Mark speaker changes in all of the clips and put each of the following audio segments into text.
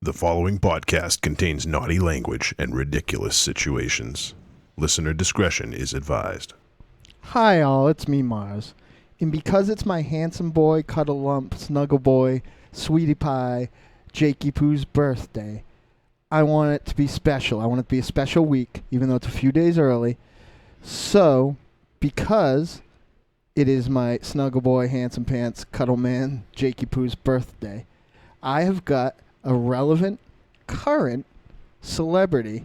Speaker 1: The following podcast contains naughty language and ridiculous situations. Listener discretion is advised.
Speaker 2: Hi all, it's me Mars. And because it's my handsome boy, cuddle lump, snuggle boy, sweetie pie, Jakey-Poo's birthday, I want it to be special. I want it to be a special week, even though it's a few days early. So, because it is my snuggle boy, handsome pants, cuddle man, Jakey-Poo's birthday, I have got a relevant, current celebrity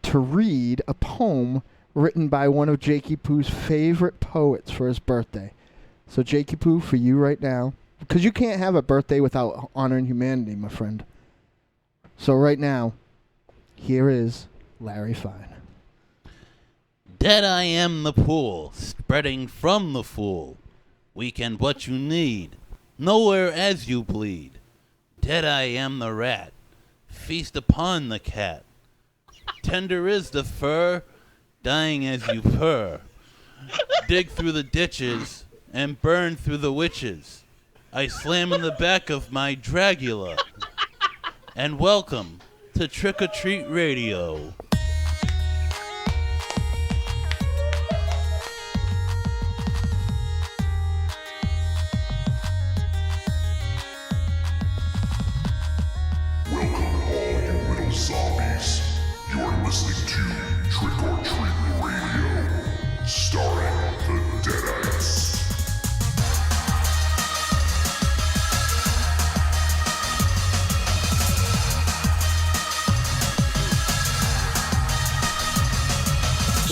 Speaker 2: to read a poem written by one of Jakey-Poo's favorite poets for his birthday. So Jakey-Poo, for you right now, because you can't have a birthday without honoring humanity, my friend. So right now, here is Larry Fine.
Speaker 3: Dead I am the pool, spreading from the fool. Weekend what you need, nowhere as you bleed. Dead I am the rat, feast upon the cat. Tender is the fur, dying as you purr. Dig through the ditches and burn through the witches. I slam in the back of my Dragula. And welcome to Trick or Treat Radio.
Speaker 4: Zombies. You're listening to Trick or Treat Radio, starring the Deadites.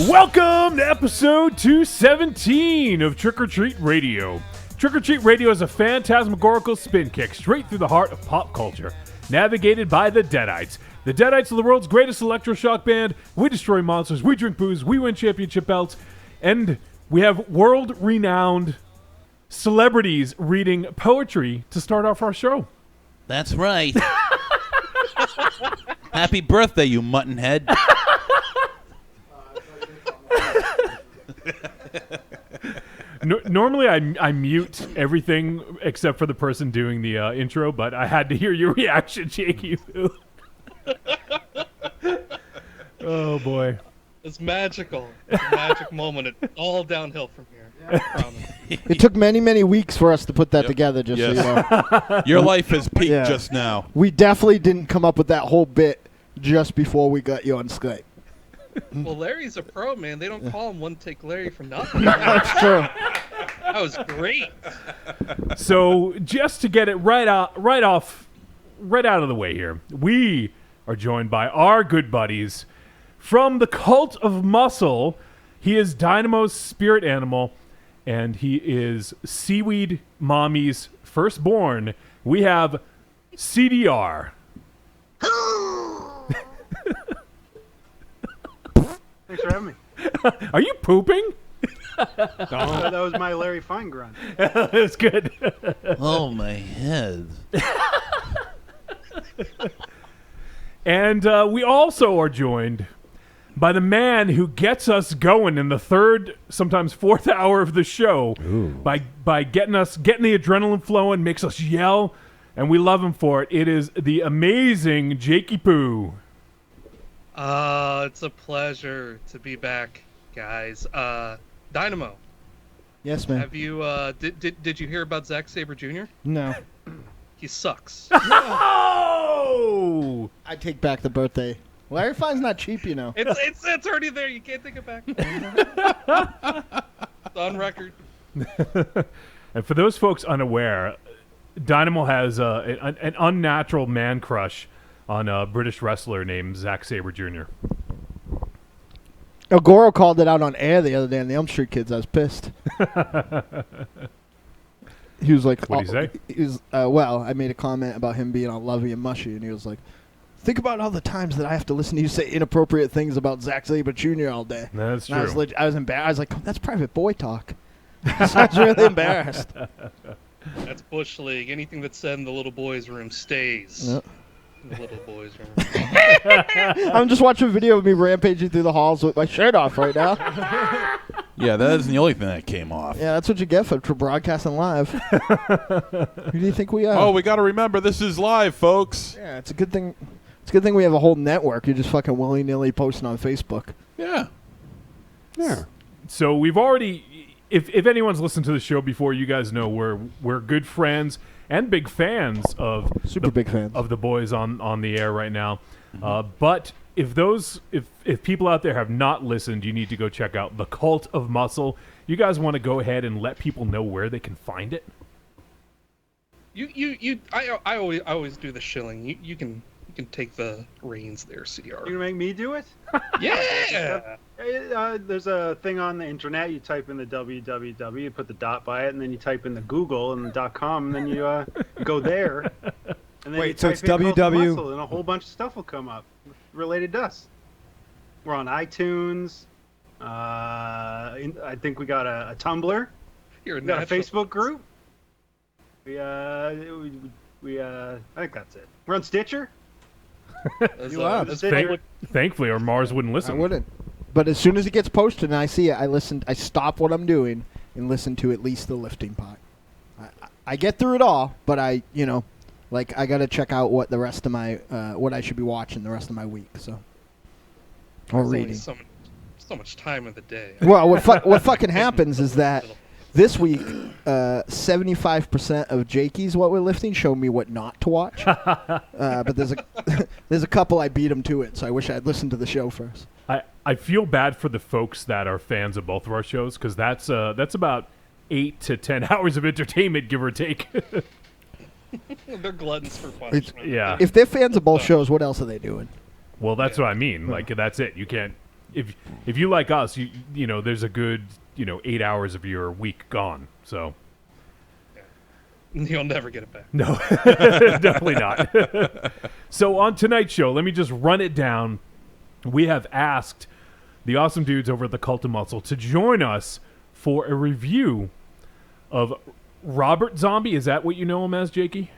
Speaker 5: Welcome to episode 217 of Trick or Treat Radio. Trick or Treat Radio is a phantasmagorical spin kick straight through the heart of pop culture, navigated by the Deadites. The Deadites are the world's greatest electroshock band. We destroy monsters, we drink booze, we win championship belts, and we have world-renowned celebrities reading poetry to start off our show.
Speaker 3: That's right. Happy birthday, you muttonhead.
Speaker 5: Normally I mute everything except for the person doing the intro, but I had to hear your reaction, Jakey-Poo. Oh boy,
Speaker 6: it's magical. It's a magic moment. It's all downhill from here. I promise.
Speaker 2: It took many weeks for us to put that together, just so you know.
Speaker 3: Your life has peaked just now.
Speaker 2: We definitely didn't come up with that whole bit just before we got you on Skype.
Speaker 6: Well, Larry's a pro, man. They don't call him One Take Larry for nothing.
Speaker 2: That's true.
Speaker 6: That was great.
Speaker 5: So just to get it right out of the way here, we are joined by our good buddies from the Cult of Muscle. He is Dynamo's spirit animal, and he is Seaweed Mommy's firstborn. We have CDR.
Speaker 7: Thanks for having me.
Speaker 5: Are you pooping?
Speaker 7: That was my Larry Fine grunt.
Speaker 5: That's good.
Speaker 3: Oh, my head.
Speaker 5: And we also are joined by the man who gets us going in the third, sometimes fourth hour of the show. By getting the adrenaline flowing, makes us yell, and we love him for it. It is the amazing Jakey-Poo.
Speaker 6: It's a pleasure to be back, guys. Dynamo.
Speaker 2: Yes, man.
Speaker 6: Have you did you hear about Zack Sabre Jr.?
Speaker 2: No.
Speaker 6: He sucks.
Speaker 5: Oh!
Speaker 2: I take back the birthday. Larry Fine's not cheap, you know.
Speaker 6: It's already there. You can't take it back. It's on record.
Speaker 5: And for those folks unaware, Dynamo has an unnatural man crush on a British wrestler named Zack Sabre Jr.
Speaker 2: Goro called it out on air the other day on the Elm Street Kids. I was pissed. He was like,
Speaker 5: What'd he say?
Speaker 2: He was, well, I made a comment about him being all lovey and mushy, and he was like, think about all the times that I have to listen to you say inappropriate things about Zack Sabre Jr. all day.
Speaker 5: That's true.
Speaker 2: And I was embarrassed. I was like, that's private boy talk. So I was really embarrassed.
Speaker 6: That's Bush League. Anything that's said in the little boys' room stays.
Speaker 2: Yep.
Speaker 6: In the little boys' room.
Speaker 2: I'm just watching a video of me rampaging through the halls with my shirt off right now.
Speaker 3: Yeah, that isn't the only thing that came off.
Speaker 2: Yeah, that's what you get for broadcasting live. Who do you think we are?
Speaker 3: Oh, we got to remember this is live, folks.
Speaker 2: Yeah, it's a good thing. It's a good thing we have a whole network. You're just fucking willy-nilly posting on Facebook.
Speaker 3: Yeah.
Speaker 5: Yeah. So we've already, if anyone's listened to the show before, you guys know we're good friends and big fans of
Speaker 2: Big fans
Speaker 5: of the boys on the air right now. But if people out there have not listened, you need to go check out The Cult of Muscle. You guys want to go ahead and let people know where they can find it?
Speaker 6: I always do the shilling. You can take the reins there, CDR.
Speaker 7: You gonna make me do it?
Speaker 6: Yeah.
Speaker 7: There's a thing on the internet. You type in the www, you put the dot by it, and then you type in the Google and the .com, and then you go there. And then
Speaker 2: Wait,
Speaker 7: you
Speaker 2: so
Speaker 7: type
Speaker 2: it's
Speaker 7: in Cult of
Speaker 2: www
Speaker 7: Muscle, and a whole bunch of stuff will come up related to us. We're on iTunes. I think we got a Tumblr.
Speaker 6: You're
Speaker 7: We got a Facebook group. I think that's it. We're on Stitcher.
Speaker 2: You are.
Speaker 5: Thankfully, or Mars wouldn't listen.
Speaker 2: I wouldn't. But as soon as it gets posted and I see it, I stop what I'm doing and listen to at least the lifting part. I get through it all, but I got to check out what the rest of my what I should be watching the rest of my week. So, or reading.
Speaker 6: So much time of the day.
Speaker 2: Well, what fucking happens is that this week, 75% of Jakey's what we're lifting showed me what not to watch. But there's a couple I beat him to it, so I wish I had listened to the show first.
Speaker 5: I feel bad for the folks that are fans of both of our shows, because that's about 8 to 10 hours of entertainment, give or take.
Speaker 6: They're gluttons for punishment.
Speaker 5: Yeah.
Speaker 2: If they're fans of both shows, what else are they doing?
Speaker 5: Well, that's what I mean. Like, that's it. You can't. If you like us, you know, there's a good 8 hours of your week gone. So.
Speaker 6: You'll never get it back.
Speaker 5: No, definitely not. So on tonight's show, let me just run it down. We have asked the awesome dudes over at the Cult of Muscle to join us for a review of Robert Zombie. Is that what you know him as, Jakey?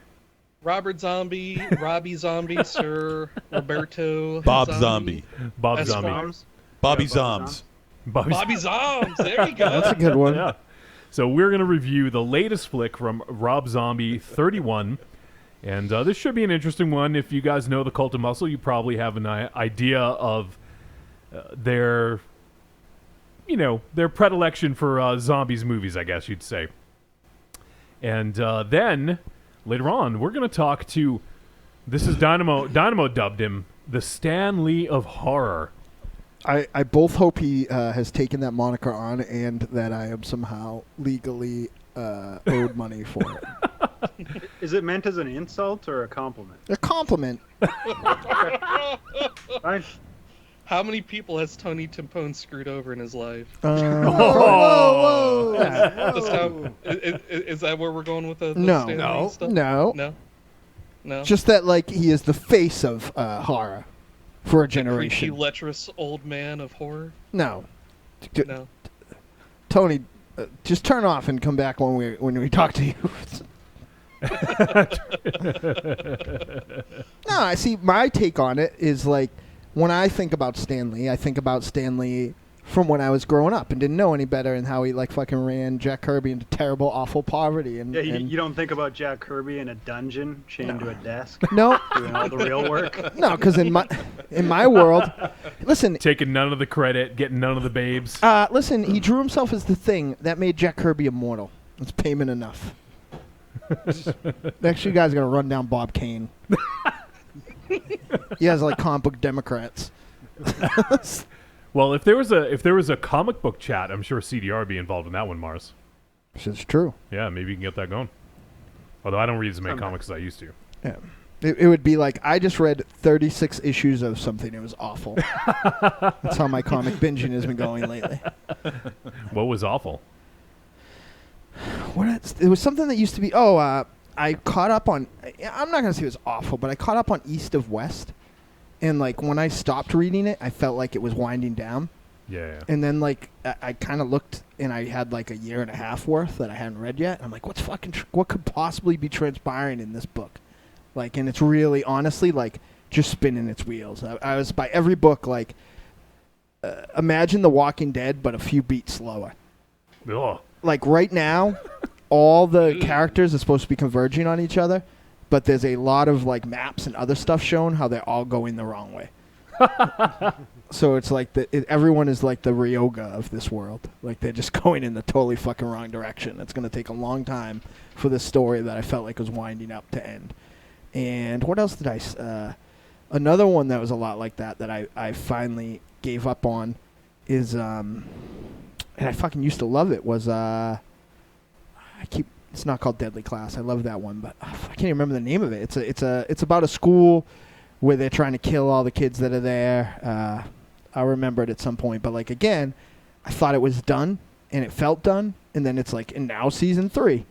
Speaker 6: Robert Zombie, Robbie Zombie, Sir Roberto
Speaker 3: Bob Zombie.
Speaker 5: Bob
Speaker 6: Esquire.
Speaker 5: Zombie.
Speaker 3: Bobby
Speaker 7: Yeah,
Speaker 3: Zombs.
Speaker 6: Bobby Zombs. There you go.
Speaker 2: That's a good one.
Speaker 5: Yeah. So we're going to review the latest flick from Rob Zombie, 31. And this should be an interesting one. If you guys know the Cult of Muscle, you probably have an idea of their predilection for zombies movies, I guess you'd say. And then, later on, we're going to talk to, this is Dynamo dubbed him, the Stan Lee of horror.
Speaker 2: I both hope he has taken that moniker on and that I am somehow legally owed money for it.
Speaker 7: Is it meant as an insult or a compliment?
Speaker 2: A compliment.
Speaker 7: Fine.
Speaker 6: How many people has Tony Timpone screwed over in his life?
Speaker 2: Whoa.
Speaker 6: That's how, is that where we're going with the
Speaker 2: No.
Speaker 6: Stan Lee
Speaker 2: No.
Speaker 6: stuff?
Speaker 2: No.
Speaker 6: No.
Speaker 2: Just that, like, he is the face of horror for a
Speaker 6: Creepy,
Speaker 2: generation.
Speaker 6: lecherous old man of horror?
Speaker 2: No.
Speaker 6: No.
Speaker 2: Tony, just turn off and come back when we talk to you. No, I see. My take on it is like when I think about Stan Lee, I think about Stan Lee from when I was growing up and didn't know any better, and how he like fucking ran Jack Kirby into terrible, awful poverty. And,
Speaker 7: Yeah, you don't think about Jack Kirby in a dungeon chained to a desk
Speaker 2: no,
Speaker 7: doing all the real work?
Speaker 2: no, because in my world, listen,
Speaker 5: Taking none of the credit, getting none of the babes.
Speaker 2: listen, he drew himself as the thing that made Jack Kirby immortal. It's payment enough. Next, you guys are gonna run down Bob Kane. He has like comic book Democrats.
Speaker 5: Well, if there was a comic book chat, I'm sure CDR would be involved in that one, Mars.
Speaker 2: Which is true.
Speaker 5: Yeah, maybe you can get that going. Although I don't read as many
Speaker 7: Someday.
Speaker 5: comics as I used to.
Speaker 2: Yeah. It would be like, I just read 36 issues of something. It was awful. That's how my comic binging has been going lately.
Speaker 5: What was awful?
Speaker 2: It was something that used to be, I caught up on, I'm not going to say it was awful, but I caught up on East of West. And like when I stopped reading it, I felt like it was winding down.
Speaker 5: Yeah.
Speaker 2: And then like I kind of looked and I had like a year and a half worth that I hadn't read yet. I'm like, what could possibly be transpiring in this book? Like, and it's really honestly like just spinning its wheels. I was by every book like imagine The Walking Dead, but a few beats slower.
Speaker 5: Ugh.
Speaker 2: Like right now, all the characters are supposed to be converging on each other, but there's a lot of like maps and other stuff showing how they're all going the wrong way. So it's like everyone is like the Ryoga of this world. Like they're just going in the totally fucking wrong direction. It's going to take a long time for this story that I felt like was winding up to end. And what else did another one that was a lot like that I finally gave up on is, and I fucking used to love it, was, it's not called Deadly Class. I love that one, but I can't even remember the name of it. It's about a school where they're trying to kill all the kids that are there. I'll remember it at some point, but like again, I thought it was done and it felt done, and then it's like, and now season 3.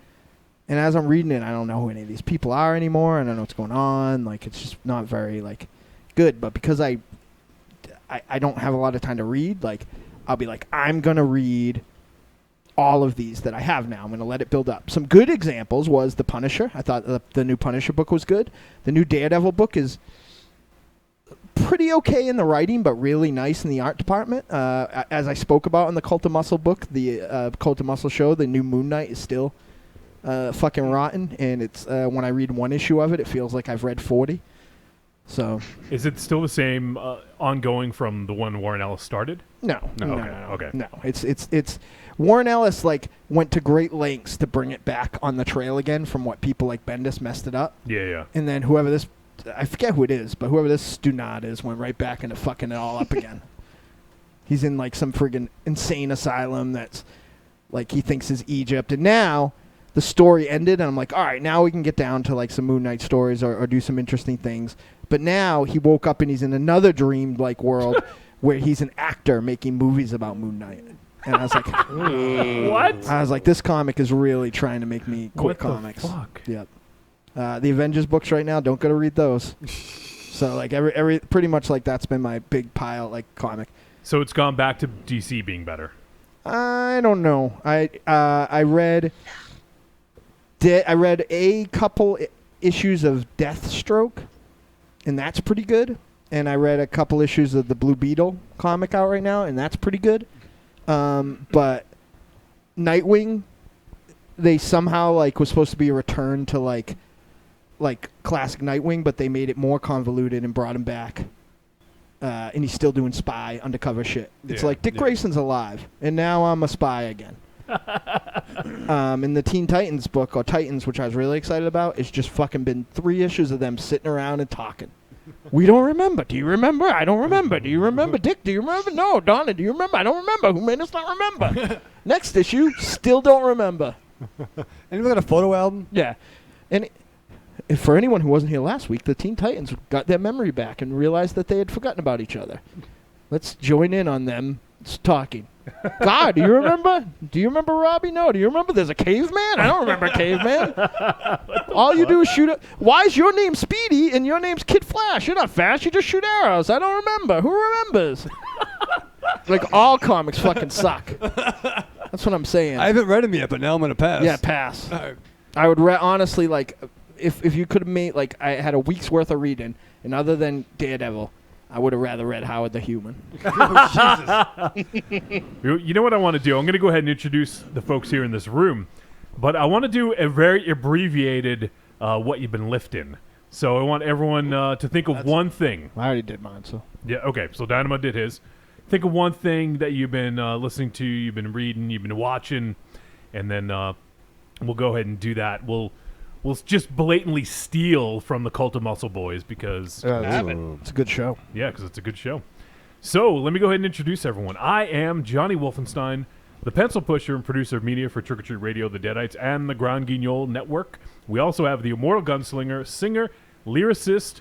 Speaker 2: And as I'm reading it, I don't know who any of these people are anymore. I don't know what's going on. Like it's just not very like good. But because I don't have a lot of time to read, like I'll be like, I'm gonna read all of these that I have now. I'm gonna let it build up. Some good examples was The Punisher. I thought the new Punisher book was good. The new Daredevil book is pretty okay in the writing, but really nice in the art department. As I spoke about in the Cult of Muscle book, the Cult of Muscle show, the new Moon Knight is still fucking rotten, and it's when I read one issue of it, it feels like I've read 40. So,
Speaker 5: is it still the same ongoing from the one Warren Ellis started?
Speaker 2: No.
Speaker 5: Okay.
Speaker 2: No, it's Warren Ellis like went to great lengths to bring it back on the trail again from what people like Bendis messed it up.
Speaker 5: Yeah.
Speaker 2: And then whoever this, I forget who it is, but whoever this Stunad is went right back into fucking it all up again. He's in like some friggin' insane asylum that's like he thinks is Egypt, and now the story ended, and I'm like, all right, now we can get down to like some Moon Knight stories or do some interesting things. But now he woke up and he's in another dream-like world where he's an actor making movies about Moon Knight. And I was like,
Speaker 5: what?
Speaker 2: I was like, this comic is really trying to make me quit comics.
Speaker 5: What the fuck?
Speaker 2: Yep. The Avengers books right now, don't go to read those. So like every pretty much like that's been my big pile like comic.
Speaker 5: So it's gone back to DC being better.
Speaker 2: I don't know. I read a couple issues of Deathstroke, and that's pretty good. And I read a couple issues of the Blue Beetle comic out right now, and that's pretty good. But Nightwing, they somehow like was supposed to be a return to like classic Nightwing, but they made it more convoluted and brought him back. And he's still doing spy undercover shit. It's like Dick Grayson's alive, and now I'm a spy again. In the Teen Titans book, or Titans, which I was really excited about, it's just fucking been 3 issues of them sitting around and talking. We don't remember. Do you remember? I don't remember. Do you remember? Dick, do you remember? No. Donna, do you remember? I don't remember. Who made us not remember? Next issue, still don't remember.
Speaker 8: Anyone got a photo album?
Speaker 2: Yeah. And for anyone who wasn't here last week, the Teen Titans got their memory back and realized that they had forgotten about each other. Let's join in on them talking. God, do you remember? Do you remember Robbie? No. Do you remember there's a caveman? I don't remember caveman. All you do is shoot. Why is your name Speedy and your name's Kid Flash? You're not fast. You just shoot arrows. I don't remember. Who remembers? Like all comics fucking suck. That's what I'm saying.
Speaker 8: I haven't read them yet, but now I'm gonna pass.
Speaker 2: Yeah, pass.
Speaker 8: All right.
Speaker 2: I would honestly like if you could have made like I had a week's worth of reading, and other than Daredevil, I would have rather read Howard the Human.
Speaker 8: Oh, Jesus.
Speaker 5: You know what I want to do? I'm going to go ahead and introduce the folks here in this room, but I want to do a very abbreviated what you've been lifting. So I want everyone to think of one thing.
Speaker 2: I already did mine, so.
Speaker 5: Yeah, okay, so Dynamo did his. Think of one thing that you've been listening to, you've been reading, you've been watching, and then we'll go ahead and do that. We'll just blatantly steal from the Cult of Muscle Boys because
Speaker 2: It's a good show.
Speaker 5: yeah, because it's a good show. So let me go ahead and introduce everyone. I am Johnny Wolfenstein, the pencil pusher and producer of media for Trick or Treat Radio, the Deadites, and the Grand Guignol Network. We also have the immortal gunslinger, singer, lyricist.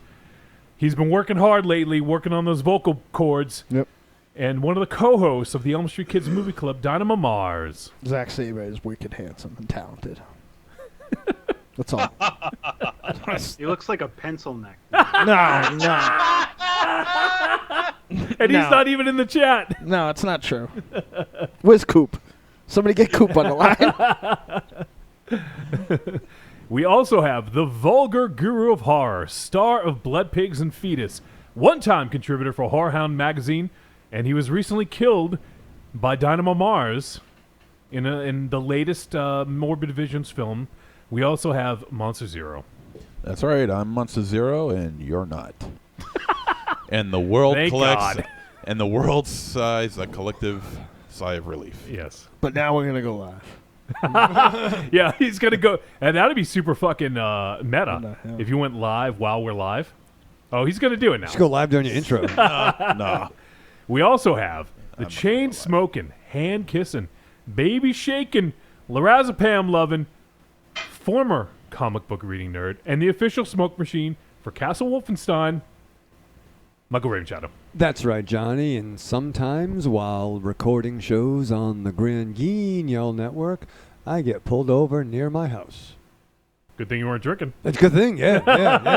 Speaker 5: He's been working hard lately, working on those vocal cords.
Speaker 2: Yep.
Speaker 5: And one of the co-hosts of the Elm Street Kids Movie Club, Dynamo Mars.
Speaker 2: Zach Sabre is wicked handsome and talented. That's all.
Speaker 7: He looks like a pencil neck.
Speaker 2: No.
Speaker 5: And he's not even in the chat.
Speaker 2: No, it's not true. Where's Coop? Somebody get Coop on the line.
Speaker 5: We also have the vulgar guru of horror, star of Blood Pigs and Fetus, one-time contributor for Horror Hound magazine, and he was recently killed by Dynamo Mars in the latest Morbid Visions film. We also have Monster Zero.
Speaker 9: That's right. I'm Monster Zero, and you're not. And the world
Speaker 5: Thank
Speaker 9: collects,
Speaker 5: God.
Speaker 9: and the world sighs a collective sigh of relief.
Speaker 5: Yes.
Speaker 2: But now we're gonna go live.
Speaker 5: Yeah, he's gonna go, and that'd be super fucking
Speaker 2: What the
Speaker 5: meta
Speaker 2: hell?
Speaker 5: if you went live while we're live. Oh, he's gonna do it now.
Speaker 8: Just go live during your intro.
Speaker 9: Nah.
Speaker 5: We also have the chain smoking, hand kissing, baby shaking, lorazepam loving, former comic book reading nerd, and the official smoke machine for Castle Wolfenstein, Michael Ravenshadow.
Speaker 8: That's right, Johnny. And sometimes while recording shows on the Grand Guignol Network, I get pulled over near my house.
Speaker 5: Good thing you weren't drinking.
Speaker 8: That's a good thing. Yeah.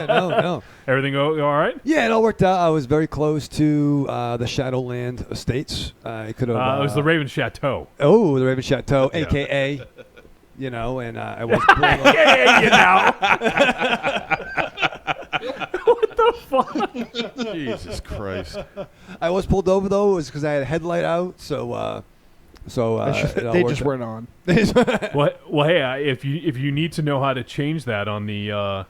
Speaker 8: No.
Speaker 5: Everything all right?
Speaker 8: Yeah, it all worked out. I was very close to the Shadowland Estates. I could have.
Speaker 5: It was the Raven Chateau.
Speaker 8: Oh, the Raven Chateau,
Speaker 5: Yeah.
Speaker 8: a.k.a., and I was pulled over.
Speaker 5: What the fuck?
Speaker 9: Jesus Christ.
Speaker 8: I was pulled over, though. It was because I had a headlight out, so it all
Speaker 2: They
Speaker 8: worked
Speaker 2: just
Speaker 8: out.
Speaker 2: weren't on.
Speaker 5: Well, hey, if you need to know how to change that on the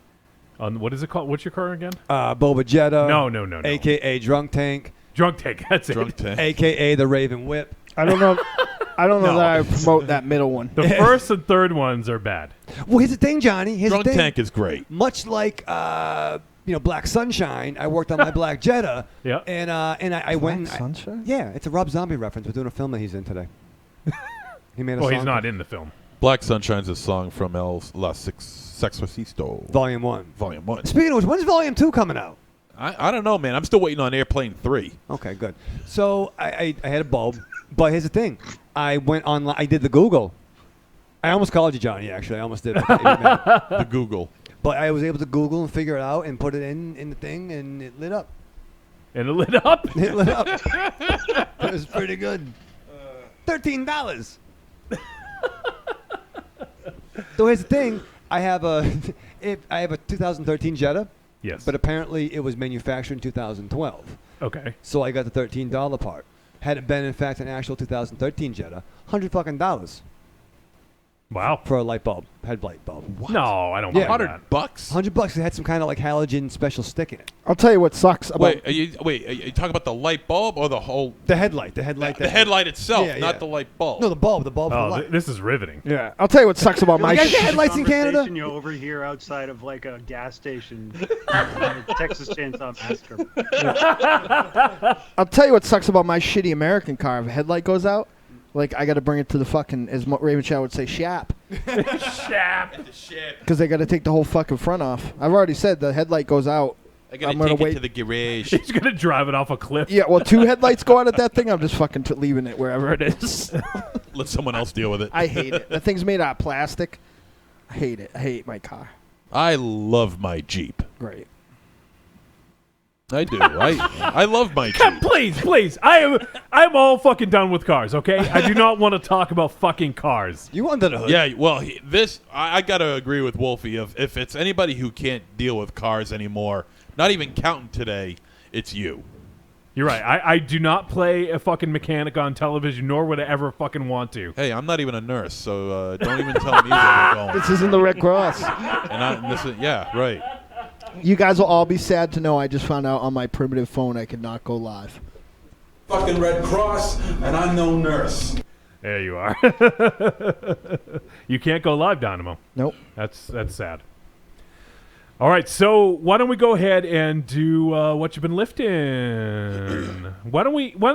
Speaker 5: on what is it called? What's your car again?
Speaker 8: Boba Jetta.
Speaker 5: No.
Speaker 8: A.k.a. Drunk Tank.
Speaker 5: Drunk Tank. That's it.
Speaker 9: Drunk tank.
Speaker 8: A.k.a. the Raven Whip.
Speaker 2: I don't know. I don't know
Speaker 5: No.
Speaker 2: that I would promote that middle one.
Speaker 5: The first and third ones are bad.
Speaker 8: Well, here's the thing, Johnny. Here's
Speaker 9: Drunk
Speaker 8: the thing.
Speaker 9: tank is great.
Speaker 8: Much like Black Sunshine, I worked on my Black Jetta.
Speaker 5: Yeah.
Speaker 8: And I went.
Speaker 2: Black Sunshine?
Speaker 8: Yeah, it's a Rob Zombie reference. We're doing a film that he's in today. He made a
Speaker 5: Well,
Speaker 8: song.
Speaker 5: he's not in the film.
Speaker 9: Black Sunshine's a song from El La Sexorcisto.
Speaker 8: Volume 1.
Speaker 9: Volume 1.
Speaker 8: Speaking of which, when's Volume 2 coming out?
Speaker 9: I don't know, man. I'm still waiting on Airplane 3.
Speaker 8: Okay, good. So I had a bulb, but here's the thing. I went online. I did the Google. I almost called you, Johnny, actually. I almost did.
Speaker 9: The Google.
Speaker 8: But I was able to Google and figure it out and put it in the thing, and it lit up.
Speaker 5: And it lit up.
Speaker 8: It lit up. It was pretty good. $13. So here's the thing. I have a 2013 Jetta,
Speaker 5: Yes.
Speaker 8: but apparently it was manufactured in 2012.
Speaker 5: Okay.
Speaker 8: So I got the $13 part. Had it been in fact an actual 2013 Jetta, $100
Speaker 5: Wow.
Speaker 8: for a light bulb, headlight bulb.
Speaker 5: No, I don't
Speaker 8: Yeah.
Speaker 5: want that.
Speaker 9: $100?
Speaker 8: $100. It had some kind of like halogen special stick in it.
Speaker 2: I'll tell you what sucks about.
Speaker 9: Wait, are you talking about the light bulb or the whole...
Speaker 8: The headlight. The
Speaker 9: headlight itself,
Speaker 8: Yeah,
Speaker 9: not
Speaker 8: yeah.
Speaker 9: the light bulb.
Speaker 8: No, the bulb. The bulb. for the
Speaker 5: Oh,
Speaker 8: light.
Speaker 5: this is riveting.
Speaker 2: Yeah, I'll tell you what sucks about my.
Speaker 8: You guys get
Speaker 2: shit.
Speaker 8: headlights in Canada?
Speaker 7: Conversation you overhear outside of like a gas station, Texas Chainsaw Massacre.
Speaker 2: I'll tell you what sucks about my shitty American car. If a headlight goes out, like I got to bring it to the fucking, as Raven Chow would say, shop,
Speaker 5: Shap.
Speaker 2: because they got to take the whole fucking front off. I've already said the headlight goes out.
Speaker 9: I gotta
Speaker 2: I'm gonna
Speaker 9: take
Speaker 2: wait.
Speaker 9: it to the garage.
Speaker 5: He's gonna drive it off a cliff.
Speaker 2: Yeah, well, 2 headlights go out at that thing. I'm just fucking leaving it wherever it is.
Speaker 9: Let someone else deal with it.
Speaker 2: I hate it. The thing's made out of plastic. I hate it. I hate my car.
Speaker 9: I love my Jeep.
Speaker 2: Great.
Speaker 9: I do. I love my
Speaker 5: Come,
Speaker 9: Jeep.
Speaker 5: please. I'm all fucking done with cars. Okay. I do not want to talk about fucking cars.
Speaker 8: You under the hood?
Speaker 9: Yeah, well, I gotta agree with Wolfie. If it's anybody who can't deal with cars anymore, not even counting today, it's you.
Speaker 5: You're right. I do not play a fucking mechanic on television, nor would I ever fucking want to.
Speaker 9: Hey, I'm not even a nurse, so don't even tell me where we're going.
Speaker 2: This isn't the Red Cross.
Speaker 9: Yeah, right.
Speaker 2: You guys will all be sad to know I just found out on my primitive phone I could not go live.
Speaker 10: Fucking Red Cross, and I'm no nurse.
Speaker 5: There you are. You can't go live, Dynamo.
Speaker 2: Nope.
Speaker 5: That's sad. All right, so why don't we go ahead and do what you've been lifting? Why don't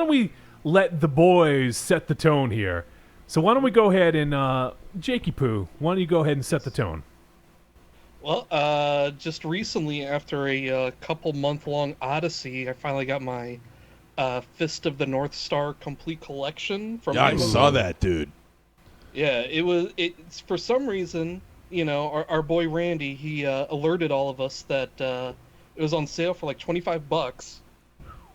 Speaker 5: we let the boys set the tone here? So why don't we go ahead and Jakey-Poo, why don't you go ahead and set the tone?
Speaker 6: Well, just recently, after a couple-month-long odyssey, I finally got my Fist of the North Star complete collection from
Speaker 9: Yeah, I
Speaker 6: Amazon.
Speaker 9: saw that, dude.
Speaker 6: Yeah, it's for some reason, our boy Randy, he alerted all of us that it was on sale for like $25.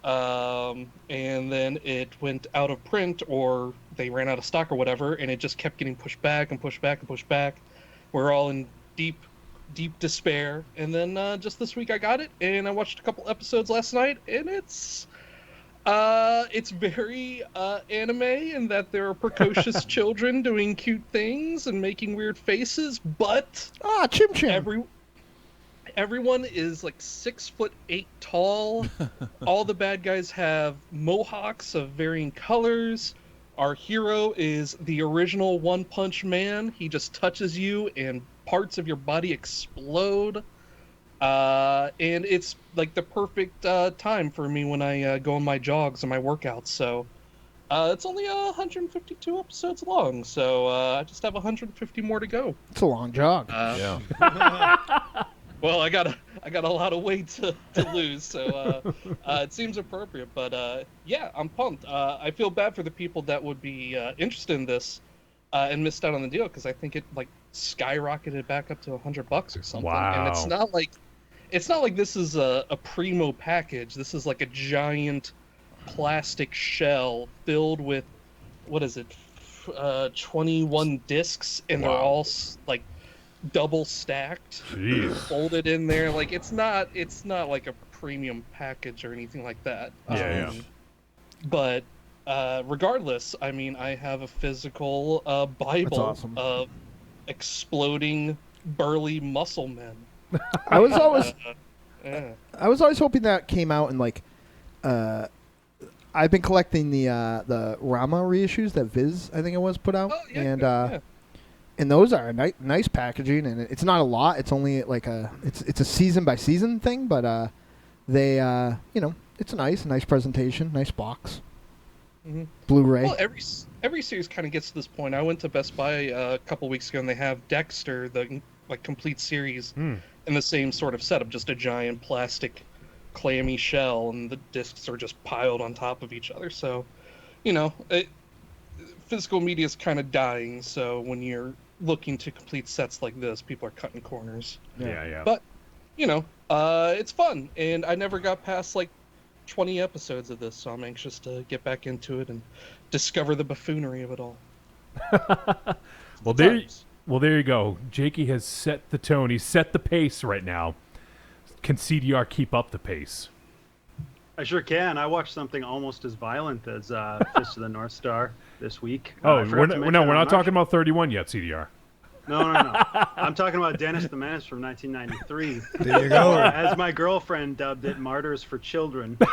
Speaker 6: And then it went out of print, or they ran out of stock or whatever, and it just kept getting pushed back and pushed back and pushed back. We're all in deep despair. And then just this week I got it, and I watched a couple episodes last night, and it's It's very anime in that there are precocious children doing cute things and making weird faces, but
Speaker 2: Chim Chim.
Speaker 6: Everyone is like 6'8" tall. All the bad guys have mohawks of varying colors. Our hero is the original One Punch Man. He just touches you and parts of your body explode. And it's like the perfect time for me when I go on my jogs and my workouts. So it's only 152 episodes long. So I just have 150 more to go.
Speaker 2: It's a long jog.
Speaker 9: Yeah.
Speaker 6: Well, I got a lot of weight to lose, so it seems appropriate. But yeah, I'm pumped. I feel bad for the people that would be interested in this and missed out on the deal because I think it like skyrocketed back up to $100 or something.
Speaker 5: Wow.
Speaker 6: And it's not like this is a primo package. This is like a giant plastic shell filled with what is it, 21 discs, and they're all like double stacked, folded in there. Like it's not like a premium package or anything like that. But regardless, I mean, I have a physical Bible of exploding burly muscle men.
Speaker 2: I was always hoping that came out in like I've been collecting the Rama reissues that Viz, I think it was, put out. And those are nice packaging, and it's not a lot. It's only like it's a season by season thing, but they it's a nice presentation, nice box, Blu-ray.
Speaker 6: Well, every series kind of gets to this point. I went to Best Buy a couple weeks ago, and they have Dexter, the like complete series, in the same sort of setup, just a giant plastic clammy shell, and the discs are just piled on top of each other. So, physical media is kind of dying, so when you're looking to complete sets like this, people are cutting corners.
Speaker 5: Yeah.
Speaker 6: But, it's fun, and I never got past like 20 episodes of this, so I'm anxious to get back into it and discover the buffoonery of it all.
Speaker 5: Well, there you go. Jakey has set the tone. He's set the pace right now. Can CDR keep up the pace?
Speaker 7: I sure can. I watched something almost as violent as Fist of the North Star this week.
Speaker 5: We're not talking about 31 yet, CDR.
Speaker 7: No. I'm talking about Dennis the Menace from 1993.
Speaker 8: There you go.
Speaker 7: Or, as my girlfriend dubbed it, Martyrs for Children.
Speaker 5: That's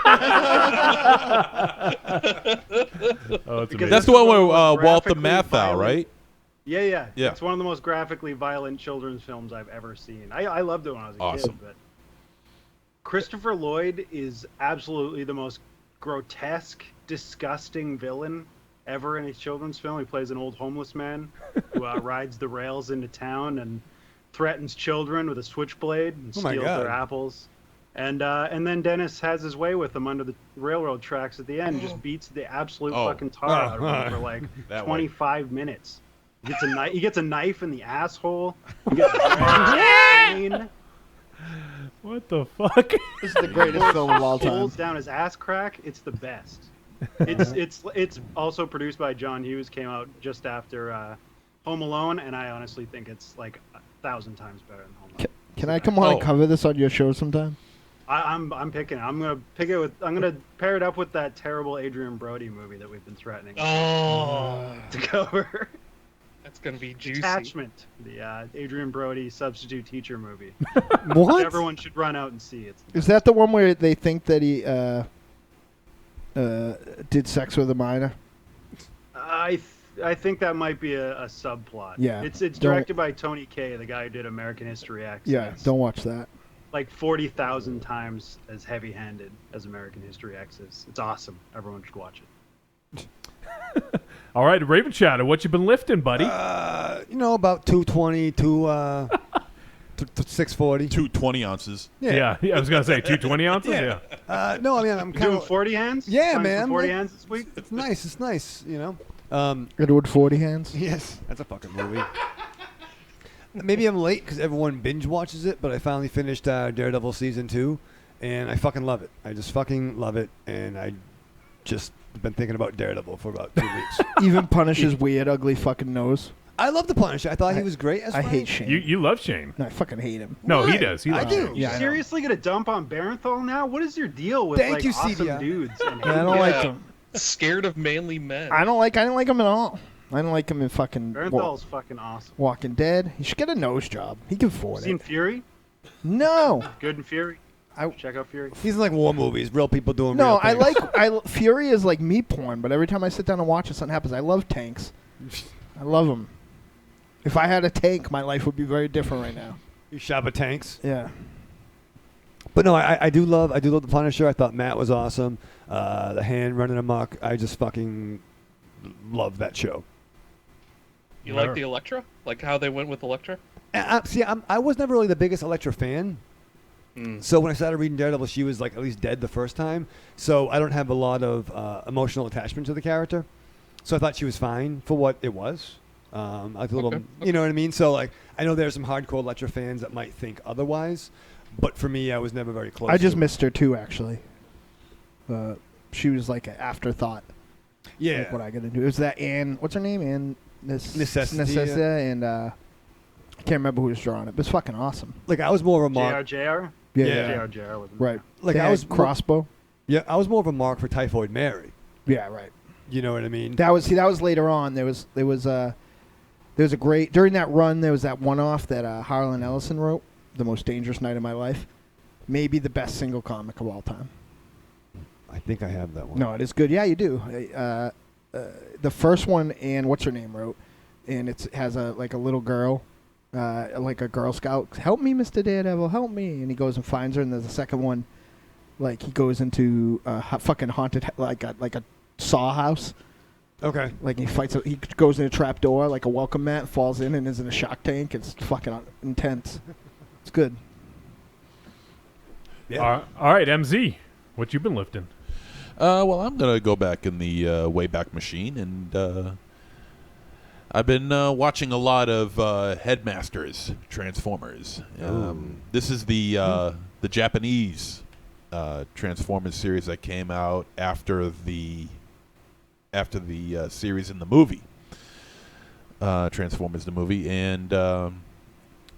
Speaker 9: the one where Walter Matthau, right?
Speaker 7: Yeah. It's one of the most graphically violent children's films I've ever seen. I loved it when I was a kid. But Christopher Lloyd is absolutely the most grotesque, disgusting villain ever in a children's film. He plays an old homeless man who rides the rails into town and threatens children with a switchblade and steals their apples. And then Dennis has his way with them under the railroad tracks at the end, just beats the absolute fucking tar out of him for like 25 minutes. He gets a knife in the asshole. He gets
Speaker 5: what the fuck?
Speaker 2: This is the greatest film of all time.
Speaker 7: Pulls down his ass crack. It's the best. It's also produced by John Hughes. Came out just after Home Alone, and I honestly think it's like 1,000 times better than Home Alone.
Speaker 2: Can I come on and cover this on your show sometime?
Speaker 7: I'm picking it. I'm gonna pair it up with that terrible Adrian Brody movie that we've been threatening to cover.
Speaker 6: That's gonna be juicy.
Speaker 7: Attachment, the Adrian Brody substitute teacher movie.
Speaker 2: What?
Speaker 7: Everyone should run out and see it.
Speaker 2: Is that the one where they think that he did sex with a minor?
Speaker 7: I think that might be a subplot.
Speaker 2: Yeah.
Speaker 7: It's directed by Tony Kaye, the guy who did American History X.
Speaker 2: Yeah, don't watch that.
Speaker 7: Like 40,000 times as heavy-handed as American History X is. It's awesome. Everyone should watch it.
Speaker 5: All right, Raven Shadow, what you been lifting, buddy?
Speaker 8: About 220 to 640.
Speaker 9: 220 ounces.
Speaker 5: Yeah, I was gonna say 220 ounces. Yeah.
Speaker 8: No, I mean I'm kind
Speaker 7: doing
Speaker 8: of
Speaker 7: 40 hands.
Speaker 8: Yeah,
Speaker 7: Trying
Speaker 8: man.
Speaker 7: 40 hands this week.
Speaker 8: It's nice.
Speaker 2: Edward 40 Hands.
Speaker 8: Yes, that's a fucking movie. Maybe I'm late because everyone binge watches it, but I finally finished Daredevil season 2, and I fucking love it. I just fucking love it, and I just been thinking about Daredevil for about 2 weeks.
Speaker 2: Even Punisher's weird, ugly fucking nose.
Speaker 8: I love the Punisher. I thought he was great as
Speaker 2: I
Speaker 8: Frank.
Speaker 2: hate Shane.
Speaker 5: You love Shane.
Speaker 2: No, I fucking hate him.
Speaker 5: No, he
Speaker 8: What?
Speaker 5: does. He
Speaker 8: I
Speaker 5: loves
Speaker 8: do.
Speaker 5: Shane.
Speaker 7: You
Speaker 2: Yeah, I know.
Speaker 7: seriously gonna dump on Barenthal now? What is your deal with
Speaker 8: Thank
Speaker 7: like
Speaker 8: you,
Speaker 7: awesome
Speaker 8: CDR.
Speaker 7: dudes? And
Speaker 2: I don't
Speaker 6: Yeah.
Speaker 2: like him.
Speaker 6: Scared of manly men.
Speaker 2: I didn't like him at all. I don't like him in fucking
Speaker 7: Barenthal's fucking awesome.
Speaker 2: Walking Dead. He should get a nose job. He can afford
Speaker 7: Seen
Speaker 2: it.
Speaker 7: Fury?
Speaker 2: No.
Speaker 7: Good in Fury.
Speaker 2: I-
Speaker 7: Check out Fury.
Speaker 8: He's in like war movies, real people doing
Speaker 2: No,
Speaker 8: real
Speaker 2: I
Speaker 8: things.
Speaker 2: like Fury is like me porn, but every time I sit down and watch it, something happens. I love tanks. I love them. If I had a tank, my life would be very different right now.
Speaker 8: You shop at tanks.
Speaker 2: Yeah.
Speaker 8: But no, I do love the Punisher. I thought Matt was awesome. The Hand running amok. I just fucking love that show.
Speaker 6: You like the Elektra? Like how they went with Elektra?
Speaker 8: I was never really the biggest Elektra fan.
Speaker 6: Mm.
Speaker 8: So when I started reading Daredevil, she was like at least dead the first time. So I don't have a lot of emotional attachment to the character. So I thought she was fine for what it was. I was a little,
Speaker 6: Okay.
Speaker 8: you know what I mean? So like, I know there's some hardcore Elektra fans that might think otherwise, but for me, I was never very close.
Speaker 2: I just
Speaker 8: to
Speaker 2: missed her too, actually. She was like an afterthought.
Speaker 8: Yeah.
Speaker 2: Like what I got to do. It was that Anne, what's her name? Anne
Speaker 8: Necessity,
Speaker 2: and I can't remember who was drawing it, but it's fucking awesome.
Speaker 8: Like I was more of a mark.
Speaker 7: JR?
Speaker 2: Yeah.
Speaker 8: Yeah.
Speaker 7: JR with him.
Speaker 2: Right.
Speaker 8: Like
Speaker 2: They
Speaker 8: I
Speaker 2: had
Speaker 8: was
Speaker 2: Crossbow.
Speaker 8: Yeah, I was more of a mark for Typhoid Mary.
Speaker 2: Yeah, right.
Speaker 8: You know what I mean?
Speaker 2: That was later on. There was a great during that run. There was that one-off that Harlan Ellison wrote, "The Most Dangerous Night of My Life," maybe the best single comic of all time.
Speaker 8: I think I have that one.
Speaker 2: No, it is good. Yeah, you do. The first one, and what's her name wrote, and it has a little girl, like a Girl Scout. Help me, Mr. Daredevil, help me! And he goes and finds her. And there's the second one, like he goes into fucking haunted, like a saw house.
Speaker 8: Okay.
Speaker 2: Like he goes in a trap door, like a welcome mat, falls in, and is in a shock tank. It's fucking intense. It's good.
Speaker 8: Yeah.
Speaker 5: All right, MZ, what you been lifting?
Speaker 9: Well, I'm gonna go back in the Wayback Machine, and I've been watching a lot of Headmasters Transformers. This is the Japanese Transformers series that came out after the series in the movie, Transformers the movie, and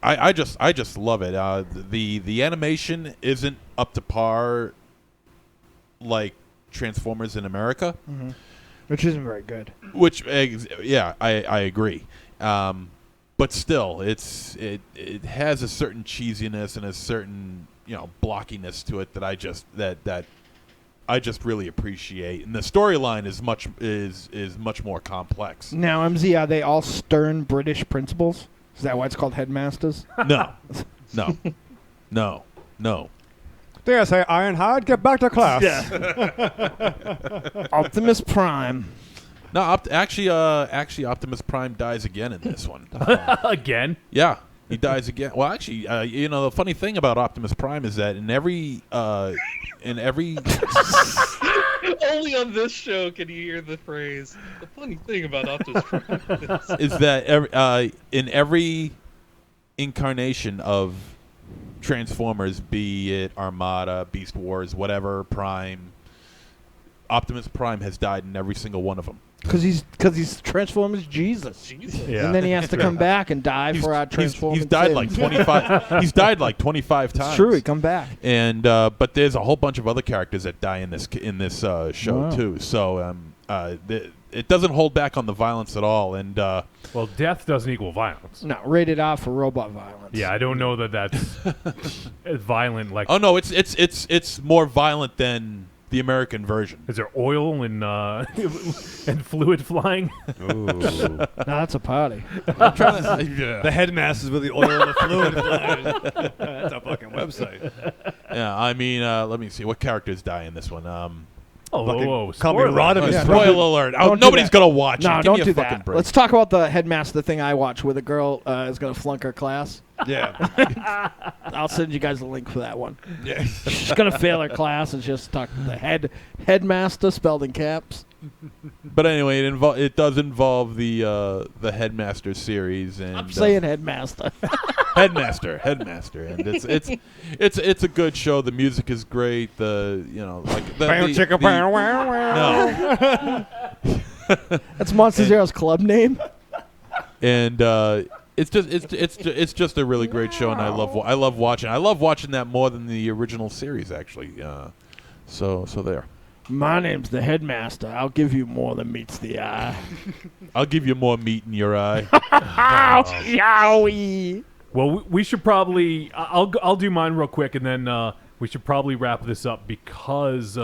Speaker 9: I just love it. The animation isn't up to par like Transformers in America,
Speaker 2: Which isn't very good.
Speaker 9: which I agree. But still, it has a certain cheesiness and a certain blockiness to it that I just really appreciate, and the storyline is much more complex.
Speaker 2: Now, MZ, are they all stern British principals? Is that why it's called Headmasters?
Speaker 9: No.
Speaker 8: There, say Ironhide, get back to class.
Speaker 2: Optimus Prime.
Speaker 9: No, actually, Optimus Prime dies again in this one.
Speaker 5: Again?
Speaker 9: Yeah, he dies again. Well, actually, the funny thing about Optimus Prime is that in every
Speaker 6: Only on this show can you hear the phrase. The funny thing about Optimus Prime
Speaker 9: is that in every incarnation of Transformers, be it Armada, Beast Wars, whatever, Prime, Optimus Prime has died in every single one of them.
Speaker 2: Because he's Transformers Jesus.
Speaker 5: Yeah.
Speaker 2: And then he has to come back and die for our Transformers.
Speaker 9: He's died like 25. He's died like 25 times.
Speaker 2: It's true, he come back.
Speaker 9: And but there's a whole bunch of other characters that die in this show
Speaker 2: Wow.
Speaker 9: too. So it doesn't hold back on the violence at all. And
Speaker 5: Well, death doesn't equal violence.
Speaker 2: No, rated R for robot violence.
Speaker 5: Yeah, I don't know that that's as violent. Like,
Speaker 9: oh no, it's more violent than the American version.
Speaker 5: is there oil and and fluid flying?
Speaker 2: No, that's a party.
Speaker 8: The Headmasters with the oil and the fluid. That's a fucking website.
Speaker 9: Yeah, I mean, let me see what characters die in this one.
Speaker 5: Oh,
Speaker 8: Fucking
Speaker 5: whoa,
Speaker 8: call me
Speaker 5: spoiler.
Speaker 8: Rodimus.
Speaker 2: Yeah,
Speaker 9: Spoiler alert!
Speaker 2: don't do
Speaker 9: Nobody's
Speaker 2: that.
Speaker 9: gonna watch it.
Speaker 2: No,
Speaker 9: Give
Speaker 2: don't
Speaker 9: me a
Speaker 2: do
Speaker 9: fucking
Speaker 2: that.
Speaker 9: break.
Speaker 2: Let's talk about the Headmaster thing I watched where the girl is going to flunk her class.
Speaker 8: Yeah.
Speaker 2: I'll send you guys a link for that one.
Speaker 8: Yeah.
Speaker 2: She's going to fail her class and just talk to the Headmaster spelled in caps.
Speaker 9: But anyway, it does involve the Headmaster series, and
Speaker 2: I'm saying Headmaster.
Speaker 9: Headmaster, and it's a good show. The music is great. The
Speaker 2: That's Monster Zero's club name.
Speaker 9: and it's just a really great show, and I love watching that more than the original series actually. So there.
Speaker 2: My name's the headmaster. I'll give you more than meets the eye.
Speaker 9: I'll give you more meat in your eye.
Speaker 2: Yowie.
Speaker 5: Well, we should probably. I'll do mine real quick, and then we should probably wrap this up because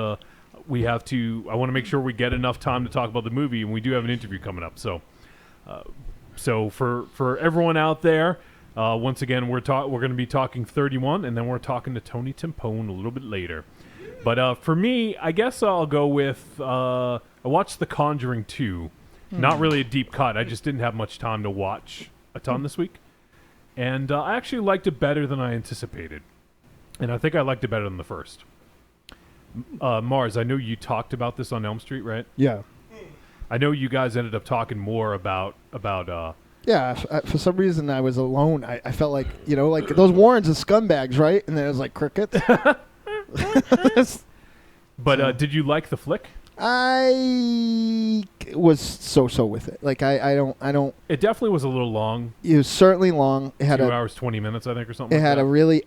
Speaker 5: we have to. I want to make sure we get enough time to talk about the movie, and we do have an interview coming up. So for everyone out there, once again, we're going to be talking 31, and then we're talking to Tony Timpone a little bit later. But for me, I guess I'll go with. I watched The Conjuring 2. Not really a deep cut. I just didn't have much time to watch a ton this week. And I actually liked it better than I anticipated. And I think I liked it better than the first. Mars, I know you talked about this on Elm Street, right?
Speaker 2: Yeah.
Speaker 5: I know you guys ended up talking more about
Speaker 2: Yeah, for some reason I was alone. I felt like, like those Warrens are scumbags, right? And then it was like crickets.
Speaker 5: But did you like the flick?
Speaker 2: I was so with it. Like I don't.
Speaker 5: It definitely was a little long.
Speaker 2: It was certainly long. It had
Speaker 5: 2 hours 20 minutes, I think, or something.
Speaker 2: It had a really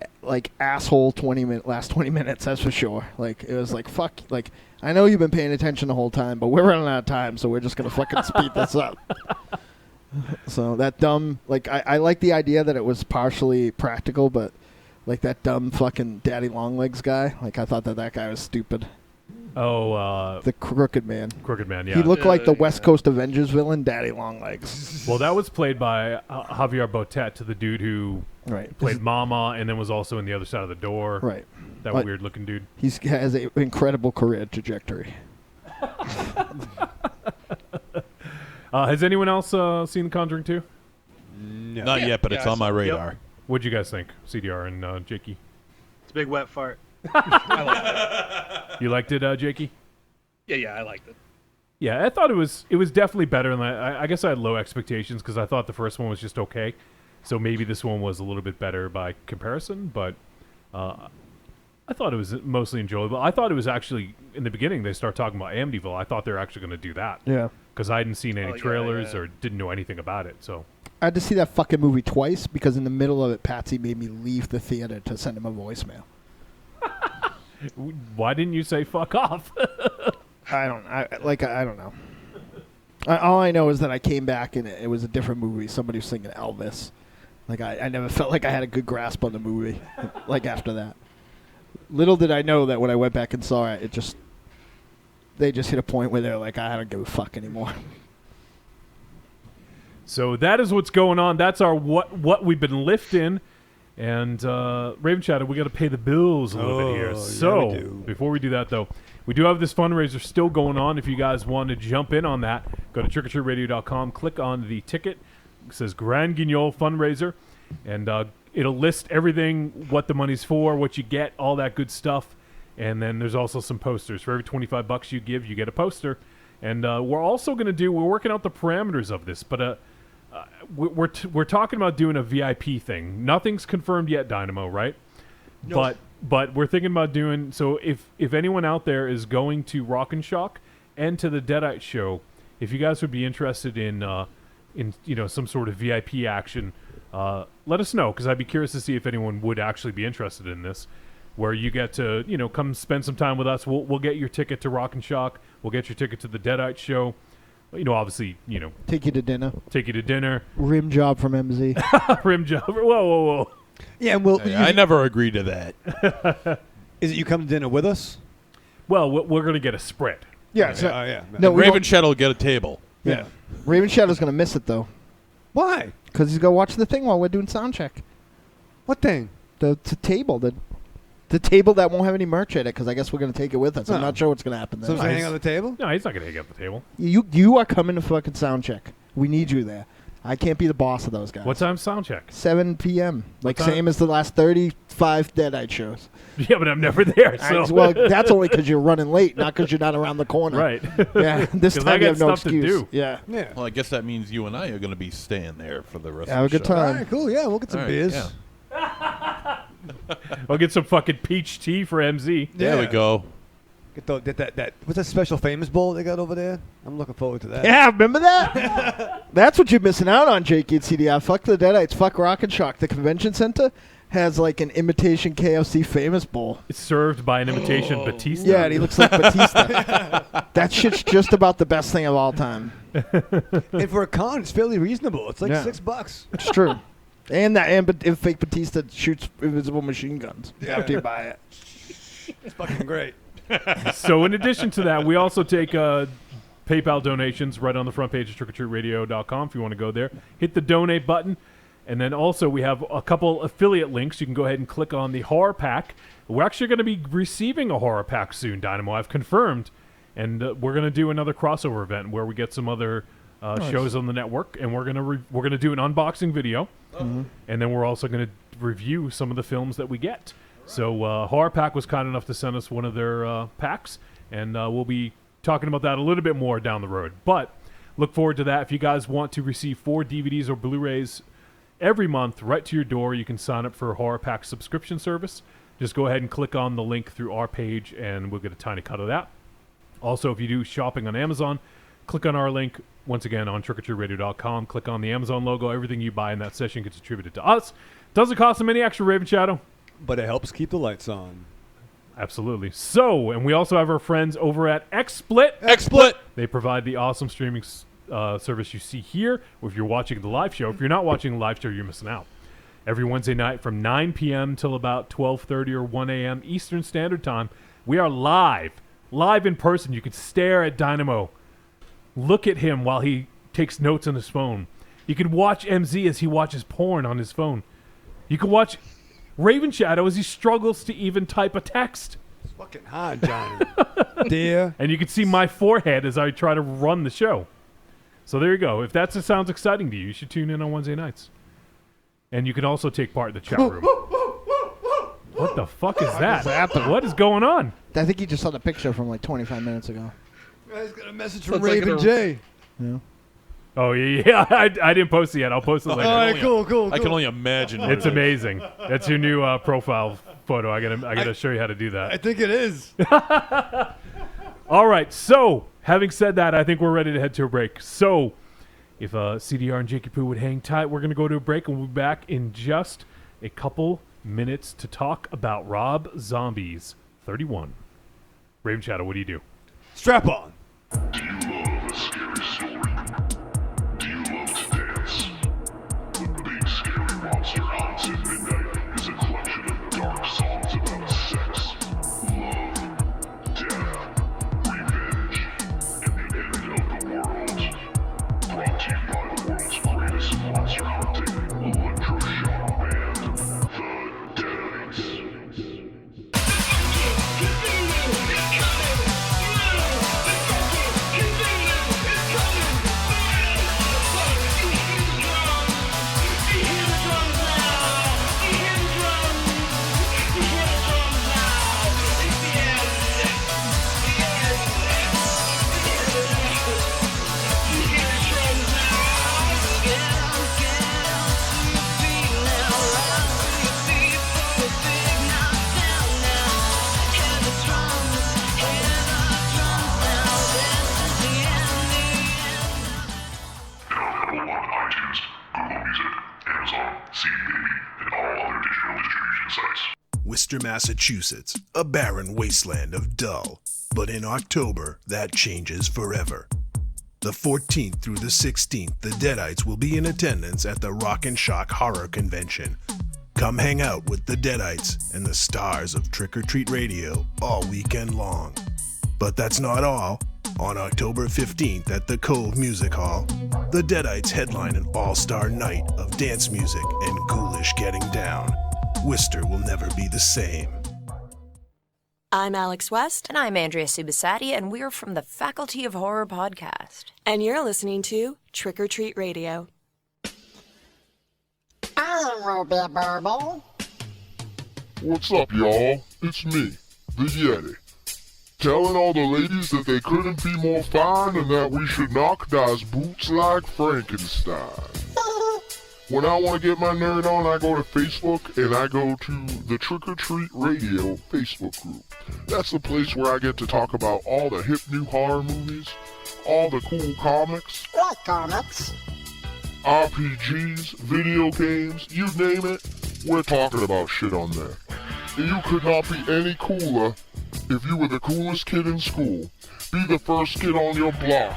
Speaker 2: asshole last 20 minutes. That's for sure. Like it was like fuck. Like I know you've been paying attention the whole time, but we're running out of time, so we're just gonna fucking speed this up. So that dumb. Like I like the idea that it was partially practical, but like that dumb fucking Daddy Longlegs guy. Like I thought that guy was stupid.
Speaker 5: Oh,
Speaker 2: the Crooked Man.
Speaker 5: Crooked Man, yeah.
Speaker 2: He looked like the West Coast Avengers villain, Daddy Longlegs.
Speaker 5: Well, that was played by Javier Botet, to the dude who played Mama and then was also in The Other Side of the Door.
Speaker 2: Right.
Speaker 5: That weird-looking dude.
Speaker 2: He has an incredible career trajectory.
Speaker 5: Has anyone else seen The Conjuring 2?
Speaker 8: No.
Speaker 9: Not yet, but it's on my radar.
Speaker 7: Yep.
Speaker 5: What'd you guys think, CDR and Jakey?
Speaker 7: It's a big wet fart.
Speaker 6: I liked it.
Speaker 5: You liked it, Jakey?
Speaker 6: Yeah, I liked it.
Speaker 5: Yeah, I thought it was definitely better than I guess I had low expectations because I thought the first one was just okay. So maybe this one was a little bit better by comparison, but I thought it was mostly enjoyable. I thought it was actually, in the beginning, they start talking about Amityville. I thought they were actually going to do that.
Speaker 2: Yeah.
Speaker 5: Because I hadn't seen any trailers
Speaker 6: yeah.
Speaker 5: or didn't know anything about it. So
Speaker 2: I had to see that fucking movie twice because in the middle of it, Patsy made me leave the theater to send him a voicemail.
Speaker 5: Why didn't you say fuck off?
Speaker 2: I don't know. All I know is that I came back and it was a different movie. Somebody was singing Elvis. Like I never felt like I had a good grasp on the movie. Like after that, little did I know that when I went back and saw it, they just hit a point where they're like, I don't give a fuck anymore.
Speaker 5: So that is what's going on. That's our what we've been lifting. And Raven Shadow, we got to pay the bills a little bit here. So before we do that, though, we do have this fundraiser still going on. If you guys want to jump in on that, go to trickortreatradio.com, click on the ticket. It says Grand Guignol Fundraiser, and it'll list everything, what the money's for, what you get, all that good stuff. And then there's also some posters. For every $25 you give, you get a poster. And we're also going to we're working out the parameters of this, but we're talking about doing a VIP thing. Nothing's confirmed yet, Dynamo, right? Nope. But we're thinking about doing, so if anyone out there is going to Rock and Shock and to the Deadites show, if you guys would be interested in some sort of VIP action, let us know, because I'd be curious to see if anyone would actually be interested in this, where you get to come spend some time with us. We'll get your ticket to Rock and Shock. We'll get your ticket to the Deadites show. Obviously,
Speaker 2: Take you to dinner.
Speaker 5: Take you to dinner.
Speaker 2: Rim job from MZ.
Speaker 5: Rim job. Whoa.
Speaker 8: Yeah, and
Speaker 9: I never agreed to that.
Speaker 8: Is it you come to dinner with us?
Speaker 5: Well, we're going to get a spread.
Speaker 2: Yeah.
Speaker 8: yeah.
Speaker 2: No,
Speaker 9: Raven Shadow will get a table.
Speaker 2: Yeah. Raven Shadow's going to miss it, though.
Speaker 8: Why?
Speaker 2: Because he's going to watch the thing while we're doing sound check.
Speaker 8: What thing?
Speaker 2: The table. The table that won't have any merch in it, because I guess we're going to take it with us. I'm not sure what's going to happen
Speaker 8: So
Speaker 2: there.
Speaker 8: hang on the table?
Speaker 5: No, he's not going to hang out the table.
Speaker 2: You are coming to fucking sound check. We need you there. I can't be the boss of those guys.
Speaker 5: What time's sound check?
Speaker 2: 7 p.m. Like same as the last 35 Deadite shows.
Speaker 5: Yeah, but I'm never there. So
Speaker 2: well, that's only because you're running late, not because you're not around the corner.
Speaker 5: Right.
Speaker 2: Yeah. This time
Speaker 5: I
Speaker 2: you
Speaker 5: got
Speaker 2: have no
Speaker 5: stuff to
Speaker 2: excuse.
Speaker 5: do.
Speaker 2: Yeah.
Speaker 9: Well, I guess that means you and I are going to be staying there for the rest
Speaker 2: Have
Speaker 9: of the
Speaker 2: a good
Speaker 9: show.
Speaker 2: time.
Speaker 8: All right, cool. Yeah, we'll get some
Speaker 9: All right,
Speaker 8: beers.
Speaker 9: yeah.
Speaker 5: I'll get some fucking peach tea for MZ.
Speaker 9: There we go.
Speaker 8: Get that what's that special famous bowl they got over there? I'm looking forward to that.
Speaker 2: Yeah, remember that? That's what you're missing out on, Jakey and CDR. Fuck the Deadites. Fuck Rock and Shock. The convention center has like an imitation KFC famous bowl.
Speaker 5: It's served by an imitation Batista.
Speaker 2: Yeah, and he looks like Batista. That shit's just about the best thing of all time.
Speaker 8: And for a con, it's fairly reasonable. It's like $6.
Speaker 2: It's true. And fake Batista shoots invisible machine guns after you buy it.
Speaker 8: It's fucking great.
Speaker 5: So in addition to that, we also take PayPal donations right on the front page of trickortreatradio.com if you want to go there. Hit the donate button. And then also we have a couple affiliate links. You can go ahead and click on the horror pack. We're actually going to be receiving a horror pack soon, Dynamo. I've confirmed. And we're going to do another crossover event where we get some other shows on the network. And we're going to do an unboxing video. Mm-hmm. And then we're also going to review some of the films that we get. So Horror Pack was kind enough to send us one of their packs, and we'll be talking about that a little bit more down the road. But look forward to that. If you guys want to receive 4 DVDs or Blu-rays every month right to your door, you can sign up for a Horror Pack subscription service. Just go ahead and click on the link through our page, and we'll get a tiny cut of that. Also, if you do shopping on Amazon, click on our link, once again, on trickortreatradio.com. Click on the Amazon logo. Everything you buy in that session gets attributed to us. Doesn't cost them any extra, Raven Shadow.
Speaker 8: But it helps keep the lights on.
Speaker 5: Absolutely. So, and we also have our friends over at XSplit.
Speaker 9: XSplit.
Speaker 5: They provide the awesome streaming service you see here. Or if you're watching the live show, if you're not watching the live show, you're missing out. Every Wednesday night from 9 p.m. till about 12:30 or 1 a.m. Eastern Standard Time, we are live in person. You can stare at Dynamo. Look at him while he takes notes on his phone. You can watch MZ as he watches porn on his phone. You can watch Raven Shadow as he struggles to even type a text.
Speaker 8: It's fucking hard, Johnny. Dear.
Speaker 5: And you can see my forehead as I try to run the show. So there you go. If that sounds exciting to you, you should tune in on Wednesday nights. And you can also take part in the chat room. What the fuck is that? What is going on?
Speaker 2: I think he just saw the picture from like 25 minutes ago.
Speaker 8: Guys got a message from Raven J.
Speaker 2: Yeah.
Speaker 5: Oh yeah, I didn't post it yet. I'll post it later.
Speaker 8: All right, cool.
Speaker 9: I can only imagine.
Speaker 5: It's amazing. That's your new profile photo. I gotta show you how to do that.
Speaker 8: I think it is.
Speaker 5: All right. So, having said that, I think we're ready to head to a break. So, if CDR and Jakey-Poo would hang tight, we're gonna go to a break, and we'll be back in just a couple minutes to talk about Rob Zombie's 31. Raven Shadow, what do you do?
Speaker 8: Strap on.
Speaker 4: Do you love a scary story? Do you love to dance? The Big Scary Monster Hunts at Midnight is a collection of dark songs about sex, love, death, revenge, and the end of the world. Brought to you by the world's greatest monster hunting electroshock band, the Deadites.
Speaker 1: Worcester, Massachusetts, a barren wasteland of dull. But in October, that changes forever. The 14th through the 16th, the Deadites will be in attendance at the Rock and Shock Horror Convention. Come hang out with the Deadites and the stars of Trick or Treat Radio all weekend long. But that's not all. On October 15th at the Cove Music Hall, the Deadites headline an all-star night of dance music and ghoulish getting down. Worcester will never be the same.
Speaker 11: I'm Alex West.
Speaker 12: And I'm Andrea Subasati, and we're from the Faculty of Horror podcast.
Speaker 11: And you're listening to Trick or Treat Radio.
Speaker 13: I'm Ruby Burble.
Speaker 4: What's up, y'all? It's me, the Yeti. Telling all the ladies that they couldn't be more fine and that we should knock those boots like Frankenstein. When I want to get my nerd on, I go to Facebook and I go to the Trick or Treat Radio Facebook group. That's the place where I get to talk about all the hip new horror movies, all the cool comics,
Speaker 13: Like comics.
Speaker 4: RPGs, video games, you name it, we're talking about shit on there. And you could not be any cooler if you were the coolest kid in school. Be the first kid on your block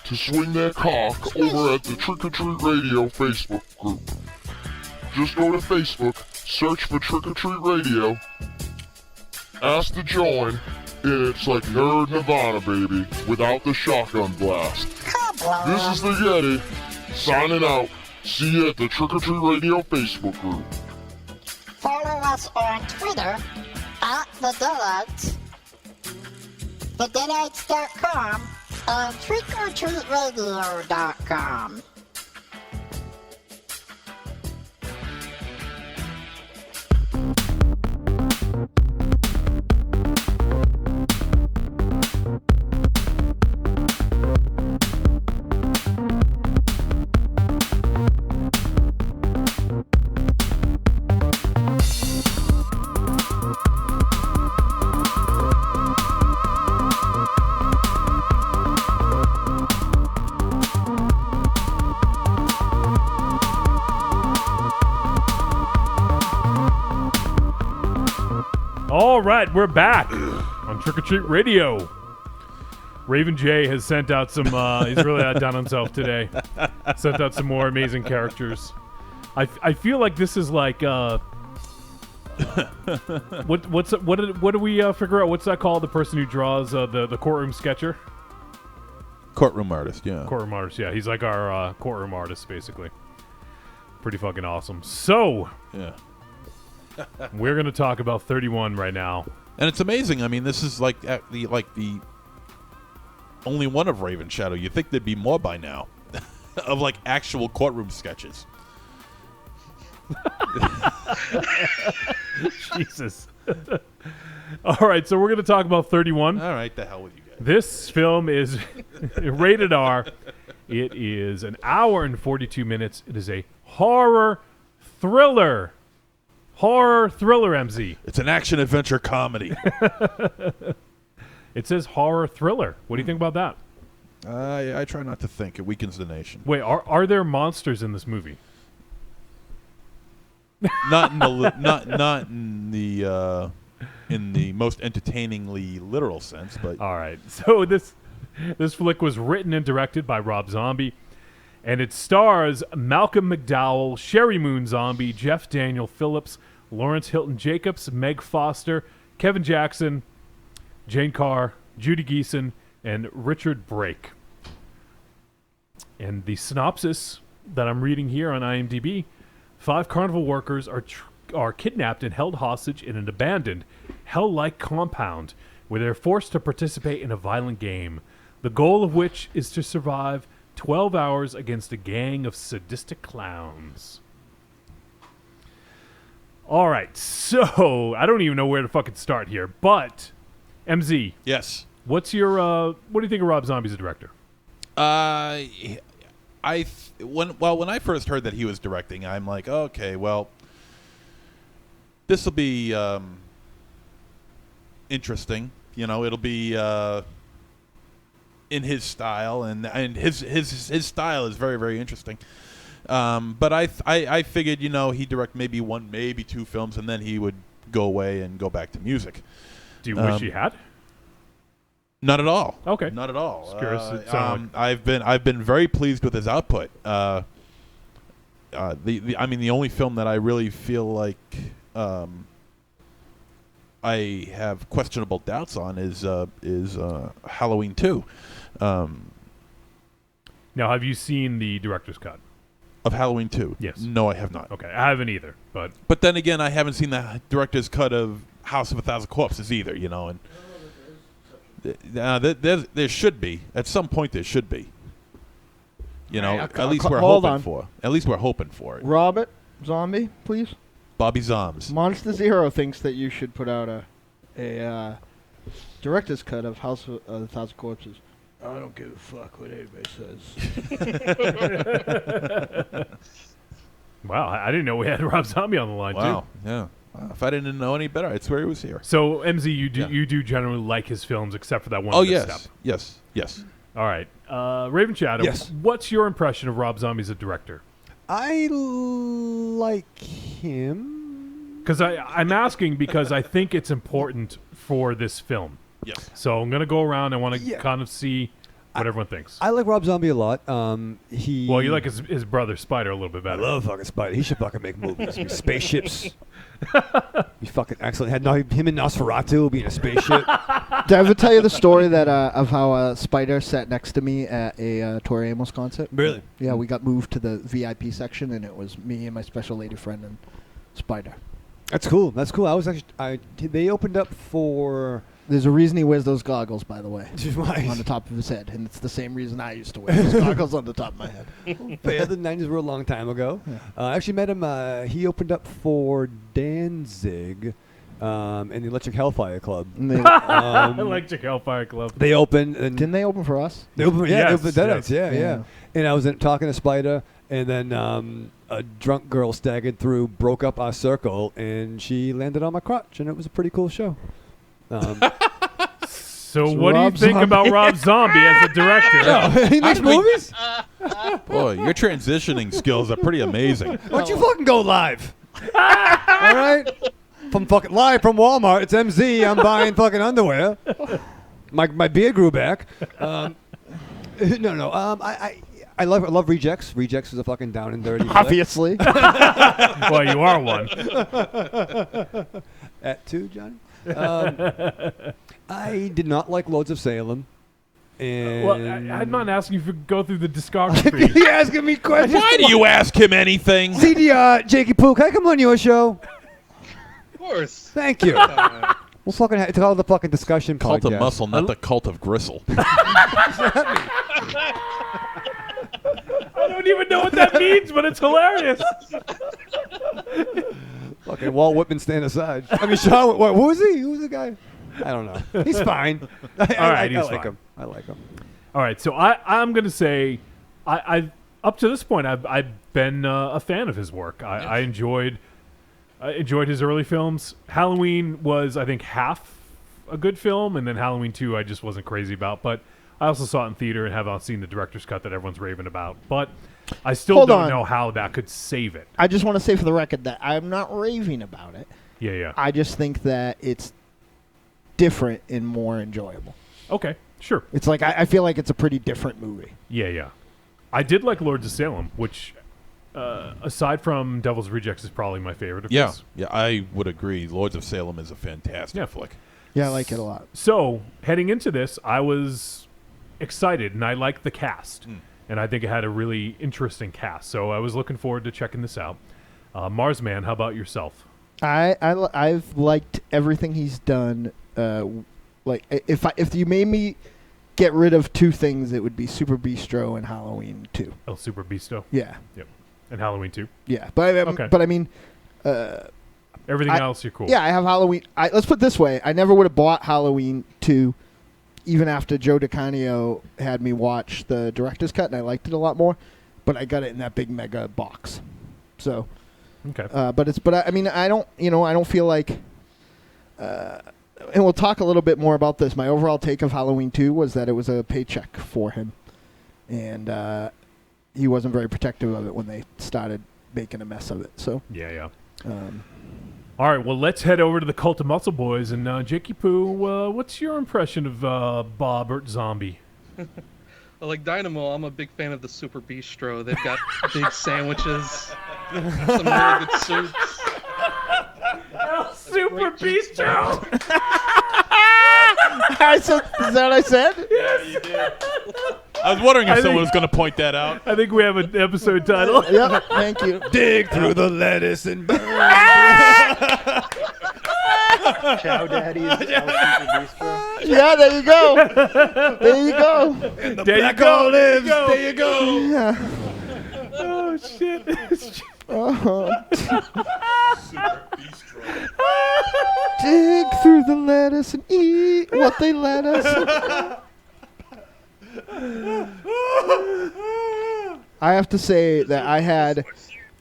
Speaker 4: to swing their cock over at the Trick or Treat Radio Facebook group. Just go to Facebook, search for Trick or Treat Radio, ask to join, and it's like Nerd Nirvana, baby, without the shotgun blast. This is the Yeti, signing out. See you at the Trick or Treat Radio Facebook group.
Speaker 13: Follow us on Twitter at the Deadites, thedeadites.com, and trickortreatradio.com.
Speaker 5: All right, we're back on Trick or Treat Radio. Raven J has sent out some. He's really outdone himself today. Sent out some more amazing characters. I feel like this is like what do we figure out? What's that called? The person who draws the courtroom sketcher.
Speaker 9: Courtroom artist, yeah.
Speaker 5: Courtroom artist, yeah. He's like our courtroom artist, basically. Pretty fucking awesome. So,
Speaker 9: yeah.
Speaker 5: We're going to talk about 31 right now.
Speaker 9: And it's amazing. I mean, this is like the only one of Raven Shadow. You'd think there'd be more by now of like actual courtroom sketches.
Speaker 5: Jesus. All right, so we're going to talk about 31.
Speaker 9: All right, the hell with you guys.
Speaker 5: This film is rated R. It is an hour and 42 minutes. It is a horror thriller. Horror thriller, MZ.
Speaker 9: It's an action-adventure comedy.
Speaker 5: It says horror thriller. What do you think about that?
Speaker 9: I try not to think. It weakens the nation.
Speaker 5: Wait, are there monsters in this movie?
Speaker 9: Not in the most entertainingly literal sense, but
Speaker 5: all right. So this flick was written and directed by Rob Zombie, and it stars Malcolm McDowell, Sherry Moon Zombie, Jeff Daniel Phillips, Lawrence Hilton Jacobs, Meg Foster, Kevin Jackson, Jane Carr, Judy Geeson, and Richard Brake. And the synopsis that I'm reading here on IMDb: 5 carnival workers are kidnapped and held hostage in an abandoned, hell-like compound where they're forced to participate in a violent game, the goal of which is to survive 12 hours against a gang of sadistic clowns. All right, so I don't even know where to fucking start here, but MZ.
Speaker 9: Yes.
Speaker 5: What do you think of Rob Zombie as a director?
Speaker 9: When I first heard that he was directing, I'm like, okay, well, this will be interesting. You know, it'll be in his style, and his style is very, very interesting. But I figured, you know, he'd direct maybe 1, maybe 2 films, and then he would go away and go back to music.
Speaker 5: Do you wish he had?
Speaker 9: Not at all.
Speaker 5: Okay.
Speaker 9: Not at all.
Speaker 5: I've
Speaker 9: I've been very pleased with his output. I mean, the only film that I really feel like I have questionable doubts on is Halloween 2.
Speaker 5: Now, have you seen the director's cut
Speaker 9: of Halloween 2?
Speaker 5: Yes.
Speaker 9: No, I have not.
Speaker 5: Okay, I haven't either.
Speaker 9: But then again, I haven't seen the director's cut of House of a Thousand Corpses either. You know, and there should be at some point. There should be. You know, at least we're hoping for. At least we're hoping for it.
Speaker 2: Robert Zombie, please.
Speaker 9: Bobby Zombs.
Speaker 2: Monster Zero thinks that you should put out a director's cut of House of a Thousand Corpses. I don't give a fuck what anybody says.
Speaker 5: Wow, I didn't know we had Rob Zombie on the line,
Speaker 9: Wow.
Speaker 5: too.
Speaker 9: Yeah. If I didn't know any better, I'd swear he was here.
Speaker 5: So, MZ, you do generally like his films, except for that one misstep.
Speaker 9: Yes.
Speaker 5: All right. Raven Shadow,
Speaker 8: Yes.
Speaker 5: what's your impression of Rob Zombie as a director?
Speaker 8: I like him.
Speaker 5: Because I'm asking because I think it's important for this film.
Speaker 9: Yes.
Speaker 5: So I'm going to go around. I want to
Speaker 8: Yeah.
Speaker 5: kind of see what everyone thinks.
Speaker 8: I like Rob Zombie a lot.
Speaker 5: Well, you like his brother Spider a little bit better.
Speaker 8: I love fucking Spider. He should fucking make movies. With spaceships. Be fucking excellent. Had him and Nosferatu be in a spaceship.
Speaker 2: Did I ever tell you the story that of how Spider sat next to me at a Tori Amos concert?
Speaker 8: Really?
Speaker 2: Yeah, we got moved to the VIP section, and it was me and my special lady friend and Spider.
Speaker 8: That's cool. I was actually. They opened up for.
Speaker 2: There's a reason he wears those goggles, by the way,
Speaker 8: Right.
Speaker 2: on the top of his head, and it's the same reason I used to wear those goggles on the top of my head.
Speaker 8: But yeah, the 90s were a long time ago.
Speaker 2: Yeah.
Speaker 8: I actually met him. He opened up for Danzig and the Electric Hellfire Club.
Speaker 5: Electric Hellfire Club.
Speaker 8: They opened. And
Speaker 2: Didn't they open for us?
Speaker 8: They opened,
Speaker 5: Yes,
Speaker 8: they opened Deadites,
Speaker 5: yes.
Speaker 8: yeah. And I was talking to Spider, and then a drunk girl staggered through, broke up our circle, and she landed on my crotch, and it was a pretty cool show.
Speaker 5: So what do you think about Rob Zombie as a director?
Speaker 8: He makes movies?
Speaker 9: Boy, your transitioning skills are pretty amazing.
Speaker 8: Why don't you fucking go live? All right? From fucking live from Walmart, it's MZ. I'm buying fucking underwear. My beard grew back. No. I love Rejects. Rejects is a fucking down and dirty.
Speaker 2: Obviously.
Speaker 5: Well, you are one.
Speaker 8: At 2, Johnny. I did not like Lords of Salem. And
Speaker 5: Well, I'm not asking you to go through the discography.
Speaker 8: You're asking me questions.
Speaker 9: Why do you ask him anything?
Speaker 8: CDR, Jakey-Poo, can I come on your show?
Speaker 6: Of course.
Speaker 8: Thank you. We'll fucking it's called the fucking discussion
Speaker 9: Cult
Speaker 8: podcast.
Speaker 9: of muscle, not the cult of gristle.
Speaker 5: I don't even know what that means, but it's hilarious.
Speaker 8: Fucking Walt Whitman stand aside. I mean, Sean, what, who was he? Who was the guy? I don't know. He's fine.
Speaker 5: All right, he's
Speaker 8: I like
Speaker 5: fine.
Speaker 8: him. I like him.
Speaker 5: All right, so I'm going to say, I up to this point, I've been a fan of his work. I enjoyed his early films. Halloween was, I think, half a good film, and then Halloween 2 I just wasn't crazy about. But I also saw it in theater and have not seen the director's cut that everyone's raving about. But I still don't know how that could save it.
Speaker 2: I just want to say for the record that I'm not raving about it.
Speaker 5: Yeah.
Speaker 2: I just think that it's different and more enjoyable.
Speaker 5: Okay, sure.
Speaker 2: It's like I feel like it's a pretty different movie.
Speaker 5: Yeah. I did like Lords of Salem, which, aside from Devil's Rejects, is probably my favorite of his.
Speaker 9: Yeah, I would agree. Lords of Salem is a fantastic flick.
Speaker 2: Yeah, I like it a lot.
Speaker 5: So, heading into this, I was excited, and I liked the cast. And I think it had a really interesting cast. So I was looking forward to checking this out. Marsman, how about yourself?
Speaker 2: I've liked everything he's done. Like if you made me get rid of two things, it would be Super Bistro and Halloween 2.
Speaker 5: El Super Bisto?
Speaker 2: Yeah.
Speaker 5: Yep. And Halloween 2?
Speaker 2: Yeah. But I mean...
Speaker 5: everything else, you're cool.
Speaker 2: Yeah, I have Halloween... let's put it this way. I never would have bought Halloween 2 even after Joe DeCanio had me watch the director's cut, and I liked it a lot more. But I got it in that big mega box. So...
Speaker 5: Okay.
Speaker 2: I don't feel like... and we'll talk a little bit more about this. My overall take of Halloween 2 was that it was a paycheck for him. And he wasn't very protective of it when they started making a mess of it. So
Speaker 5: Yeah. All right, well, let's head over to the Cult of Muscle Boys. And Jakey-Poo, what's your impression of Bob Zombie?
Speaker 6: Well, like Dynamo, I'm a big fan of the Super Bistro. They've got big sandwiches, some really good soups.
Speaker 5: Super Bistro!
Speaker 2: Is that what I said?
Speaker 5: Yes.
Speaker 9: You did. I was wondering if someone was going to point that out.
Speaker 5: I think we have an episode title.
Speaker 2: Yep, thank you.
Speaker 8: Dig through the lettuce and burn.
Speaker 7: Chow Daddy's El Super Bistro.
Speaker 2: Yeah, there you go. There you go.
Speaker 8: And the
Speaker 5: There you
Speaker 8: black
Speaker 5: go.
Speaker 8: olives.
Speaker 5: There you go.
Speaker 8: There you go.
Speaker 2: Yeah.
Speaker 5: Oh, shit.
Speaker 2: Dig through the lettuce and eat what they let us. I have to say that I had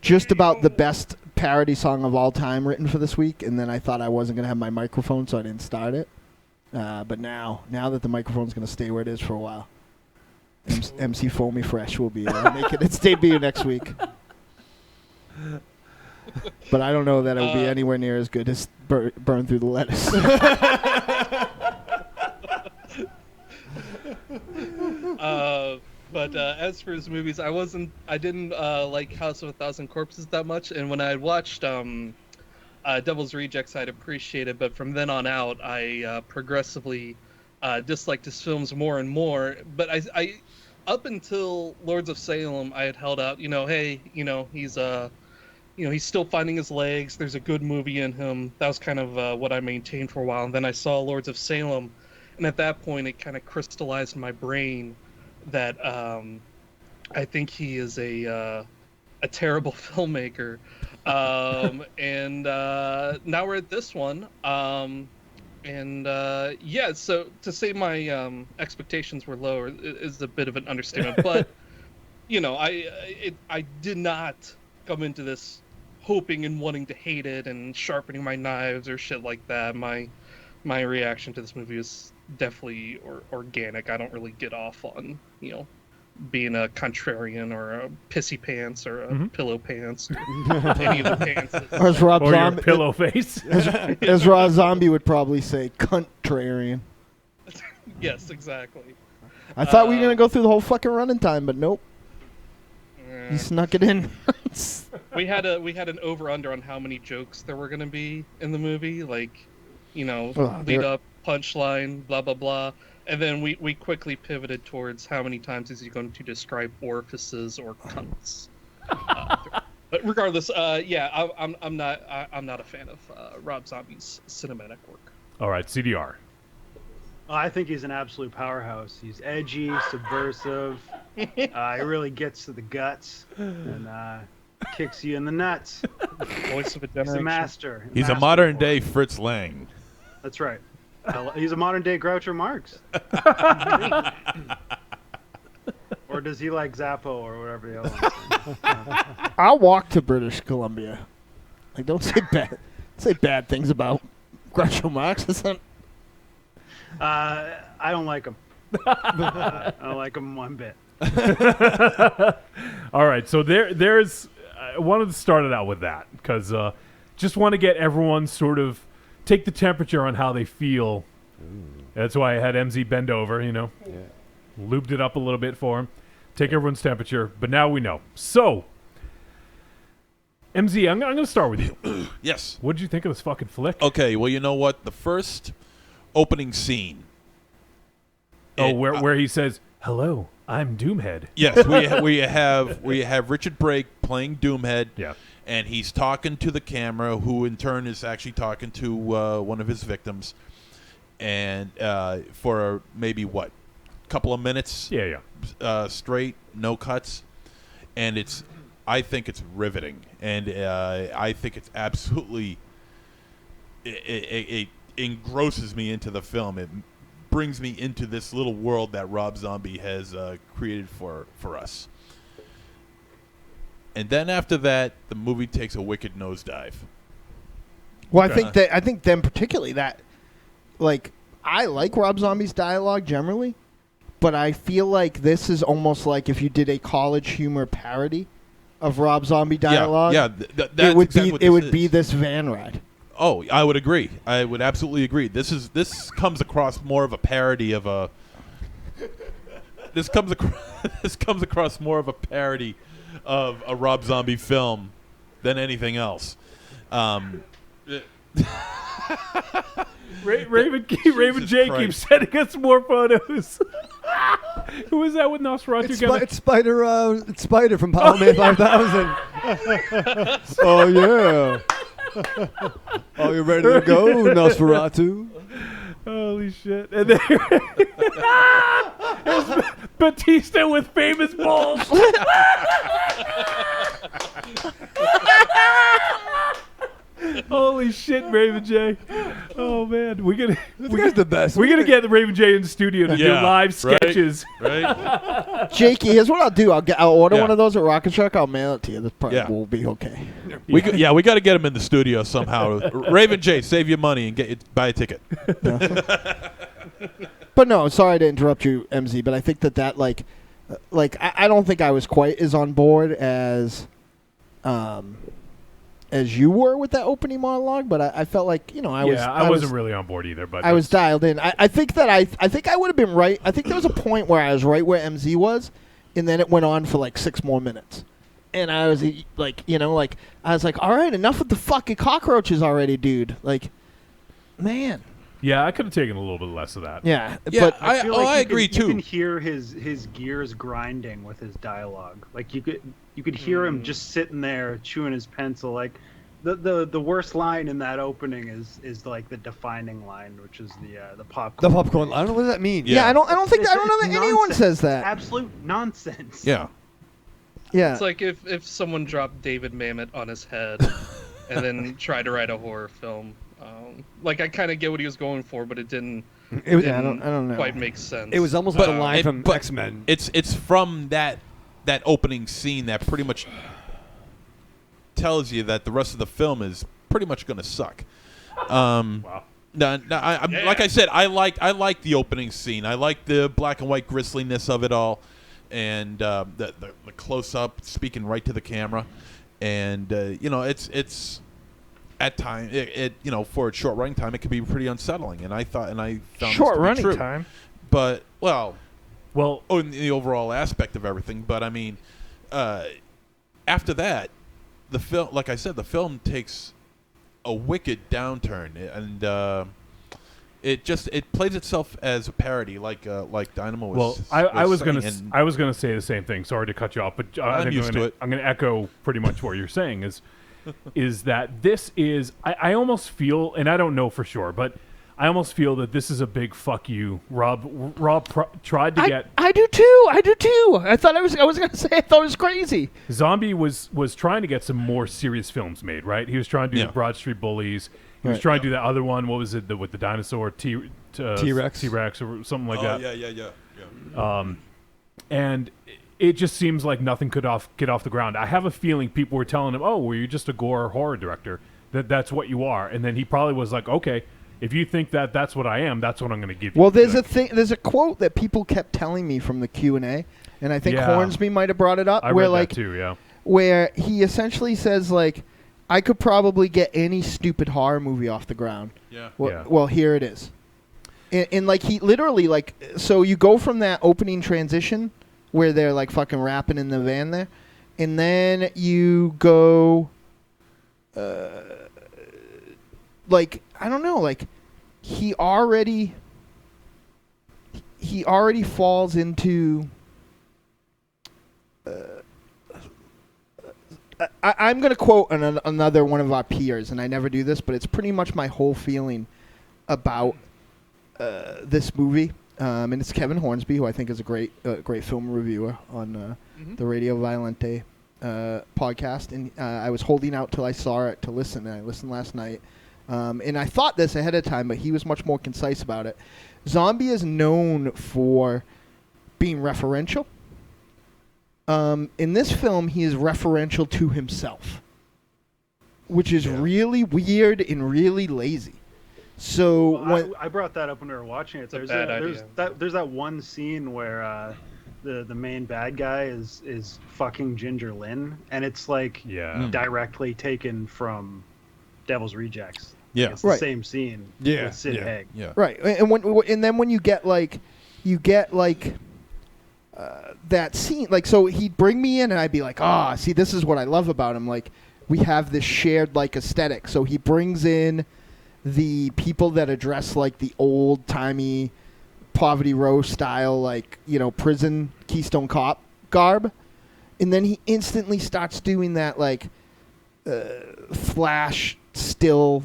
Speaker 2: just about the best parody song of all time written for this week, and then I thought I wasn't going to have my microphone, so I didn't start it. But now that the microphone's going to stay where it is for a while, MC Foamy Fresh will be making its debut next week. But I don't know that it will be anywhere near as good as Burn Through the Lettuce.
Speaker 6: But as for his movies, I didn't like House of a Thousand Corpses that much, and when I watched Devil's Rejects, I'd appreciate it, but from then on out, I progressively disliked his films more and more. But I up until Lords of Salem, I had held out, hey, he's he's still finding his legs. There's a good movie in him. That was kind of what I maintained for a while, and then I saw Lords of Salem, and at that point, it kind of crystallized in my brain that I think he is a terrible filmmaker. And now we're at this one. So to say my expectations were low is a bit of an understatement. But, I did not come into this hoping and wanting to hate it and sharpening my knives or shit like that. My reaction to this movie is definitely organic. I don't really get off on, being a contrarian or a pissy pants or a pillow pants or any of the pants.
Speaker 2: Or as Rob
Speaker 5: or
Speaker 2: Zombie,
Speaker 5: your pillow face.
Speaker 2: as Rob Zombie would probably say, contrarian.
Speaker 6: Yes, exactly.
Speaker 2: I thought we were going to go through the whole fucking running time, but nope. You snuck it in.
Speaker 6: we had an over-under on how many jokes there were going to be in the movie. Like, lead up, punchline, blah, blah, blah. And then we quickly pivoted towards how many times is he going to describe orifices or cunts. But regardless, I'm not a fan of Rob Zombie's cinematic work.
Speaker 5: All right, CDR.
Speaker 7: I think he's an absolute powerhouse. He's edgy, subversive. He really gets to the guts and kicks you in the nuts.
Speaker 6: Voice of a
Speaker 7: He's
Speaker 6: generation.
Speaker 7: a master.
Speaker 9: He's a modern day Fritz Lang.
Speaker 7: That's right. He's a modern day Groucho Marx. Or does he like Zappo or whatever the other one?
Speaker 2: I'll walk to British Columbia. Like, don't say bad things about Groucho Marx.
Speaker 7: I don't like him. I don't like him one bit.
Speaker 5: All right, so there's I wanted to start it out with that because just want to get everyone sort of take the temperature on how they feel. That's why I had MZ bend over, lubed it up a little bit for him, take everyone's temperature. But now we know. So, MZ, I'm going to start with you.
Speaker 9: Yes.
Speaker 5: What did you think of this fucking flick?
Speaker 9: Okay, well, you know what? The first opening scene.
Speaker 5: Where he says, "Hello, I'm Doomhead."
Speaker 9: Yes, we have Richard Brake playing Doomhead.
Speaker 5: Yeah.
Speaker 9: And he's talking to the camera, who in turn is actually talking to one of his victims, and for maybe couple of minutes, straight, no cuts, and I think it's riveting, and I think it's absolutely it engrosses me into the film. It brings me into this little world that Rob Zombie has created for us. And then after that, the movie takes a wicked nosedive.
Speaker 2: Well, I think them particularly that, like, I like Rob Zombie's dialogue generally, but I feel like this is almost like if you did a college humor parody of Rob Zombie dialogue.
Speaker 9: Yeah,
Speaker 2: it would be this van ride.
Speaker 9: Oh, I would agree. I would absolutely agree. This comes across more of a parody of a. This comes across more of a parody of a Rob Zombie film than anything else.
Speaker 5: Raven J keeps sending us more photos. Who is that with Nosferatu?
Speaker 8: It's Spider from Power Man 5000. Oh yeah. Are you ready to go, Nosferatu?
Speaker 5: Holy shit! And there's Batista with famous balls. Holy shit, Raven J. Oh man,
Speaker 8: This guy's the best.
Speaker 5: we're gonna get Raven J in the studio to do live sketches.
Speaker 9: Right?
Speaker 2: Jakey, here's what I'll do. I'll order
Speaker 9: Yeah.
Speaker 2: one of those at Rocket Truck. I'll mail it to you. This probably
Speaker 9: Yeah.
Speaker 2: will be okay.
Speaker 9: We got to get him in the studio somehow. Raven J, save your money and buy a ticket.
Speaker 2: But no, sorry to interrupt you, MZ. But I think that I don't think I was quite as on board as you were with that opening monologue. But I felt like
Speaker 5: I wasn't really on board either. But
Speaker 2: I was dialed in. I think that I think I would have been right. I think there was a point where I was right where MZ was, and then it went on for like 6 more minutes. And I was like, I was like, all right, enough with the fucking cockroaches already, dude. Like, man.
Speaker 5: Yeah, I could have taken a little bit less of that.
Speaker 2: Yeah,
Speaker 9: but
Speaker 7: I feel like
Speaker 9: I agree too.
Speaker 7: You can hear his gears grinding with his dialogue. Like you could hear him just sitting there chewing his pencil. Like the worst line in that opening is like the defining line, which is the popcorn.
Speaker 8: The popcorn. I don't know what does that mean.
Speaker 2: Yeah, I don't know that anyone says that.
Speaker 7: Absolute nonsense.
Speaker 9: Yeah.
Speaker 2: Yeah.
Speaker 6: It's like if someone dropped David Mamet on his head and then tried to write a horror film. Like I kind of get what he was going for, but it didn't. I don't know. Quite make sense.
Speaker 8: It was almost like a line from X-Men.
Speaker 9: It's from that opening scene that pretty much tells you that the rest of the film is pretty much going to suck.
Speaker 5: Wow.
Speaker 9: Like I said, I like the opening scene. I like the black and white grisliness of it all, and the close up, speaking right to the camera, and it's at time it for a short running time it could be pretty unsettling, and I found
Speaker 2: short
Speaker 9: this to be
Speaker 2: running
Speaker 9: true.
Speaker 2: time,
Speaker 9: but in the overall aspect of everything. But I mean, after that, the film, like I said, the film takes a wicked downturn, and it plays itself as a parody, like Dynamo was.
Speaker 5: Well, I was gonna say the same thing. Sorry to cut you off, but
Speaker 9: I'm used to it.
Speaker 5: I'm gonna echo pretty much what you're saying. Is that this is? I almost feel, and I don't know for sure, but I almost feel that this is a big fuck you. Rob tried to get.
Speaker 2: I do too. I thought I was gonna say I thought it was crazy.
Speaker 5: Zombie was trying to get some more serious films made, right? He was trying to do the Broad Street Bullies. He was trying to do that other one. What was it? With the dinosaur T-Rex or something like that.
Speaker 9: Yeah.
Speaker 5: And it just seems like nothing could get off the ground. I have a feeling people were telling him, "Oh, well, you're just a gore horror director. That's what you are." And then he probably was like, "Okay, if you think that's what I am, that's what I'm going to give you."
Speaker 2: Well, there's a quote that people kept telling me from the Q&A, and I think Hornsby might have brought it up.
Speaker 5: I
Speaker 2: where
Speaker 5: read that too, yeah.
Speaker 2: Where he essentially says like, I could probably get any stupid horror movie off the ground.
Speaker 9: Yeah.
Speaker 2: Well, here it is. And like he literally like, so you go from that opening transition where they're like fucking rapping in the van there, and then you go, like I don't know, like he already falls into. I'm going to quote another one of our peers, and I never do this, but it's pretty much my whole feeling about this movie. And it's Kevin Hornsby, who I think is a great film reviewer on the Radio Violente podcast. And I was holding out till I saw it to listen, and I listened last night. And I thought this ahead of time, but he was much more concise about it. Zombie is known for being referential. In this film, he is referential to himself, which is really weird and really lazy. So
Speaker 7: well, I brought that up when we were watching it. There's that one scene where the main bad guy is fucking Ginger Lynn, and it's like directly taken from Devil's Rejects.
Speaker 9: Yeah,
Speaker 7: it's the same scene.
Speaker 8: Yeah,
Speaker 7: with Sid Haig.
Speaker 9: Yeah,
Speaker 2: right. And then when you get that scene, like, so he'd bring me in and I'd be like, see, this is what I love about him. Like, we have this shared, like, aesthetic. So he brings in the people that are dressed like the old-timey Poverty Row style, like, prison Keystone Cop garb. And then he instantly starts doing that, like, flash still...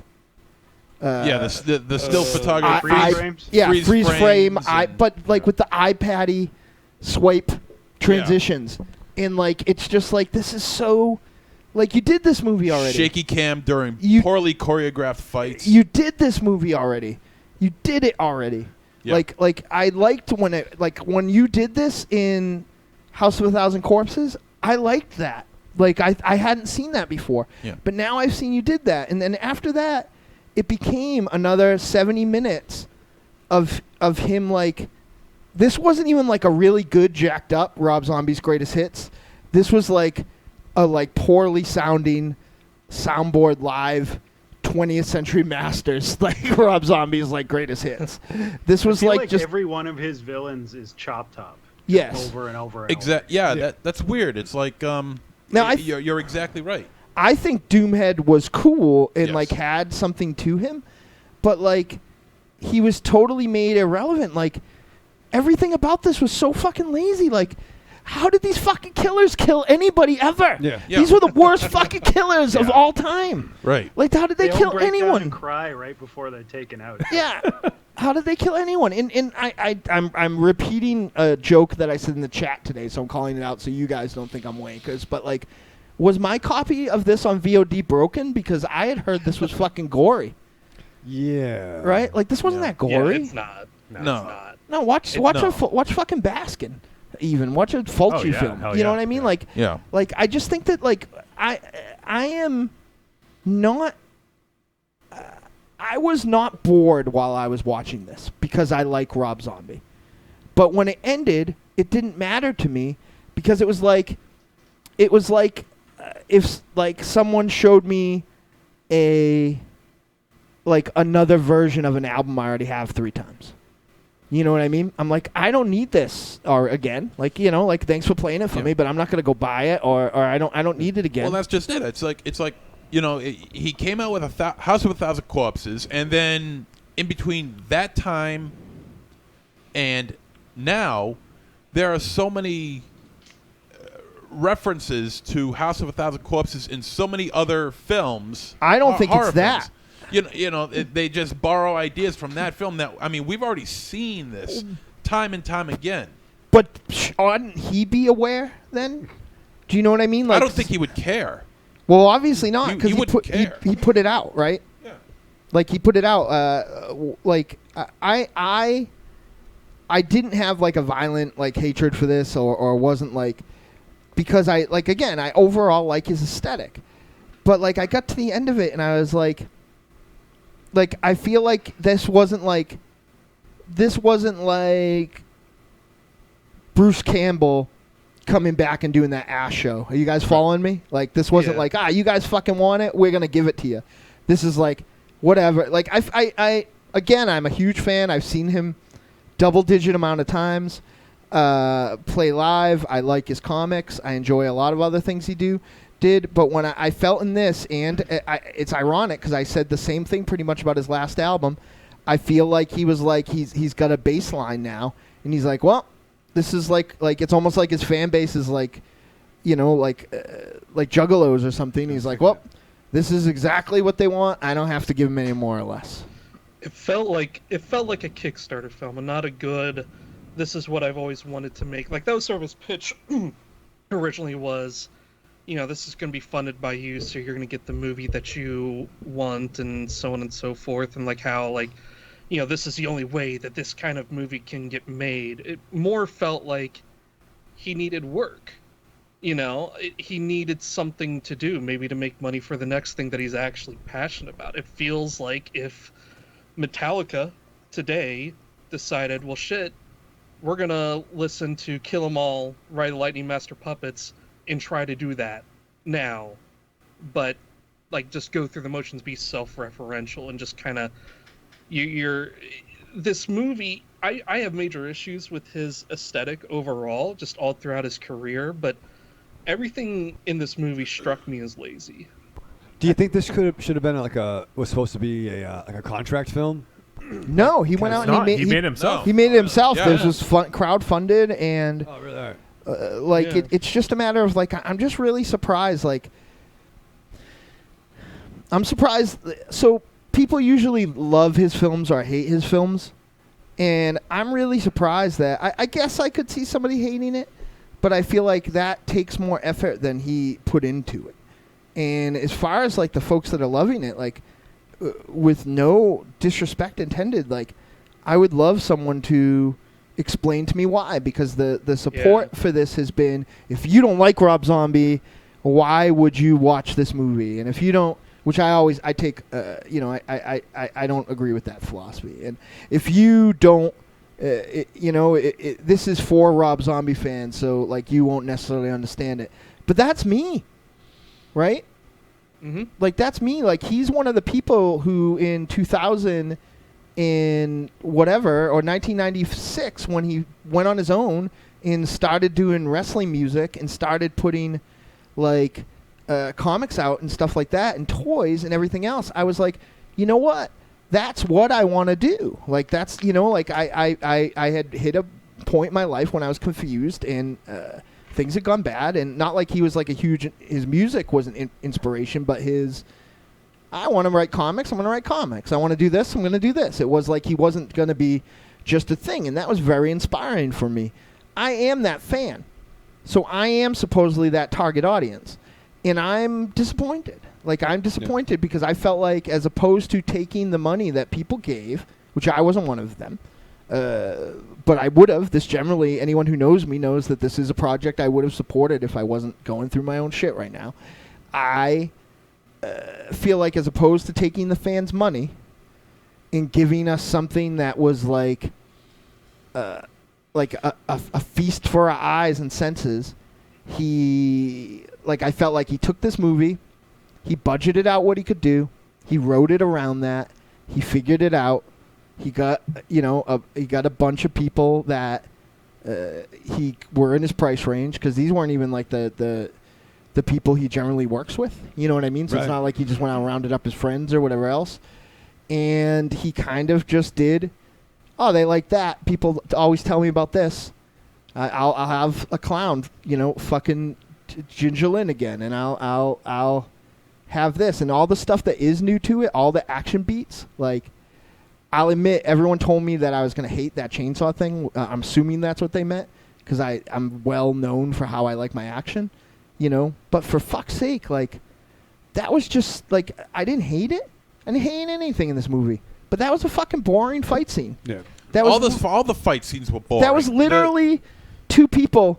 Speaker 9: the still photography.
Speaker 2: Freeze frame. But, like, with the iPad-y swipe transitions, and like it's just like this is so Like, you did this movie already.
Speaker 9: Shaky cam during poorly choreographed fights.
Speaker 2: You did this movie already. You did it already.
Speaker 9: Yeah.
Speaker 2: Like I liked when you did this in House of a Thousand Corpses. I liked that. Like, I hadn't seen that before.
Speaker 9: Yeah.
Speaker 2: But now I've seen you did that. And then after that, it became another 70 minutes of him, like, this wasn't even like a really good jacked up Rob Zombie's greatest hits. This was like a poorly sounding soundboard live 20th Century Masters, like Rob Zombie's like greatest hits. This was
Speaker 7: I feel
Speaker 2: like just
Speaker 7: every one of his villains is Chop Top.
Speaker 2: Yes.
Speaker 7: Over and over. And
Speaker 9: Exactly. Yeah, that's weird. It's like
Speaker 2: Now
Speaker 9: you're exactly right.
Speaker 2: I think Doomhead was cool and
Speaker 9: Yes.
Speaker 2: like had something to him, but like he was totally made irrelevant. Like everything about this was so fucking lazy. Like, how did these fucking killers kill anybody ever?
Speaker 9: Yeah.
Speaker 2: These were the worst fucking killers of all time.
Speaker 9: Right.
Speaker 2: Like, how did they
Speaker 7: all
Speaker 2: kill
Speaker 7: break down
Speaker 2: anyone?
Speaker 7: and cry right before they're taken out.
Speaker 2: Yeah. How did they kill anyone? And I'm repeating a joke that I said in the chat today, so I'm calling it out so you guys don't think I'm wankers. But like, was my copy of this on VOD broken? Because I had heard this was fucking gory.
Speaker 8: Yeah.
Speaker 2: Right? Like, this wasn't that
Speaker 6: Yeah,
Speaker 2: gory.
Speaker 6: it's not. No, it's not.
Speaker 2: No, watch fucking Baskin. Even watch a Fulci film. You know what I mean? Like,
Speaker 9: Yeah.
Speaker 2: like I just think that like I am not. I was not bored while I was watching this because I like Rob Zombie, but when it ended, it didn't matter to me because it was like if like someone showed me another version of an album I already have 3 times. You know what I mean? I'm like, I don't need this or again. Like, you know, like thanks for playing it for me, but I'm not gonna go buy it or I don't need it again.
Speaker 9: Well, that's just it. It's like you know, he came out with House of a Thousand Corpses, and then in between that time and now, there are so many references to House of a Thousand Corpses in so many other films.
Speaker 2: I don't think
Speaker 9: horror
Speaker 2: it's that.
Speaker 9: films. You know, they just borrow ideas from that film. That I mean, we've already seen this time and time again.
Speaker 2: But oughtn't he be aware then? Do you know what I mean? Like,
Speaker 9: I don't think he would care.
Speaker 2: Well, obviously not because
Speaker 9: He wouldn't care.
Speaker 2: he put it out, right?
Speaker 9: Yeah.
Speaker 2: Like he put it out. Like I didn't have like a violent like hatred for this or wasn't like because I like again I overall like his aesthetic, but like I got to the end of it and I was like I feel like this wasn't like Bruce Campbell coming back and doing that ass show. Are you guys following me? Like this wasn't like you guys fucking want it, we're gonna give it to you. This is like whatever. Like I again I'm a huge fan. I've seen him double-digit amount of times play live. I like his comics. I enjoy a lot of other things he did. But when I felt in this, and it's ironic because I said the same thing pretty much about his last album. I feel like he was like he's got a baseline now, and he's like, well, this is like it's almost like his fan base is like, you know, like Juggalos or something. He's like, well, this is exactly what they want. I don't have to give them any more or less.
Speaker 6: It felt like a Kickstarter film and not a good. This is what I've always wanted to make. Like that was sort of his pitch originally was, you know, this is going to be funded by you, so you're going to get the movie that you want, and so on and so forth, and like how like, you know, this is the only way that this kind of movie can get made. It more felt like he needed work. You know, he needed something to do, maybe to make money for the next thing that he's actually passionate about. It feels like if Metallica today decided, well, shit, we're going to listen to Kill 'Em All, Ride the Lightning Master Puppets, and try to do that now. But, like, just go through the motions, be self-referential, and just kind of... This movie, I have major issues with his aesthetic overall, just all throughout his career, but everything in this movie struck me as lazy.
Speaker 8: Do you think this should have been was supposed to be a contract film?
Speaker 2: No, he went out and he made it himself. He made it himself. This was crowd-funded, and it's just a matter of like I'm just really surprised. Like I'm surprised. So people usually love his films or hate his films, and I'm really surprised that I guess I could see somebody hating it, but I feel like that takes more effort than he put into it. And as far as like the folks that are loving it, like with no disrespect intended, like I would love someone to explain to me why, because the support for this has been, if you don't like Rob Zombie, why would you watch this movie? And if you don't, which I take, I don't agree with that philosophy. And if you don't, this is for Rob Zombie fans, so like you won't necessarily understand it. But that's me, right?
Speaker 6: Mm-hmm.
Speaker 2: Like that's me. Like he's one of the people who in 2000 in whatever, or 1996, when he went on his own and started doing wrestling music and started putting like comics out and stuff like that and toys and everything else, I was like, you know what? That's what I want to do. Like that's, like I had hit a point in my life when I was confused and things had gone bad, and not like he was like his music was an inspiration, but I want to write comics, I'm going to write comics. I want to do this, I'm going to do this. It was like he wasn't going to be just a thing, and that was very inspiring for me. I am that fan. So I am supposedly that target audience. And I'm disappointed. Like, I'm disappointed because I felt like, as opposed to taking the money that people gave, which I wasn't one of them, but I would have. Generally, anyone who knows me knows that this is a project I would have supported if I wasn't going through my own shit right now. I feel like, as opposed to taking the fans' money and giving us something that was like a feast for our eyes and senses, I felt like he took this movie, he budgeted out what he could do, he wrote it around that, he figured it out, he got a bunch of people that he were in his price range, because these weren't even like the people he generally works with, you know what I mean? So It's not like he just went out and rounded up his friends or whatever else, and he kind of just did, oh, they like that, people always tell me about this, I'll have a clown, fucking Ginger Lynn again, and I'll have this, and all the stuff that is new to it, all the action beats. Like, I'll admit, everyone told me that I was gonna hate that chainsaw thing. I'm assuming that's what they meant, because I'm well known for how I like my action, But for fuck's sake, like, that was just like, I didn't hate it. I didn't hate anything in this movie, but that was a fucking boring fight scene.
Speaker 9: Yeah,
Speaker 2: that was
Speaker 9: all the fight scenes were boring.
Speaker 2: That was literally two people.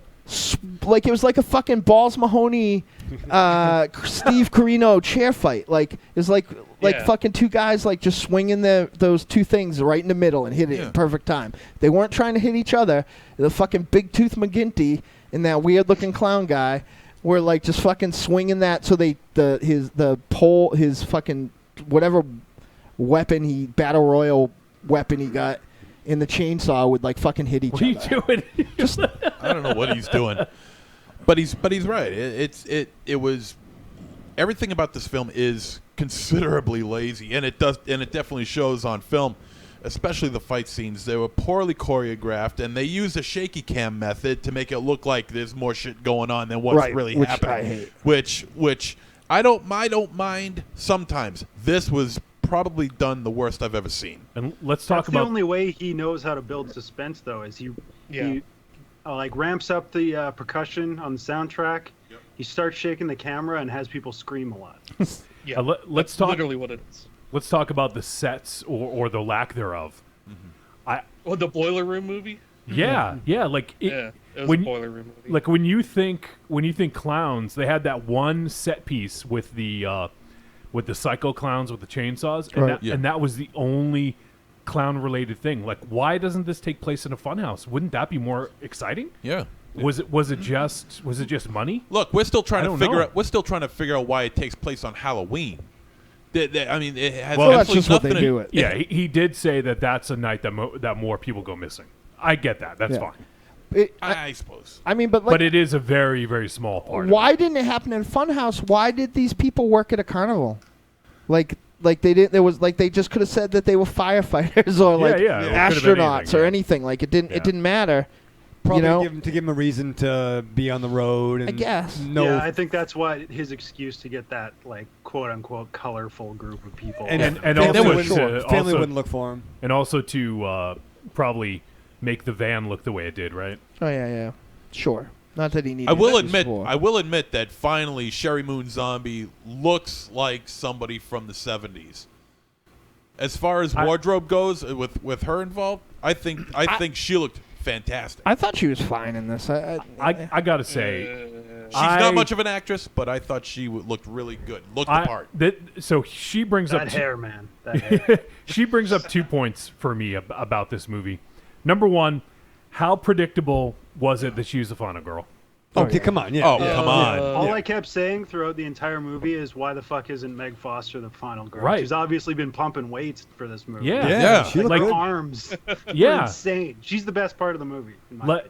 Speaker 2: Like, it was like a fucking Balls Mahoney, Steve Carino chair fight. Like, it was like fucking two guys like just swinging those two things right in the middle and hit it in perfect time. They weren't trying to hit each other. The fucking Big Tooth McGinty and that weird looking clown guy were like just fucking swinging that. So his fucking whatever weapon battle royal weapon he got in the chainsaw would like fucking hit each other.
Speaker 5: What are you doing?
Speaker 2: Just
Speaker 9: I don't know what he's doing, but he's right. It was everything about this film is considerably lazy, and it definitely shows on film, especially the fight scenes. They were poorly choreographed, and they used a shaky cam method to make it look like there's more shit going on than what's really happening.
Speaker 2: I hate.
Speaker 9: Which I don't mind sometimes. This was probably done the worst I've ever seen.
Speaker 5: And let's talk
Speaker 7: That's
Speaker 5: about
Speaker 7: the only way he knows how to build suspense, though, is he ramps up the percussion on the soundtrack. Yep. He starts shaking the camera and has people scream a lot.
Speaker 6: Yeah,
Speaker 5: let's talk.
Speaker 6: Literally what it is.
Speaker 5: Let's talk about the sets or the lack thereof.
Speaker 6: Mm-hmm. The Boiler Room movie.
Speaker 5: Yeah, like
Speaker 6: it was a Boiler Room movie.
Speaker 5: Like when you think clowns, they had that one set piece with the psycho clowns with the chainsaws, and that was the only clown-related thing. Like, why doesn't this take place in a funhouse? Wouldn't that be more exciting?
Speaker 9: Yeah.
Speaker 5: Was it just money?
Speaker 9: Look, we're still trying to figure out. We're still trying to figure out why it takes place on Halloween. I mean, it has
Speaker 2: that's just what they do.
Speaker 5: Yeah, he did say that that's a night that more people go missing. I get that. That's fine.
Speaker 9: I suppose.
Speaker 2: I mean, but
Speaker 5: it is a very, very small part.
Speaker 2: Why didn't it happen in Funhouse? Why did these people work at a carnival? Like they didn't. There was like they just could have said that they were firefighters or like astronauts or anything. Like it didn't. It didn't matter.
Speaker 8: Probably to give him a reason to be on the road. And
Speaker 2: I guess.
Speaker 7: Yeah, I think that's why his excuse to get that like quote unquote colorful group of people.
Speaker 5: And
Speaker 8: family wouldn't look for him.
Speaker 5: And also to probably make the van look the way it did, right?
Speaker 2: Oh yeah, sure. Not that he needed.
Speaker 9: I will
Speaker 2: it.
Speaker 9: admit that finally Sherry Moon Zombie looks like somebody from the 70s. As far as wardrobe goes, with her involved, I think she looked fantastic.
Speaker 2: I thought she was fine in this.
Speaker 5: I gotta say,
Speaker 9: she's not much of an actress, but I thought she looked really good. Looked the part.
Speaker 5: So she brings
Speaker 7: That
Speaker 5: up
Speaker 7: hair, man. That hair.
Speaker 5: she brings up 2 points for me about this movie. Number one, how predictable was it that she was the final girl?
Speaker 8: Okay, come on. Yeah.
Speaker 9: Oh, come on.
Speaker 7: All I kept saying throughout the entire movie is, why the fuck isn't Meg Foster the final girl?
Speaker 5: Right.
Speaker 7: She's obviously been pumping weights for this movie.
Speaker 5: Yeah.
Speaker 8: She
Speaker 7: Her
Speaker 8: looked good.
Speaker 7: arms
Speaker 5: Yeah.
Speaker 7: are insane. She's the best part of the movie. in my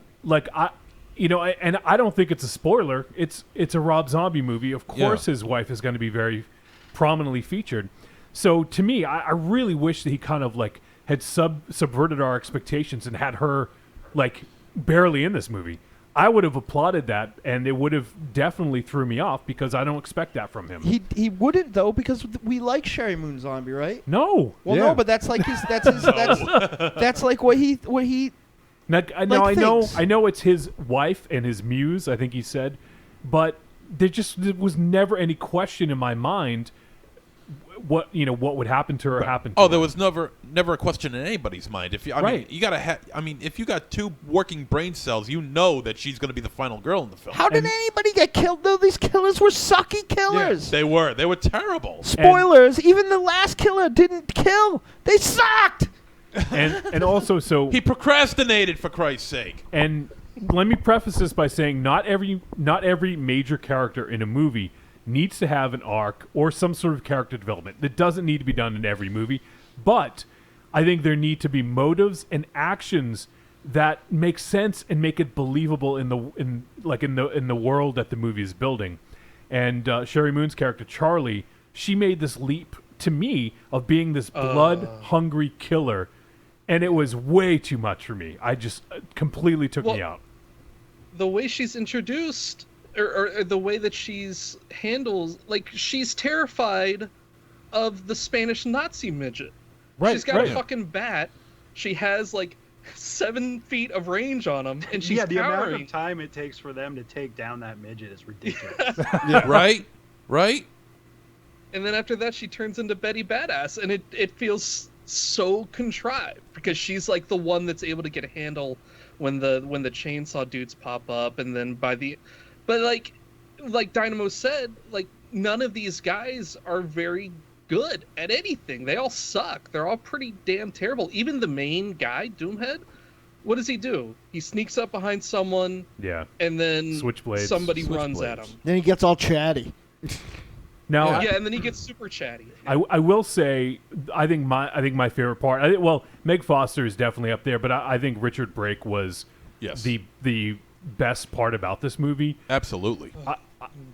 Speaker 7: opinion.
Speaker 5: And I don't think it's a spoiler. It's a Rob Zombie movie. Of course, his wife is going to be very prominently featured. So to me, I really wish that he kind of like had subverted our expectations and had her like barely in this movie. I would have applauded that, and it would have definitely threw me off because I don't expect that from him.
Speaker 2: He wouldn't though, because we like Sherry Moon Zombie, right?
Speaker 5: No.
Speaker 2: Well, no, but that's like that's like what he.
Speaker 5: Now,
Speaker 2: Like
Speaker 5: I know
Speaker 2: things.
Speaker 5: I know it's his wife and his muse, I think he said, but there was never any question in my mind what would happen to her happened to her.
Speaker 9: There was never a question in anybody's mind. If you got 2 working brain cells, you know that she's going to be the final girl in the film.
Speaker 2: How did anybody get killed though? These killers were sucky killers.
Speaker 9: They were terrible.
Speaker 2: Spoilers: even the last killer didn't kill. They sucked.
Speaker 5: And also, so
Speaker 9: he procrastinated, for Christ's sake.
Speaker 5: And let me preface this by saying not every major character in a movie needs to have an arc or some sort of character development. That doesn't need to be done in every movie, but I think there need to be motives and actions that make sense and make it believable in the world that the movie is building. And Sherry Moon's character Charlie, she made this leap to me of being this blood-hungry killer, and it was way too much for me. I just completely took me out.
Speaker 6: The way she's introduced, or the way that she's handles, like, she's terrified of the Spanish Nazi midget.
Speaker 5: Right,
Speaker 6: she's got a fucking bat. She has like 7 feet of range on him, and she's
Speaker 7: the amount
Speaker 6: powering.
Speaker 7: of time it takes for them to take down that midget is ridiculous.
Speaker 9: Right.
Speaker 6: And then after that, she turns into Betty Badass, and it feels so contrived because she's like the one that's able to get a handle when the chainsaw dudes pop up, and then but like Dynamo said, like, none of these guys are very good at anything. They all suck. They're all pretty damn terrible. Even the main guy, Doomhead, what does he do? He sneaks up behind someone, and then somebody runs at him.
Speaker 2: Then he gets all chatty.
Speaker 5: Now,
Speaker 6: and then he gets super chatty.
Speaker 5: I will say, I think my favorite part. Meg Foster is definitely up there, but I think Richard Brake was the best part about this movie.
Speaker 9: Absolutely.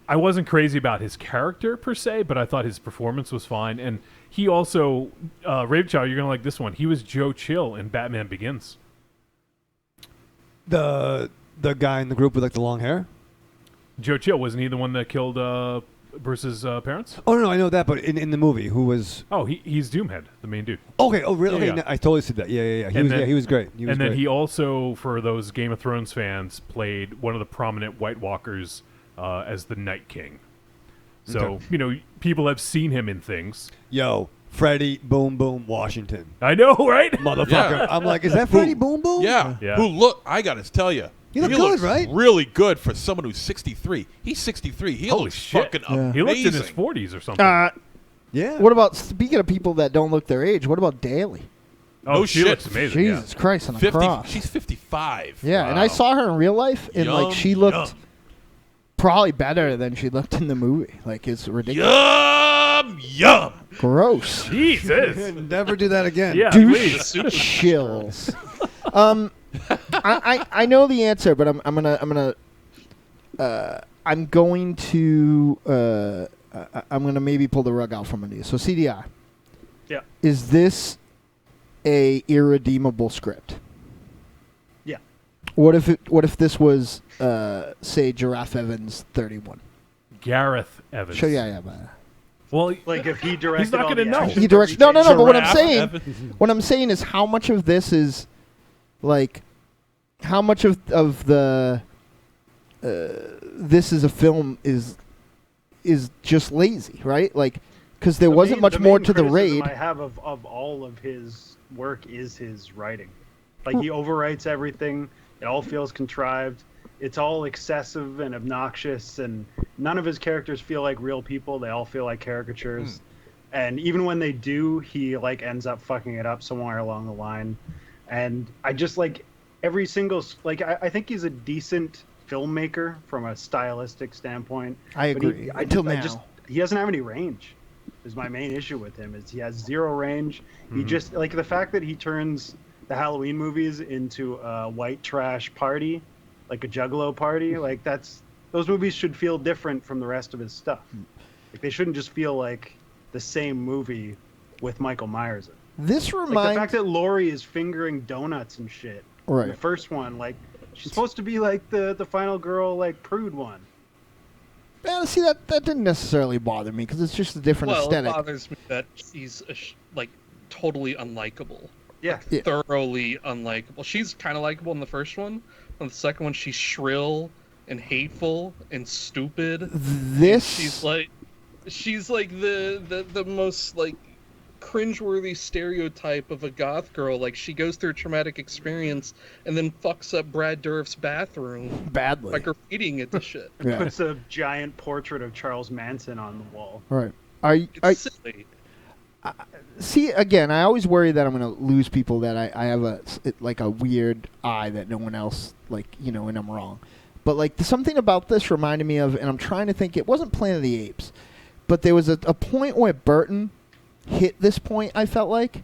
Speaker 5: I wasn't crazy about his character per se, but I thought his performance was fine. And he also, Ravechild, you're gonna like this one. He was Joe Chill in Batman Begins.
Speaker 8: The guy in the group with like the long hair.
Speaker 5: Joe Chill, wasn't he the one that killed Bruce's parents?
Speaker 8: Oh no, I know that, but in the movie, who was?
Speaker 5: Oh, he's Doomhead, the main dude.
Speaker 8: Okay. Oh, really?
Speaker 5: Yeah,
Speaker 8: Okay, I totally said that. Yeah. He was great. He was
Speaker 5: then
Speaker 8: great.
Speaker 5: he also, for those Game of Thrones fans, played one of the prominent White Walkers as the Night King. So people have seen him in things.
Speaker 8: Yo, Freddie Boom Boom Washington.
Speaker 5: I know, right?
Speaker 8: Motherfucker.
Speaker 9: Yeah.
Speaker 8: I'm like, is that Freddie Boom Boom?
Speaker 9: Yeah. Who I gotta tell you.
Speaker 8: He looked good,
Speaker 9: looks
Speaker 8: right?
Speaker 9: Really good for someone who's 63. He's 63. He
Speaker 5: Holy
Speaker 9: looks
Speaker 5: shit.
Speaker 9: fucking amazing.
Speaker 5: He looked in his 40s or something.
Speaker 8: Yeah.
Speaker 2: What about, speaking of people that don't look their age, what about Daly?
Speaker 9: No
Speaker 5: she
Speaker 9: shit.
Speaker 5: looks amazing.
Speaker 2: Jesus Christ on a
Speaker 9: 50,
Speaker 2: cross.
Speaker 9: She's 55.
Speaker 2: Yeah, and I saw her in real life, and like she looked probably better than she looked in the movie. Like, it's ridiculous.
Speaker 9: Yum.
Speaker 2: Gross.
Speaker 5: Jesus.
Speaker 8: Never do that again.
Speaker 5: Yeah,
Speaker 2: Douche
Speaker 5: please.
Speaker 2: chills. I know the answer, but I'm gonna maybe pull the rug out from under you. So CDR.
Speaker 7: Yeah.
Speaker 2: Is this a irredeemable script?
Speaker 7: Yeah.
Speaker 2: What if this was say Giraffe Evans 31?
Speaker 5: Gareth Evans.
Speaker 2: Sure, yeah.
Speaker 5: Well,
Speaker 7: Like if he directed,
Speaker 5: he's not
Speaker 7: all
Speaker 5: going to
Speaker 7: the
Speaker 5: know.
Speaker 7: action
Speaker 2: He directs. No.
Speaker 7: scenes.
Speaker 2: But
Speaker 9: Giraffe
Speaker 2: what I'm saying is, how much of this is like, how much of the this is a film is just lazy, right? Like, because there wasn't much more to the raid.
Speaker 7: I have of all of his work is his writing. Like, he overwrites everything. It all feels contrived. It's all excessive and obnoxious, and none of his characters feel like real people. They all feel like caricatures. And even when they do, he like ends up fucking it up somewhere along the line. And I just like every single I think he's a decent filmmaker from a stylistic standpoint.
Speaker 2: I agree.
Speaker 7: He doesn't have any range. Is my main issue with him is he has zero range. He just like the fact that he turns the Halloween movies into a white trash party, like a Juggalo party. Like those movies should feel different from the rest of his stuff. Like they shouldn't just feel like the same movie with Michael Myers in it.
Speaker 2: This reminds
Speaker 7: like the fact that Laurie is fingering donuts and shit.
Speaker 2: Right.
Speaker 7: In the first one, like she's supposed to be like the final girl, like prude one.
Speaker 2: Yeah, see that didn't necessarily bother me because it's just a different aesthetic.
Speaker 6: Well, it bothers me that she's like totally unlikable.
Speaker 7: Yeah.
Speaker 6: Thoroughly unlikable. She's kind of likable in the first one. On the second one, she's shrill and hateful and stupid. She's like the most like cringeworthy stereotype of a goth girl. Like she goes through a traumatic experience and then fucks up Brad Dourif's bathroom
Speaker 2: badly
Speaker 6: by graffitiing it to shit.
Speaker 2: Yeah.
Speaker 7: Puts a giant portrait of Charles Manson on the wall.
Speaker 2: Right.
Speaker 6: It's silly.
Speaker 2: See, again, I always worry that I'm going to lose people that I have a weird eye that no one else, and I'm wrong. But, something about this reminded me of, and I'm trying to think, it wasn't Planet of the Apes, but there was a point where Burton hit this point, I felt like,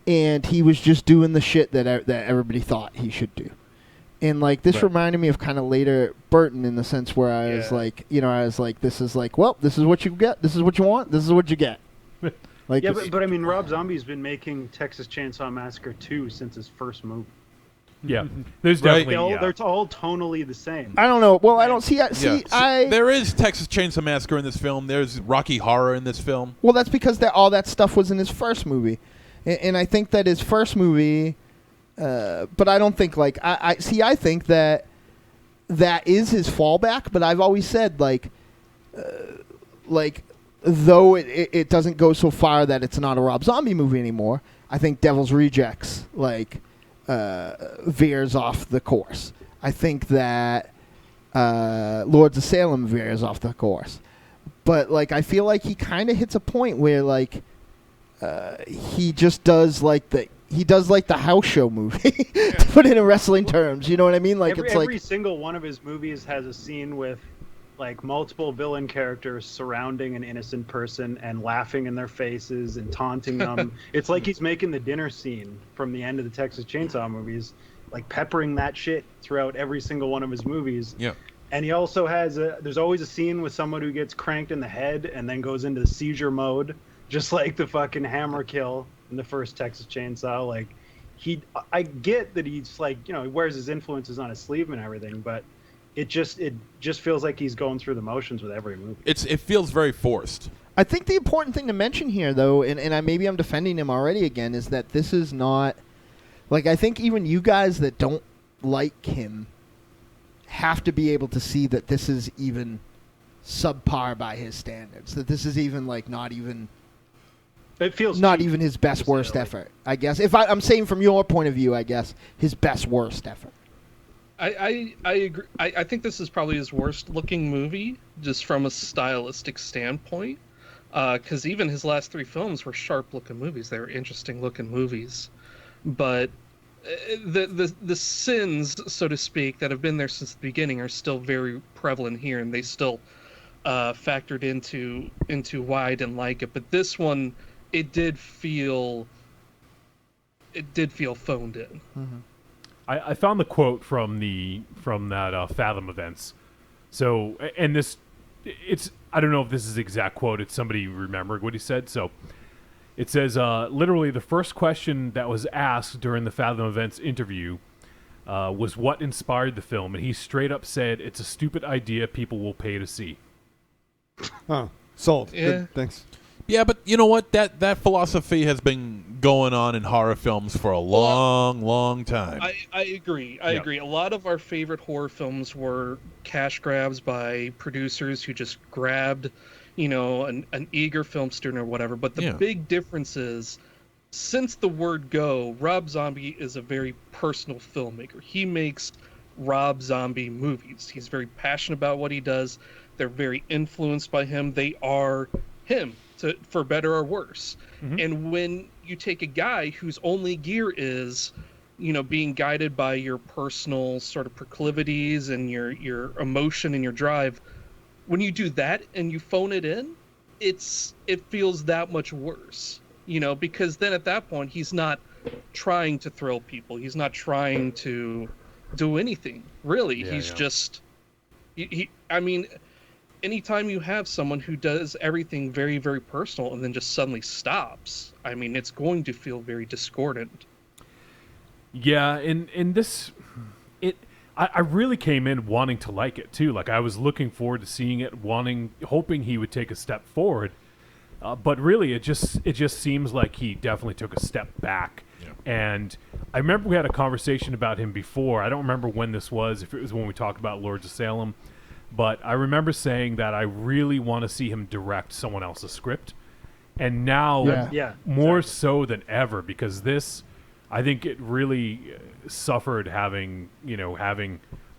Speaker 2: and he was just doing the shit that everybody thought he should do. And, this reminded me of kind of later Burton in the sense where I was this is this is what you get, this is what you want, this is what you get.
Speaker 7: But I mean, Rob Zombie's been making Texas Chainsaw Massacre 2 since his first movie.
Speaker 5: Yeah, there's definitely
Speaker 7: they're all tonally the same.
Speaker 2: I don't know. Well, I don't see.
Speaker 9: There is Texas Chainsaw Massacre in this film. There's Rocky Horror in this film.
Speaker 2: Well, that's because all that stuff was in his first movie, and I think that his first movie. But I don't think I think that is his fallback. But I've always said though it doesn't go so far that it's not a Rob Zombie movie anymore. I think Devil's Rejects veers off the course. I think that Lords of Salem veers off the course. But I feel like he kind of hits a point where he just does the house show movie to put it in wrestling terms. You know what I mean?
Speaker 7: Every single one of his movies has a scene with multiple villain characters surrounding an innocent person and laughing in their faces and taunting them. It's like he's making the dinner scene from the end of the Texas Chainsaw movies, peppering that shit throughout every single one of his movies.
Speaker 9: Yeah.
Speaker 7: And he also has there's always a scene with someone who gets cranked in the head and then goes into seizure mode, just like the fucking hammer kill in the first Texas Chainsaw. I get that he's he wears his influences on his sleeve and everything, but it just feels like he's going through the motions with every movie.
Speaker 9: It feels very forced.
Speaker 2: I think the important thing to mention here, though, and maybe I'm defending him already again, is that this is not I think even you guys that don't like him have to be able to see that this is even subpar by his standards. That this is even not even.
Speaker 7: It feels
Speaker 2: not even his best worst effort. I guess I'm saying from your point of view, I guess his best worst effort.
Speaker 6: I agree. I think this is probably his worst looking movie, just from a stylistic standpoint. Because even his last three films were sharp looking movies. They were interesting looking movies. But the sins, so to speak, that have been there since the beginning are still very prevalent here, and they still factored into why I didn't like it. But this one, it did feel phoned in.
Speaker 2: Mm-hmm.
Speaker 5: I found the quote from that Fathom events. So, and it's I don't know if this is the exact quote. It's somebody remembering what he said. So, it says literally the first question that was asked during the Fathom events interview was what inspired the film, and he straight up said it's a stupid idea people will pay to see.
Speaker 8: Oh, sold.
Speaker 6: Yeah.
Speaker 8: Good, thanks.
Speaker 9: Yeah, but you know what? That philosophy has been going on in horror films for a long time.
Speaker 6: I agree. I agree. A lot of our favorite horror films were cash grabs by producers who just grabbed, an eager film student or whatever. But the big difference is, since the word go, Rob Zombie is a very personal filmmaker. He makes Rob Zombie movies. He's very passionate about what he does. They're very influenced by him. They are him, for better or worse. Mm-hmm. And when you take a guy whose only gear is, being guided by your personal sort of proclivities and your emotion and your drive, when you do that and you phone it in, it feels that much worse. Because then at that point he's not trying to thrill people. He's not trying to do anything really. He's just I mean, anytime you have someone who does everything very, very personal and then just suddenly stops, I mean, it's going to feel very discordant.
Speaker 5: Yeah, in this, I really came in wanting to like it too. Like, I was looking forward to seeing it, hoping he would take a step forward. But really, it just seems like he definitely took a step back. Yeah. And I remember we had a conversation about him before. I don't remember when this was, if it was when we talked about Lords of Salem. But I remember saying that I really want to see him direct someone else's script. And now, more so than ever, because this, I think it really suffered having,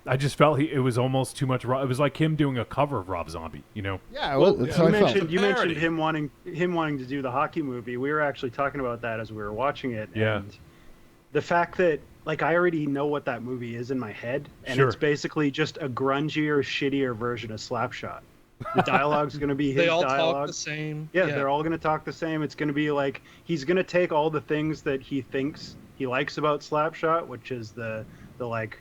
Speaker 5: I just felt it was almost too much. It was like him doing a cover of Rob Zombie,
Speaker 2: Yeah,
Speaker 7: you mentioned him wanting to do the hockey movie. We were actually talking about that as we were watching it.
Speaker 5: Yeah.
Speaker 7: And the fact that, like, I already know what that movie is in my head, and it's basically just a grungier, shittier version of Slapshot. The dialogue's going to be his
Speaker 6: they all
Speaker 7: dialogue.
Speaker 6: Talk the same.
Speaker 7: Yeah, they're all going to talk the same. It's going to be like he's going to take all the things that he thinks he likes about Slapshot, which is the like,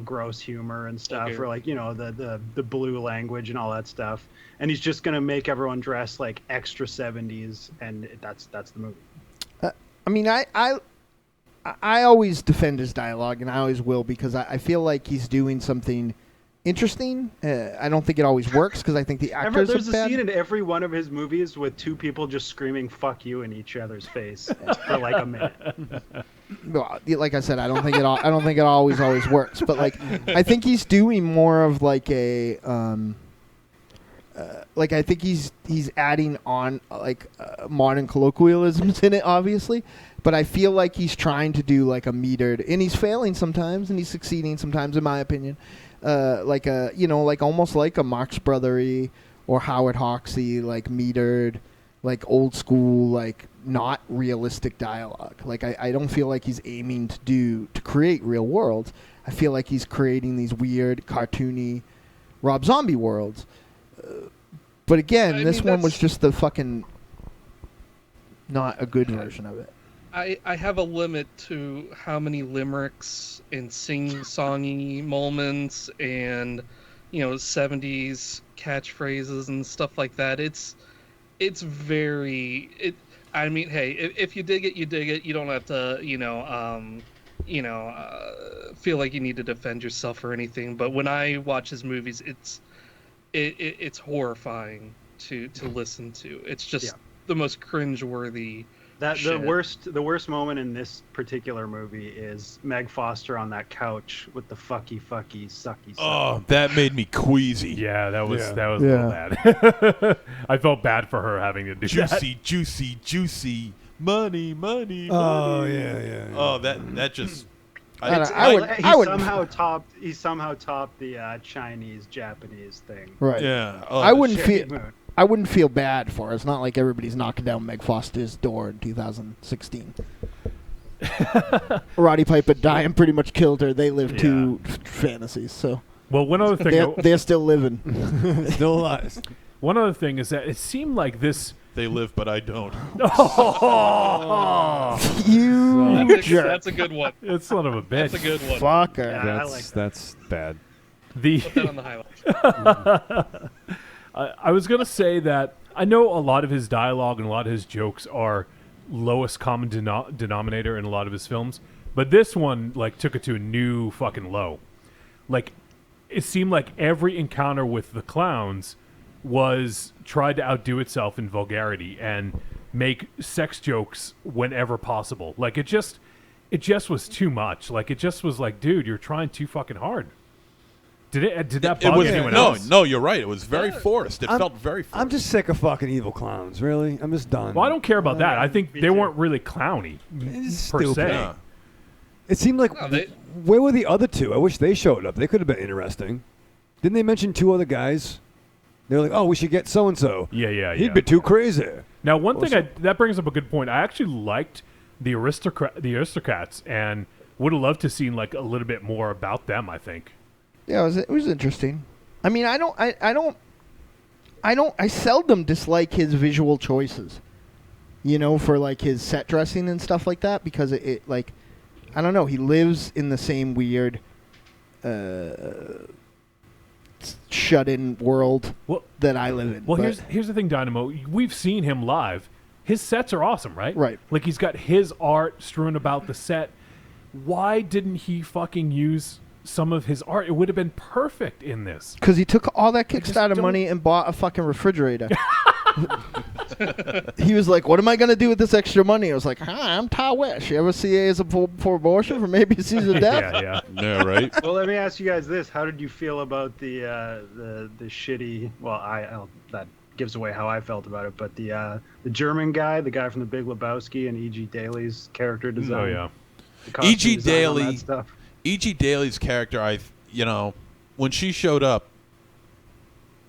Speaker 7: gross humor and stuff, or like, the blue language and all that stuff, and he's just going to make everyone dress like extra 70s, and that's the movie.
Speaker 2: I mean, I always defend his dialogue, and I always will, because I feel like he's doing something interesting. I don't think it always works, because I think the actors
Speaker 7: There's
Speaker 2: are
Speaker 7: a
Speaker 2: bad.
Speaker 7: scene in every one of his movies with two people just screaming "fuck you" in each other's face for like a minute.
Speaker 2: Well, like I said, I don't think it always works, but like I think he's doing more of like a like I think he's adding on like modern colloquialisms in it, obviously, but I feel like he's trying to do like a metered, and he's failing sometimes and he's succeeding sometimes, in my opinion. Like a like almost like a Marx Brothery or Howard Hawksy, like metered, like old school, like not realistic dialogue. Like I don't feel like he's aiming to create real worlds. I feel like he's creating these weird cartoony Rob Zombie worlds. But again, this one was just the fucking not a good version of it.
Speaker 6: I have a limit to how many limericks and sing-songy moments and 70s catchphrases and stuff like that. It's very I mean, hey, if you dig it, you dig it. You don't have to feel like you need to defend yourself or anything. But when I watch his movies, it's horrifying to listen to. It's just the most cringeworthy.
Speaker 7: The worst moment in this particular movie is Meg Foster on that couch with the fucky sucky.
Speaker 9: Oh, that made me queasy.
Speaker 5: Yeah, that was a little bad. I felt bad for her having to do that.
Speaker 9: Juicy, money.
Speaker 8: Oh yeah.
Speaker 9: Oh, that just.
Speaker 7: He somehow topped the Chinese Japanese thing.
Speaker 2: Right.
Speaker 9: Yeah.
Speaker 2: Oh, I wouldn't feel bad for her. It's not like everybody's knocking down Meg Foster's door in 2016. Roddy Piper dying pretty much killed her. They live two fantasies. So.
Speaker 5: Well, one other thing.
Speaker 2: They're still living.
Speaker 8: Still alive.
Speaker 5: One other thing is that it seemed like this.
Speaker 9: They live, but I don't.
Speaker 2: You jerk.
Speaker 6: That's a good one.
Speaker 5: It's son of a bitch.
Speaker 6: That's a good one.
Speaker 2: Fucker.
Speaker 8: Yeah, that's bad.
Speaker 6: Put that on the highlights.
Speaker 5: I was going to say that I know a lot of his dialogue and a lot of his jokes are lowest common denominator in a lot of his films, but this one like took it to a new fucking low. Like, it seemed like every encounter with the clowns was tried to outdo itself in vulgarity, and make sex jokes whenever possible. Like it just was too much. Like it just was like, dude, you're trying too fucking hard. Did that bug anyone else?
Speaker 9: No, you're right. It was very forced. It felt very forced.
Speaker 8: I'm just sick of fucking evil clowns. Really, I'm just done.
Speaker 5: Well, I don't care about that. I think they weren't really clowny per
Speaker 8: stupid.
Speaker 5: se.
Speaker 8: Yeah. It seemed like where were the other two? I wish they showed up. They could have been interesting. Didn't they mention 2 other guys? They were like, "Oh, we should get so and so."
Speaker 5: Yeah.
Speaker 8: He'd be too crazy.
Speaker 5: Now, one thing that brings up a good point. I actually liked the Aristocrats, and would have loved to seen like a little bit more about them. I think.
Speaker 2: Yeah, it was interesting. I mean, I seldom dislike his visual choices. You know, for like his set dressing and stuff like that, because it like, I don't know, he lives in the same weird, shut-in world that I live in.
Speaker 5: Well, here's the thing, Dynamo. We've seen him live. His sets are awesome, right?
Speaker 2: Right.
Speaker 5: Like he's got his art strewn about the set. Why didn't he fucking use some of his art? It would have been perfect in this.
Speaker 2: Because he took all that Kickstarter money and bought a fucking refrigerator. He was like, what am I going to do with this extra money? I was like, hi, I'm Ty West. You ever see A as a for abortion from ABC's of Death?
Speaker 9: Yeah, right.
Speaker 7: Well, let me ask you guys this. How did you feel about the shitty... Well, that gives away how I felt about it, but the German guy, the guy from The Big Lebowski, and E.G. Daly's character design.
Speaker 5: Oh, yeah.
Speaker 9: E.G. Daly... E.G. Daly's character, when she showed up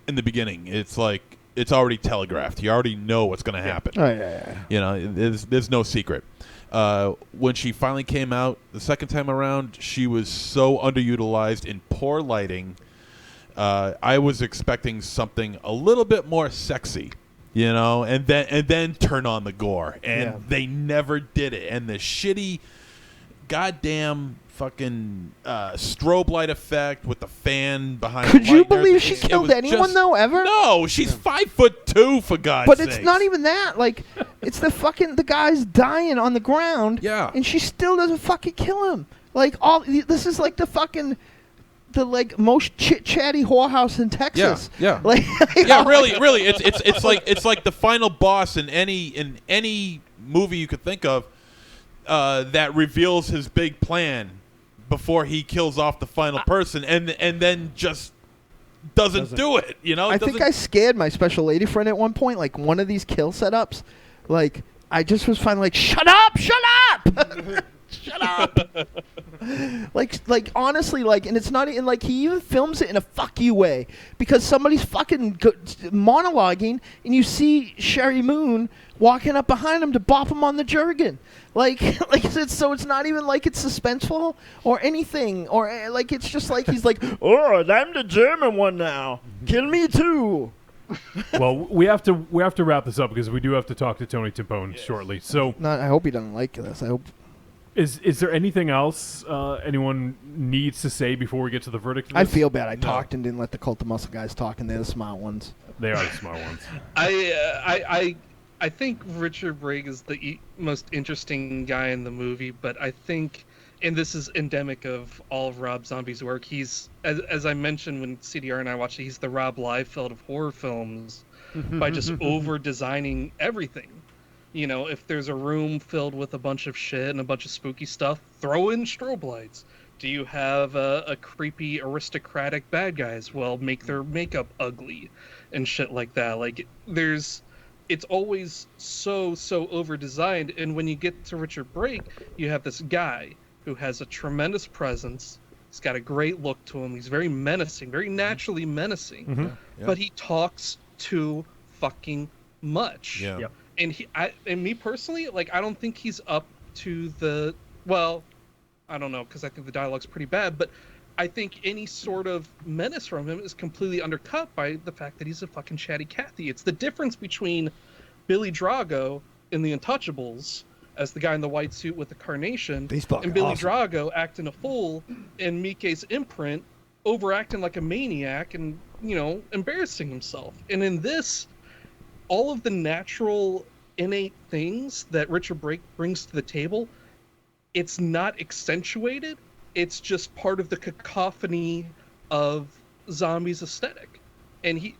Speaker 9: in the beginning, it's like it's already telegraphed. You already know what's going to happen.
Speaker 2: Oh, yeah.
Speaker 9: You know, there's no secret. When she finally came out the second time around, she was so underutilized in poor lighting. I was expecting something a little bit more sexy, you know, and then turn on the gore, and they never did it. And the shitty, goddamn fucking strobe light effect with the fan behind.
Speaker 2: Could you believe she killed anyone though ever?
Speaker 9: No, she's 5'2", for God's sake.
Speaker 2: But it's not even that. Like, it's the guy's dying on the ground.
Speaker 9: Yeah.
Speaker 2: And she still doesn't fucking kill him. Like this is like the most chit-chatty whorehouse in Texas.
Speaker 9: Yeah.
Speaker 2: Like,
Speaker 9: yeah, really. It's like the final boss in any movie you could think of that reveals his big plan before he kills off the final person, and then just doesn't do it. You know.
Speaker 2: I think I scared my special lady friend at one point. Like one of these kill setups, like I just was finally like, shut up. Shut up! like honestly, like, and it's not even like he even films it in a fuck you way because somebody's fucking monologuing, and you see Sherry Moon walking up behind him to bop him on the Jergen. Like it's not even like it's suspenseful or anything, or like it's just like he's like, oh, I'm the German one now. Kill me too.
Speaker 5: Well, we have to wrap this up because we do have to talk to Tony Timpone shortly. So,
Speaker 2: I hope he doesn't like this. I hope.
Speaker 5: Is there anything else anyone needs to say before we get to the verdict?
Speaker 2: I feel bad. I talked and didn't let the Cult of Muscle guys talk, and they're the smart ones.
Speaker 5: They are the smart ones.
Speaker 6: I think Richard Brake is the most interesting guy in the movie, but I think, and this is endemic of all of Rob Zombie's work, he's, as I mentioned when CDR and I watched it, he's the Rob Liefeld of horror films by just over-designing everything. You know, if there's a room filled with a bunch of shit and a bunch of spooky stuff, throw in strobe lights. Do you have a creepy aristocratic bad guys? Well, make their makeup ugly and shit like that. Like, it's always so over-designed. And when you get to Richard Brake, you have this guy who has a tremendous presence. He's got a great look to him. He's very menacing, very naturally menacing. Mm-hmm. Yeah. But he talks too fucking much.
Speaker 9: Yeah. Yep.
Speaker 6: And me personally, like, I don't think he's up to the, well, I don't know, because I think the dialogue's pretty bad, but I think any sort of menace from him is completely undercut by the fact that he's a fucking chatty Cathy. It's the difference between Billy Drago in The Untouchables as the guy in the white suit with the carnation, and Billy Drago acting a fool in Mike's Imprint, overacting like a maniac and, you know, embarrassing himself. And in this, all of the natural, innate things that Richard Brake brings to the table, it's not accentuated. It's just part of the cacophony of Zombie's aesthetic. And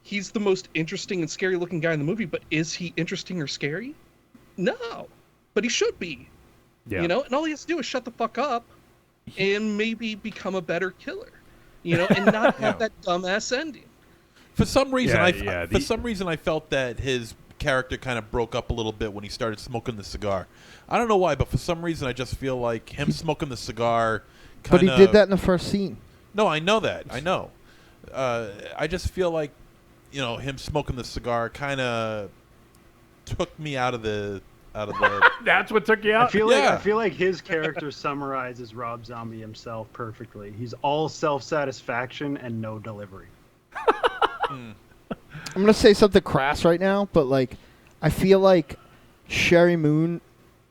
Speaker 6: he's the most interesting and scary looking guy in the movie, but is he interesting or scary? No, but he should be.
Speaker 5: Yeah.
Speaker 6: You know, and all he has to do is shut the fuck up and maybe become a better killer. You know, and not have that dumbass ending.
Speaker 9: For some reason,
Speaker 5: Yeah,
Speaker 9: some reason, I felt that his character kind of broke up a little bit when he started smoking the cigar. I don't know why, but for some reason, I just feel like him smoking the cigar.
Speaker 2: But he did that in the first scene.
Speaker 9: No, I know that. I know. I just feel like, you know, him smoking the cigar kind of took me out of the.
Speaker 5: That's what took you out.
Speaker 7: I feel like his character summarizes Rob Zombie himself perfectly. He's all self-satisfaction and no delivery.
Speaker 2: I'm gonna say something crass right now, but like, I feel like Sherry Moon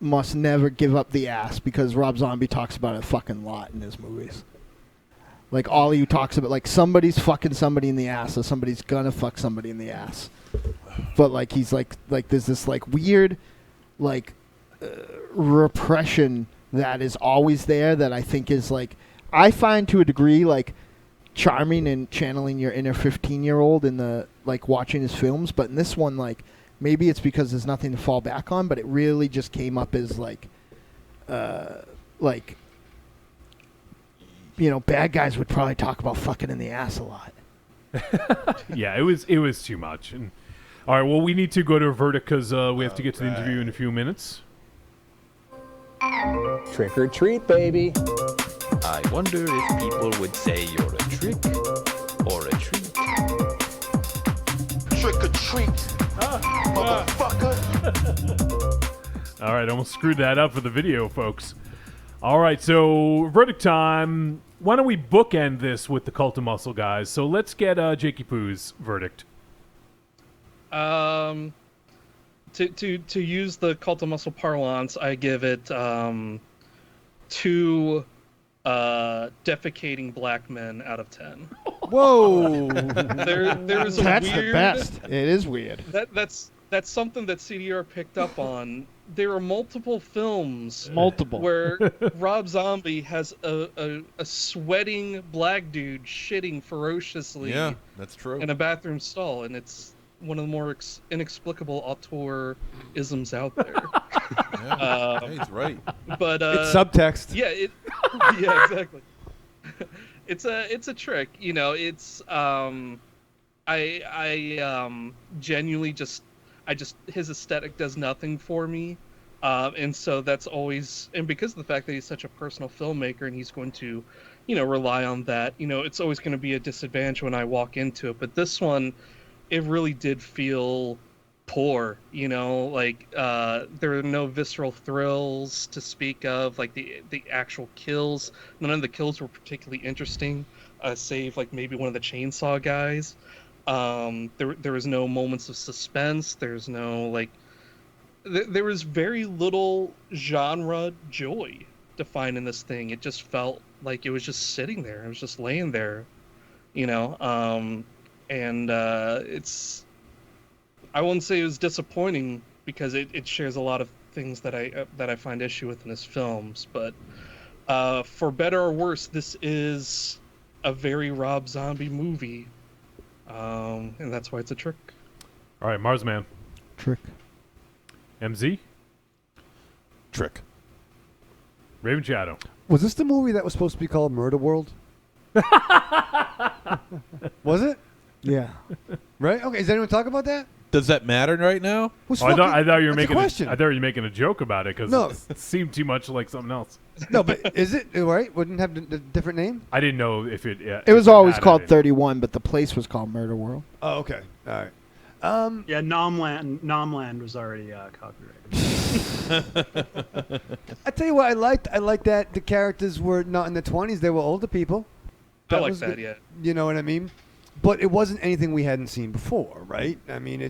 Speaker 2: must never give up the ass because Rob Zombie talks about it a fucking lot in his movies. Like all he talks about, like somebody's fucking somebody in the ass, or somebody's gonna fuck somebody in the ass. But like he's like there's this like weird, like repression that is always there that I think is like, I find to a degree like charming and channeling your inner 15-year-old in the like watching his films, but in this one, like maybe it's because there's nothing to fall back on, but it really just came up as like you know, bad guys would probably talk about fucking in the ass a lot.
Speaker 5: Yeah, it was too much. And all right, well, we need to go to a verdict because we have to get to the interview in a few minutes.
Speaker 14: Trick or treat, baby. I wonder if people would say you're a trick or a treat.
Speaker 4: Trick or treat, motherfucker.
Speaker 5: All right, almost screwed that up for the video, folks. All right, so verdict time. Why don't we bookend this with the Cult of Muscle guys? So let's get Jakey-Poo's verdict.
Speaker 6: To use the Cult of Muscle parlance, I give it 2 defecating black men out of 10.
Speaker 2: Whoa!
Speaker 6: There's
Speaker 2: that's
Speaker 6: a weird,
Speaker 2: the best. It is weird.
Speaker 6: That's something that CDR picked up on. There are multiple films where Rob Zombie has a sweating black dude shitting ferociously.
Speaker 9: Yeah, that's true.
Speaker 6: In a bathroom stall, and it's one of the more inexplicable auteur-isms out there.
Speaker 9: Yeah, he's right.
Speaker 6: But
Speaker 8: it's subtext.
Speaker 6: Yeah, yeah, exactly. It's a trick, you know. It's I genuinely just his aesthetic does nothing for me, and so that's always, and because of the fact that he's such a personal filmmaker and he's going to, you know, rely on that, you know, it's always going to be a disadvantage when I walk into it. But this one, it really did feel poor, you know, like there are no visceral thrills to speak of, like the actual kills. None of the kills were particularly interesting, save like maybe one of the chainsaw guys. There was no moments of suspense. There's no like there was very little genre joy defined in this thing. It just felt like it was just sitting there. It was just laying there, you know. And it's, I wouldn't say it was disappointing because it shares a lot of things that I find issue with in his films. But for better or worse, this is a very Rob Zombie movie. And that's why it's a trick.
Speaker 5: All right, Marsman.
Speaker 2: Trick.
Speaker 5: MZ?
Speaker 9: Trick.
Speaker 5: Raven Shadow.
Speaker 8: Was this the movie that was supposed to be called Murder World? Was it?
Speaker 2: Yeah.
Speaker 8: Right? Okay, does anyone talk about that?
Speaker 9: Does that matter right now?
Speaker 5: I thought you were making
Speaker 8: question.
Speaker 5: I thought you were making a joke about it because it seemed too much like something else.
Speaker 8: No, but is it right? Wouldn't it have a different name?
Speaker 5: I didn't know if it.
Speaker 2: It was always called 31, but the place was called Murder World.
Speaker 8: Oh, okay. All right.
Speaker 7: Yeah, Nomland was already copyrighted.
Speaker 8: I tell you what, I liked that the characters were not in their 20s; they were older people.
Speaker 6: I like
Speaker 8: was
Speaker 6: that,
Speaker 8: good.
Speaker 6: yeah.
Speaker 8: You know what I mean? But it wasn't anything we hadn't seen before, right? I mean, I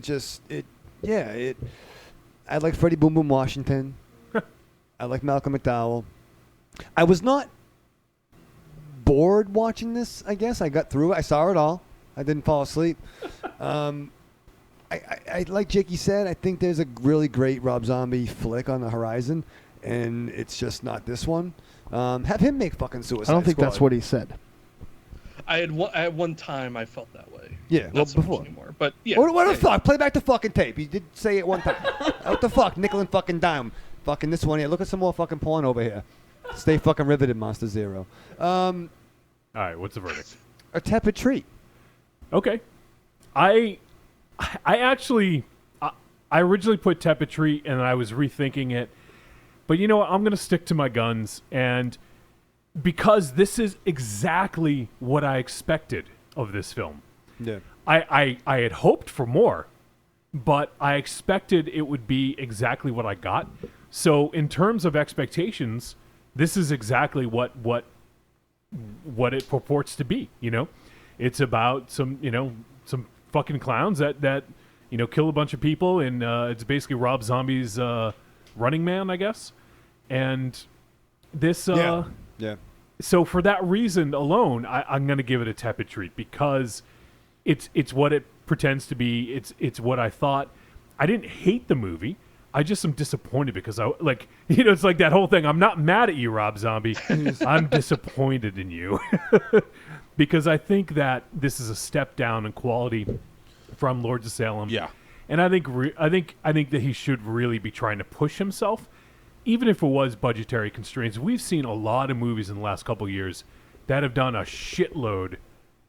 Speaker 8: like Freddie Boom Boom Washington. I like Malcolm McDowell. I was not bored watching this, I guess. I got through it. I saw it all. I didn't fall asleep. I like Jakey said, I think there's a really great Rob Zombie flick on the horizon, and it's just not this one. Have him make fucking Suicide
Speaker 2: I don't think
Speaker 8: Squad.
Speaker 2: that's what he said.
Speaker 6: At one time I felt that way.
Speaker 8: Yeah, well,
Speaker 6: not so much
Speaker 8: before.
Speaker 6: anymore. But yeah.
Speaker 8: What the fuck? Play back the fucking tape. You did say it one time. What the fuck? Nickel and fucking dime. Fucking this one here. Look at some more fucking porn over here. Stay fucking riveted, Monster Zero.
Speaker 5: All right, what's the verdict?
Speaker 8: A tepid treat.
Speaker 5: Okay. I actually I originally put tepid treat and I was rethinking it. But you know what? I'm going to stick to my guns, and because this is exactly what I expected of this film.
Speaker 8: Yeah.
Speaker 5: I had hoped for more, but I expected it would be exactly what I got. So in terms of expectations, this is exactly what it purports to be, you know? It's about some fucking clowns that kill a bunch of people, and it's basically Rob Zombie's Running Man, I guess. And this
Speaker 8: Yeah.
Speaker 5: So for that reason alone, I'm going to give it a tepid treat because it's what it pretends to be. It's what I thought. I didn't hate the movie. I just am disappointed because it's like that whole thing. I'm not mad at you, Rob Zombie. I'm disappointed in you because I think that this is a step down in quality from Lords of Salem.
Speaker 9: Yeah,
Speaker 5: and I think that he should really be trying to push himself, even if it was budgetary constraints. We've seen a lot of movies in the last couple of years that have done a shitload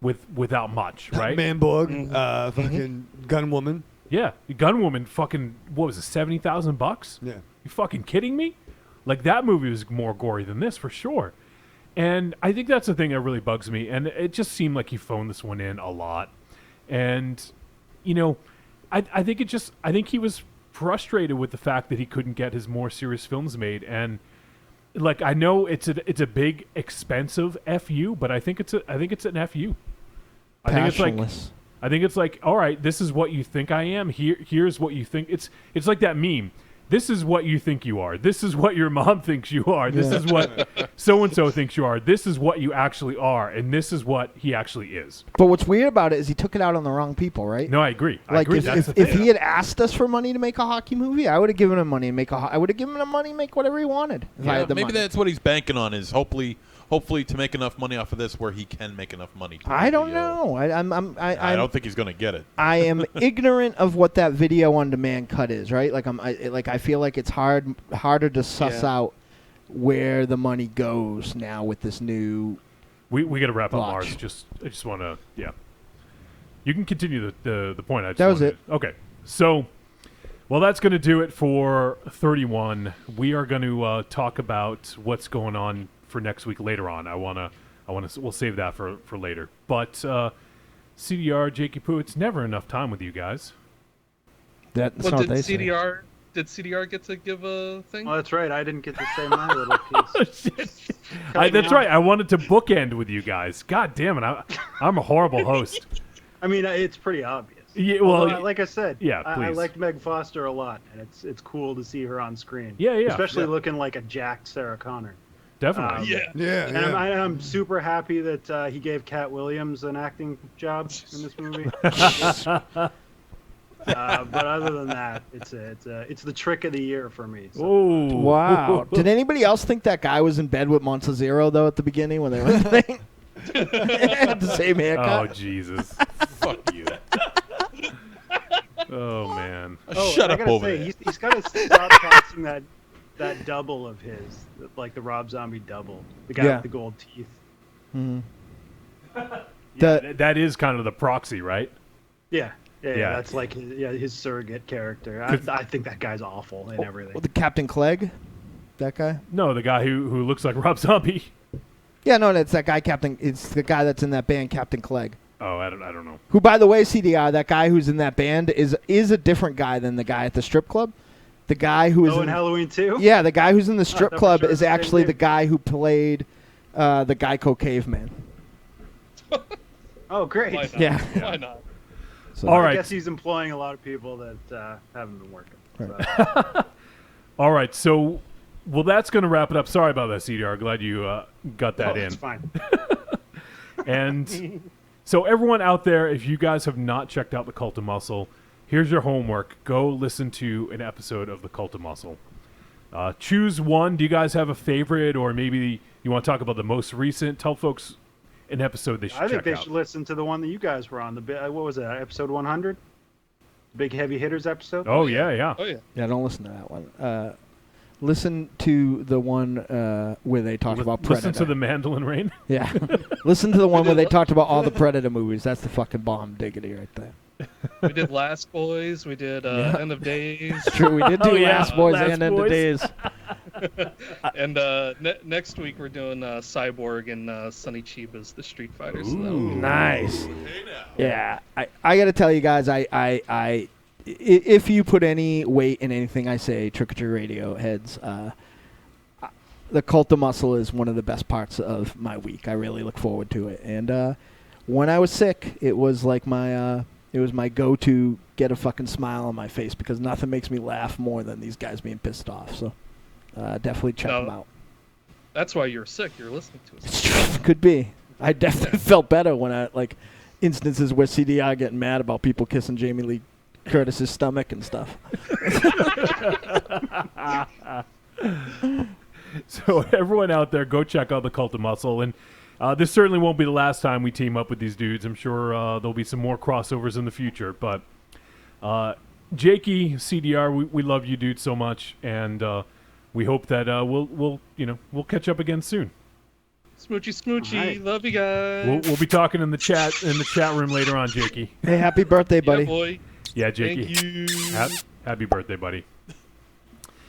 Speaker 5: without much, right?
Speaker 8: Manborg, fucking Gunwoman.
Speaker 5: Yeah, Gunwoman, fucking, what was it, $70,000?
Speaker 8: Yeah.
Speaker 5: You fucking kidding me? Like, that movie was more gory than this, for sure. And I think that's the thing that really bugs me. And it just seemed like he phoned this one in a lot. And, I think he was frustrated with the fact that he couldn't get his more serious films made. And, like, I know it's a big, expensive FU, but I think it's an FU. I think it's like, all right, this is what you think I am. Here's what you think. It's like that meme. This is what you think you are. This is what your mom thinks you are. This is what so-and-so thinks you are. This is what you actually are, and this is what he actually is.
Speaker 2: But what's weird about it is he took it out on the wrong people, right?
Speaker 5: No, I agree.
Speaker 2: If he had asked us for money to make a hockey movie, I would have given him money and I would have given him money and make whatever he wanted. If I had the
Speaker 9: maybe
Speaker 2: money.
Speaker 9: that's what he's banking on, is hopefully to make enough money off of this where he can make enough money.
Speaker 2: I don't know. I
Speaker 9: don't think he's going to get it.
Speaker 2: I am ignorant of what that video on demand cut is, right? Like I feel like it's harder to suss out where the money goes now with this new.
Speaker 5: We got to wrap up, Mars. I just want to You can continue the point.
Speaker 2: That was it.
Speaker 5: Okay, so. Well, that's going to do it for 31. We are going to talk about what's going on for next week later on. We'll save that for later. But CDR, Jakey-Poo, it's never enough time with you guys.
Speaker 2: Did
Speaker 6: CDR get to give a thing?
Speaker 7: Oh, that's right. I didn't get to say my little piece.
Speaker 5: That's right. I wanted to bookend with you guys. God damn it. I'm a horrible host.
Speaker 7: I mean, it's pretty obvious.
Speaker 5: Yeah, well,
Speaker 7: although, like I said,
Speaker 5: yeah,
Speaker 7: I liked Meg Foster a lot, and it's cool to see her on screen.
Speaker 5: Yeah,
Speaker 7: especially looking like a jacked Sarah Connor.
Speaker 5: Definitely.
Speaker 7: And I'm super happy that he gave Cat Williams an acting job in this movie. But other than that, it's the trick of the year for me. So.
Speaker 5: Oh
Speaker 2: wow! Did anybody else think that guy was in bed with Monza Zero though at the beginning when they went thing? Had the same haircut.
Speaker 5: Oh Jesus!
Speaker 9: Fuck you.
Speaker 5: Oh man!
Speaker 9: Shut up over there.
Speaker 7: He's got to stop casting that double of his, like the Rob Zombie double, the guy with the gold teeth.
Speaker 2: Mm-hmm.
Speaker 5: That is kind of the proxy, right?
Speaker 7: Yeah. That's like his surrogate character. I think that guy's awful and everything.
Speaker 2: Well, the Captain Clegg, that guy.
Speaker 5: No, the guy who looks like Rob Zombie.
Speaker 2: Yeah, no, that's that guy. It's the guy that's in that band, Captain Clegg.
Speaker 5: Oh, I don't know.
Speaker 2: Who, by the way, CDR, that guy who's in that band is a different guy than the guy at the strip club. The guy who is
Speaker 7: in Halloween 2?
Speaker 2: Yeah, the guy who's in the strip club is actually the guy who played the Geico Caveman.
Speaker 7: Oh, great.
Speaker 6: Why not?
Speaker 2: Yeah.
Speaker 6: Why not?
Speaker 2: So,
Speaker 5: all right.
Speaker 7: I guess he's employing a lot of people that haven't been working.
Speaker 2: Right.
Speaker 7: So.
Speaker 5: All right, so that's going to wrap it up. Sorry about that, CDR. Glad you got that in.
Speaker 7: It's fine.
Speaker 5: And so everyone out there, if you guys have not checked out The Cult of Muscle, here's your homework. Go listen to an episode of The Cult of Muscle. Choose one. Do you guys have a favorite, or maybe you want to talk about the most recent? Tell folks an episode they should
Speaker 7: I think
Speaker 5: check
Speaker 7: they
Speaker 5: out.
Speaker 7: should listen to the one that you guys were on. What was that? Episode 100? Big Heavy Hitters episode?
Speaker 5: Oh, yeah.
Speaker 6: Oh, yeah.
Speaker 2: Yeah, don't listen to that one. Listen to the one where they talked about Predator.
Speaker 5: Listen to the Mandolin Rain?
Speaker 2: Yeah. Listen to the one where they talked about all the Predator movies. That's the fucking bomb diggity right there.
Speaker 6: We did Last Boys. We did End of Days.
Speaker 2: True, we did do Last Boys
Speaker 5: Last
Speaker 2: and End of
Speaker 5: Boys.
Speaker 2: Days.
Speaker 6: And next week we're doing Cyborg and Sonny Chiba's The Street Fighter. So that'll be
Speaker 2: Nice. Yeah, I got to tell you guys, if you put any weight in anything I say, Trick or Treat Radio heads, the Cult of Muscle is one of the best parts of my week. I really look forward to it. And when I was sick, it was like my go-to get a fucking smile on my face because nothing makes me laugh more than these guys being pissed off. So definitely check them out.
Speaker 6: That's why you're sick. You're listening to us.
Speaker 2: Could be. I definitely felt better when I like instances where CDR getting mad about people kissing Jamie Lee Curtis's stomach and stuff.
Speaker 5: So everyone out there, go check out the Cult of Muscle. And this certainly won't be the last time we team up with these dudes. I'm sure there'll be some more crossovers in the future. But Jakey, CDR, we love you dudes so much, and we hope that we'll catch up again soon.
Speaker 6: Smoochy,
Speaker 7: Right.
Speaker 6: love you guys.
Speaker 5: We'll be talking in the chat room later on, Jakey.
Speaker 2: Hey, happy birthday, buddy.
Speaker 6: Yeah, boy.
Speaker 5: Yeah, Jakey.
Speaker 6: Thank you.
Speaker 5: Happy birthday, buddy.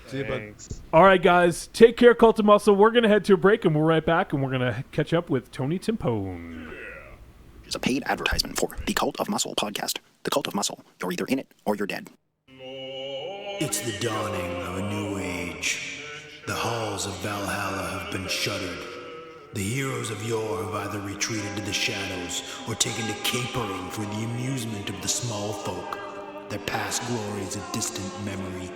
Speaker 9: See you, bud.
Speaker 6: Thanks.
Speaker 5: All right, guys. Take care, Cult of Muscle. We're going to head to a break, and we're right back, and we're going to catch up with Tony Timpone.
Speaker 15: Is a paid advertisement for the Cult of Muscle podcast. The Cult of Muscle. You're either in it or you're dead.
Speaker 1: It's the dawning of a new age. The halls of Valhalla have been shuttered. The heroes of yore have either retreated to the shadows or taken to capering for the amusement of the small folk. Their past glories a distant memory.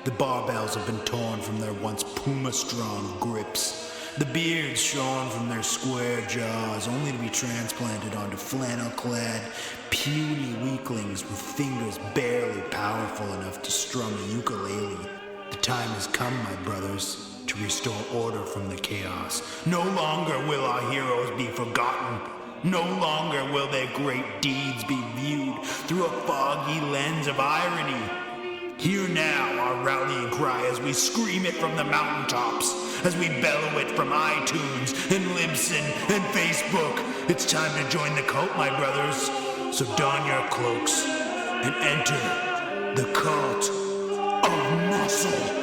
Speaker 1: The barbells have been torn from their once puma-strong grips. The beards shorn from their square jaws, only to be transplanted onto flannel-clad, puny weaklings with fingers barely powerful enough to strum a ukulele. The time has come, my brothers, to restore order from the chaos. No longer will our heroes be forgotten. No longer will their great deeds be viewed through a foggy lens of irony. Hear now our rallying cry as we scream it from the mountaintops, as we bellow it from iTunes and Libsyn and Facebook. It's time to join the cult, my brothers. So don your cloaks and enter the Cult of Muscle.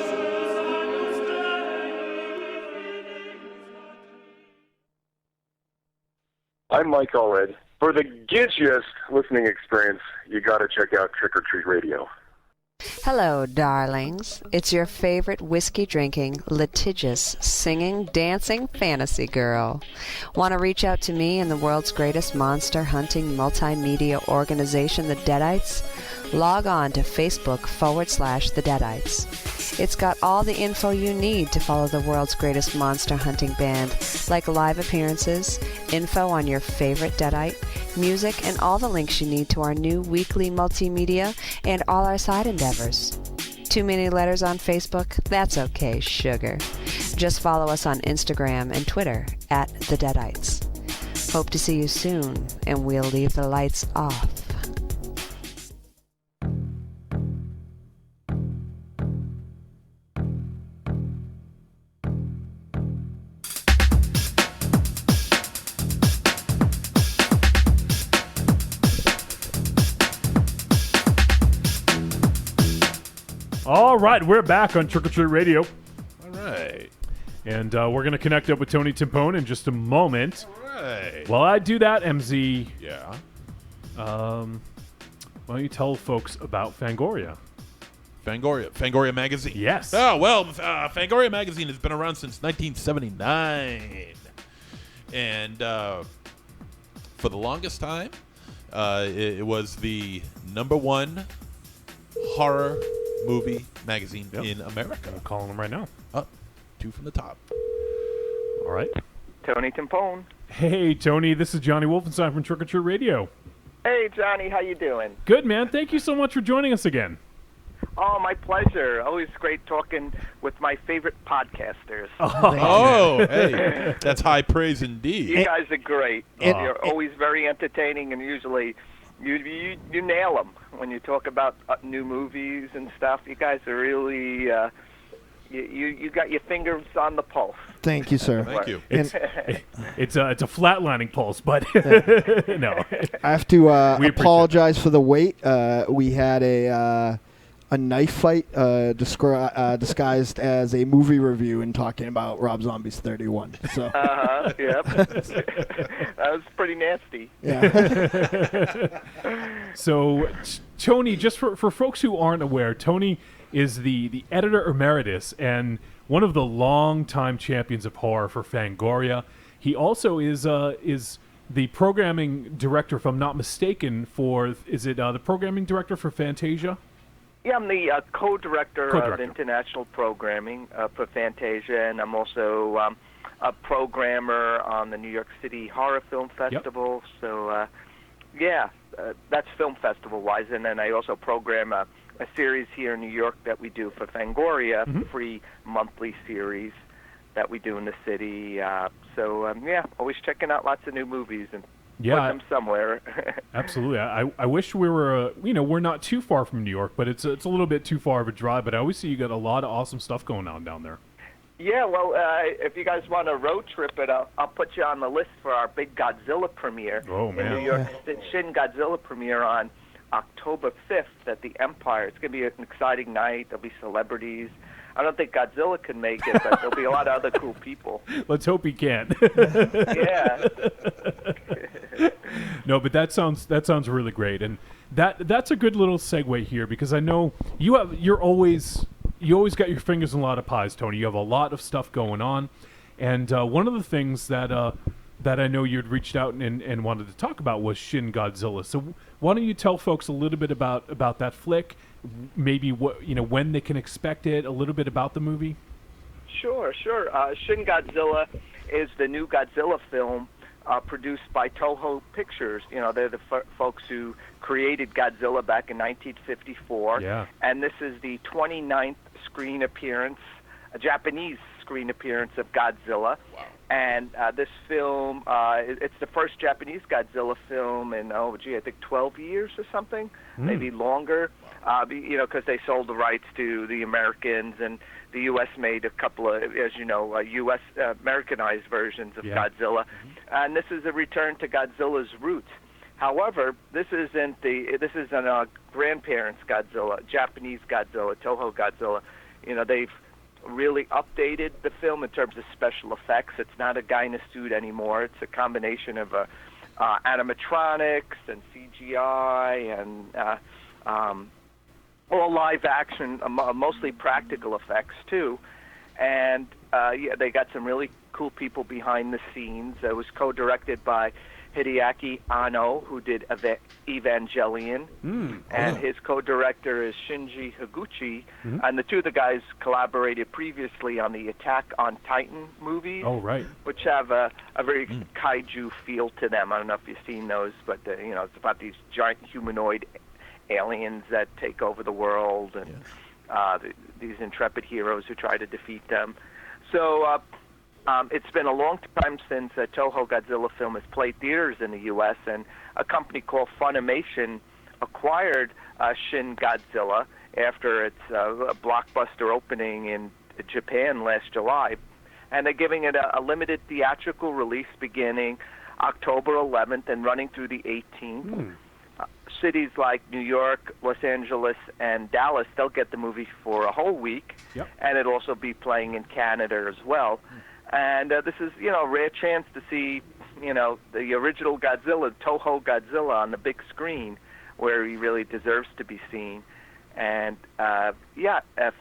Speaker 16: I'm Mike Allred. For the gidgiest listening experience, you gotta check out Trick or Treat Radio.
Speaker 17: Hello, darlings. It's your favorite whiskey-drinking, litigious, singing, dancing fantasy girl. Want to reach out to me and the world's greatest monster-hunting multimedia organization, the Deadites? Log on to Facebook.com/The Deadites. It's got all the info you need to follow the world's greatest monster hunting band, like live appearances, info on your favorite Deadite, music, and all the links you need to our new weekly multimedia and all our side endeavors. Too many letters on Facebook? That's okay, sugar. Just follow us on Instagram and Twitter @The Deadites. Hope to see you soon, and we'll leave the lights off.
Speaker 5: All right, we're back on Trick or Treat Radio.
Speaker 9: All right.
Speaker 5: And we're going to connect up with Tony Timpone in just a moment.
Speaker 9: All right.
Speaker 5: While I do that, MZ,
Speaker 9: Yeah.
Speaker 5: why don't you tell folks about Fangoria?
Speaker 9: Fangoria Magazine.
Speaker 5: Yes.
Speaker 9: Oh, well, Fangoria Magazine has been around since 1979. And for the longest time, it was the #1 horror movie magazine in America.
Speaker 5: I'm calling them right now.
Speaker 9: Up, 2 from the top.
Speaker 5: All right.
Speaker 18: Tony Timpone.
Speaker 5: Hey, Tony, this is Johnny Wolfenstein from Trick or Treat Radio.
Speaker 18: Hey, Johnny, how you doing?
Speaker 5: Good, man. Thank you so much for joining us again.
Speaker 18: Oh, my pleasure. Always great talking with my favorite podcasters.
Speaker 9: Oh, hey, that's high praise indeed.
Speaker 18: You guys are great. You're always very entertaining, and usually you nail them when you talk about new movies and stuff. You guys are really you got your fingers on the pulse.
Speaker 2: Thank you, sir.
Speaker 9: Thank you.
Speaker 5: It's a flatlining pulse, but no.
Speaker 2: I have to
Speaker 5: We appreciate
Speaker 2: apologize for the wait. We had a knife fight disguised as a movie review and talking about Rob Zombie's 31. So.
Speaker 18: Yep. That was pretty nasty.
Speaker 2: Yeah.
Speaker 5: So, Tony, just for folks who aren't aware, Tony is the editor emeritus and one of the longtime champions of horror for Fangoria. He also is the programming director, if I'm not mistaken, for the programming director for Fantasia?
Speaker 18: Yeah, I'm the co-director of international programming for Fantasia, and I'm also a programmer on the New York City Horror Film Festival. Yep. So, that's film festival-wise. And then I also program a series here in New York that we do for Fangoria, free monthly series that we do in the city. Always checking out lots of new movies and put them somewhere.
Speaker 5: Absolutely. I wish we were, we're not too far from New York, but it's a little bit too far of a drive. But I always see you got a lot of awesome stuff going on down there.
Speaker 18: Yeah, well, if you guys want to road trip it, I'll put you on the list for our big Godzilla premiere.
Speaker 5: Oh, man.
Speaker 18: In New York, the Shin Godzilla premiere on October 5th at the Empire. It's going to be an exciting night. There'll be celebrities. I don't think Godzilla can make it, but there'll be a lot of other cool people.
Speaker 5: Let's hope he can.
Speaker 18: Yeah.
Speaker 5: No, but that sounds really great, and that's a good little segue here because I know you always got your fingers in a lot of pies, Tony. You have a lot of stuff going on, and one of the things that I know you'd reached out and wanted to talk about was Shin Godzilla. So why don't you tell folks a little bit about that flick, maybe when they can expect it, a little bit about the movie?
Speaker 18: Sure. Shin Godzilla is the new Godzilla film produced by Toho Pictures. They're the folks who created Godzilla back in 1954.
Speaker 5: Yeah.
Speaker 18: And this is the 29th screen appearance, a Japanese screen appearance of Godzilla. Wow. And this film, it's the first Japanese Godzilla film in, I think 12 years or something, maybe longer, because they sold the rights to the Americans, and the U.S. made a couple of, as you know, U.S. Americanized versions of Godzilla. And this is a return to Godzilla's roots. However, this isn't a grandparents' Godzilla, Japanese Godzilla, Toho Godzilla. They've really updated the film in terms of special effects. It's not a guy in a suit anymore. It's a combination of animatronics and CGI and all live action, mostly practical effects too. And they got some really cool people behind the scenes. It was co-directed by Hideaki Anno, who did Evangelion, and his co-director is Shinji Higuchi, and the two of the guys collaborated previously on the Attack on Titan movies, which have a very kaiju feel to them. I don't know if you've seen those, but it's about these giant humanoid aliens that take over the world, and these intrepid heroes who try to defeat them. So it's been a long time since a Toho Godzilla film has played theaters in the U.S., and a company called Funimation acquired Shin Godzilla after its blockbuster opening in Japan last July. And they're giving it a limited theatrical release beginning October 11th and running through the 18th. Cities like New York, Los Angeles, and Dallas, they'll get the movie for a whole week, and it'll also be playing in Canada as well. And this is, a rare chance to see, the original Godzilla, Toho Godzilla, on the big screen, where he really deserves to be seen. And if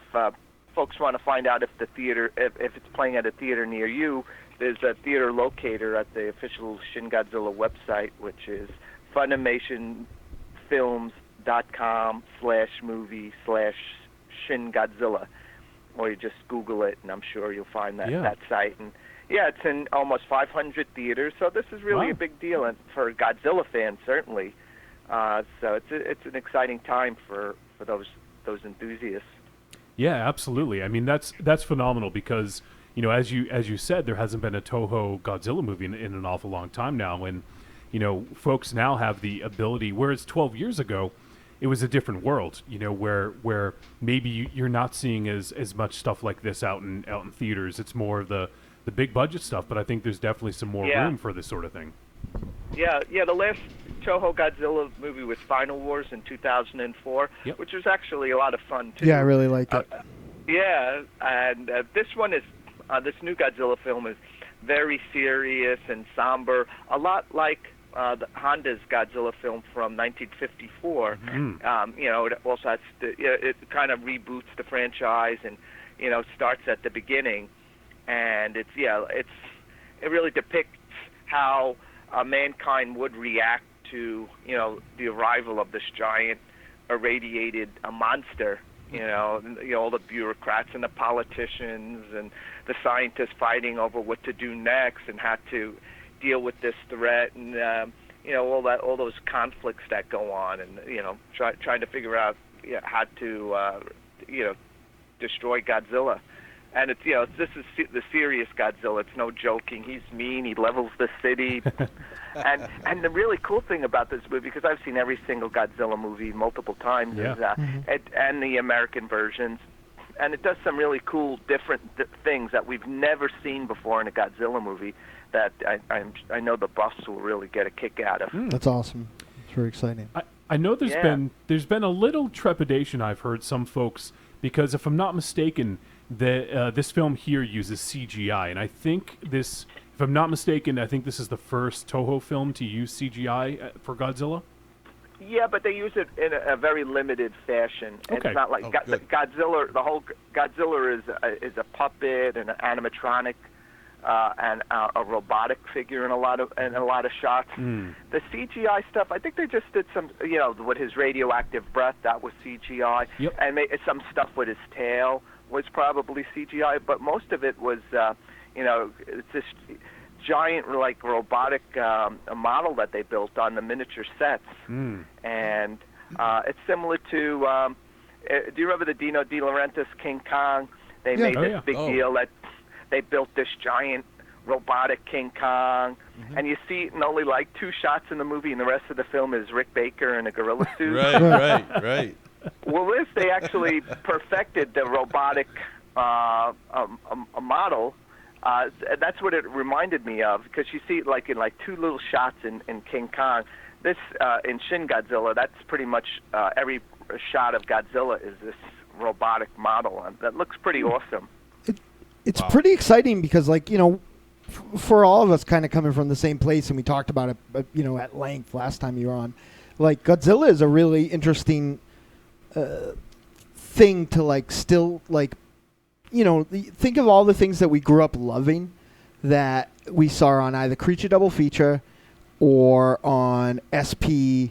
Speaker 18: folks want to find out if it's playing at a theater near you, there's a theater locator at the official Shin Godzilla website, which is FunimationFilms.com/movie/Shin Godzilla. Or you just Google it, and I'm sure you'll find that site. And it's in almost 500 theaters, so this is really a big deal, and for Godzilla fans certainly. So it's an exciting time for those those enthusiasts.
Speaker 5: Yeah, absolutely. I mean, that's phenomenal because, you know, as you said, there hasn't been a Toho Godzilla movie in an awful long time now, and, you know, folks now have the ability, whereas 12 years ago, it was a different world, you know, where maybe you're not seeing as much stuff like this out in theaters. It's more of the big budget stuff, but I think there's definitely some more room for this sort of thing.
Speaker 18: Yeah, the last Toho Godzilla movie was Final Wars in 2004, which was actually a lot of fun too.
Speaker 2: Yeah, I really like it.
Speaker 18: Yeah, and this one is this new Godzilla film is very serious and somber, a lot like Honda's Godzilla film from 1954. You know, it also has it kind of reboots the franchise and, you know, starts at the beginning, and it really depicts how mankind would react to, you know, the arrival of this giant irradiated monster. You know, all the bureaucrats and the politicians and the scientists fighting over what to do next and how to deal with this threat, and you know, all those conflicts that go on, and, you know, trying to figure out how to you know, destroy Godzilla. And it's, you know, this is the serious Godzilla. It's no joking. He's mean. He levels the city. and the really cool thing about this movie, because I've seen every single Godzilla movie multiple times, is and the American versions, and it does some really cool, different things that we've never seen before in a Godzilla movie that I know the buffs will really get a kick out of.
Speaker 2: That's awesome. It's very exciting.
Speaker 5: I know there's been a little trepidation, I've heard some folks, because if I'm not mistaken, this film here uses CGI, and I think this, if I'm not mistaken, I think this is the first Toho film to use CGI for Godzilla.
Speaker 18: Yeah, but they use it in a very limited fashion.
Speaker 5: Okay.
Speaker 18: It's not like Godzilla. The whole Godzilla is a puppet and an animatronic and a robotic figure in a lot of shots. The CGI stuff, I think they just did some, you know, with his radioactive breath, that was CGI, and some stuff with his tail was probably CGI, but most of it was, you know, it's this giant, like, robotic model that they built on the miniature sets. And it's similar to, do you remember the Dino De Laurentiis King Kong? They made this big deal that they built this giant robotic King Kong, and you see it in only like 2 shots in the movie, and the rest of the film is Rick Baker in a gorilla suit.
Speaker 9: Right.
Speaker 18: Well, they actually perfected the robotic a model. That's what it reminded me of, because you see it like in 2 little shots in King Kong. This in Shin Godzilla, that's pretty much every shot of Godzilla is this robotic model, and that looks pretty awesome.
Speaker 2: It's pretty exciting because, like, you know, for all of us kind of coming from the same place, and we talked about it, you know, at length last time you were on, like, Godzilla is a really interesting thing to, like, still, like, you know, think of all the things that we grew up loving that we saw on either Creature Double Feature or on SP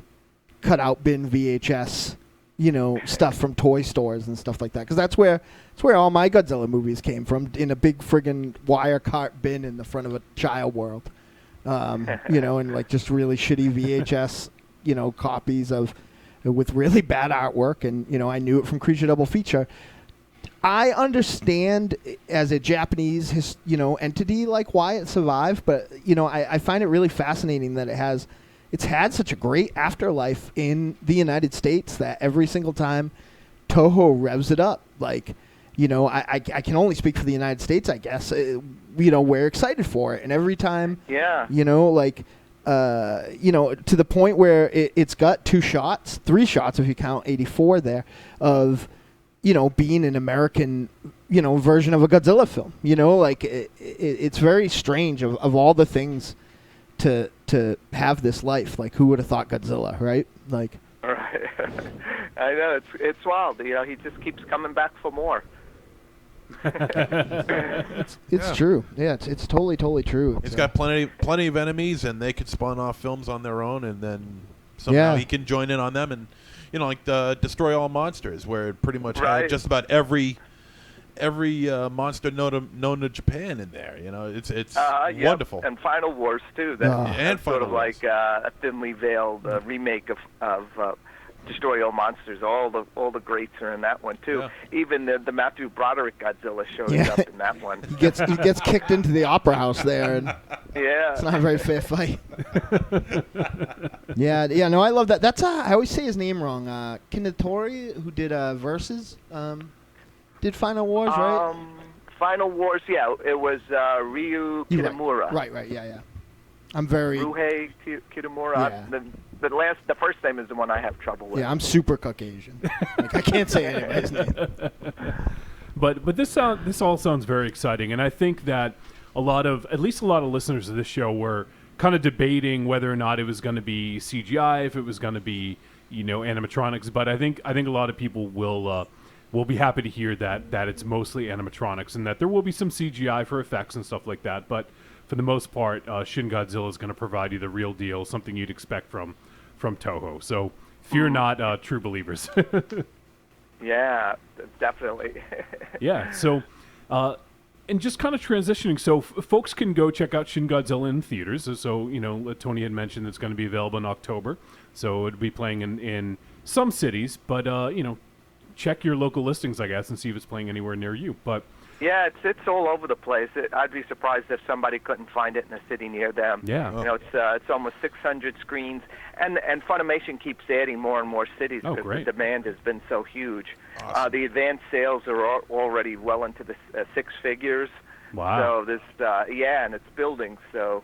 Speaker 2: cutout bin VHS, you know, stuff from toy stores and stuff like that. Because that's where all my Godzilla movies came from, in a big friggin' wire cart bin in the front of a Child World. You know, and, like, just really shitty VHS, you know, copies with really bad artwork. And, you know, I knew it from Creature Double Feature. I understand as a Japanese, you know, entity, like, why it survived, but, you know, I find it really fascinating that it's had such a great afterlife in the United States that every single time Toho revs it up, like, you know, I can only speak for the United States, I guess. You know, we're excited for it, and every time, you know, like, you know, to the point where it's got 3 shots if you count 84 there, of, you know, being an American, you know, version of a Godzilla film. You know, like, it's very strange of all the things to have this life. Like, who would have thought Godzilla, right? Like,
Speaker 18: right. I know, it's wild. You know, he just keeps coming back for more.
Speaker 2: It's true. Yeah, it's totally true.
Speaker 9: It's got plenty of enemies, and they could spawn off films on their own, and then somehow he can join in on them, and, you know, like the Destroy All Monsters, where it pretty much had just about every monster known to Japan in there. You know, it's wonderful.
Speaker 18: And Final Wars too. That's sort of like a thinly veiled remake of Destroy All Monsters. All the greats are in that one too.
Speaker 9: Yeah.
Speaker 18: Even the Matthew Broderick Godzilla shows
Speaker 2: Yeah.
Speaker 18: up in that one.
Speaker 2: He gets kicked into the opera house there, and
Speaker 18: Yeah.
Speaker 2: it's not a very fair fight. Yeah. No, I love that. That's I always say his name wrong. Kinatori, who did Versus, did Final Wars, right?
Speaker 18: Final Wars, yeah, it was Ryu Kitamura.
Speaker 2: Right. Yeah. I'm very.
Speaker 18: Ryuhei Kitamura.
Speaker 2: Yeah.
Speaker 18: The first name is the one I have trouble with.
Speaker 2: Yeah, I'm super Caucasian. Like, I can't say anybody's name.
Speaker 5: But this all sounds very exciting, and I think that at least a lot of listeners of this show were kind of debating whether or not it was going to be CGI, if it was going to be animatronics. But I think a lot of people will be happy to hear that it's mostly animatronics, and that there will be some CGI for effects and stuff like that. But for the most part, Shin Godzilla is going to provide you the real deal, something you'd expect from Toho. So fear not, true believers.
Speaker 18: Yeah, definitely.
Speaker 5: Yeah. So, and just kind of transitioning, so folks can go check out Shin Godzilla in theaters. So Tony had mentioned it's going to be available in October. So it'll be playing in some cities, but check your local listings, I guess, and see if it's playing anywhere near you. But
Speaker 18: yeah, it's all over the place. I'd be surprised if somebody couldn't find it in a city near them.
Speaker 5: Yeah.
Speaker 18: It's almost 600 screens, and Funimation keeps adding more and more cities because the demand has been so huge.
Speaker 9: Awesome.
Speaker 18: The advanced sales are already well into the six figures.
Speaker 5: Wow.
Speaker 18: So and it's building. So,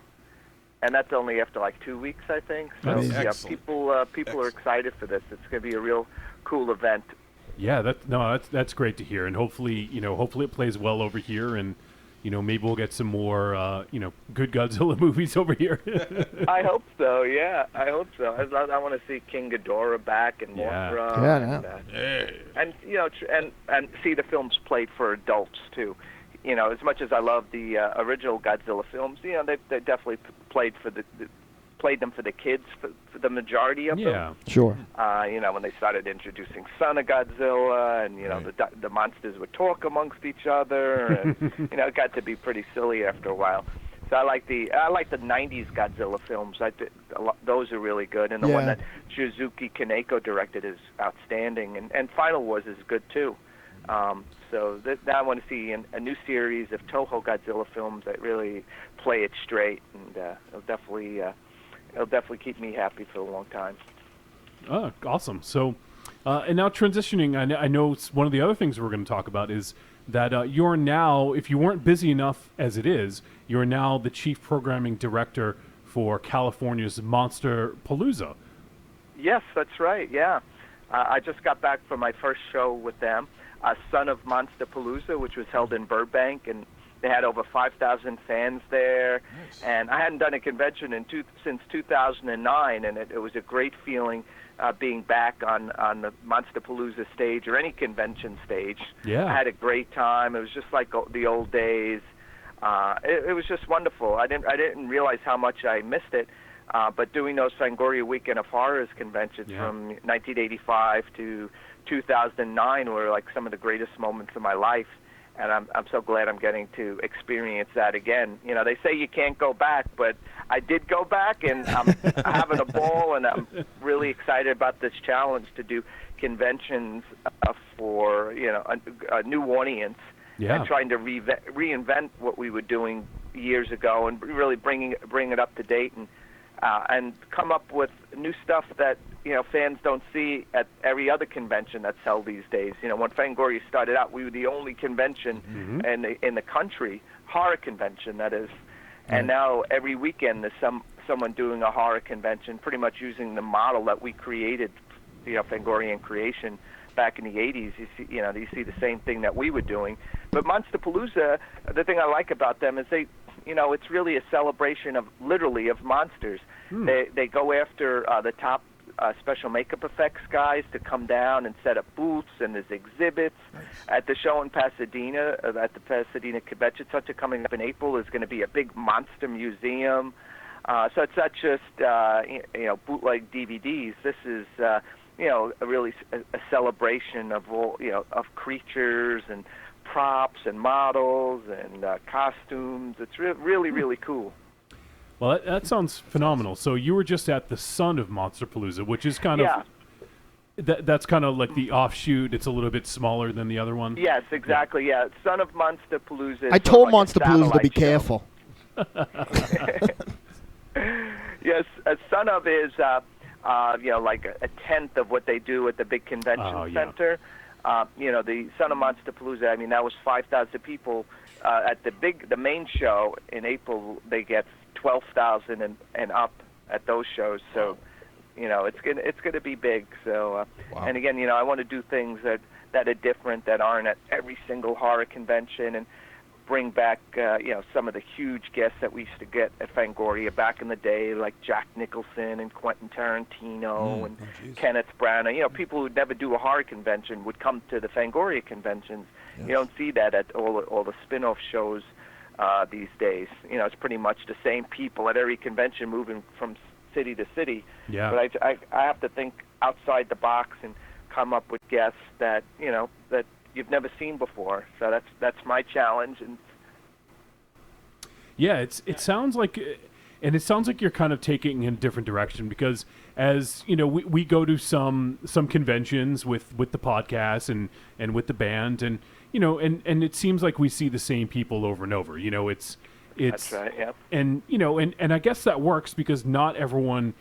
Speaker 18: and that's only after like 2 weeks, I think. So
Speaker 9: That's
Speaker 18: people are excited for this. It's going to be a real cool event.
Speaker 5: Yeah, that's great to hear, and hopefully it plays well over here, and maybe we'll get some more good Godzilla movies over here.
Speaker 18: I hope so. Yeah, I hope so. I want to see King Ghidorah back and Mothra. And see the films played for adults too. As much as I love the original Godzilla films, they definitely played them for the kids for the majority of them.
Speaker 5: Yeah,
Speaker 2: sure.
Speaker 18: When they started introducing Son of Godzilla, and the monsters would talk amongst each other, and it got to be pretty silly after a while. So I like the '90s Godzilla films. Those are really good, and the one that Shizuki Kaneko directed is outstanding, and Final Wars is good too. So now I want to see a new series of Toho Godzilla films that really play it straight, and it'll definitely keep me happy for a long time.
Speaker 5: Oh, awesome. So, and now transitioning, I know one of the other things we're going to talk about is that you're now, if you weren't busy enough as it is, you're now the chief programming director for California's Monster Palooza.
Speaker 18: Yes, that's right, yeah. I just got back from my first show with them, Son of Monster Palooza, which was held in Burbank, and they had over 5,000 fans there. Nice. And I hadn't done a convention since 2009, and it was a great feeling being back on the Monsterpalooza stage or any convention stage.
Speaker 5: Yeah.
Speaker 18: I had a great time. It was just like the old days. It was just wonderful. I didn't realize how much I missed it, but doing those Fangoria Weekend of Horrors conventions from 1985 to 2009 were like some of the greatest moments of my life. And I'm so glad I'm getting to experience that again. They say you can't go back, but I did go back, and I'm having a ball, and I'm really excited about this challenge to do conventions for a new audience, and trying to reinvent what we were doing years ago, and really bring it up to date, and come up with new stuff that fans don't see at every other convention that's held these days. When Fangoria started out, we were the only convention in the country, horror convention that is, and now every weekend there's someone doing a horror convention, pretty much using the model that we created, Fangorian creation back in the 80s. You see the same thing that we were doing. But Monsterpalooza, the thing I like about them is it's really a celebration of monsters. They go after the top special makeup effects guys to come down and set up booths, and there's exhibits. Nice. At the show in Pasadena, at the Pasadena Convention Center coming up in April, there's going to be a big monster museum. So it's not just bootleg DVDs. This is really a celebration of all of creatures and props and models and costumes. It's really, really cool.
Speaker 5: Well, that sounds phenomenal. So you were just at the Son of Monsterpalooza, which is kind of That's kind of like the offshoot. It's a little bit smaller than the other one.
Speaker 18: Yes, exactly. Yeah, Son of Monsterpalooza.
Speaker 2: I told Monsterpalooza to be careful.
Speaker 18: Yes, Son of is like a tenth of what they do at the big convention center. The Son of Monsterpalooza. I mean, that was 5,000 people at the main show in April. They get 12,000 and up at those shows. So. It's gonna be big. So, and again, I want to do things that are different, that aren't at every single horror convention, and bring back some of the huge guests that we used to get at Fangoria back in the day, like Jack Nicholson and Quentin Tarantino and Kenneth Branagh. People who'd never do a horror convention would come to the Fangoria conventions. Yes. You don't see that at all the spin-off shows these days. It's pretty much the same people at every convention moving from city to city.
Speaker 5: Yeah.
Speaker 18: But I have to think outside the box and come up with guests that that you've never seen before. So that's my challenge. And
Speaker 5: yeah, it sounds like, and it sounds like you're kind of taking in a different direction, because as we go to some conventions with the podcast and with the band, and and it seems like we see the same people over and over. It's
Speaker 18: that's right, yeah.
Speaker 5: And and I guess that works because not everyone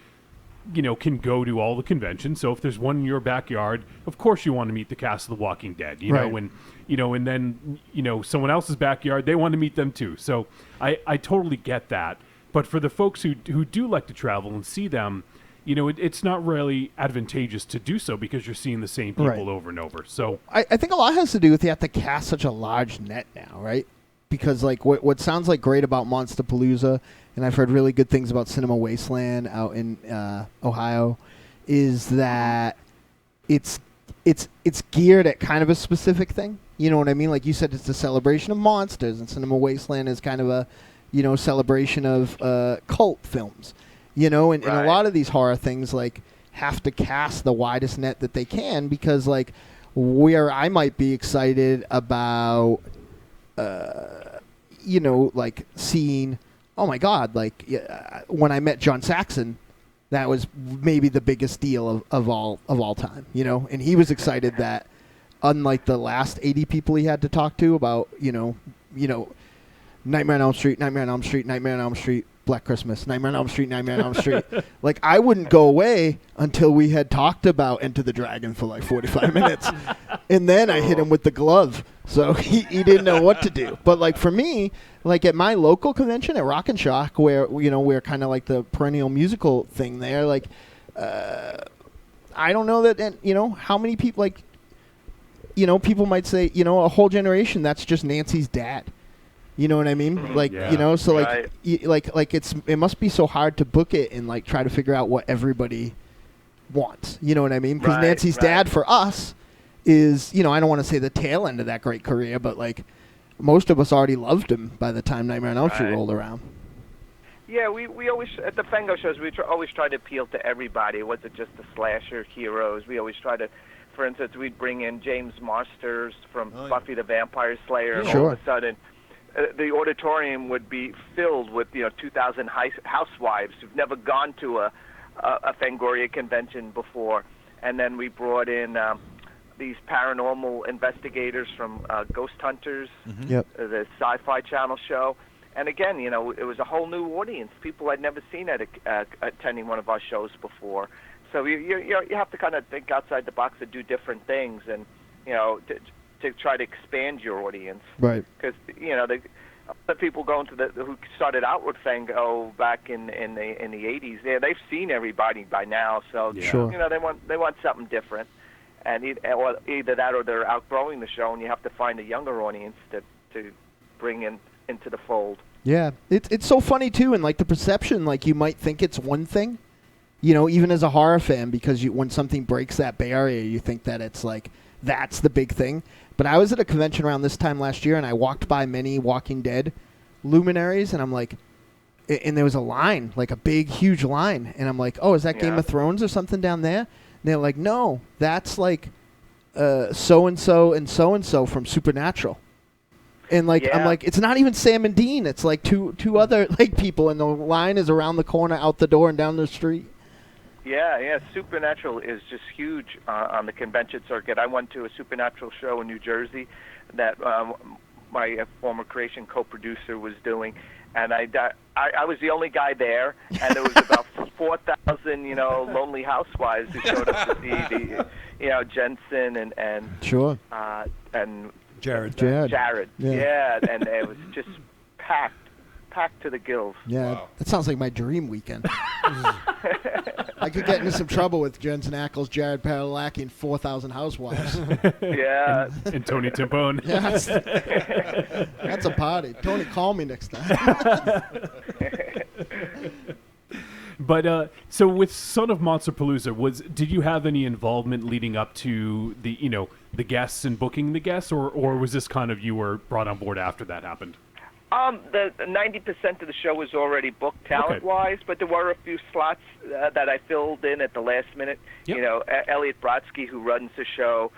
Speaker 5: can go to all the conventions. So if there's one in your backyard, of course you want to meet the cast of The Walking Dead,
Speaker 2: right.
Speaker 5: And then someone else's backyard, they want to meet them too. So I totally get that. But for the folks who do like to travel and see them, it's not really advantageous to do so because you're seeing the same people
Speaker 2: right.
Speaker 5: over and over. So
Speaker 2: I think a lot has to do with you have to cast such a large net now, right? Because like what sounds like great about Monsterpalooza, and I've heard really good things about Cinema Wasteland out in Ohio, is that it's geared at kind of a specific thing. You know what I mean? Like you said, it's a celebration of monsters, and Cinema Wasteland is kind of a celebration of cult films. And a lot of these horror things like have to cast the widest net that they can, because like where I might be excited about like seeing, oh my God, like when I met John Saxon, that was maybe the biggest deal of all time, and he was excited that unlike the last 80 people he had to talk to about, Nightmare on Elm Street, Nightmare on Elm Street, Nightmare on Elm Street, Black Christmas, Nightmare on Elm Street, Nightmare on Elm Street. Like, I wouldn't go away until we had talked about Enter the Dragon for like 45 minutes. And then I hit him with the glove. So he didn't know what to do. But like for me, like at my local convention at Rock and Shock, where, we're kind of like the perennial musical thing there, like, I don't know that, how many people, like, people might say, a whole generation, that's just Nancy's dad. You know what I mean? Like, so like,
Speaker 18: right.
Speaker 2: like it must be so hard to book it and like try to figure out what everybody wants. You know what I mean? Because
Speaker 18: Right,
Speaker 2: Nancy's
Speaker 18: right.
Speaker 2: dad for us is, I don't want to say the tail end of that great career, but like most of us already loved him by the time Nightmare on Elm Street
Speaker 18: Right.
Speaker 2: rolled around.
Speaker 18: Yeah, we always, at the Fango shows, we always try to appeal to everybody. It wasn't just the slasher heroes. We always try to, for instance, we'd bring in James Marsters from Buffy the Vampire Slayer, and all of a sudden the auditorium would be filled with 2,000 housewives who've never gone to a Fangoria convention before. And then we brought in these paranormal investigators from Ghost Hunters, the Sci-Fi Channel show. And again, it was a whole new audience, people I'd never seen attending one of our shows before. So you have to kind of think outside the box and do different things, and to try to expand your audience.
Speaker 2: Right.
Speaker 18: Because the people going to who started out with Fango back in the 80s, they've seen everybody by now. So
Speaker 2: Sure.
Speaker 18: they want something different, and either that or they're outgrowing the show, and you have to find a younger audience to bring into the fold.
Speaker 2: Yeah, it's so funny too, and like the perception, like you might think it's one thing, even as a horror fan, because when something breaks that barrier, you think that it's like that's the big thing. But I was at a convention around this time last year, and I walked by many Walking Dead luminaries, and I'm like, and there was a line, like a big, huge line, and I'm like, oh, is that Game of Thrones or something down there? And they're like, no, that's like so-and-so and so-and-so from Supernatural. And like I'm like, it's not even Sam and Dean. It's like two other like people, and the line is around the corner, out the door, and down the street.
Speaker 18: Yeah. Supernatural is just huge on the convention circuit. I went to a Supernatural show in New Jersey that my former Creation co-producer was doing, and I was the only guy there, and there was about 4,000, lonely housewives who showed up to see the, Jensen and
Speaker 2: Sure.
Speaker 18: And
Speaker 8: Jared.
Speaker 18: Yeah, and it was just packed to the gills.
Speaker 2: Yeah, that sounds like my dream weekend. I could get into some trouble with Jensen Ackles, Jared Padalecki, and 4,000 housewives.
Speaker 18: Yeah.
Speaker 5: and Tony Timpone.
Speaker 2: Yeah, that's a party. Tony, call me next time.
Speaker 5: But so with Son of Monsterpalooza, did you have any involvement leading up to the the guests and booking the guests, or was this kind of you were brought on board after that happened?
Speaker 18: The 90% of the show was already booked talent-wise, but there were a few slots that I filled in at the last minute.
Speaker 5: Yep.
Speaker 18: Elliot Brodsky, who runs the show,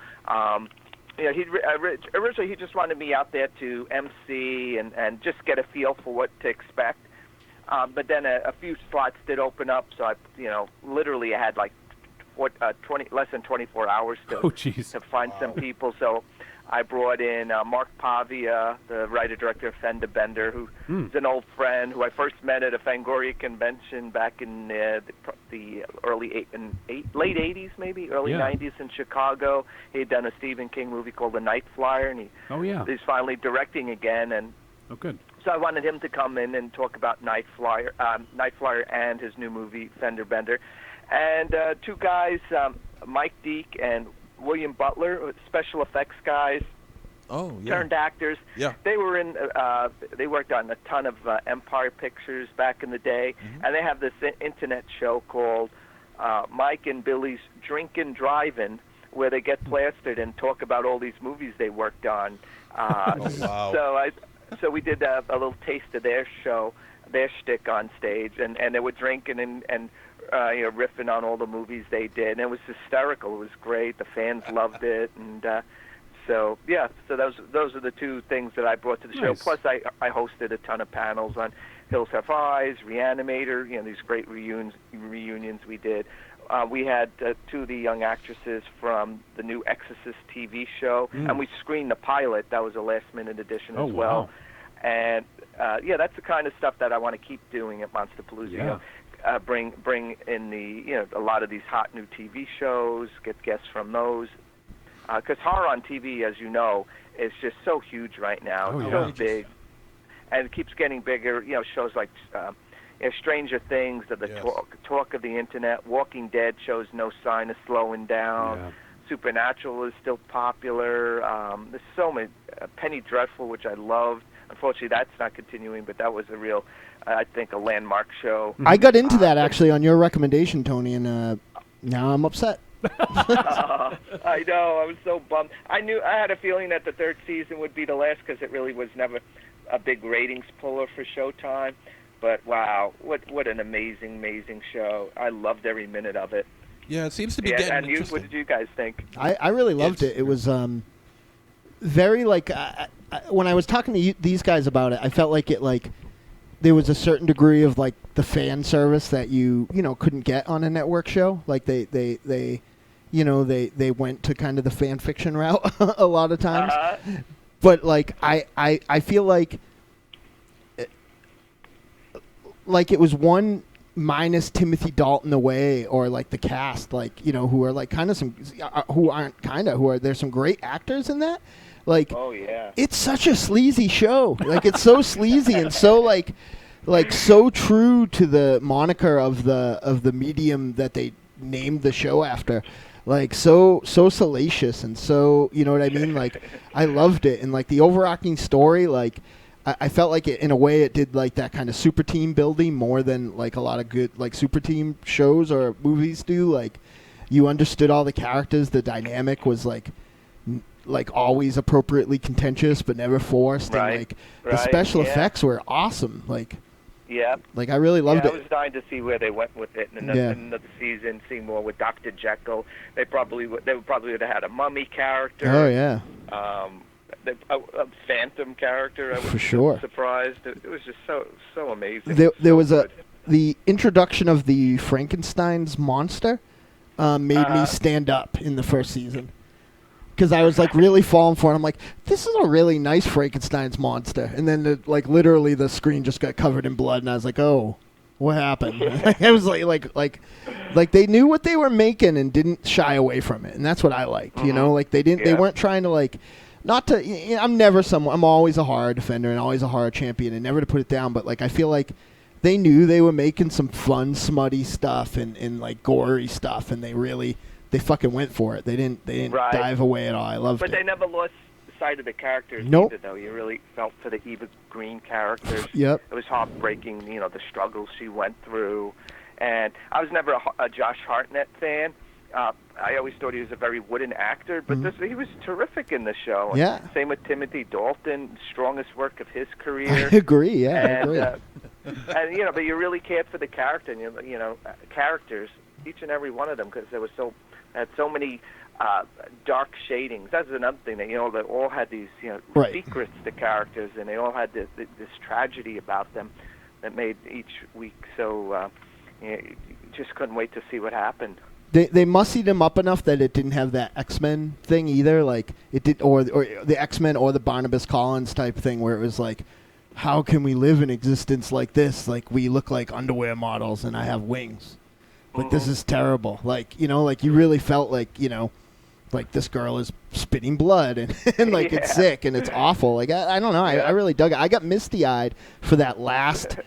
Speaker 18: originally he just wanted me out there to MC and just get a feel for what to expect. But then a few slots did open up, so I, literally I had like less than 24 hours to find some people. So I brought in Mark Pavia, the writer-director of Fender Bender, who's an old friend who I first met at a Fangoria convention back in the late 80s, maybe, early 90s in Chicago. He had done a Stephen King movie called The Night Flyer, and he's finally directing again. And
Speaker 5: oh, good.
Speaker 18: So I wanted him to come in and talk about Night Flyer and his new movie, Fender Bender. And two guys, Mike Deek and William Butler, special effects guys, turned actors.
Speaker 9: Yeah.
Speaker 18: They were in. They worked on a ton of Empire Pictures back in the day, and they have this internet show called Mike and Billy's Drinkin' Drivin', where they get plastered and talk about all these movies they worked on.
Speaker 9: Wow.
Speaker 18: So we did a little taste of their show, their shtick on stage, and they were drinking and riffing on all the movies they did, and it was hysterical. It was great. The fans loved it, and so those are the two things that I brought to the show. Plus, I hosted a ton of panels on Hills Have Eyes, Reanimator, these great reunions we did. We had two of the young actresses from the new Exorcist TV show, and we screened the pilot. That was a last-minute addition as well.
Speaker 5: Wow.
Speaker 18: And that's the kind of stuff that I want to keep doing at Monsterpalooza.
Speaker 5: Yeah.
Speaker 18: Bring in a lot of these hot new TV shows, get guests from those. Because horror on TV, as you know, is just so huge right now. It's so big, and it keeps getting bigger. Shows like Stranger Things, the talk of the internet. Walking Dead shows no sign of slowing down.
Speaker 5: Yeah.
Speaker 18: Supernatural is still popular. There's so many. Penny Dreadful, which I loved. Unfortunately, that's not continuing, but that was a real, I think, a landmark show.
Speaker 2: I got into that actually on your recommendation, Tony, and now I'm upset.
Speaker 18: I know. I was so bummed. I had a feeling that the third season would be the last because it really was never a big ratings puller for Showtime. But wow, what an amazing show! I loved every minute of it.
Speaker 9: Yeah, it seems to be getting interesting.
Speaker 18: What did you guys think?
Speaker 2: I really loved it. It was very like when I was talking to these guys about it, I felt like there was a certain degree of like the fan service that you couldn't get on a network show. Like they went to kind of the fan fiction route a lot of times. But like I feel like it was one minus Timothy Dalton away, or like the cast, like who are like kind of some who aren't kind of who are there's some great actors in that. Like,
Speaker 18: oh yeah,
Speaker 2: it's such a sleazy show. Like it's so sleazy and so like so true to the moniker of the medium that they named the show after. Like so salacious and so what I mean. Like I loved it, and like the overarching story, like I felt like it in a way it did like that kind of super team building more than like a lot of good like super team shows or movies do. Like you understood all the characters, the dynamic was like always appropriately contentious but never forced, and like the special effects were awesome. Like like I really loved it.
Speaker 18: I was dying to see where they went with it in another season. See more with Dr. Jekyll. They probably would have had a mummy character.
Speaker 2: Oh yeah.
Speaker 18: A phantom character. I was
Speaker 2: for sure
Speaker 18: surprised. It was just so amazing.
Speaker 2: There was the introduction of the Frankenstein's monster made me stand up in the first season. Because I was like really falling for it. I'm like, this is a really nice Frankenstein's monster. And then literally the screen just got covered in blood, and I was like, oh, what happened? It was like they knew what they were making and didn't shy away from it, and that's what I liked. You know, like they weren't trying to like. Not to, you know, I'm always a horror defender and always a horror champion, and never to put it down. But like, I feel like they knew they were making some fun, smutty stuff and like gory stuff, and they fucking went for it. They didn't dive away at all. I loved it.
Speaker 18: But they never lost sight of the characters
Speaker 2: Nope.
Speaker 18: either, though. You really felt for the Eva Green characters.
Speaker 2: Yep.
Speaker 18: It was heartbreaking, you know, the struggles she went through. And I was never a Josh Hartnett fan. I always thought he was a very wooden actor, but he was terrific in the show.
Speaker 2: Yeah.
Speaker 18: Same with Timothy Dalton, strongest work of his career.
Speaker 2: I agree. Yeah,
Speaker 18: And,
Speaker 2: I agree.
Speaker 18: and you know, but you really cared for the character, and you know, characters, each and every one of them, because there was had so many dark shadings. That's another thing that, you know, they all had these, you know, secrets to characters, and they all had this tragedy about them that made each week so you know, you just couldn't wait to see what happened.
Speaker 2: They mussied him up enough that it didn't have that X-Men thing either. Like it did, or the X-Men or the Barnabas Collins type thing, where it was like, how can we live an existence like this? Like we look like underwear models, and I have wings. Like this is terrible. Like, you know, like you really felt like, you know, like this girl is spitting blood and like it's sick and it's awful. Like I don't know. I really dug it. I got misty-eyed for that last.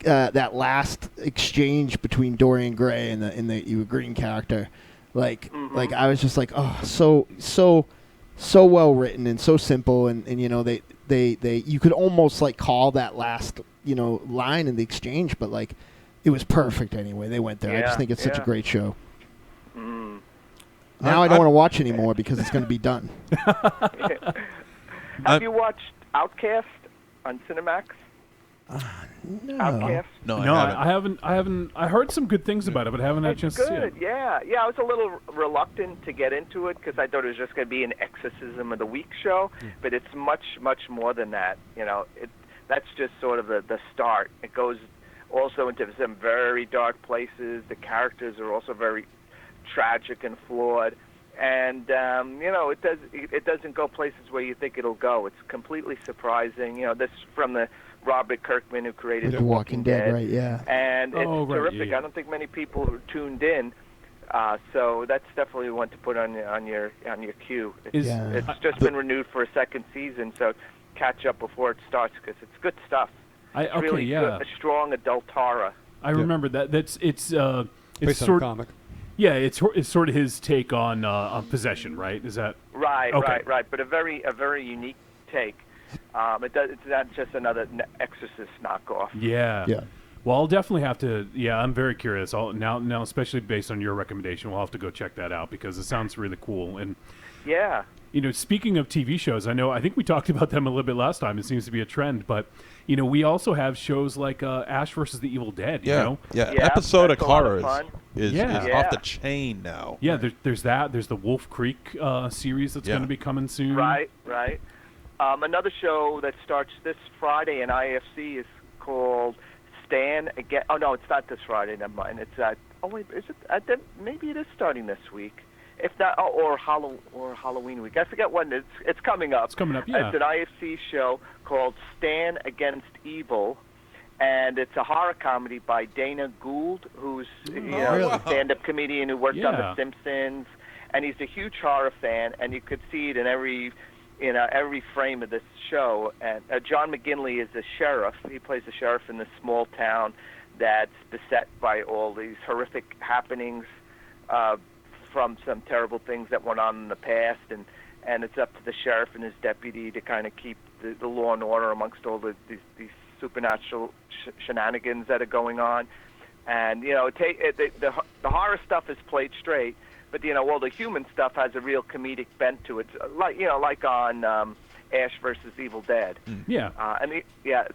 Speaker 2: That last exchange between Dorian Gray and the Eva Green character, like I was just like, oh, so well written and so simple, and you know they you could almost like call that last, you know, line in the exchange, but like it was perfect anyway. They went there. I just think it's such a great show. Now I don't want to watch anymore because it's going to be done.
Speaker 18: Have you watched Outcast on Cinemax?
Speaker 2: No.
Speaker 18: Outcast?
Speaker 5: No, I haven't. I heard some good things about it, but I haven't had a chance to see it.
Speaker 18: Good, yeah. I was a little reluctant to get into it because I thought it was just going to be an Exorcism of the Week show, but it's much, much more than that. You know, that's just sort of the start. It goes also into some very dark places. The characters are also very tragic and flawed. And you know, it doesn't go places where you think it'll go. It's completely surprising. You know, this from the Robert Kirkman who created
Speaker 2: The Walking Dead, right? Yeah.
Speaker 18: And it's terrific.
Speaker 2: Yeah.
Speaker 18: I don't think many people are tuned in, so that's definitely one to put on your queue. It's just been renewed for a second season, so catch up before it starts because it's good stuff. It's really good, a strong adult horror.
Speaker 5: I remember that. It's
Speaker 8: based on a comic.
Speaker 5: Yeah, it's sort of his take on Possession, right? Is that
Speaker 18: right?
Speaker 5: Okay.
Speaker 18: Right. But a very unique take. It's not just another Exorcist knockoff.
Speaker 5: Yeah. Well, I'll definitely have to. Yeah, I'm very curious. Now, especially based on your recommendation, we'll have to go check that out because it sounds really cool. And
Speaker 18: yeah,
Speaker 5: you know, speaking of TV shows, I think we talked about them a little bit last time. It seems to be a trend, but you know, we also have shows like Ash versus the Evil Dead. You know?
Speaker 9: Episodic horrors is
Speaker 5: Yeah.
Speaker 9: off the chain now.
Speaker 5: Yeah, there's that. There's the Wolf Creek series that's going to be coming soon.
Speaker 18: Right. Another show that starts this Friday in IFC is called Stan Again. Oh no, it's not this Friday. Never mind. It's oh wait, is it? Maybe it is starting this week. If not, or Halloween week. I forget when it's coming up.
Speaker 5: It's coming up. Yeah.
Speaker 18: It's an IFC show called Stan Against Evil, and it's a horror comedy by Dana Gould, who's a stand-up comedian who worked on The Simpsons, and he's a huge horror fan, and you could see it in every frame of this show. And John McGinley is the sheriff. He plays the sheriff in this small town that's beset by all these horrific happenings from some terrible things that went on in the past, and it's up to the sheriff and his deputy to kind of keep the law and order amongst all these supernatural shenanigans that are going on. And you know, the horror stuff is played straight, but you know, all the human stuff has a real comedic bent to it, like on Ash versus Evil Dead.
Speaker 5: Yeah.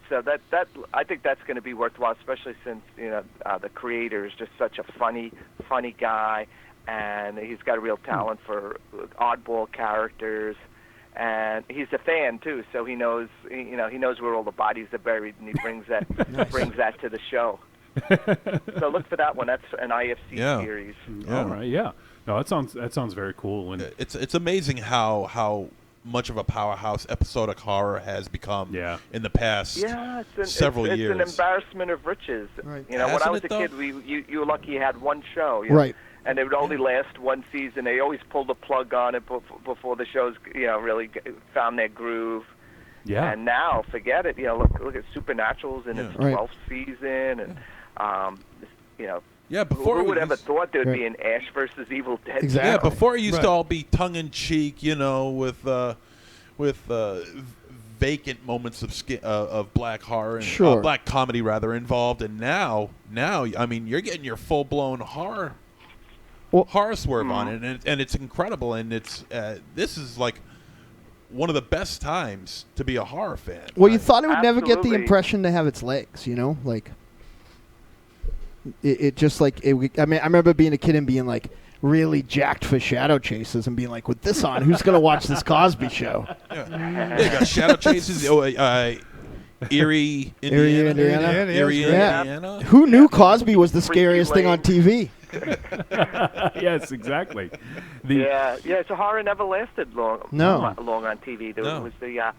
Speaker 18: So that I think that's going to be worthwhile, especially since the creator is just such a funny guy, and he's got a real talent for oddball characters, and he's a fan too, so he knows where all the bodies are buried, and he brings that brings that to the show. So look for that one. That's an IFC series.
Speaker 5: All right, yeah. No, that sounds very cool. And
Speaker 9: it's amazing how much of a powerhouse episodic horror has become in the past several years.
Speaker 18: It's an embarrassment of riches.
Speaker 2: Right.
Speaker 18: You know, when I was a kid, you were lucky you had one show. You know?
Speaker 2: Right.
Speaker 18: And it would only last one season. They always pulled the plug on it before the shows, really found their groove.
Speaker 5: Yeah.
Speaker 18: And now, forget it. You know, look at Supernatural's in its 12th season, and
Speaker 9: Yeah, before
Speaker 18: who
Speaker 9: it
Speaker 18: would ever
Speaker 9: was-
Speaker 18: thought there would be an Ash versus Evil Dead?
Speaker 9: Yeah, before it used to all be tongue in cheek, with vacant moments of black horror and black comedy rather involved, and now I mean you're getting your full blown horror swerve on it, and it's incredible, and it's this is like one of the best times to be a horror fan.
Speaker 2: Well, you thought it would never get the impression to have its legs, like it just like it. I mean, I remember being a kid and being like really jacked for Shadow Chases and being like, with this on, who's gonna watch this Cosby show?
Speaker 9: Yeah, you got Shadow Chases, Erie, Indiana.
Speaker 2: Who knew Cosby was the scariest thing on TV?
Speaker 5: Yes, exactly.
Speaker 18: So horror never lasted long on TV. There was the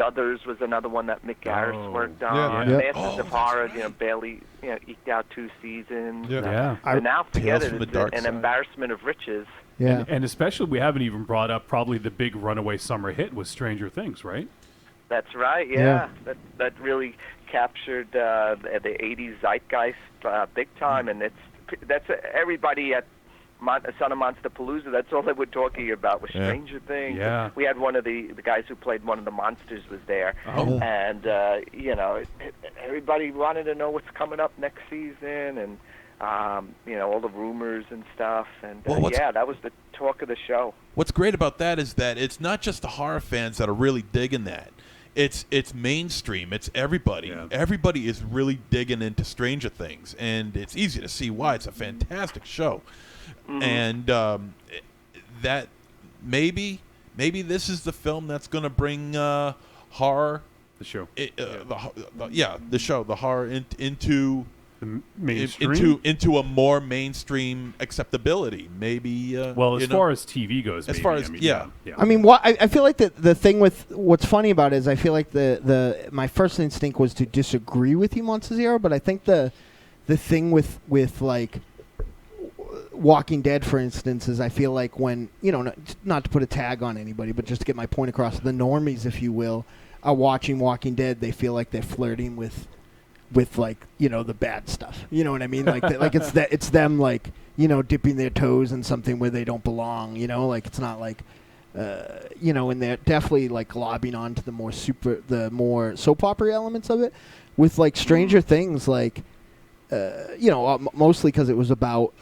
Speaker 18: Others was another one that Mick Garris worked on. Masters of Horror, barely eked out 2 seasons. But now forget it. It's an embarrassment of riches.
Speaker 2: Yeah.
Speaker 5: And especially we haven't even brought up probably the big runaway summer hit was Stranger Things, right?
Speaker 18: That's right. Yeah. That really captured the 80s zeitgeist big time, and that's everybody at Son of Monsterpalooza. That's all they were talking about was Stranger Things.
Speaker 5: Yeah.
Speaker 18: We had one of the guys who played one of the monsters was there, and everybody wanted to know what's coming up next season, and all the rumors and stuff. And that was the talk of the show.
Speaker 9: What's great about that is that it's not just the horror fans that are really digging that. It's mainstream. It's everybody. Yeah. Everybody is really digging into Stranger Things, and it's easy to see why. It's a fantastic show. And that maybe this is the film that's going to bring horror,
Speaker 5: the show,
Speaker 9: the horror into
Speaker 5: the mainstream,
Speaker 9: into a more mainstream acceptability. Maybe
Speaker 5: as far as TV goes,
Speaker 2: I mean, I feel like the thing with what's funny about it is I feel like the my first instinct was to disagree with you, Monster Zero, but I think the thing with like Walking Dead, for instance, is I feel like when, not to put a tag on anybody, but just to get my point across, the normies, if you will, are watching Walking Dead, they feel like they're flirting with like, the bad stuff. You know what I mean? Like, it's them, like, dipping their toes in something where they don't belong, like it's not like, and they're definitely like globbing onto the more soap opera elements of it. With like Stranger Things, like, mostly because it was about,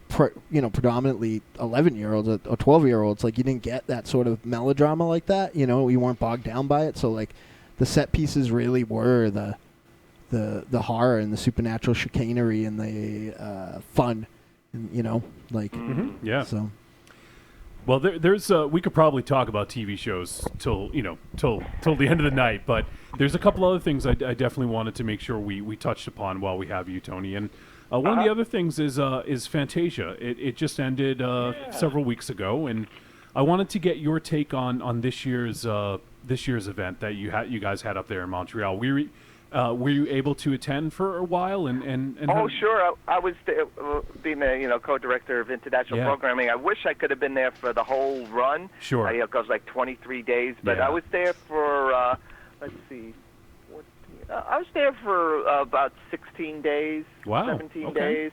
Speaker 2: predominantly 11-year-olds or 12-year-olds. Like, you didn't get that sort of melodrama like that. You weren't bogged down by it. So, like, the set pieces really were the horror and the supernatural chicanery and the fun, and,
Speaker 5: yeah.
Speaker 2: So.
Speaker 5: Well, there's we could probably talk about TV shows till the end of the night, but there's a couple other things I definitely wanted to make sure we touched upon while we have you, Tony. And one of the other things is Fantasia. It just ended several weeks ago, and I wanted to get your take on this year's event that you guys had up there in Montreal. Were you able to attend for a while?
Speaker 18: Sure. I was being the co-director of international programming. I wish I could have been there for the whole run.
Speaker 5: Sure.
Speaker 18: It was like 23 days, but I was there for let's see, I was there for about 16 days.
Speaker 5: Wow.
Speaker 18: 17 days,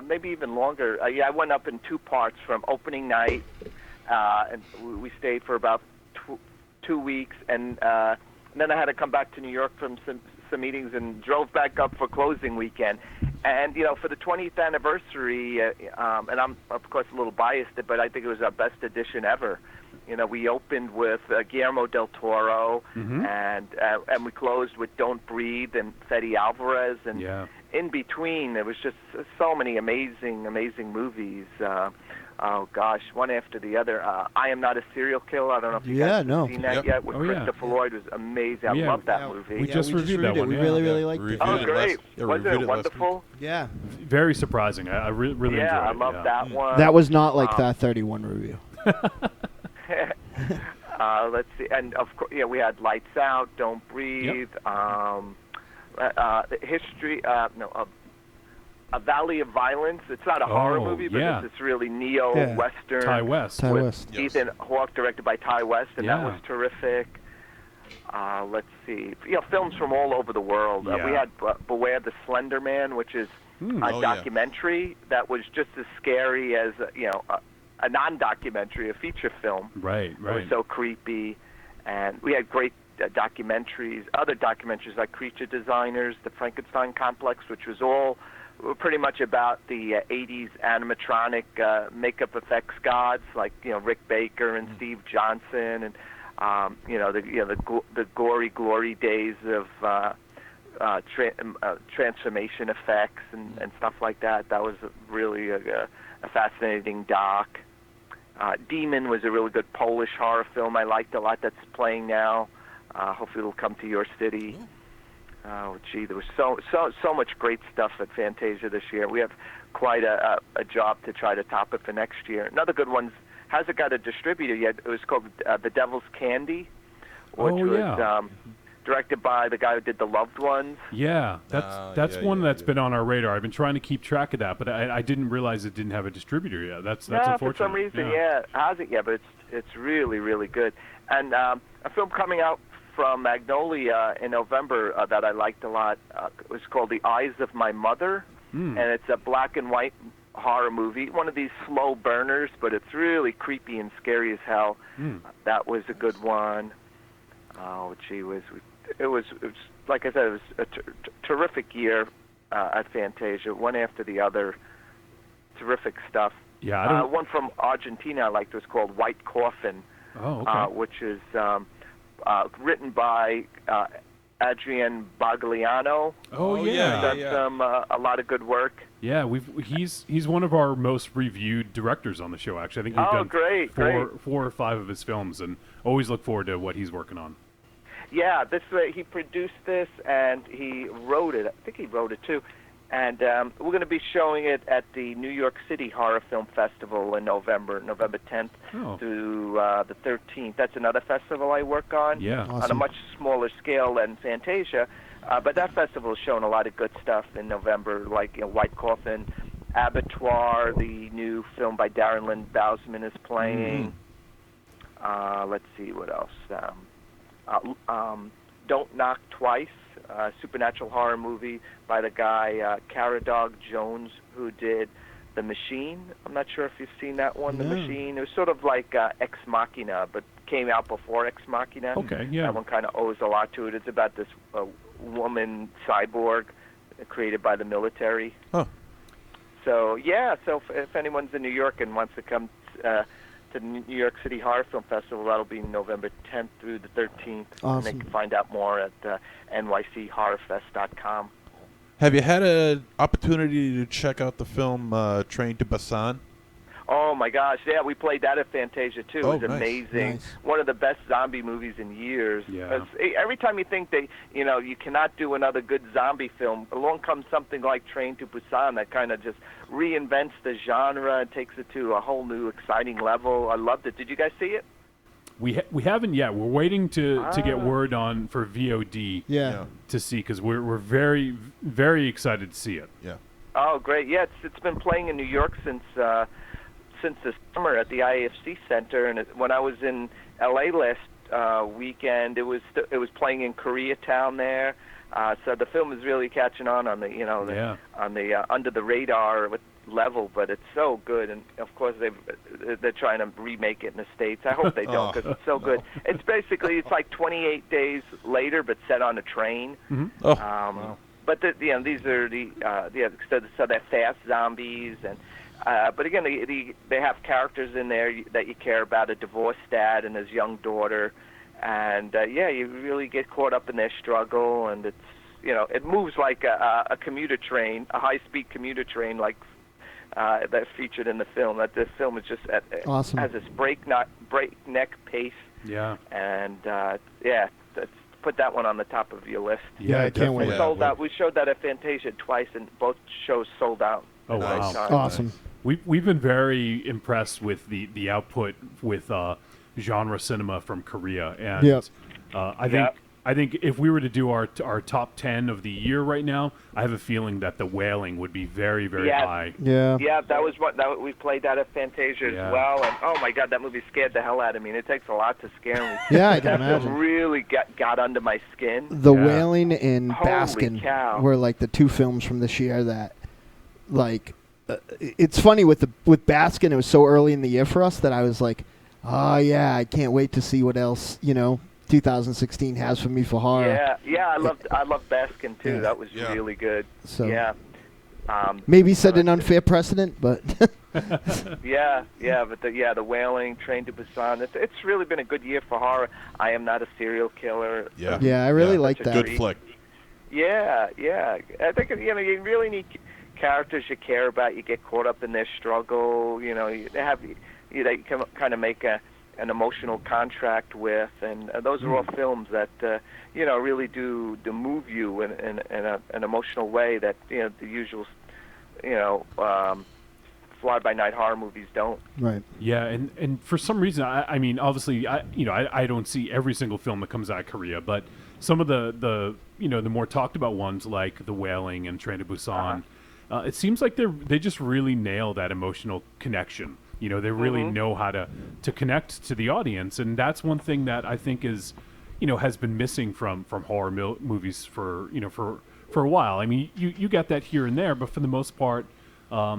Speaker 18: maybe even longer. I went up in 2 parts from opening night, and we stayed for about 2 weeks, and then I had to come back to New York from some meetings and drove back up for closing weekend. And, for the 20th anniversary, and I'm, of course, a little biased, but I think it was our best edition ever. We opened with Guillermo del Toro, and we closed with Don't Breathe and Fede Alvarez. And in between, there was just so many amazing, amazing movies. oh gosh, one after the other. I Am Not a Serial Killer. I don't know if you guys have seen that yet. With Christopher Lloyd was amazing. I love that movie.
Speaker 5: We just reviewed that one.
Speaker 2: We really liked it.
Speaker 18: Oh, great! Wasn't it wonderful?
Speaker 2: Yeah.
Speaker 5: Very surprising. I really enjoyed it.
Speaker 18: Yeah, I love that one.
Speaker 2: That was not like that 31 review.
Speaker 18: Let's see, and of course, we had Lights Out, Don't Breathe, History, A Valley of Violence. It's not a horror movie, but it's this really neo-Western.
Speaker 5: Ty West.
Speaker 18: Ethan Hawke, directed by Ty West, and that was terrific. Let's see, films from all over the world. We had Beware the Slender Man, which is a documentary that was just as scary as a non-documentary, a feature film.
Speaker 5: Right.
Speaker 18: It was so creepy, and we had great documentaries, other documentaries like Creature Designers, The Frankenstein Complex, which was all pretty much about the 80s animatronic makeup effects gods like Rick Baker and Steve Johnson, and the gory glory days of transformation effects and stuff like that. That was really a fascinating doc. Demon was a really good Polish horror film I liked a lot. That's playing now. Hopefully it'll come to your city. Oh, gee, there was so much great stuff at Fantasia this year. We have quite a job to try to top it for next year. Another good one hasn't got a distributor yet. It was called The Devil's Candy, which was directed by the guy who did The Loved Ones.
Speaker 5: Yeah, that's one that's been on our radar. I've been trying to keep track of that, but I didn't realize it didn't have a distributor yet. That's unfortunate.
Speaker 18: For some reason, it hasn't yet, but it's really, really good. And a film coming out from Magnolia in November that I liked a lot. It was called The Eyes of My Mother, and it's a black and white horror movie. One of these slow burners, but it's really creepy and scary as hell. That was a good one. Oh, gee whiz. It was like I said, it was a terrific year at Fantasia, one after the other. Terrific stuff.
Speaker 5: Yeah,
Speaker 18: one from Argentina I liked was called White Coffin, which is written by Adrian Bagliano. Done a lot of good work.
Speaker 5: Yeah, he's one of our most reviewed directors on the show. Actually, I think we've done four or five of his films, and always look forward to what he's working on.
Speaker 18: Yeah, he produced this and he wrote it. I think he wrote it too. And we're going to be showing it at the New York City Horror Film Festival in November 10th through the 13th. That's another festival I work on. On a much smaller scale than Fantasia. But that festival has shown a lot of good stuff in November, like White Coffin, Abattoir, the new film by Darren Lynn Bousman is playing. Let's see what else. Don't Knock Twice, a supernatural horror movie by the guy Caradog Jones, who did The Machine. I'm not sure if you've seen that one, The Machine. It was sort of like Ex Machina, but came out before Ex Machina.
Speaker 5: Okay, yeah.
Speaker 18: That one kind of owes a lot to it. It's about this woman cyborg created by the military. So if anyone's in New York and wants to come to the New York City Horror Film Festival, that'll be November 10th through the 13th.
Speaker 2: Awesome.
Speaker 18: And they can find out more at nychorrorfest.com.
Speaker 9: Have you had an opportunity to check out the film Train to Busan?
Speaker 18: Oh my gosh, yeah, we played that at Fantasia too. It was amazing.
Speaker 2: Nice.
Speaker 18: One of the best zombie movies in years.
Speaker 5: Yeah.
Speaker 18: Every time you think you cannot do another good zombie film, along comes something like Train to Busan that kind of just reinvents the genre and takes it to a whole new exciting level. I loved it. Did you guys see it?
Speaker 5: We haven't yet. We're waiting to get word on for VOD to see, because we're very, very excited to see it.
Speaker 9: Yeah.
Speaker 18: Oh, great. Yeah, it's been playing in New York since the summer at the IFC Center, and when I was in LA last weekend, it was playing in Koreatown there. So the film is really catching on the under the radar level, but it's so good, and of course they're trying to remake it in the States. I hope they don't, because it's so good. It's basically like 28 days later, but set on a train. But these are so they're fast zombies, and but again they have characters in there that you care about, a divorced dad and his young daughter, and you really get caught up in their struggle, and it's it moves like a commuter train, a high-speed commuter train, like that's featured in the film. That this film is just
Speaker 2: Awesome.
Speaker 18: has this breakneck pace.
Speaker 5: Yeah.
Speaker 18: And put that one on the top of your list.
Speaker 2: Yeah, I can't wait.
Speaker 18: Sold out. We showed that at Fantasia twice, and both shows sold out.
Speaker 5: Oh, wow.
Speaker 2: Awesome.
Speaker 5: We've been very impressed with the output with genre cinema from Korea, and
Speaker 2: Yep.
Speaker 5: I think if we were to do our top 10 of the year right now, I have a feeling that The Wailing would be very, very high.
Speaker 2: Yeah.
Speaker 18: Yeah, that was we played that at Fantasia as well, and oh my God, that movie scared the hell out of me. And it takes a lot to scare me.
Speaker 2: Yeah, I can
Speaker 18: that
Speaker 2: imagine.
Speaker 18: film really got under my skin.
Speaker 2: The Wailing and
Speaker 18: Holy
Speaker 2: Baskin
Speaker 18: cow.
Speaker 2: were like the two films from this year that, like, it's funny with Baskin. It was so early in the year for us that I was like, oh yeah, I can't wait to see what else 2016 has for me for horror.
Speaker 18: Yeah, I loved Baskin too. That was really good.
Speaker 2: So
Speaker 18: yeah.
Speaker 2: Maybe set an unfair precedent, but
Speaker 18: The Wailing, Train to Busan. It's really been a good year for horror. I Am Not a Serial Killer.
Speaker 2: Yeah, I really like that.
Speaker 9: Good flick.
Speaker 18: Yeah. I think you really need characters you care about. You get caught up in their struggle. You can kind of make an emotional contract with, and those are all films that really do move you in an emotional way that the usual fly-by-night horror movies don't.
Speaker 2: Right.
Speaker 5: Yeah, and for some reason, I mean, obviously, I don't see every single film that comes out of Korea, but some of the more talked about ones like The Wailing and Train to Busan, it seems like they just really nail that emotional connection. They really know how to connect to the audience, and that's one thing that I think is, has been missing from horror movies for a while. I mean, you get that here and there, but for the most part, I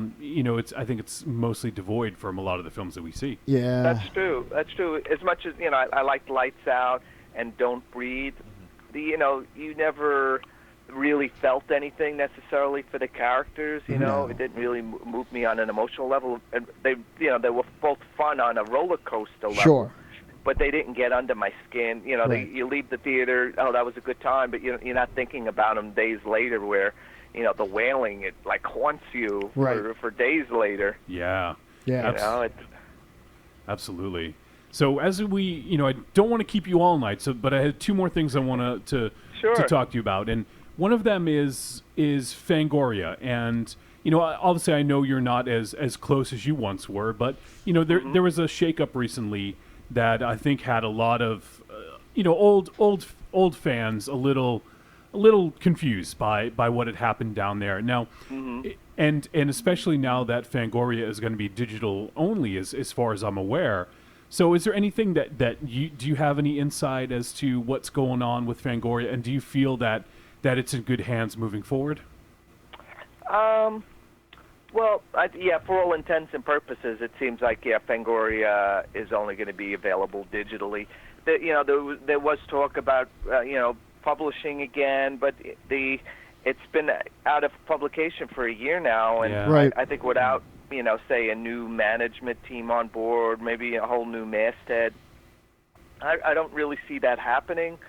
Speaker 5: think it's mostly devoid from a lot of the films that we see.
Speaker 2: Yeah,
Speaker 18: that's true. As much as I liked Lights Out and Don't Breathe, you never really felt anything necessarily for the characters. It didn't really move me on an emotional level. And they were both fun on a roller coaster level.
Speaker 2: Sure.
Speaker 18: But they didn't get under my skin.
Speaker 2: Right.
Speaker 18: You leave the theater, oh, that was a good time, but you're not thinking about them days later. Where The Wailing, it like haunts you for days later.
Speaker 5: Yeah.
Speaker 2: Yeah.
Speaker 5: Absolutely. So as we, I don't want to keep you all night. But I had two more things I want to talk to you about, and one of them is Fangoria, and obviously I know you're not as close as you once were, but there was a shakeup recently that I think had a lot of old fans a little confused by what had happened down there. Now, and especially now that Fangoria is going to be digital only, as far as I'm aware. So is there anything that you have any insight as to what's going on with Fangoria, and do you feel that it's in good hands moving forward?
Speaker 18: Well, for all intents and purposes, it seems like Fangoria is only going to be available digitally. There was talk about publishing again, but it's been out of publication for a year now, and I think without say a new management team on board, maybe a whole new masthead, I don't really see that happening.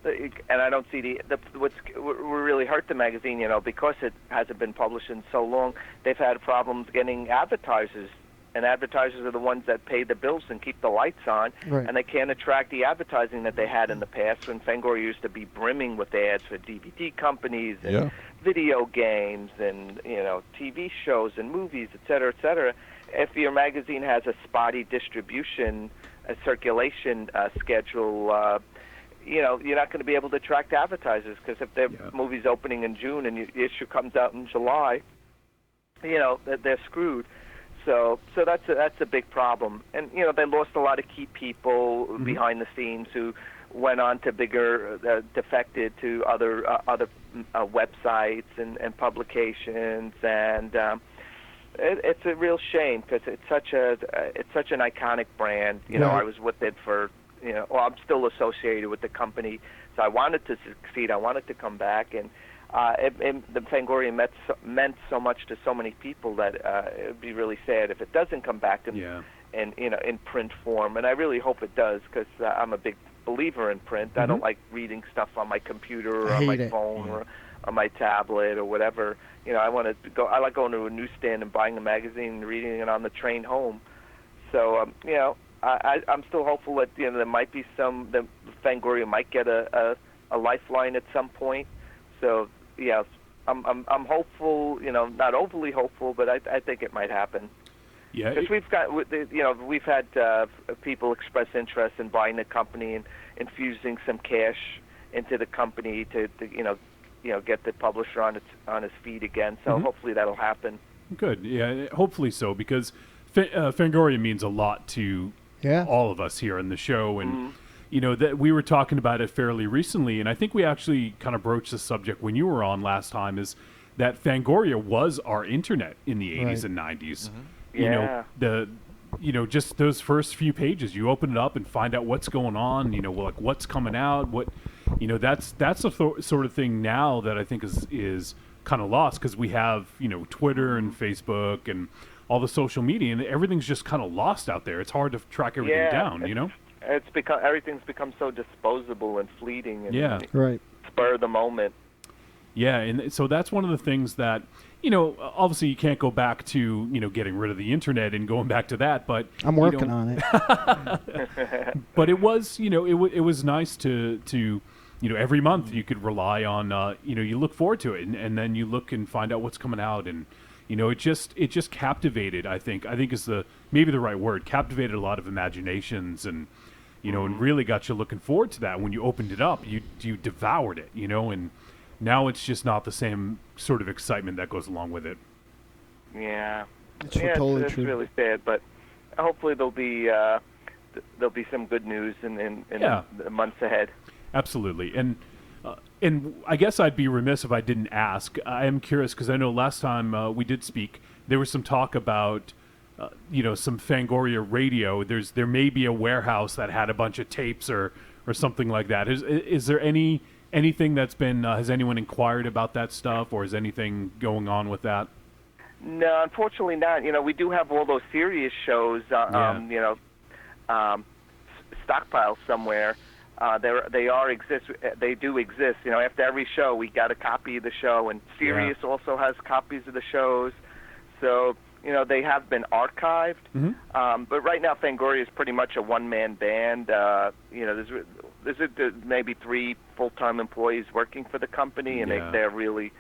Speaker 18: And I don't see what's really hurt the magazine, because it hasn't been published in so long. They've had problems getting advertisers, and advertisers are the ones that pay the bills and keep the lights on, and they can't attract the advertising that they had in the past when Fangoria used to be brimming with ads for DVD companies and video games and TV shows and movies, et cetera, If your magazine has a spotty distribution, a circulation schedule, you're not going to be able to attract advertisers, because if their movie's opening in June and the issue comes out in July, they're screwed. So that's a big problem. And they lost a lot of key people behind the scenes who went on to bigger, defected to other websites and publications, and it's a real shame, because it's such an iconic brand. I was with it for. I'm still associated with the company, so I wanted to succeed. I wanted to come back, and the Fangoria meant so much to so many people that it would be really sad if it doesn't come back in print form. And I really hope it does, because I'm a big believer in print. I don't like reading stuff on my computer or on my phone my tablet or whatever. I want to go. I like going to a newsstand and buying a magazine and reading it on the train home. So I'm still hopeful that there might be that Fangoria might get a lifeline at some point. So yeah, I'm hopeful. Not overly hopeful, but I think it might happen.
Speaker 5: Yeah,
Speaker 18: because we've had people express interest in buying the company and infusing some cash into the company to get the publisher on his feet again. So hopefully that'll happen.
Speaker 5: Good. Yeah, hopefully so, because Fangoria means a lot to all of us here on the show, and that we were talking about it fairly recently, and I think we actually kind of broached the subject when you were on last time, is that Fangoria was our internet in the 80s and 90s. Just those first few pages, you open it up and find out what's going on, like what's coming out, that's the sort of thing now that I think is kind of lost, because we have, Twitter and Facebook and all the social media, and everything's just kind of lost out there. It's hard to track everything down,
Speaker 18: It's become, everything's become so disposable and fleeting and spur of the moment.
Speaker 5: Yeah, and so that's one of the things that, obviously you can't go back to, getting rid of the internet and going back to that, but
Speaker 2: I'm working on it.
Speaker 5: But it was, it was nice to every month you could rely on, you look forward to it, and then you look and find out what's coming out, and it just captivated. I think is maybe the right word. Captivated a lot of imaginations, and and really got you looking forward to that. When you opened it up, you devoured it, and now it's just not the same sort of excitement that goes along with it.
Speaker 18: Yeah,
Speaker 2: it's totally
Speaker 18: it's
Speaker 2: true.
Speaker 18: Really sad, but hopefully there'll be some good news in the months ahead.
Speaker 5: Absolutely, and I guess I'd be remiss if I didn't ask. I am curious, because I know last time we did speak, there was some talk about some Fangoria radio. There may be a warehouse that had a bunch of tapes or something like that. Is there anything that's been? Has anyone inquired about that stuff, or is anything going on with that?
Speaker 18: No, unfortunately not. We do have all those serious shows, stockpiled somewhere. They do exist. After every show, we got a copy of the show, and Sirius also has copies of the shows. So, they have been archived. But right now, Fangoria is pretty much a one-man band. There's maybe 3 full-time employees working for the company, and they're really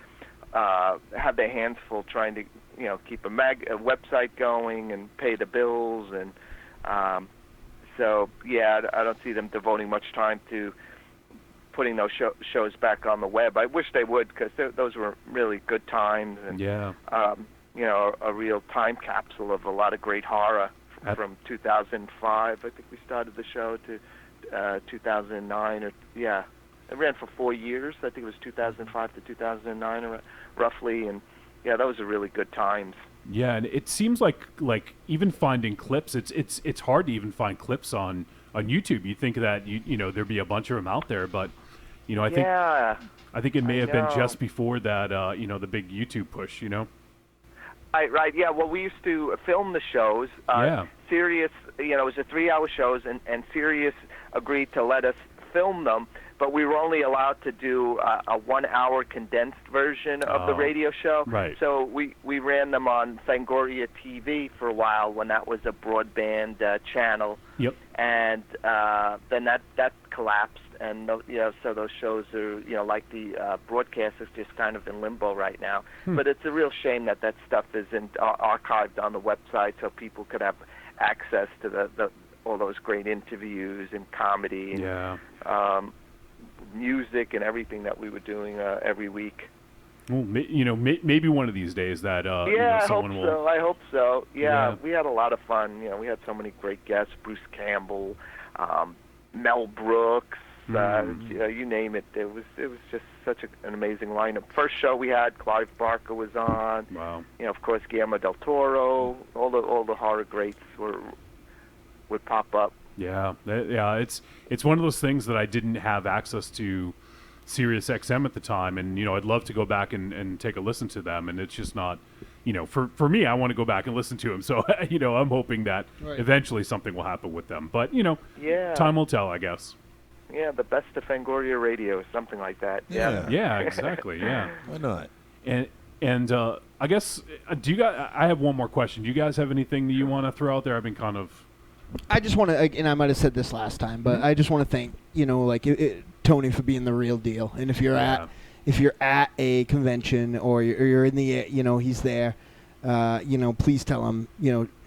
Speaker 18: have their hands full trying to, keep a website going and pay the bills, and so I don't see them devoting much time to putting those shows back on the web. I wish they would, because those were really good times, and a real time capsule of a lot of great horror from 2005. I think we started the show to 2009, or it ran for 4 years. I think it was 2005 to 2009 roughly, and those are really good times.
Speaker 5: Yeah, and it seems like even finding clips, it's hard to even find clips on YouTube. You think that there'd be a bunch of them out there, but I think it may have been just before that the big YouTube push.
Speaker 18: Right. Yeah. Well, we used to film the shows. Sirius, it was a 3-hour shows, and Sirius agreed to let us film them, but we were only allowed to do a 1-hour condensed version of the radio show.
Speaker 5: Right.
Speaker 18: So we ran them on Fangoria TV for a while when that was a broadband channel.
Speaker 5: Yep.
Speaker 18: And then that collapsed, and so those shows are like the broadcast is just kind of in limbo right now. But it's a real shame that stuff isn't archived on the website, so people could have access to all those great interviews and comedy and music and everything that we were doing every week.
Speaker 5: Well, maybe one of these days that someone will.
Speaker 18: I hope so. Yeah, we had a lot of fun. We had so many great guests: Bruce Campbell, Mel Brooks, you name it. It was just such an amazing lineup. First show we had, Clive Barker was on.
Speaker 5: Wow.
Speaker 18: Of course, Guillermo del Toro. All the horror greats would pop up.
Speaker 5: Yeah. It's one of those things that I didn't have access to Sirius XM at the time, and I'd love to go back and take a listen to them, and it's just not, for me, I want to go back and listen to them. So I'm hoping that eventually something will happen with them, but time will tell, I guess.
Speaker 18: the best of Fangoria Radio, something like that.
Speaker 5: Yeah, exactly. Yeah.
Speaker 9: Why not?
Speaker 5: And I guess do you guys? I have one more question. Do you guys have anything that you want to throw out there? I've been kind of.
Speaker 2: I just want to, and I might have said this last time, but I just want to thank Tony for being the real deal. And if you're at a convention or you're in the he's there, please tell him,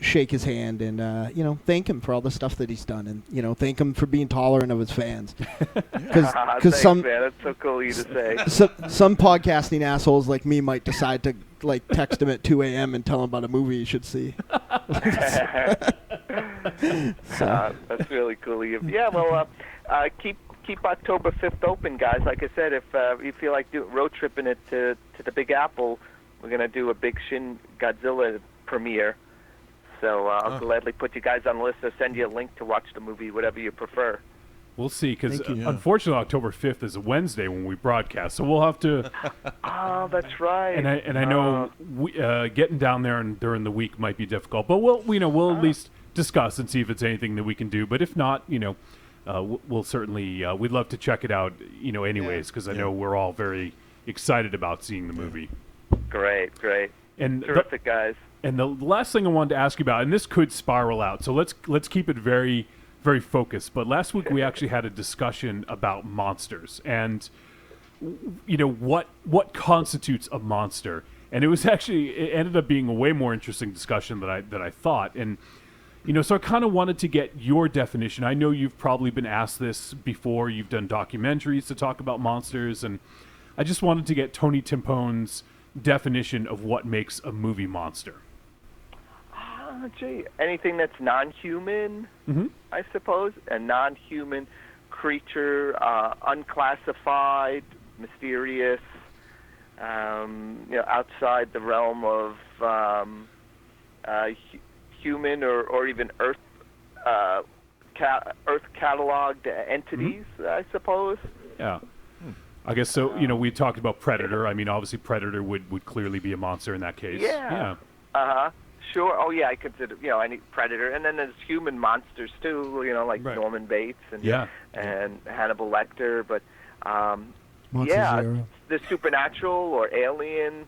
Speaker 2: shake his hand and thank him for all the stuff that he's done, and thank him for being tolerant of his fans.
Speaker 18: Because
Speaker 2: some
Speaker 18: man, that's so cool of you to say.
Speaker 2: Some podcasting assholes like me might decide to text him at 2 a.m. and tell him about a movie he should see.
Speaker 18: That's really cool of you. Yeah, well, keep October 5th open, guys. Like I said, if you feel like road tripping it to the Big Apple, we're going to do a big Shin Godzilla premiere. So I'll gladly put you guys on the list or send you a link to watch the movie, whatever you prefer.
Speaker 5: We'll see, because unfortunately October 5th is a Wednesday when we broadcast, so we'll have to...
Speaker 18: Oh, that's right.
Speaker 5: And I know getting down there and during the week might be difficult, but we'll at least discuss and see if it's anything that we can do. But if not, we'll certainly... we'd love to check it out, anyways, because I know we're all very excited about seeing the movie.
Speaker 18: Great.
Speaker 5: And
Speaker 18: terrific, guys.
Speaker 5: And the last thing I wanted to ask you about, and this could spiral out, so let's keep it very, very focused. But last week we actually had a discussion about monsters, and what constitutes a monster. And it ended up being a way more interesting discussion than I thought. And so I kind of wanted to get your definition. I know you've probably been asked this before. You've done documentaries to talk about monsters, and I just wanted to get Tony Timpone's definition of what makes a movie monster.
Speaker 18: Anything that's non-human, I suppose. A non-human creature, unclassified, mysterious, outside the realm of human or even Earth cataloged entities, I suppose.
Speaker 5: Yeah. I guess so. We talked about Predator. I mean, obviously Predator would clearly be a monster in that case.
Speaker 18: Yeah. Sure. Oh, yeah. I consider any Predator, and then there's human monsters too. Like Norman Bates and Hannibal Lecter. But the supernatural or alien,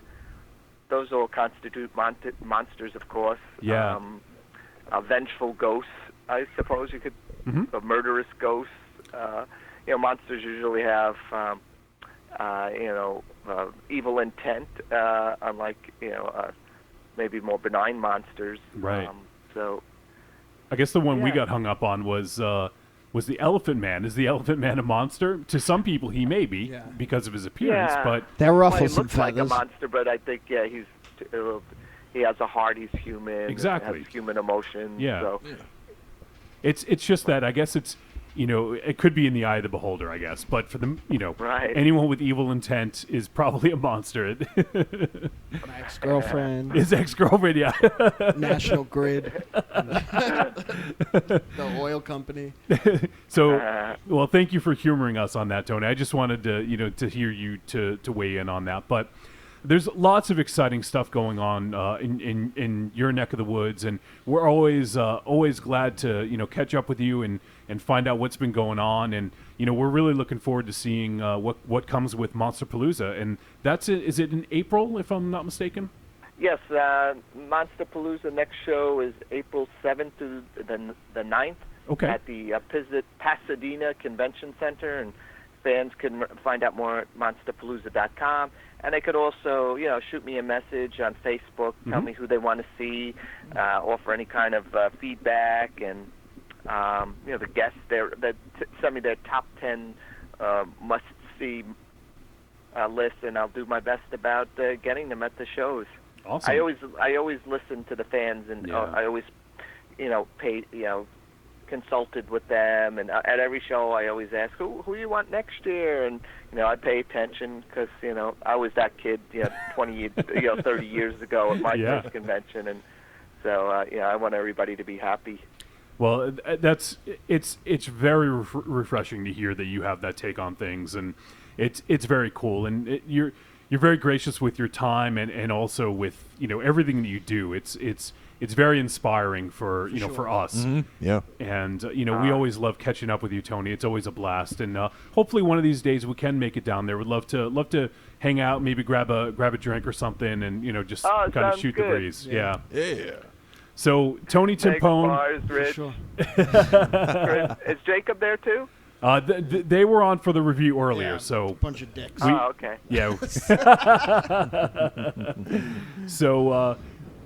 Speaker 18: those all constitute monsters, of course.
Speaker 5: Yeah.
Speaker 18: Vengeful ghosts, I suppose you could. Or murderous ghosts. Monsters usually have. Evil intent, unlike maybe more benign monsters.
Speaker 5: Right.
Speaker 18: So,
Speaker 5: I guess the one we got hung up on was the Elephant Man. Is the Elephant Man a monster? To some people, he may be because of his appearance, but
Speaker 2: that ruffles
Speaker 18: he
Speaker 2: some
Speaker 18: looks
Speaker 2: feathers.
Speaker 18: like a monster, but I think he has a heart. He's human.
Speaker 5: Exactly.
Speaker 18: Has human emotions.
Speaker 5: Yeah.
Speaker 18: So.
Speaker 5: It's just that I guess it's. It could be in the eye of the beholder, I guess. But for the, anyone with evil intent is probably a monster.
Speaker 2: My ex-girlfriend.
Speaker 5: His ex-girlfriend, yeah.
Speaker 2: National Grid. The oil company.
Speaker 5: So, well, thank you for humoring us on that, Tony. I just wanted to, to hear you to weigh in on that. But there's lots of exciting stuff going on in your neck of the woods, and we're always glad to catch up with you and find out what's been going on, and we're really looking forward to seeing what comes with Monsterpalooza, and that's it. Is it in April, if I'm not mistaken?
Speaker 18: Yes, Monsterpalooza next show is April 7th to the 9th at the Pasadena Convention Center, and fans can find out more at monsterpalooza.com. And they could also, shoot me a message on Facebook, tell me who they want to see, offer any kind of feedback, and the guests there that send me their top 10 must-see list, and I'll do my best about getting them at the shows.
Speaker 5: Awesome.
Speaker 18: I always listen to the fans, and I always, consulted with them, and at every show I always ask who you want next year, and I pay attention because I was that kid 20 30 years ago at my first convention, and so I want everybody to be happy.
Speaker 5: Well, it's very refreshing to hear that you have that take on things, and it's very cool, and you're very gracious with your time and also with everything that you do. It's very inspiring for for us.
Speaker 9: Mm-hmm. Yeah.
Speaker 5: And we always love catching up with you, Tony. It's always a blast. And hopefully one of these days we can make it down there. We'd love to hang out, maybe grab a drink or something, and just kind of shoot the breeze. Yeah. So Tony Timpone.
Speaker 18: Bars, Rich.
Speaker 2: Sure.
Speaker 18: Is Jacob there too?
Speaker 5: They were on for the review earlier, so
Speaker 2: bunch of dicks.
Speaker 18: Okay.
Speaker 5: Yeah. So,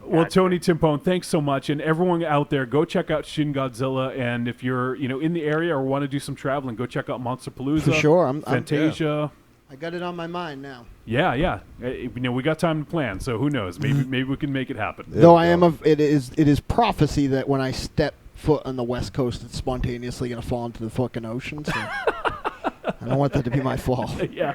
Speaker 5: well, Tony Timpone, thanks so much, and everyone out there, go check out Shin Godzilla, and if you're in the area or want to do some traveling, go check out Monsterpalooza.
Speaker 2: For sure,
Speaker 5: Fantasia.
Speaker 2: I got it on my mind now.
Speaker 5: Yeah. We got time to plan, so who knows? Maybe we can make it happen.
Speaker 2: Though it is prophecy that when I step foot on the West Coast, it's spontaneously going to fall into the fucking ocean. So I don't want that to be my fault.
Speaker 5: Yeah.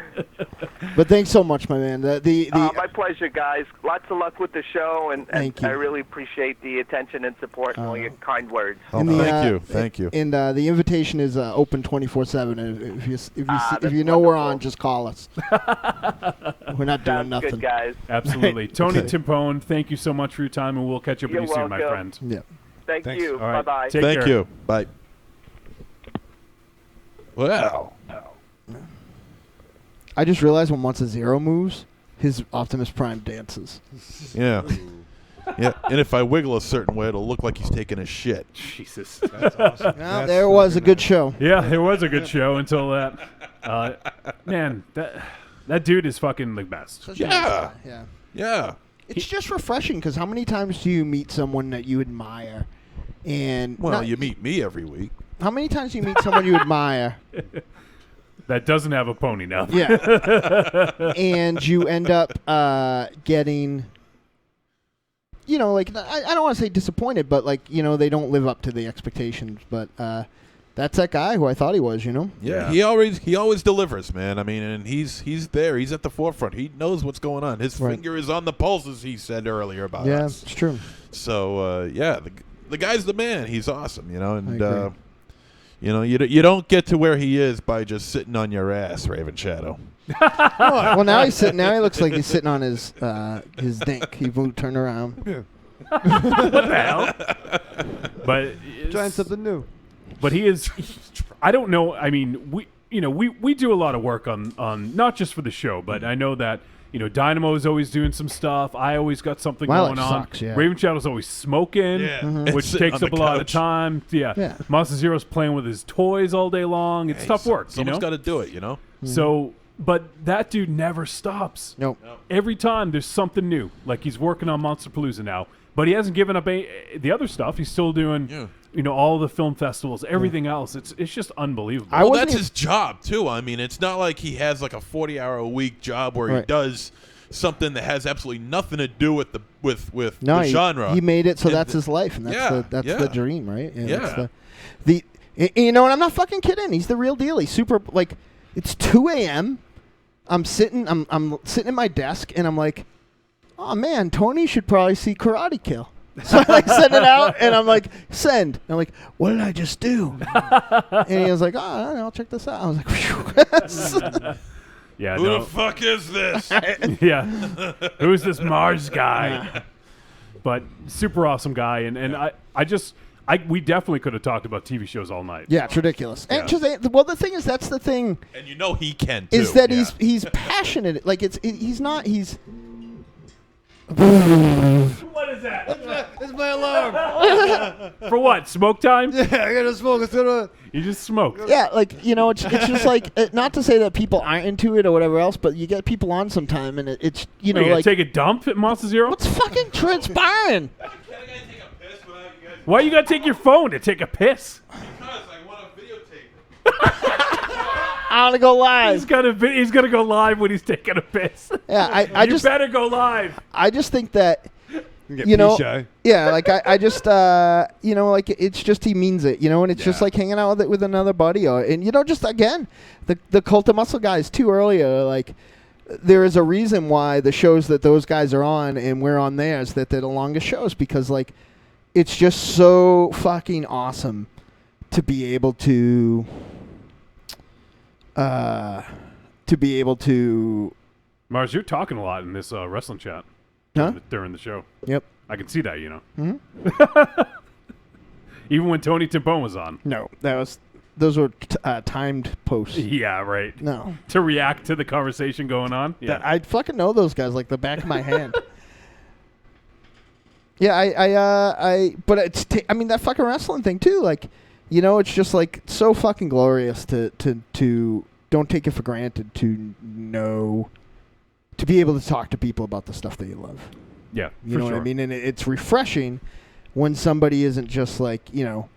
Speaker 2: But thanks so much, my man.
Speaker 18: My pleasure, guys. Lots of luck with the show, and
Speaker 2: Thank you.
Speaker 18: I really appreciate the attention and support and all your kind words.
Speaker 9: Thank you.
Speaker 2: And the invitation is open 24/7. If you know we're on, just call us. We're not doing nothing.
Speaker 18: Good, guys.
Speaker 5: Absolutely. Tony Timpone, thank you so much for your time, and we'll catch up with you soon, my friend.
Speaker 2: Yeah.
Speaker 18: Thank you.
Speaker 5: All right.
Speaker 18: Bye-bye.
Speaker 5: Take care.
Speaker 9: You. Bye. Wow.
Speaker 2: I just realized when Monster Zero moves, his Optimus Prime dances.
Speaker 9: Yeah. Yeah, and if I wiggle a certain way, it'll look like he's taking a shit.
Speaker 5: Jesus.
Speaker 8: That's awesome.
Speaker 2: Well, there was a good show.
Speaker 5: Yeah, it was a good show until that. Man, that dude is fucking the best.
Speaker 2: Yeah.
Speaker 9: Yeah.
Speaker 2: It's just refreshing because how many times do you meet someone that you admire? And
Speaker 9: you meet me every week.
Speaker 2: How many times do you meet someone you admire?
Speaker 5: That doesn't have a pony now.
Speaker 2: Yeah. And you end up getting, I don't want to say disappointed, but they don't live up to the expectations. But that's that guy who I thought he was,
Speaker 9: Yeah. He always delivers, man. I mean, and he's there. He's at the forefront. He knows what's going on. His finger is on the pulse, as he said earlier about us.
Speaker 2: Yeah, it's true.
Speaker 9: So, the guy's the man. He's awesome, and you don't get to where he is by just sitting on your ass, Raven Shadow.
Speaker 2: Well, now he looks like he's sitting on his dink. He won't turn around.
Speaker 8: Yeah.
Speaker 5: What the hell? But
Speaker 8: trying something new.
Speaker 5: But he is. I don't know. I mean, we do a lot of work on not just for the show, but I know that Dynamo is always doing some stuff. I always got something going on.
Speaker 2: Sucks, yeah.
Speaker 5: Raven Shadow's always smoking, which takes up a lot of time. Yeah. Monster Zero's playing with his toys all day long. It's tough work.
Speaker 9: Someone's got to do it,
Speaker 5: So, but that dude never stops.
Speaker 2: Nope.
Speaker 5: Every time there's something new. Like he's working on Monsterpalooza now, but he hasn't given up the other stuff. He's still doing. All the film festivals, everything else. It's just unbelievable.
Speaker 9: Well, that's his job too. I mean, it's not like he has like a 40-hour-a-week job where he does something that has absolutely nothing to do with the the genre.
Speaker 2: He made it, so that's his life, and that's the dream, right? And I'm not fucking kidding. He's the real deal. He's super. Like, it's 2 a.m. I'm sitting at my desk, and I'm like, oh man, Tony should probably see Karate Kill. So I send it out, and I'm like, send. And I'm like, what did I just do? And he was like, I don't know, I'll check this out. I was like, phew.
Speaker 5: Yeah,
Speaker 9: Who the fuck is this?
Speaker 5: Yeah. Who's this Mars guy? But super awesome guy, and we definitely could have talked about TV shows all night.
Speaker 2: Yeah, it's ridiculous. And the thing is, that's the thing.
Speaker 9: And he can too.
Speaker 2: Is that he's passionate. Like he's not.
Speaker 5: What is that?
Speaker 8: It's my alarm.
Speaker 5: For what? Smoke time?
Speaker 8: Yeah, I gotta smoke.
Speaker 5: You just smoke.
Speaker 2: Yeah, it's just like not to say that people aren't into it or whatever else, but you get people on sometime, and it's
Speaker 5: you take a dump at Monster Zero.
Speaker 2: What's fucking transpiring?
Speaker 5: Why you gotta take your phone to take a piss?
Speaker 9: Because I want to videotape.
Speaker 2: I want to go live.
Speaker 5: He's gonna go live when he's taking a piss.
Speaker 2: Yeah,
Speaker 5: you better go live.
Speaker 2: I just think that
Speaker 8: shy.
Speaker 2: Yeah, like I just like it's just he means it, and it's just like hanging out with another buddy, and just again the Cult of Muscle guys too earlier. Like there is a reason why the shows that those guys are on and we're on theirs that they're the longest shows, because like it's just so fucking awesome to be able to
Speaker 5: Mars, you're talking a lot in this wrestling chat during the show.
Speaker 2: Yep.
Speaker 5: I can see that, you know.
Speaker 2: Mm-hmm.
Speaker 5: Even when Tony Timpone was on.
Speaker 2: No, those were timed posts.
Speaker 5: Yeah, right.
Speaker 2: No.
Speaker 5: To react to the conversation going on. Yeah.
Speaker 2: I fucking know those guys like the back of my hand. Yeah, but it's I mean that fucking wrestling thing too. Like, you know, it's just like so fucking glorious to don't take it for granted to know, to be able to talk to people about the stuff that you love.
Speaker 5: Yeah,
Speaker 2: you know what I mean. And it's refreshing when somebody isn't just like, you know,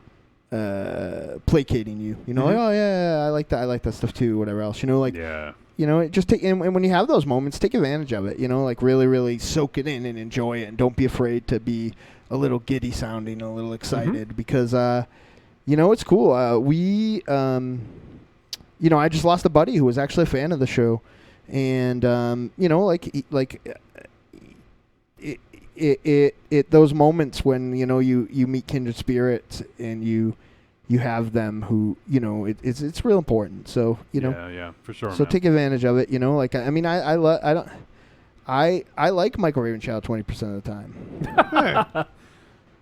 Speaker 2: placating you. You know, like, oh yeah, I like that stuff too. Whatever else, you know, like you know, it just take and when you have those moments, take advantage of it. You know, like really, really soak it in and enjoy it, and don't be afraid to be a little giddy sounding, a little excited, because you know, it's cool. You know, I just lost a buddy who was actually a fan of the show, and you know, it those moments when, you know, you meet kindred spirits and you have them who, you know, it's real important. So, you know,
Speaker 5: yeah, for sure.
Speaker 2: So take advantage of it. You know, like I mean, I like Michael Ravenchild 20% of the time.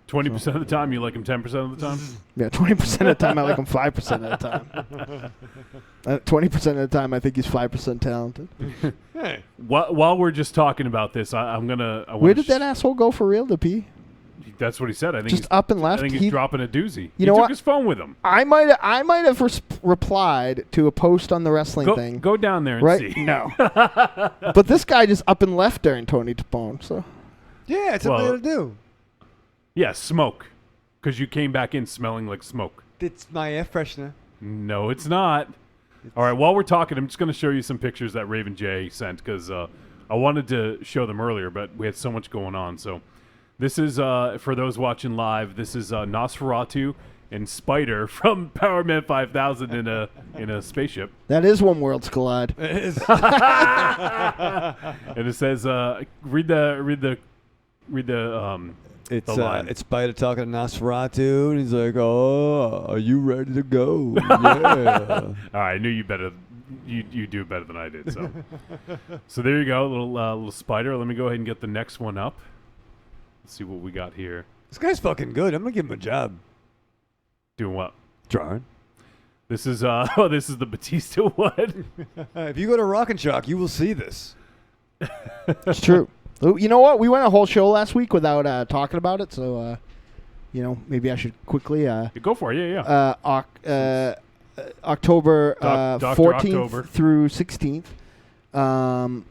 Speaker 5: 20% of the time, you like him 10% of the time?
Speaker 2: Yeah, 20% of the time, I like him 5% of the time. 20% of the time, I think he's 5% talented.
Speaker 5: Hey. While we're just talking about this, I'm going to...
Speaker 2: Where did that asshole go for real, to pee?
Speaker 5: That's what he said. I think
Speaker 2: just up and left.
Speaker 5: I think he's dropping a doozy.
Speaker 2: You know
Speaker 5: took
Speaker 2: what?
Speaker 5: his phone with him.
Speaker 2: I might have replied to a post on the wrestling thing.
Speaker 5: Go down there and see.
Speaker 2: No. But this guy just up and left during Tony Timpone, so...
Speaker 8: Yeah, it's something to do.
Speaker 5: Yeah, smoke. Because you came back in smelling like smoke.
Speaker 8: It's my air freshener.
Speaker 5: No, it's not. All right, while we're talking, I'm just going to show you some pictures that Raven J sent, because I wanted to show them earlier, but we had so much going on. So this is, for those watching live, this is Nosferatu and Spider from Power Man 5000 in a spaceship.
Speaker 2: That is When Worlds Collide.
Speaker 8: It is.
Speaker 5: And it says, read the
Speaker 8: It's Spider talking to Nosferatu, and he's like, "Oh, are you ready to go?" Yeah.
Speaker 5: All right, I knew you better. You do better than I did. So there you go, little Spider. Let me go ahead and get the next one up. Let's see what we got here.
Speaker 8: This guy's fucking good. I'm gonna give him a job.
Speaker 5: Doing what?
Speaker 8: Drawing.
Speaker 5: This is this is the Batista one.
Speaker 8: If you go to Rock and Shock, you will see this.
Speaker 2: It's true. You know what? We went a whole show last week without talking about it, so you know, maybe I should quickly
Speaker 5: go for it. Yeah.
Speaker 2: October 14th
Speaker 5: October.
Speaker 2: through 16th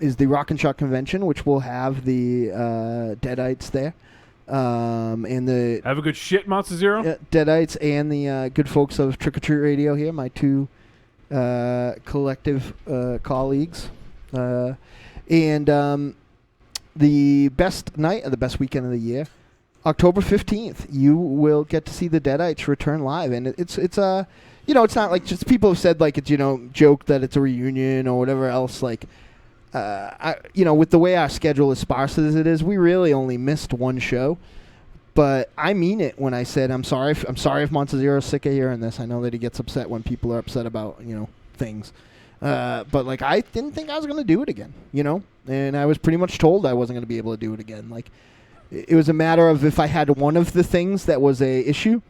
Speaker 2: is the Rock and Shock convention, which will have the Deadites there, and the
Speaker 5: have a good shit, Monster Zero.
Speaker 2: Deadites and the good folks of Trick or Treat Radio here, my two collective colleagues, and the best night of the best weekend of the year, October 15th, you will get to see the Deadites return live, and it's you know, it's not like just people have said like it's, you know, joke that it's a reunion or whatever else. Like, you know, with the way our schedule is sparse as it is, we really only missed one show. But I mean it when I said I'm sorry if Monster Zero is sick of hearing this. I know that he gets upset when people are upset about, you know, things. But like, I didn't think I was going to do it again, you know, and I was pretty much told I wasn't going to be able to do it again. Like, it was a matter of if I had one of the things that was a issue,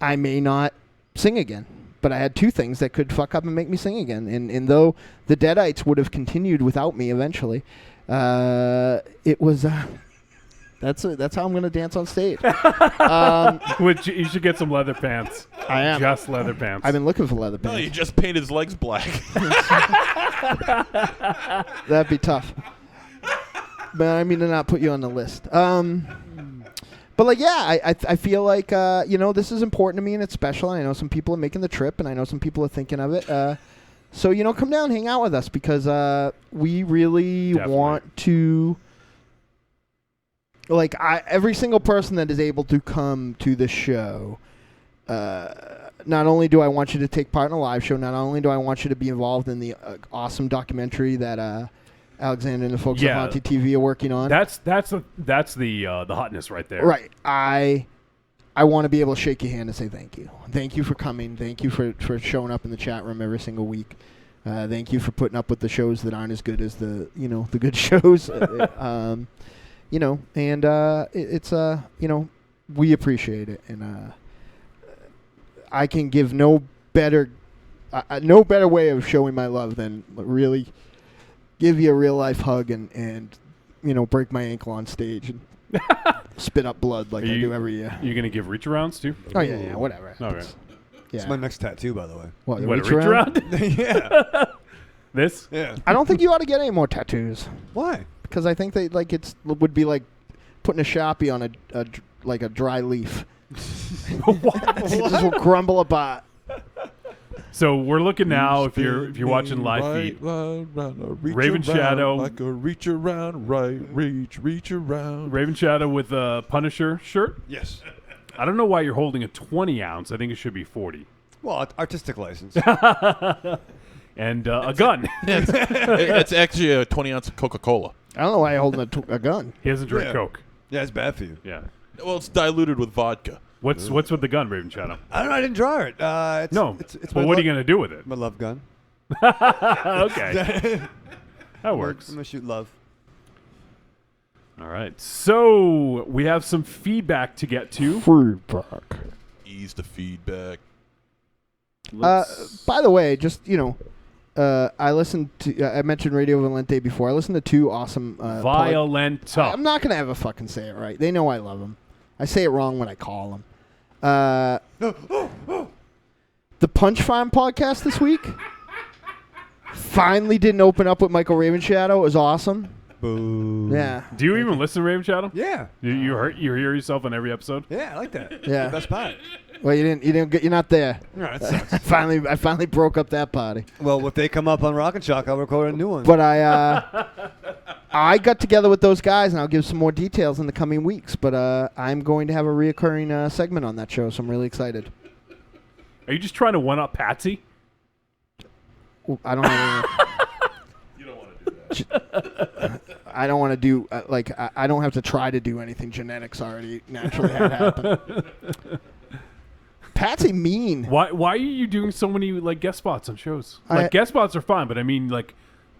Speaker 2: I may not sing again. But I had two things that could fuck up and make me sing again. And though the Deadites would have continued without me eventually, it was that's how I'm going to dance on stage.
Speaker 5: Which you should get some leather pants.
Speaker 2: I am.
Speaker 5: Just leather pants.
Speaker 2: I've been looking for leather pants.
Speaker 9: No, you just paint his legs black.
Speaker 2: That'd be tough. But I mean to not put you on the list. But like, yeah, I feel like you know, this is important to me and it's special. And I know some people are making the trip, and I know some people are thinking of it. So, you know, come down, hang out with us, because we really want to. Like, every single person that is able to come to the show, not only do I want you to take part in a live show, not only do I want you to be involved in the awesome documentary that Alexander and the folks at Haunted TV are working on.
Speaker 5: That's the hotness right there.
Speaker 2: Right. I want to be able to shake your hand and say thank you. Thank you for coming. Thank you for showing up in the chat room every single week. Thank you for putting up with the shows that aren't as good as the good shows. We appreciate it, and I can give no better way of showing my love than really give you a real life hug and break my ankle on stage and spit up blood like I do every year.
Speaker 5: You gonna give reach arounds too?
Speaker 2: Oh yeah, whatever.
Speaker 5: All right.
Speaker 2: Yeah.
Speaker 8: It's my next tattoo, by the way.
Speaker 2: What,
Speaker 5: a reach around?
Speaker 8: Yeah.
Speaker 5: This?
Speaker 8: Yeah.
Speaker 2: I don't think you ought to get any more tattoos.
Speaker 8: Why?
Speaker 2: Because I think they would be like putting a Sharpie on a dry leaf.
Speaker 5: What?
Speaker 2: It just will crumble apart.
Speaker 5: So we're looking now. If you're watching live feed, Raven Shadow,
Speaker 9: like a reach around, reach around.
Speaker 5: Raven Shadow with a Punisher shirt.
Speaker 8: Yes.
Speaker 5: I don't know why you're holding a 20 ounce. I think it should be 40.
Speaker 8: Well, artistic license.
Speaker 5: And a gun.
Speaker 9: It's actually a 20 ounce of Coca-Cola.
Speaker 2: I don't know why you're holding a gun.
Speaker 5: He doesn't drink Coke.
Speaker 8: Yeah, it's bad for you.
Speaker 5: Yeah.
Speaker 9: Well, it's diluted with vodka.
Speaker 5: What's with the gun, Raven Shadow?
Speaker 8: I don't know. I didn't draw it. It's
Speaker 5: Well, what are you gonna do with it?
Speaker 8: My love gun.
Speaker 5: Okay. That works.
Speaker 8: I'm gonna shoot love.
Speaker 5: All right. So we have some feedback to get to.
Speaker 2: Feedback.
Speaker 9: Ease the feedback.
Speaker 2: By the way, just I listened to. I mentioned Radio Violente before. I listened to two awesome.
Speaker 5: Violenta.
Speaker 2: I'm not gonna ever fucking say it right. They know I love them. I say it wrong when I call them. The Punch Farm podcast this week finally didn't open up with Michael Raven Shadow. It was awesome.
Speaker 8: Boo.
Speaker 2: Yeah.
Speaker 5: Do you even listen to Raven Shadow?
Speaker 8: Yeah.
Speaker 5: You hear yourself on every episode?
Speaker 8: Yeah, I like that.
Speaker 2: Yeah.
Speaker 8: The best part.
Speaker 2: Well, you're not there.
Speaker 8: All right, that sucks.
Speaker 2: I finally broke up that party.
Speaker 8: Well, if they come up on Rock and Shock, I'll record a new one.
Speaker 2: But I got together with those guys, and I'll give some more details in the coming weeks. But I'm going to have a reoccurring segment on that show, so I'm really excited.
Speaker 5: Are you just trying to one-up Patsy?
Speaker 2: I don't know.
Speaker 9: You don't want to do that.
Speaker 2: I don't want to do I don't have to try to do anything. Genetics already naturally had happen. Patsy mean.
Speaker 5: Why are you doing so many guest spots on shows? Guest spots are fine, but I mean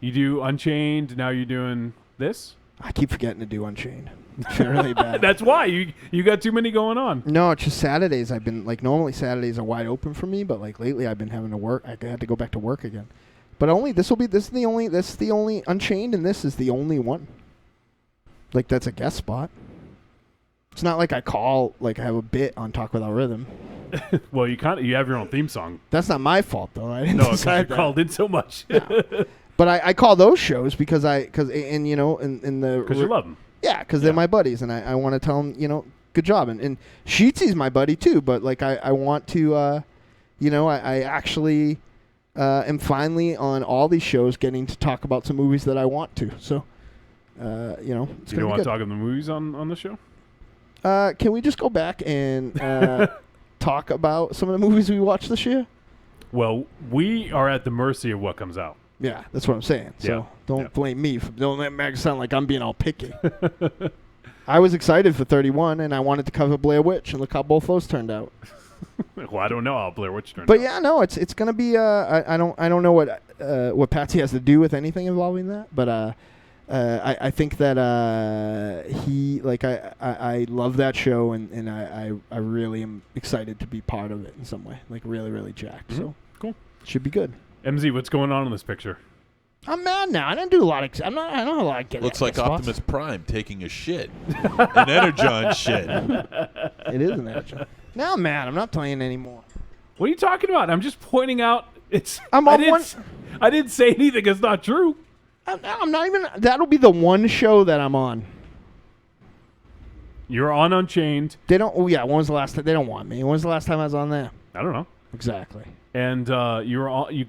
Speaker 5: you do Unchained. Now you're doing this.
Speaker 2: I keep forgetting to do Unchained. It's really bad.
Speaker 5: That's why you got too many going on.
Speaker 2: No, it's just Saturdays. I've been normally Saturdays are wide open for me, but lately I've been having to work. I had to go back to work again. But this is the only Unchained, and this is the only one. That's a guest spot. It's not like I call I have a bit on Talk Without Rhythm.
Speaker 5: Well, you have your own theme song.
Speaker 2: That's not my fault though. I didn't
Speaker 5: No, because
Speaker 2: decide
Speaker 5: you called in so much.
Speaker 2: Yeah. But I call those shows because because you
Speaker 5: love them.
Speaker 2: Yeah, because they're my buddies, and I want to tell them good job. And Sheetsy's my buddy too, but I want to I actually am finally on all these shows getting to talk about some movies that I want to. So it's
Speaker 5: you don't want to talk about the movies on the show?
Speaker 2: Can we just go back and talk about some of the movies we watched this year?
Speaker 5: Well, we are at the mercy of what comes out.
Speaker 2: Yeah, that's what I'm saying. So don't blame me. Don't let Meg sound like I'm being all picky. I was excited for 31, and I wanted to cover Blair Witch, and look how both those turned out.
Speaker 5: Well, I don't know how Blair Witch turned out.
Speaker 2: But yeah, no, it's gonna be. I don't know what Patsy has to do with anything involving that, but I think that he I love that show, and I really am excited to be part of it in some way, really really jacked.
Speaker 5: Mm-hmm.
Speaker 2: So
Speaker 5: cool,
Speaker 2: should be good.
Speaker 5: MZ, what's going on in this picture?
Speaker 2: I'm mad now. I didn't do a lot of. I don't have a lot of.
Speaker 9: Looks like Optimus Prime taking a shit, an Energon shit.
Speaker 2: It is an Energon. Now I'm mad. I'm not playing anymore.
Speaker 5: What are you talking about? I'm just pointing out. I didn't say anything that's not true.
Speaker 2: I'm not even. That'll be the one show that I'm on.
Speaker 5: You're on Unchained.
Speaker 2: They don't. Oh yeah. When was the last time? They don't want me. When was the last time I was on there?
Speaker 5: I don't know.
Speaker 2: Exactly.
Speaker 5: And you're on.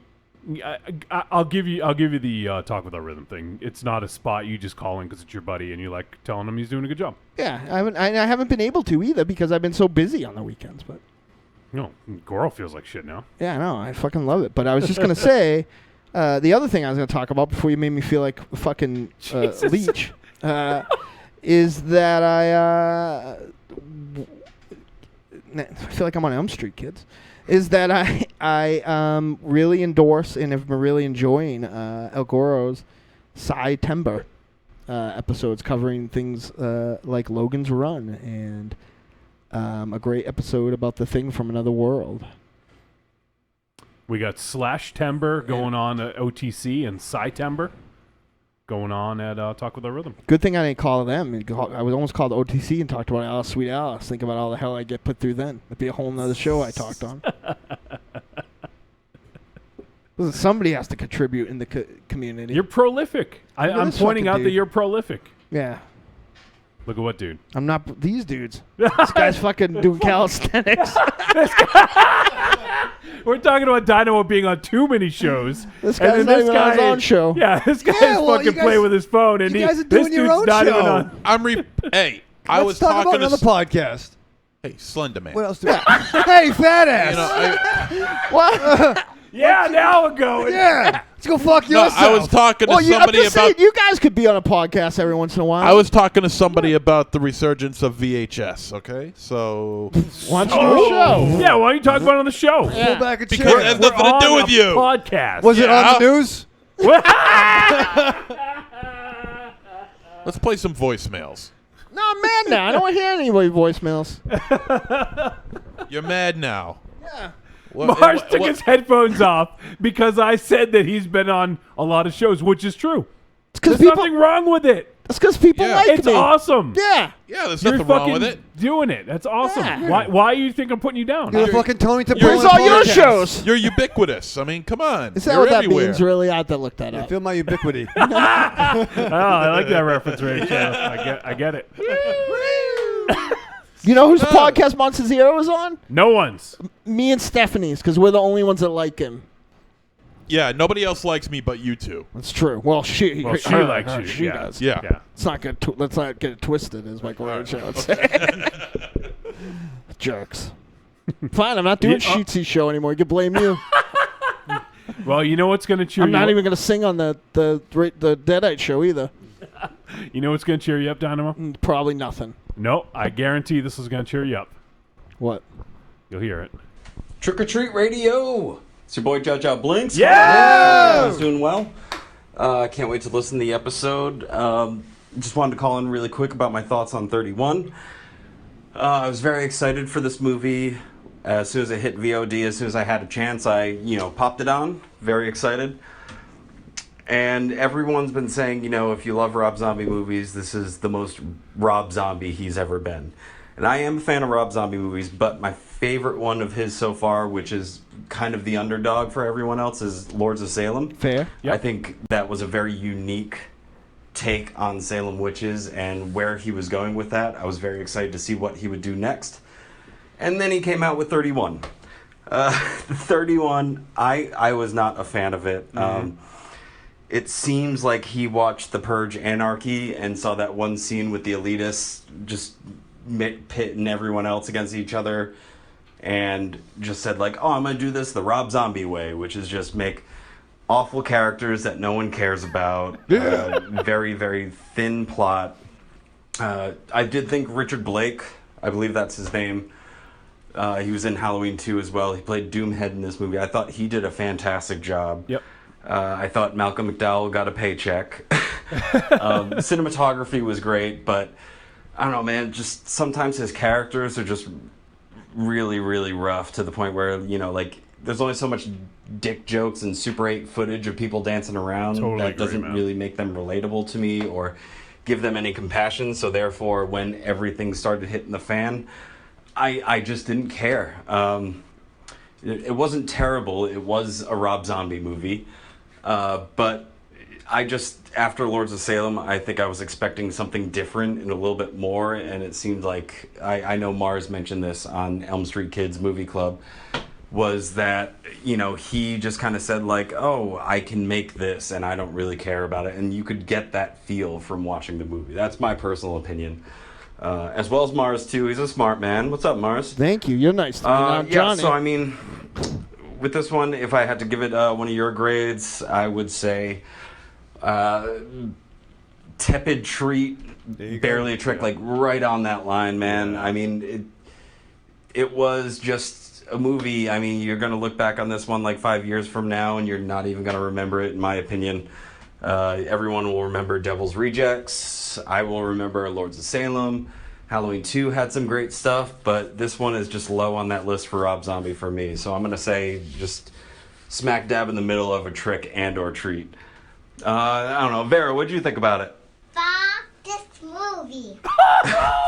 Speaker 5: I'll give you the Talk Without Rhythm thing. It's not a spot. You just call in because it's your buddy, and you like telling him he's doing a good job.
Speaker 2: Yeah, I haven't been able to either because I've been so busy on the weekends. But
Speaker 5: no, Goro feels like shit now.
Speaker 2: Yeah, I know. I fucking love it. But I was just gonna say the other thing I was gonna talk about before you made me feel like a fucking leech is that I feel like I'm on Elm Street, kids. Is that I really endorse and have been really enjoying El Goro's September episodes covering things like Logan's Run and a great episode about the Thing from Another World.
Speaker 5: We got Slash-Tember going on at OTC and September going on at Talk With Our Rhythm.
Speaker 2: Good thing I didn't call them. I was almost called OTC and talked about Alice, Sweet Alice. Think about all the hell I get put through then. It'd be a whole nother show I talked on. Listen, somebody has to contribute in the community.
Speaker 5: You're prolific. I'm pointing out that you're prolific.
Speaker 2: Yeah.
Speaker 5: Look at what dude?
Speaker 2: I'm not these dudes. This guy's fucking doing calisthenics.
Speaker 5: We're talking about Dynamo being on too many shows.
Speaker 2: This guy's not even on his own show.
Speaker 5: Yeah, this guy's fucking playing with his phone, and
Speaker 8: you guys are
Speaker 5: this
Speaker 8: doing your
Speaker 5: dude's
Speaker 8: own
Speaker 5: not
Speaker 8: show.
Speaker 5: even on.
Speaker 9: Hey, I was
Speaker 8: Let's talk
Speaker 9: talking
Speaker 8: about another podcast.
Speaker 9: Hey, Slender Man.
Speaker 8: What else do we Hey, fat ass.
Speaker 2: What?
Speaker 5: Yeah, now we're going.
Speaker 8: Yeah. Let's go fuck
Speaker 9: No,
Speaker 8: yourself.
Speaker 9: I was talking to
Speaker 2: I'm
Speaker 9: somebody
Speaker 2: just
Speaker 9: about.
Speaker 2: saying, you guys could be on a podcast every once in a while.
Speaker 9: I was talking to somebody about the resurgence of VHS. Okay, so
Speaker 2: why don't you do a show?
Speaker 5: Yeah, why don't you talk about it on the show?
Speaker 8: Pull back a chair.
Speaker 9: because it has nothing to do with you.
Speaker 5: Podcast.
Speaker 8: Was it on the news?
Speaker 9: Let's play some voicemails.
Speaker 2: No, I'm mad now. I don't want to hear anybody voicemails.
Speaker 9: You're mad now.
Speaker 2: Yeah.
Speaker 5: Mars took his headphones off because I said that he's been on a lot of shows, which is true. There's nothing wrong with it.
Speaker 2: That's because people like
Speaker 5: it's
Speaker 2: me.
Speaker 5: awesome.
Speaker 2: Yeah.
Speaker 9: Yeah, there's
Speaker 5: You're
Speaker 9: nothing wrong
Speaker 5: fucking
Speaker 9: with it.
Speaker 5: doing it. That's awesome.
Speaker 2: Yeah.
Speaker 5: Why do you think I'm putting you down?
Speaker 8: You're the fucking Tony Timpone.
Speaker 2: Where's all your shows?
Speaker 9: You're ubiquitous. I mean, come on.
Speaker 2: Is that
Speaker 9: You're
Speaker 2: what that
Speaker 9: everywhere.
Speaker 2: means, really? I have to look that
Speaker 8: I
Speaker 2: up.
Speaker 8: feel my ubiquity.
Speaker 5: Oh, I like that reference, Rachel. I get it.
Speaker 2: You know whose podcast Monster Zero is on?
Speaker 5: No one's.
Speaker 2: Me and Stephanie's, because we're the only ones that like him.
Speaker 9: Yeah, nobody else likes me but you two.
Speaker 2: That's true. Well, she
Speaker 5: likes you.
Speaker 2: She
Speaker 5: Yeah.
Speaker 2: does.
Speaker 9: Yeah.
Speaker 2: Let's not get it twisted, as Michael Rachel would say. Jerks. Fine, I'm not doing Sheetsy's show anymore. You can blame you.
Speaker 5: Well, you know what's going to cheer
Speaker 2: I'm
Speaker 5: you
Speaker 2: not
Speaker 5: up?
Speaker 2: even going to sing on the Deadite show either.
Speaker 5: You know what's going to cheer you up, Dynamo?
Speaker 2: Probably nothing.
Speaker 5: No, I guarantee this is going to cheer you up.
Speaker 2: What?
Speaker 5: You'll hear it.
Speaker 19: Trick or Treat Radio. It's your boy Judge Out Blinks.
Speaker 5: Yeah!
Speaker 19: I was doing well. Can't wait to listen to the episode. Just wanted to call in really quick about my thoughts on 31. I was very excited for this movie. As soon as it hit VOD, as soon as I had a chance, I popped it on. Very excited. And everyone's been saying, if you love Rob Zombie movies, this is the most Rob Zombie he's ever been. And I am a fan of Rob Zombie movies, but my favorite one of his so far, which is kind of the underdog for everyone else, is Lords of Salem.
Speaker 2: Fair.
Speaker 19: Yep. I think that was a very unique take on Salem Witches and where he was going with that. I was very excited to see what he would do next. And then he came out with 31. 31, I was not a fan of it. Mm-hmm. It seems like he watched The Purge Anarchy and saw that one scene with the elitists just pitting everyone else against each other and just said I'm going to do this the Rob Zombie way, which is just make awful characters that no one cares about. Very, very thin plot. I did think Richard Blake, I believe that's his name, he was in Halloween 2 as well. He played Doomhead in this movie. I thought he did a fantastic job.
Speaker 5: Yep.
Speaker 19: I thought Malcolm McDowell got a paycheck. Cinematography was great, but I don't know, man. Just sometimes his characters are just really, really rough to the point where there's only so much dick jokes and Super 8 footage of people dancing around that doesn't really make them relatable to me or give them any compassion. So therefore, when everything started hitting the fan, I just didn't care. It wasn't terrible. It was a Rob Zombie movie. But I just, after Lords of Salem, I think I was expecting something different and a little bit more, and it seemed like, I know Mars mentioned this on Elm Street Kids Movie Club, was that, he just kind of said I can make this and I don't really care about it, and you could get that feel from watching the movie. That's my personal opinion. As well as Mars, too. He's a smart man. What's up, Mars?
Speaker 2: Thank you. You're nice to me. Now, Johnny.
Speaker 19: So, I mean, with this one, if I had to give it one of your grades, I would say tepid treat, barely a trick, right on that line, man. I mean, it was just a movie. I mean, you're going to look back on this one like 5 years from now, and you're not even going to remember it, in my opinion. Everyone will remember Devil's Rejects. I will remember Lords of Salem. Halloween 2 had some great stuff, but this one is just low on that list for Rob Zombie for me. So I'm going to say just smack dab in the middle of a trick and or treat. I don't know. Vera, what did you think about it?
Speaker 13: Fuck this movie.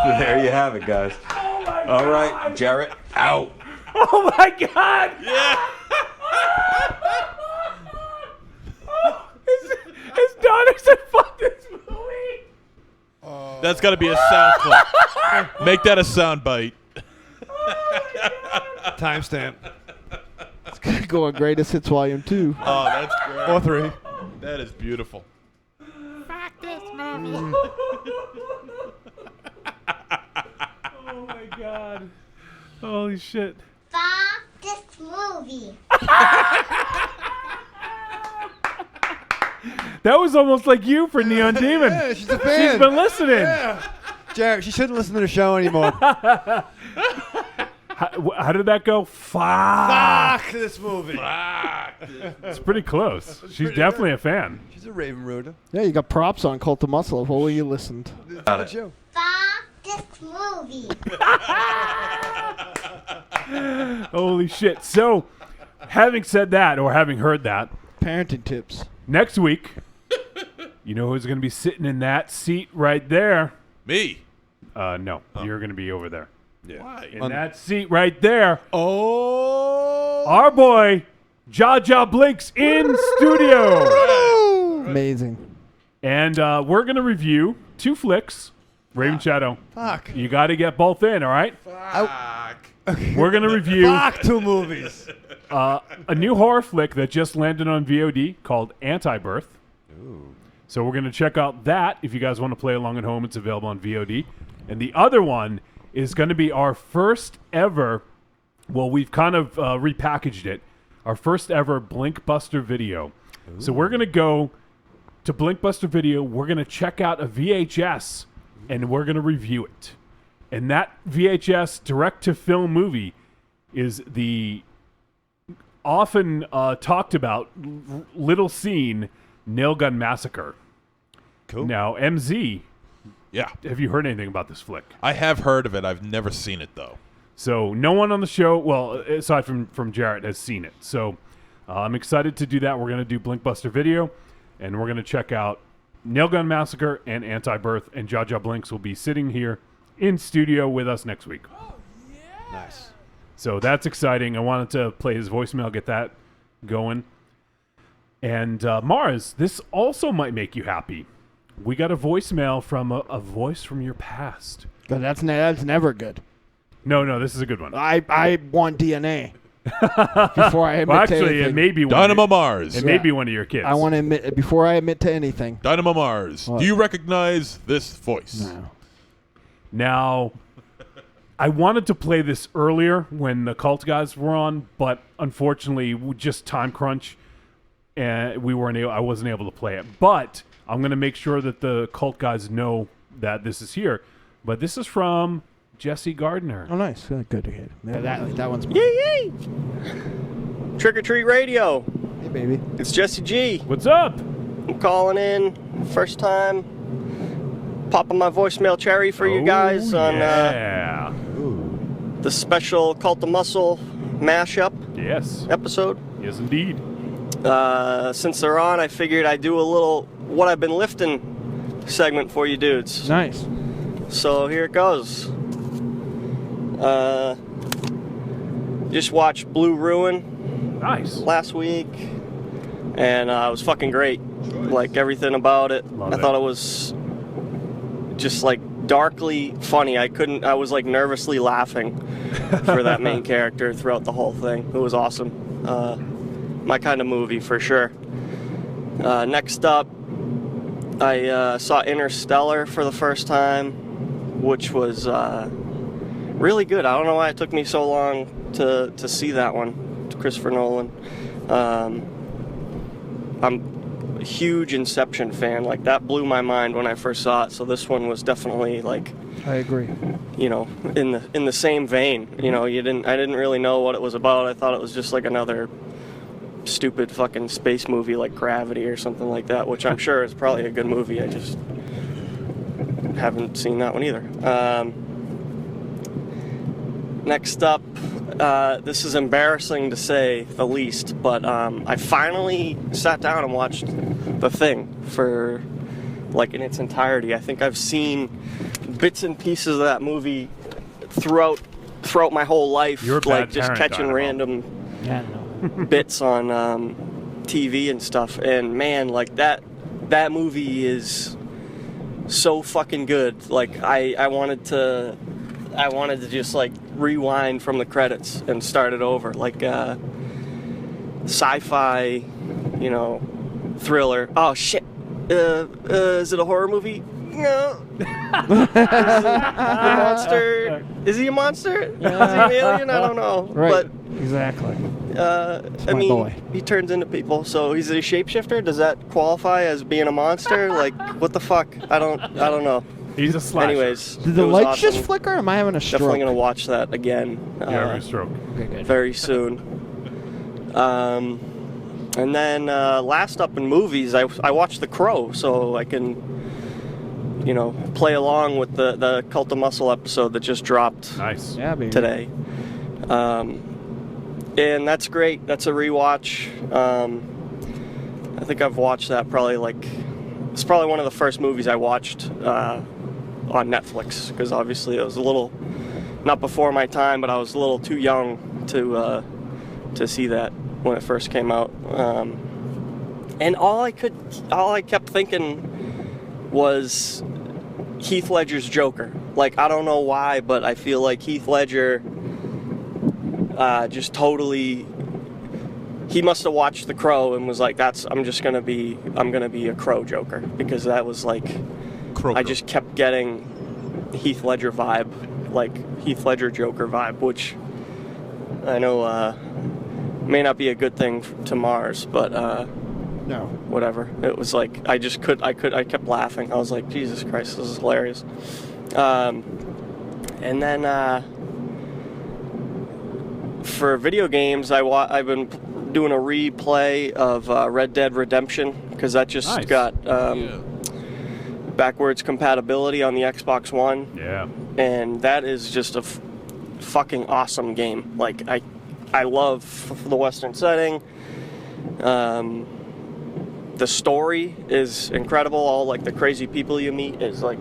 Speaker 19: There you have it, guys.
Speaker 5: Oh my
Speaker 19: All
Speaker 5: God.
Speaker 19: right, Jarrett, out.
Speaker 5: Oh my God!
Speaker 9: Yeah.
Speaker 5: His daughter said, "Fuck this movie."
Speaker 9: That's got to be a sound clip. Make that a sound bite.
Speaker 8: Timestamp.
Speaker 2: It's gonna go on Greatest Hits Volume 2.
Speaker 9: Oh, that's great.
Speaker 8: Or 3.
Speaker 9: That is beautiful.
Speaker 13: Fuck this movie.
Speaker 5: Oh my God! Holy shit!
Speaker 13: Fuck this movie.
Speaker 5: That was almost like you for Neon Demon.
Speaker 8: Yeah, she's a fan.
Speaker 5: She's been listening.
Speaker 8: Yeah. Jared, she shouldn't listen to the show anymore.
Speaker 5: How did that go? Fuck
Speaker 8: this movie.
Speaker 5: It's pretty close. She's definitely a fan.
Speaker 8: She's a Raven Rooter.
Speaker 2: Yeah, you got props on Cult of Muscle if only you listened.
Speaker 19: Got it.
Speaker 8: Show.
Speaker 13: Fuck this movie.
Speaker 5: Holy shit. So, having said that, or having heard that,
Speaker 2: Parenting tips.
Speaker 5: next week, you know who's going to be sitting in that seat right there?
Speaker 9: Me.
Speaker 5: No, you're going to be over there.
Speaker 8: Yeah.
Speaker 9: Why?
Speaker 5: In that seat right there,
Speaker 8: Oh.
Speaker 5: our boy, Jaja Blinks in studio.
Speaker 2: Amazing.
Speaker 5: And we're going to review 2 flicks. Raven Shadow.
Speaker 8: Fuck.
Speaker 5: You got to get both in, all right? We're going to review
Speaker 8: Fuck 2 movies.
Speaker 5: a new horror flick that just landed on VOD called Anti-Birth. So we're going to check out that. If you guys want to play along at home, it's available on VOD. And the other one is going to be our first ever, well, we've kind of repackaged it, our first ever Blinkbuster video. So we're going to go to Blinkbuster Video. We're going to check out a VHS, and we're going to review it. And that VHS direct-to-film movie is the often talked about little scene Nail Gun Massacre.
Speaker 8: Cool.
Speaker 5: Now, MZ,
Speaker 9: Yeah.
Speaker 5: have you heard anything about this flick?
Speaker 9: I have heard of it. I've never seen it, though.
Speaker 5: So no one on the show, well, aside from Jarrett, has seen it. So I'm excited to do that. We're going to do Blinkbuster Video, and we're going to check out Nail Gun Massacre and Anti-Birth, and Jaja Blinks will be sitting here in studio with us next week.
Speaker 8: Oh, yeah. Nice.
Speaker 5: So that's exciting. I wanted to play his voicemail, get that going. And Mars, this also might make you happy. We got a voicemail from a voice from your past.
Speaker 2: But that's never good.
Speaker 5: No, this is a good one.
Speaker 2: I want DNA before I admit
Speaker 5: Well,
Speaker 2: to
Speaker 5: actually,
Speaker 2: anything.
Speaker 5: it may be one
Speaker 9: Dynamo
Speaker 5: of your,
Speaker 9: Mars.
Speaker 5: It may be one of your kids.
Speaker 2: I want to admit before I admit to anything.
Speaker 9: Dynamo Mars.
Speaker 2: What?
Speaker 9: Do you recognize this voice?
Speaker 2: No.
Speaker 5: Now, I wanted to play this earlier when the Cult guys were on, but unfortunately, just time crunch, and I wasn't able to play it. But I'm going to make sure that the Cult guys know that this is here. But this is from Jesse Gardner.
Speaker 2: Oh, nice. Good to hear. That one's mine.
Speaker 20: Yay! Trick or Treat Radio.
Speaker 2: Hey, baby.
Speaker 20: It's Jesse G.
Speaker 5: What's up?
Speaker 20: I'm calling in first time. Popping my voicemail cherry for you guys on the special Cult of Muscle mashup episode.
Speaker 5: Yes, indeed.
Speaker 20: Since they're on, I figured I'd do a little what I've been lifting segment for you dudes.
Speaker 2: Nice.
Speaker 20: So here it goes. Just watched Blue Ruin.
Speaker 5: Nice.
Speaker 20: Last week, and it was fucking great. Like everything about it.
Speaker 5: Love
Speaker 20: I
Speaker 5: it.
Speaker 20: thought it was just like darkly funny. I was like nervously laughing for that main character throughout the whole thing. It was awesome. My kind of movie for sure. Next up, I saw Interstellar for the first time, which was really good. I don't know why it took me so long to see that one. Christopher Nolan. a huge Inception fan. Like, that blew my mind when I first saw it. So this one was definitely like,
Speaker 2: I agree.
Speaker 20: you know, in the same vein. You know, I didn't really know what it was about. I thought it was just like another stupid fucking space movie like Gravity or something like that, which I'm sure is probably a good movie. I just haven't seen that one either. Next up, this is embarrassing to say the least, but I finally sat down and watched The Thing for like in its entirety. I think I've seen bits and pieces of that movie throughout my whole life,
Speaker 5: You're a
Speaker 20: like
Speaker 5: bad
Speaker 20: just
Speaker 5: parent,
Speaker 20: catching
Speaker 5: Dynamo.
Speaker 20: random bits on TV and stuff. And man, like that movie is so fucking good. Like I wanted to just like rewind from the credits and start it over, like sci-fi, you know, thriller. Oh shit, is it a horror movie? No. Is he a monster? Is he a monster? Is he an alien? I don't know.
Speaker 2: Right.
Speaker 20: But
Speaker 2: Exactly.
Speaker 20: I mean,
Speaker 2: boy.
Speaker 20: he turns into people, so he's a shapeshifter. Does that qualify as being a monster? Like, what the fuck? I don't know.
Speaker 5: He's a slasher.
Speaker 20: Anyways,
Speaker 2: Did the
Speaker 20: it was
Speaker 2: lights
Speaker 20: awesome.
Speaker 2: just flicker? Or am I having a stroke?
Speaker 20: Definitely gonna watch that again.
Speaker 5: Yeah, a stroke.
Speaker 2: Okay, good.
Speaker 20: Very soon. And then last up in movies, I watched The Crow, so I can, you know, play along with the Cult of Muscle episode that just dropped.
Speaker 5: Nice.
Speaker 2: Yeah, baby.
Speaker 20: Today. And that's great. That's a rewatch. I think I've watched that probably like, it's probably one of the first movies I watched on Netflix, because obviously it was a little, not before my time, but I was a little too young to see that when it first came out. And all I kept thinking was Heath Ledger's Joker. Like, I don't know why, but I feel like Heath Ledger just totally, he must have watched The Crow and was like, I'm gonna be a Crow Joker, because that was like, I just kept getting Heath Ledger vibe, like Heath Ledger Joker vibe, which I know may not be a good thing to Mars, but
Speaker 2: no,
Speaker 20: whatever. It was like I kept laughing. I was like, Jesus Christ, this is hilarious. And then for video games, I've been doing a replay of Red Dead Redemption, because that just got backwards compatibility on the Xbox One.
Speaker 5: Yeah. And
Speaker 20: that is just a fucking awesome game. Like, I love the Western setting. The story is incredible. All like the crazy people you meet is like,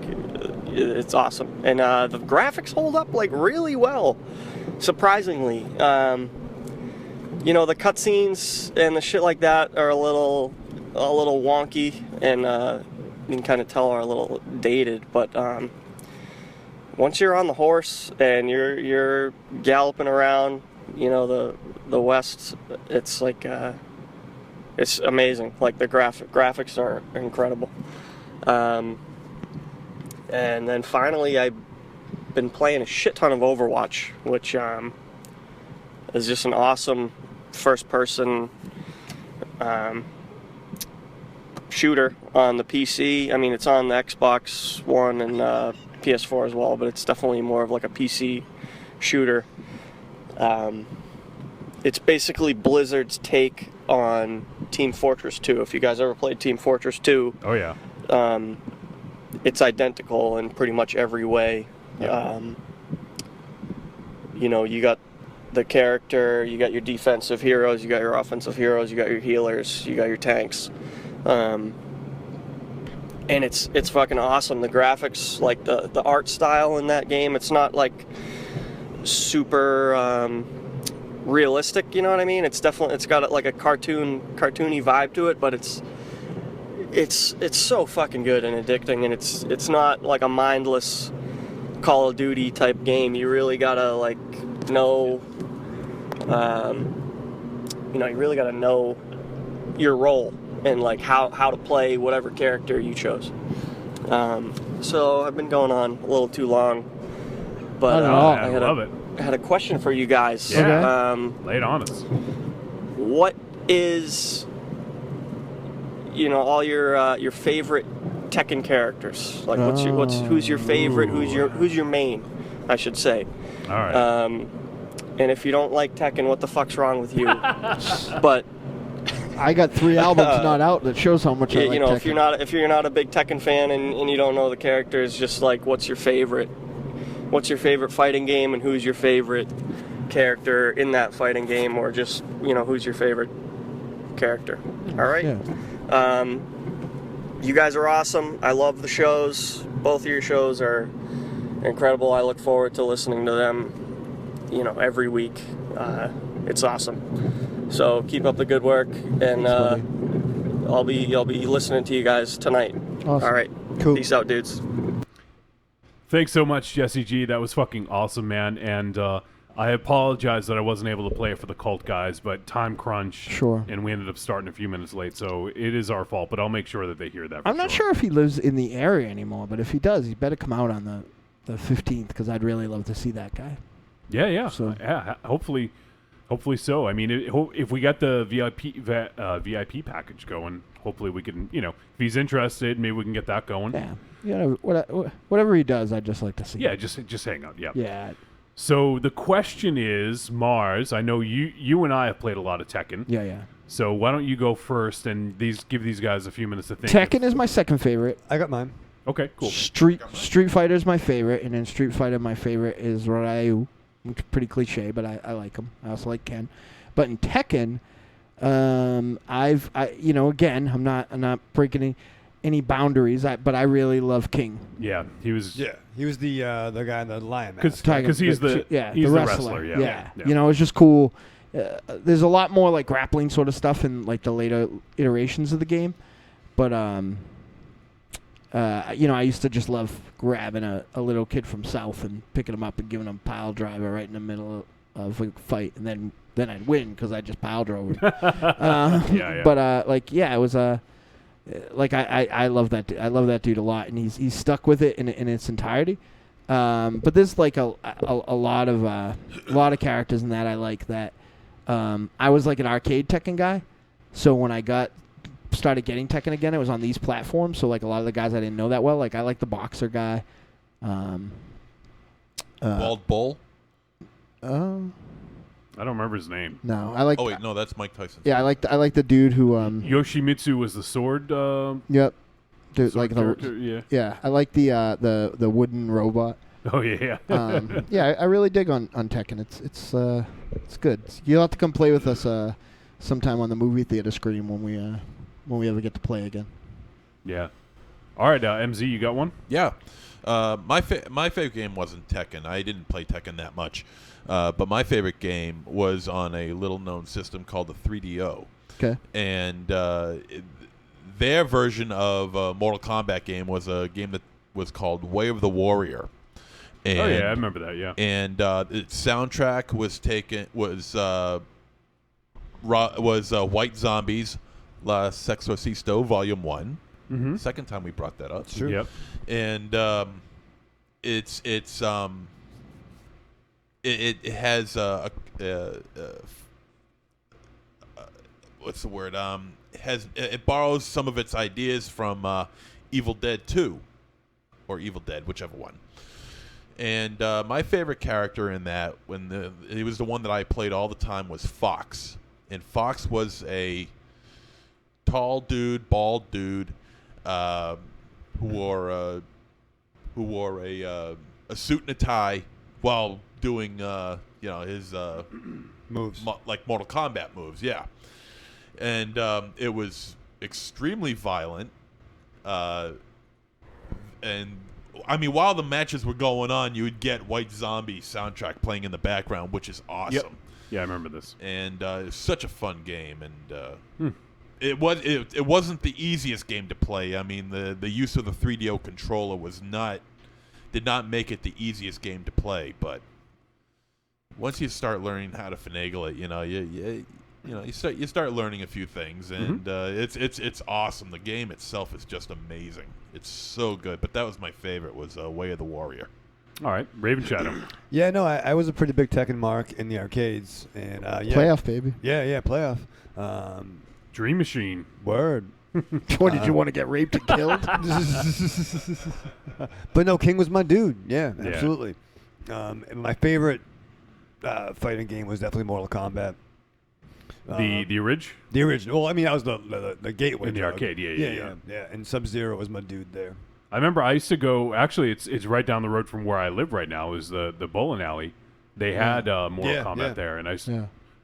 Speaker 20: it's awesome. And the graphics hold up like really well, surprisingly. You know, the cutscenes and the shit like that are a little wonky, and you can kind of tell are a little dated. But once you're on the horse and you're galloping around, you know, the West, it's like it's amazing. Like, the graphics are incredible. And then finally, I've been playing a shit ton of Overwatch, which is just an awesome first-person shooter on the PC. I mean, it's on the Xbox One and PS4 as well, but it's definitely more of like a PC shooter. It's basically Blizzard's take on Team Fortress 2. If you guys ever played Team Fortress 2,
Speaker 5: oh yeah,
Speaker 20: it's identical in pretty much every way.
Speaker 5: Yeah.
Speaker 20: You know, you got the character, you got your defensive heroes, you got your offensive heroes, you got your healers, you got your tanks. And it's fucking awesome. The graphics, like the art style in that game, it's not like super realistic, you know what I mean? It's got like a cartoony vibe to it, but it's so fucking good and addicting, and it's not like a mindless Call of Duty type game. You really gotta like know, you know, you really gotta know your role and like how to play whatever character you chose. So I've been going on a little too long, but
Speaker 5: I love it.
Speaker 20: I had a question for you guys.
Speaker 5: Yeah. Lay it on us.
Speaker 20: What is all your favorite Tekken characters. Like who's your favorite? Who's your main? I should say.
Speaker 5: All right.
Speaker 20: And if you don't like Tekken, what the fuck's wrong with you? But
Speaker 2: I got 3 albums not out that shows how much I like Tekken.
Speaker 20: if you're not a big Tekken fan and you don't know the characters, just like what's your favorite fighting game and who's your favorite character in that fighting game, or just who's your favorite character. All right.
Speaker 2: Yeah.
Speaker 20: You guys are awesome. I love the shows. Both of your shows are incredible. I look forward to listening to them every week. It's awesome. So keep up the good work, and I'll be listening to you guys tonight.
Speaker 2: Awesome.
Speaker 20: All right.
Speaker 2: Cool.
Speaker 20: Peace out, dudes.
Speaker 5: Thanks so much, Jesse G. That was fucking awesome, man. And I apologize that I wasn't able to play it for the cult guys, but time crunch.
Speaker 2: Sure.
Speaker 5: And we ended up starting a few minutes late, so it is our fault. But I'll make sure that they hear that.
Speaker 2: I'm not sure if he lives in the area anymore, but if he does, he better come out on the 15th, because I'd really love to see that guy.
Speaker 5: Yeah.
Speaker 2: So.
Speaker 5: Yeah. Hopefully so. I mean, if we got the VIP package going, hopefully we can. If he's interested, maybe we can get that going.
Speaker 2: Yeah. Whatever he does, I'd just like to see.
Speaker 5: Yeah.
Speaker 2: him.
Speaker 5: Just hang out. Yeah.
Speaker 2: Yeah.
Speaker 5: So the question is, Mars, I know you and I have played a lot of Tekken.
Speaker 2: Yeah.
Speaker 5: So why don't you go first and give these guys a few minutes to think.
Speaker 2: Tekken is my second favorite.
Speaker 8: I got mine.
Speaker 5: Okay, cool.
Speaker 2: Street Fighter is my favorite, and in Street Fighter, my favorite is Ryu. It's pretty cliche, but I like him. I also like Ken. But in Tekken, again, I'm not breaking any boundaries, but I really love King.
Speaker 5: Yeah, he was.
Speaker 8: Yeah, he was the guy in the lion mask.
Speaker 5: Because he's the wrestler. Yeah.
Speaker 2: It's just cool. There's a lot more like grappling sort of stuff in like the later iterations of the game, but I used to just love grabbing a little kid from South and picking him up and giving him a pile driver right in the middle of a fight, and then I'd win because I just pile drove him. But it was I love that. I love that dude a lot, and he's stuck with it in its entirety. But there's like a lot of characters in that I like. That I was like an arcade Tekken guy, so when I started getting Tekken again, it was on these platforms. So like a lot of the guys I didn't know that well. Like I like the boxer guy.
Speaker 9: Bald Bull.
Speaker 5: I don't remember his name.
Speaker 2: No, I like.
Speaker 9: Oh wait, no, that's Mike Tyson.
Speaker 2: Yeah, I like the dude who.
Speaker 5: Yoshimitsu was the sword.
Speaker 2: Yep. Dude,
Speaker 5: sword character, yeah.
Speaker 2: Yeah, I like the wooden robot.
Speaker 5: Oh yeah.
Speaker 2: Yeah, I really dig on Tekken. It's good. You'll have to come play with us sometime on the movie theater screen when we ever get to play again.
Speaker 5: Yeah. All right, MZ, you got one?
Speaker 9: Yeah. My favorite game wasn't Tekken. I didn't play Tekken that much. But my favorite game was on a little-known system called the 3DO.
Speaker 2: Okay.
Speaker 9: And their version of a Mortal Kombat game was a game that was called Way of the Warrior. And,
Speaker 5: oh yeah, I remember that. Yeah.
Speaker 9: And its soundtrack was White Zombies, La Sexorcisto Volume 1.
Speaker 5: Mm-hmm.
Speaker 9: Second time we brought that up.
Speaker 5: Sure. Yep.
Speaker 9: And it has what's the word? It borrows some of its ideas from Evil Dead 2 or Evil Dead, whichever one. And my favorite character in that, it was the one that I played all the time, was Fox. And Fox was a tall dude, bald dude, who wore a suit and a tie while doing his
Speaker 8: moves,
Speaker 9: like Mortal Kombat moves. Yeah, and it was extremely violent. And I mean, while the matches were going on, you would get White Zombie soundtrack playing in the background, which is awesome.
Speaker 5: Yep. Yeah, I remember this.
Speaker 9: And it was such a fun game, and it wasn't the easiest game to play. I mean, the use of the 3DO controller did not make it the easiest game to play. But once you start learning how to finagle it, you start learning a few things, and it's awesome. The game itself is just amazing. It's so good. But that was my favorite, was Way of the Warrior.
Speaker 5: All right, Raven Shadow.
Speaker 8: Yeah, no, I was a pretty big Tekken mark in the arcades, and
Speaker 2: playoff, baby.
Speaker 8: Yeah, playoff.
Speaker 5: Dream Machine.
Speaker 8: Word.
Speaker 2: What, did you want to get raped and killed?
Speaker 8: But no, King was my dude. Yeah,
Speaker 5: Yeah.
Speaker 8: absolutely. And my favorite fighting game was definitely Mortal Kombat.
Speaker 5: The Ridge?
Speaker 8: The original. Well, I mean, that was the gateway.
Speaker 5: In the
Speaker 8: drug.
Speaker 5: arcade, yeah.
Speaker 8: And Sub-Zero was my dude there.
Speaker 5: I remember I used to go. Actually, it's right down the road from where I live right now. Is the bowling alley? They had Mortal Kombat there, and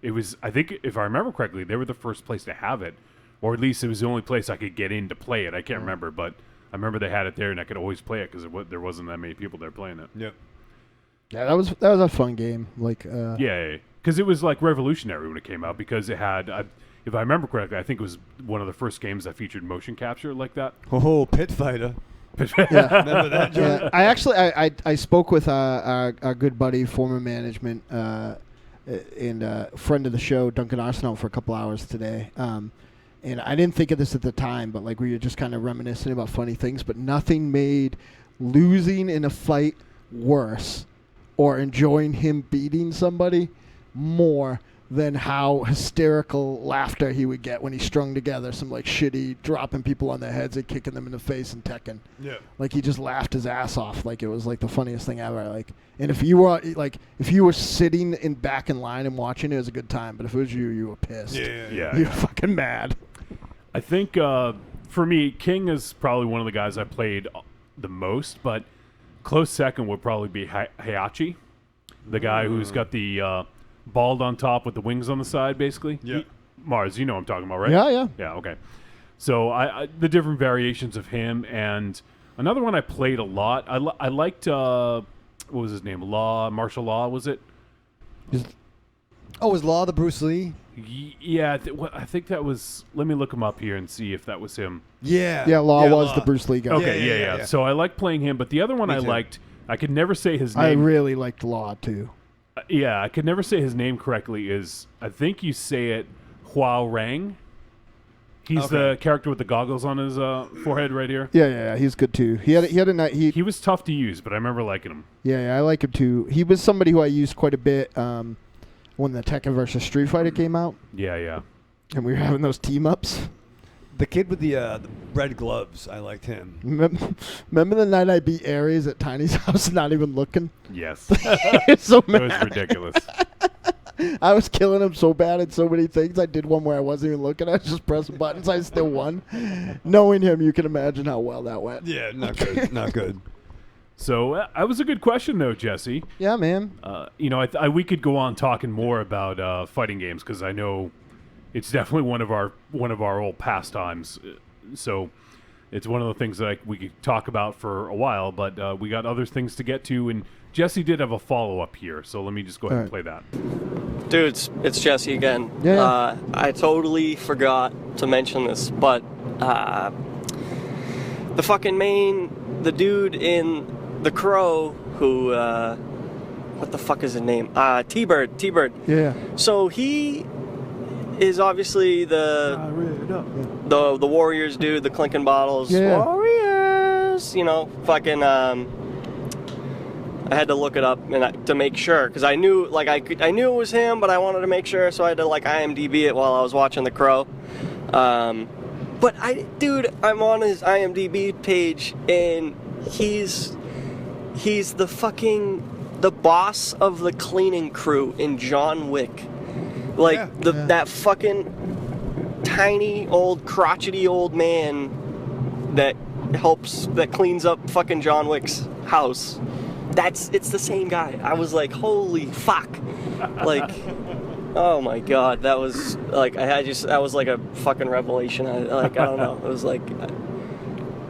Speaker 5: it was. I think if I remember correctly, they were the first place to have it, or at least it was the only place I could get in to play it. I can't remember, but I remember they had it there, and I could always play it because there wasn't that many people there playing it.
Speaker 8: Yep.
Speaker 2: Yeah, that was a fun game. Like,
Speaker 5: yeah, because it was like revolutionary when it came out. Because it had, if I remember correctly, I think it was one of the first games that featured motion capture like that.
Speaker 8: Oh, Pit Fighter.
Speaker 2: Yeah.
Speaker 8: Remember that, John?
Speaker 2: Yeah. I actually I spoke with our good buddy, former management, and friend of the show, Duncan Arsenault, for a couple hours today. And I didn't think of this at the time, but like we were just kind of reminiscing about funny things. But nothing made losing in a fight worse, or enjoying him beating somebody more than how hysterical laughter he would get when he strung together some like shitty dropping people on their heads and kicking them in the face and Tekken.
Speaker 8: Yeah.
Speaker 2: Like he just laughed his ass off. Like it was like the funniest thing ever. Like, and if you were sitting back in line and watching it was a good time, but if it was you were pissed.
Speaker 5: Yeah.
Speaker 2: You were fucking mad.
Speaker 5: I think for me, King is probably one of the guys I played the most, but close second would probably be Heihachi, the guy who's got the bald on top with the wings on the side, basically.
Speaker 8: Yeah.
Speaker 5: Mars, you know what I'm talking about, right?
Speaker 2: Yeah.
Speaker 5: Yeah, okay. So I the different variations of him, and another one I played a lot. I liked, what was his name? Martial Law, was it?
Speaker 8: Was Law the Bruce Lee?
Speaker 5: Yeah, I think that was. Let me look him up here and see if that was him.
Speaker 2: Yeah, Law was the Bruce Lee guy.
Speaker 5: Okay, yeah. So I liked playing him, but the other one I liked, I could never say his name.
Speaker 2: I really liked Law too.
Speaker 5: Yeah, I could never say his name correctly. I think you say it Huao Rang. He's the character with the goggles on his forehead right here.
Speaker 2: Yeah, he's good too. He
Speaker 5: was tough to use, but I remember liking him.
Speaker 2: Yeah, I like him too. He was somebody who I used quite a bit when the Tekken versus Street Fighter came out.
Speaker 5: Yeah.
Speaker 2: And we were having those team ups.
Speaker 8: The kid with the red gloves, I liked him.
Speaker 2: Remember the night I beat Aries at Tiny's house, not even looking?
Speaker 5: Yes.
Speaker 2: It's so mad.
Speaker 5: It was ridiculous.
Speaker 2: I was killing him so bad at so many things. I did one where I wasn't even looking. I was just pressing buttons. I still won. Knowing him, you can imagine how well that went.
Speaker 8: Yeah, not good. Not good.
Speaker 5: So that was a good question, though, Jesse.
Speaker 2: Yeah, man.
Speaker 5: We could go on talking more about fighting games because I know it's definitely one of our old pastimes. So it's one of the things that we could talk about for a while. But we got other things to get to, and Jesse did have a follow-up here. So let me just go ahead and play that.
Speaker 20: Dudes, it's Jesse again.
Speaker 2: Yeah.
Speaker 20: I totally forgot to mention this, but the dude in The Crow who, what the fuck is his name? T-Bird.
Speaker 2: Yeah.
Speaker 20: So he is obviously the Warriors dude, the clinking bottles.
Speaker 2: Yeah.
Speaker 20: Warriors! Fucking, I had to look it up to make sure, because I knew I knew it was him, but I wanted to make sure, so I had to IMDb it while I was watching The Crow. But I'm on his IMDb page, and he's the boss of the cleaning crew in John Wick. That fucking tiny old crotchety old man that cleans up fucking John Wick's house. It's the same guy. I was like, holy fuck. Oh my god, that was that was like a fucking revelation. I don't know. It was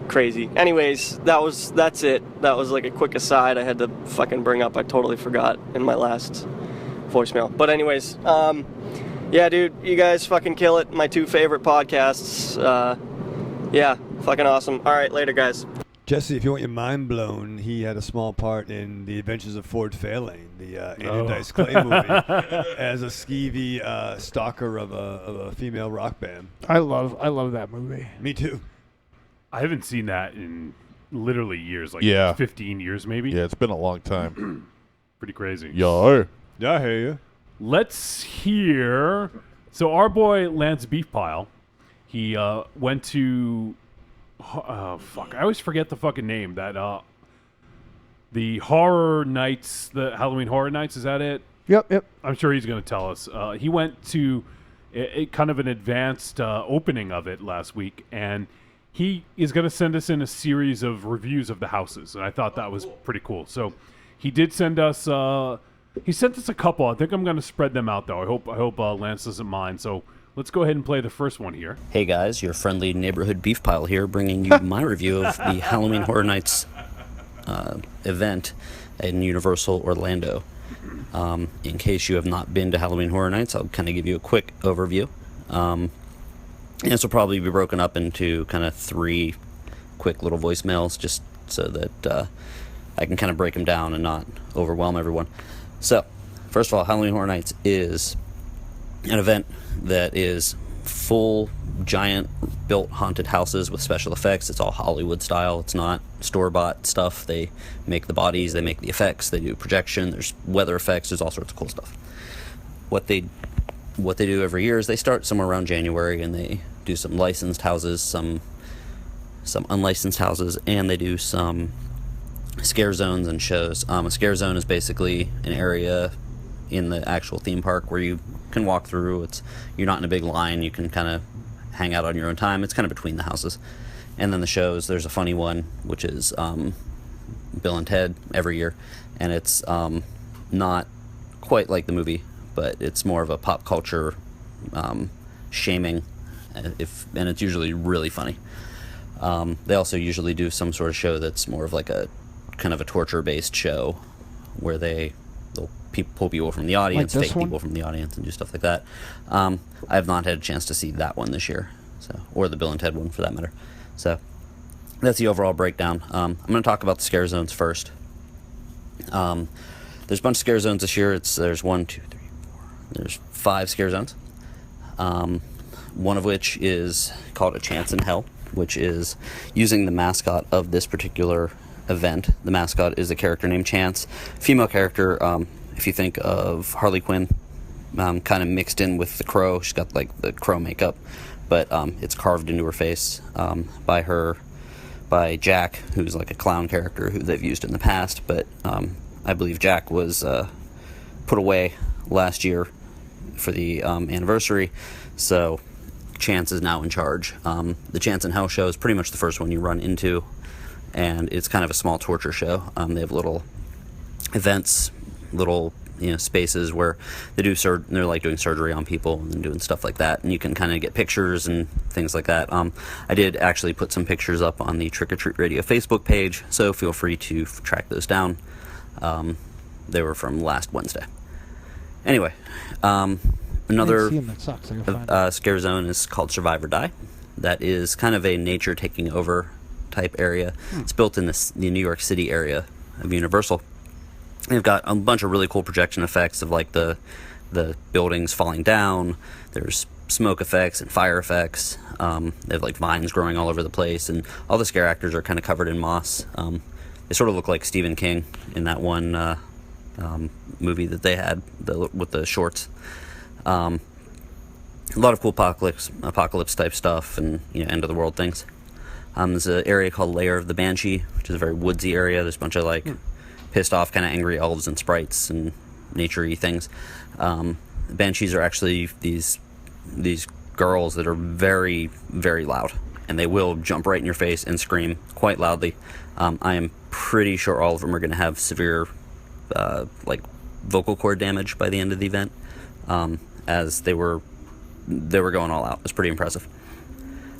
Speaker 20: crazy. Anyways, that's it. That was a quick aside I had to fucking bring up. I totally forgot in my last voicemail. But anyways, yeah, dude, you guys fucking kill it. My two favorite podcasts. Yeah, fucking awesome. All right, later, guys.
Speaker 8: Jesse, if you want your mind blown, he had a small part in The Adventures of Ford Fairlane, the Andrew Dice Clay movie, as a skeevy stalker of a female rock band.
Speaker 2: I love that movie.
Speaker 8: Me too.
Speaker 5: I haven't seen that in literally years, 15 years maybe.
Speaker 9: Yeah, it's been a long time.
Speaker 5: Pretty crazy.
Speaker 9: Yeah,
Speaker 8: I hear you.
Speaker 5: Let's hear. So our boy Lance Beefpile, He went to I always forget the fucking name. That the Horror Nights, the Halloween Horror Nights. Is that it?
Speaker 2: Yep.
Speaker 5: I'm sure he's going to tell us. He went to kind of an advanced opening of it last week, and he is going to send us in a series of reviews of the houses, and I thought that was pretty cool. So he did send us. He sent us a couple. I think I'm going to spread them out, though. I hope Lance doesn't mind. So let's go ahead and play the first one here.
Speaker 21: Hey guys, your friendly neighborhood beef pile here, bringing you my review of the Halloween Horror Nights event in Universal Orlando. In case you have not been to Halloween Horror Nights, I'll kind of give you a quick overview. And this will probably be broken up into kind of 3 quick little voicemails, just so that I can kind of break them down and not overwhelm everyone. So, first of all, Halloween Horror Nights is an event that is full, giant, built haunted houses with special effects. It's all Hollywood style. It's not store-bought stuff. They make the bodies, they make the effects, they do projection, there's weather effects, there's all sorts of cool stuff. What they do every year is they start somewhere around January, and they do some licensed houses, some unlicensed houses, and they do some scare zones and shows. A scare zone is basically an area in the actual theme park where you can walk through. You're not in a big line. You can kind of hang out on your own time. It's kind of between the houses. And then the shows, there's a funny one, which is Bill and Ted every year, and it's not quite like the movie, but it's more of a pop culture shaming, and it's usually really funny. They also usually do some sort of show that's more of like a kind of a torture-based show, where they'll pull people from the audience,
Speaker 2: like
Speaker 21: take people from the audience, and do stuff like that. I have not had a chance to see that one this year, or the Bill and Ted one for that matter. So that's the overall breakdown. I'm going to talk about the scare zones first. There's a bunch of scare zones this year. There's 5 scare zones. One of which is called A Chance in Hell, which is using the mascot of this particular event. The mascot is a character named Chance, female character. If you think of Harley Quinn, kind of mixed in with the Crow. She's got like the Crow makeup, but it's carved into her face by Jack, who's like a clown character who they've used in the past. But I believe Jack was put away last year for the anniversary, so Chance is now in charge. The Chance in Hell show is pretty much the first one you run into, and it's kind of a small torture show. They have little events, little spaces where they do they're like doing surgery on people and doing stuff like that, and you can kind of get pictures and things like that. I did actually put some pictures up on the Trick or Treat Radio Facebook page, so feel free to track those down. They were from last Wednesday. Anyway, another scare zone is called Survive or Die. That is kind of a nature taking over type area. It's built in the New York City area of Universal. They've got a bunch of really cool projection effects of like the buildings falling down. There's smoke effects and fire effects. They have like vines growing all over the place, and all the scare actors are kind of covered in moss. They sort of look like Stephen King in that one movie that they had with the shorts. A lot of cool apocalypse type stuff, and end of the world things. There's an area called Lair of the Banshee, which is a very woodsy area. There's a bunch of like pissed off kind of angry elves and sprites and nature-y things. Banshees are actually these girls that are very, very loud, and they will jump right in your face and scream quite loudly. I am pretty sure all of them are going to have severe like vocal cord damage by the end of the event, as they were going all out. It's pretty impressive.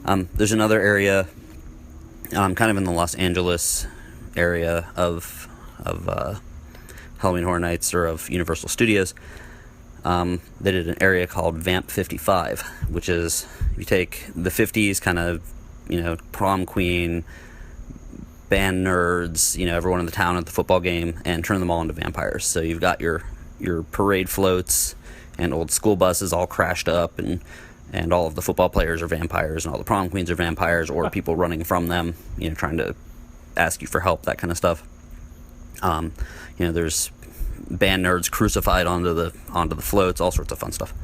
Speaker 21: There's another area kind of in the Los Angeles area of Halloween Horror Nights, or of Universal Studios. They did an area called Vamp 55, which is, you take the 50s kind of, prom queen, band nerds, everyone in the town at the football game, and turn them all into vampires. So you've got your parade floats and old school buses all crashed up, and all of the football players are vampires, and all the prom queens are vampires, or people running from them, trying to ask you for help, that kind of stuff. There's band nerds crucified onto the floats, all sorts of fun stuff.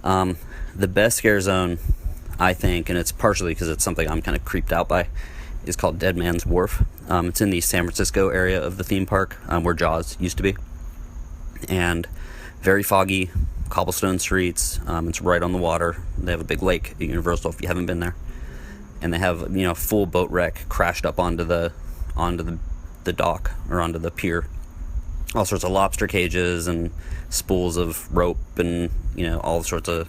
Speaker 21: The best scare zone I think, and it's partially because it's something I'm kind of creeped out by, is called Dead Man's Wharf. It's in the San Francisco area of the theme park, where Jaws used to be. And very foggy, cobblestone streets. It's right on the water. They have a big lake at Universal if you haven't been there. And they have, full boat wreck crashed up onto the dock or onto the pier. All sorts of lobster cages and spools of rope and, all sorts of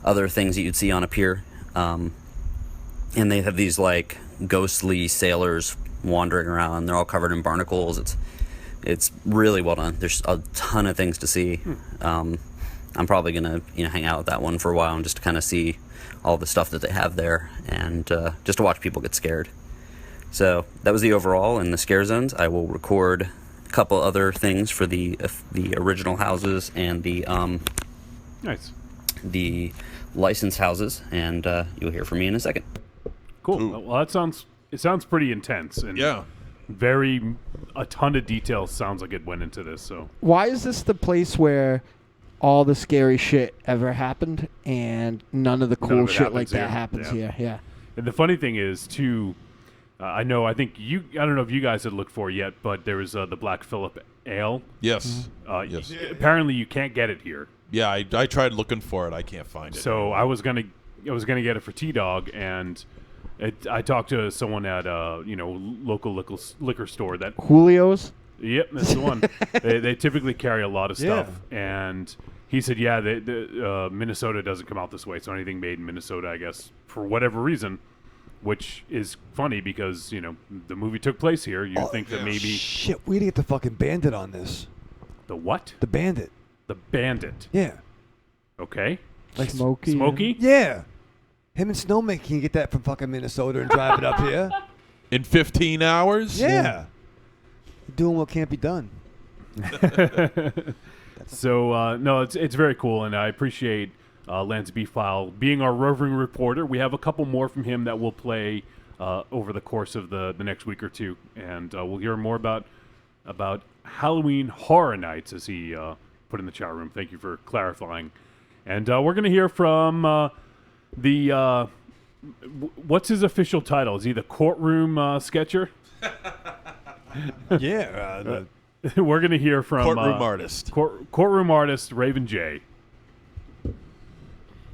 Speaker 21: other things that you'd see on a pier. And they have these, like, ghostly sailors wandering around. They're all covered in barnacles. It's really well done. There's a ton of things to see. I'm probably gonna hang out with that one for a while and just to kind of see all the stuff that they have there and just to watch people get scared. So that was the overall and the scare zones. I will record a couple other things for the original houses and the the licensed houses, and you'll hear from me in a second.
Speaker 5: Cool. Well, it sounds pretty intense, and a ton of details. Sounds like it went into this. So
Speaker 2: why is this the place where all the scary shit ever happened, and none of the cool shit like that happens here? Yeah.
Speaker 5: And the funny thing is, too, I don't know if you guys had looked for it yet, but there was the Black Phillip Ale.
Speaker 9: Yes.
Speaker 5: Yes. Apparently, you can't get it here.
Speaker 9: Yeah, I tried looking for it. I can't find it.
Speaker 5: So I was gonna get it for T-Dog, and I talked to someone at local liquor store that
Speaker 2: Julio's.
Speaker 5: Yep, that's the one. They typically carry a lot of stuff, and he said, Minnesota doesn't come out this way, so anything made in Minnesota, I guess, for whatever reason, which is funny because the movie took place here. You think that maybe
Speaker 8: shit, we need to get the fucking Bandit on this.
Speaker 5: The what?
Speaker 8: The Bandit.
Speaker 5: The Bandit.
Speaker 8: Yeah.
Speaker 5: Okay.
Speaker 2: Like Smokey.
Speaker 8: Yeah. Him and Snowman can get that from fucking Minnesota and drive it up here
Speaker 9: in 15 hours.
Speaker 8: Yeah. Doing what can't be done.
Speaker 5: So no, it's very cool, and I appreciate Lance Beefile being our roving reporter. We have a couple more from him that we'll play over the course of the next week or two, and we'll hear more about Halloween Horror Nights, as he put in the chat room. Thank you for clarifying. And we're going to hear from the what's his official title? Is he the courtroom sketcher?
Speaker 8: Yeah.
Speaker 5: We're going to hear from
Speaker 9: courtroom artist.
Speaker 5: Courtroom artist Raven J.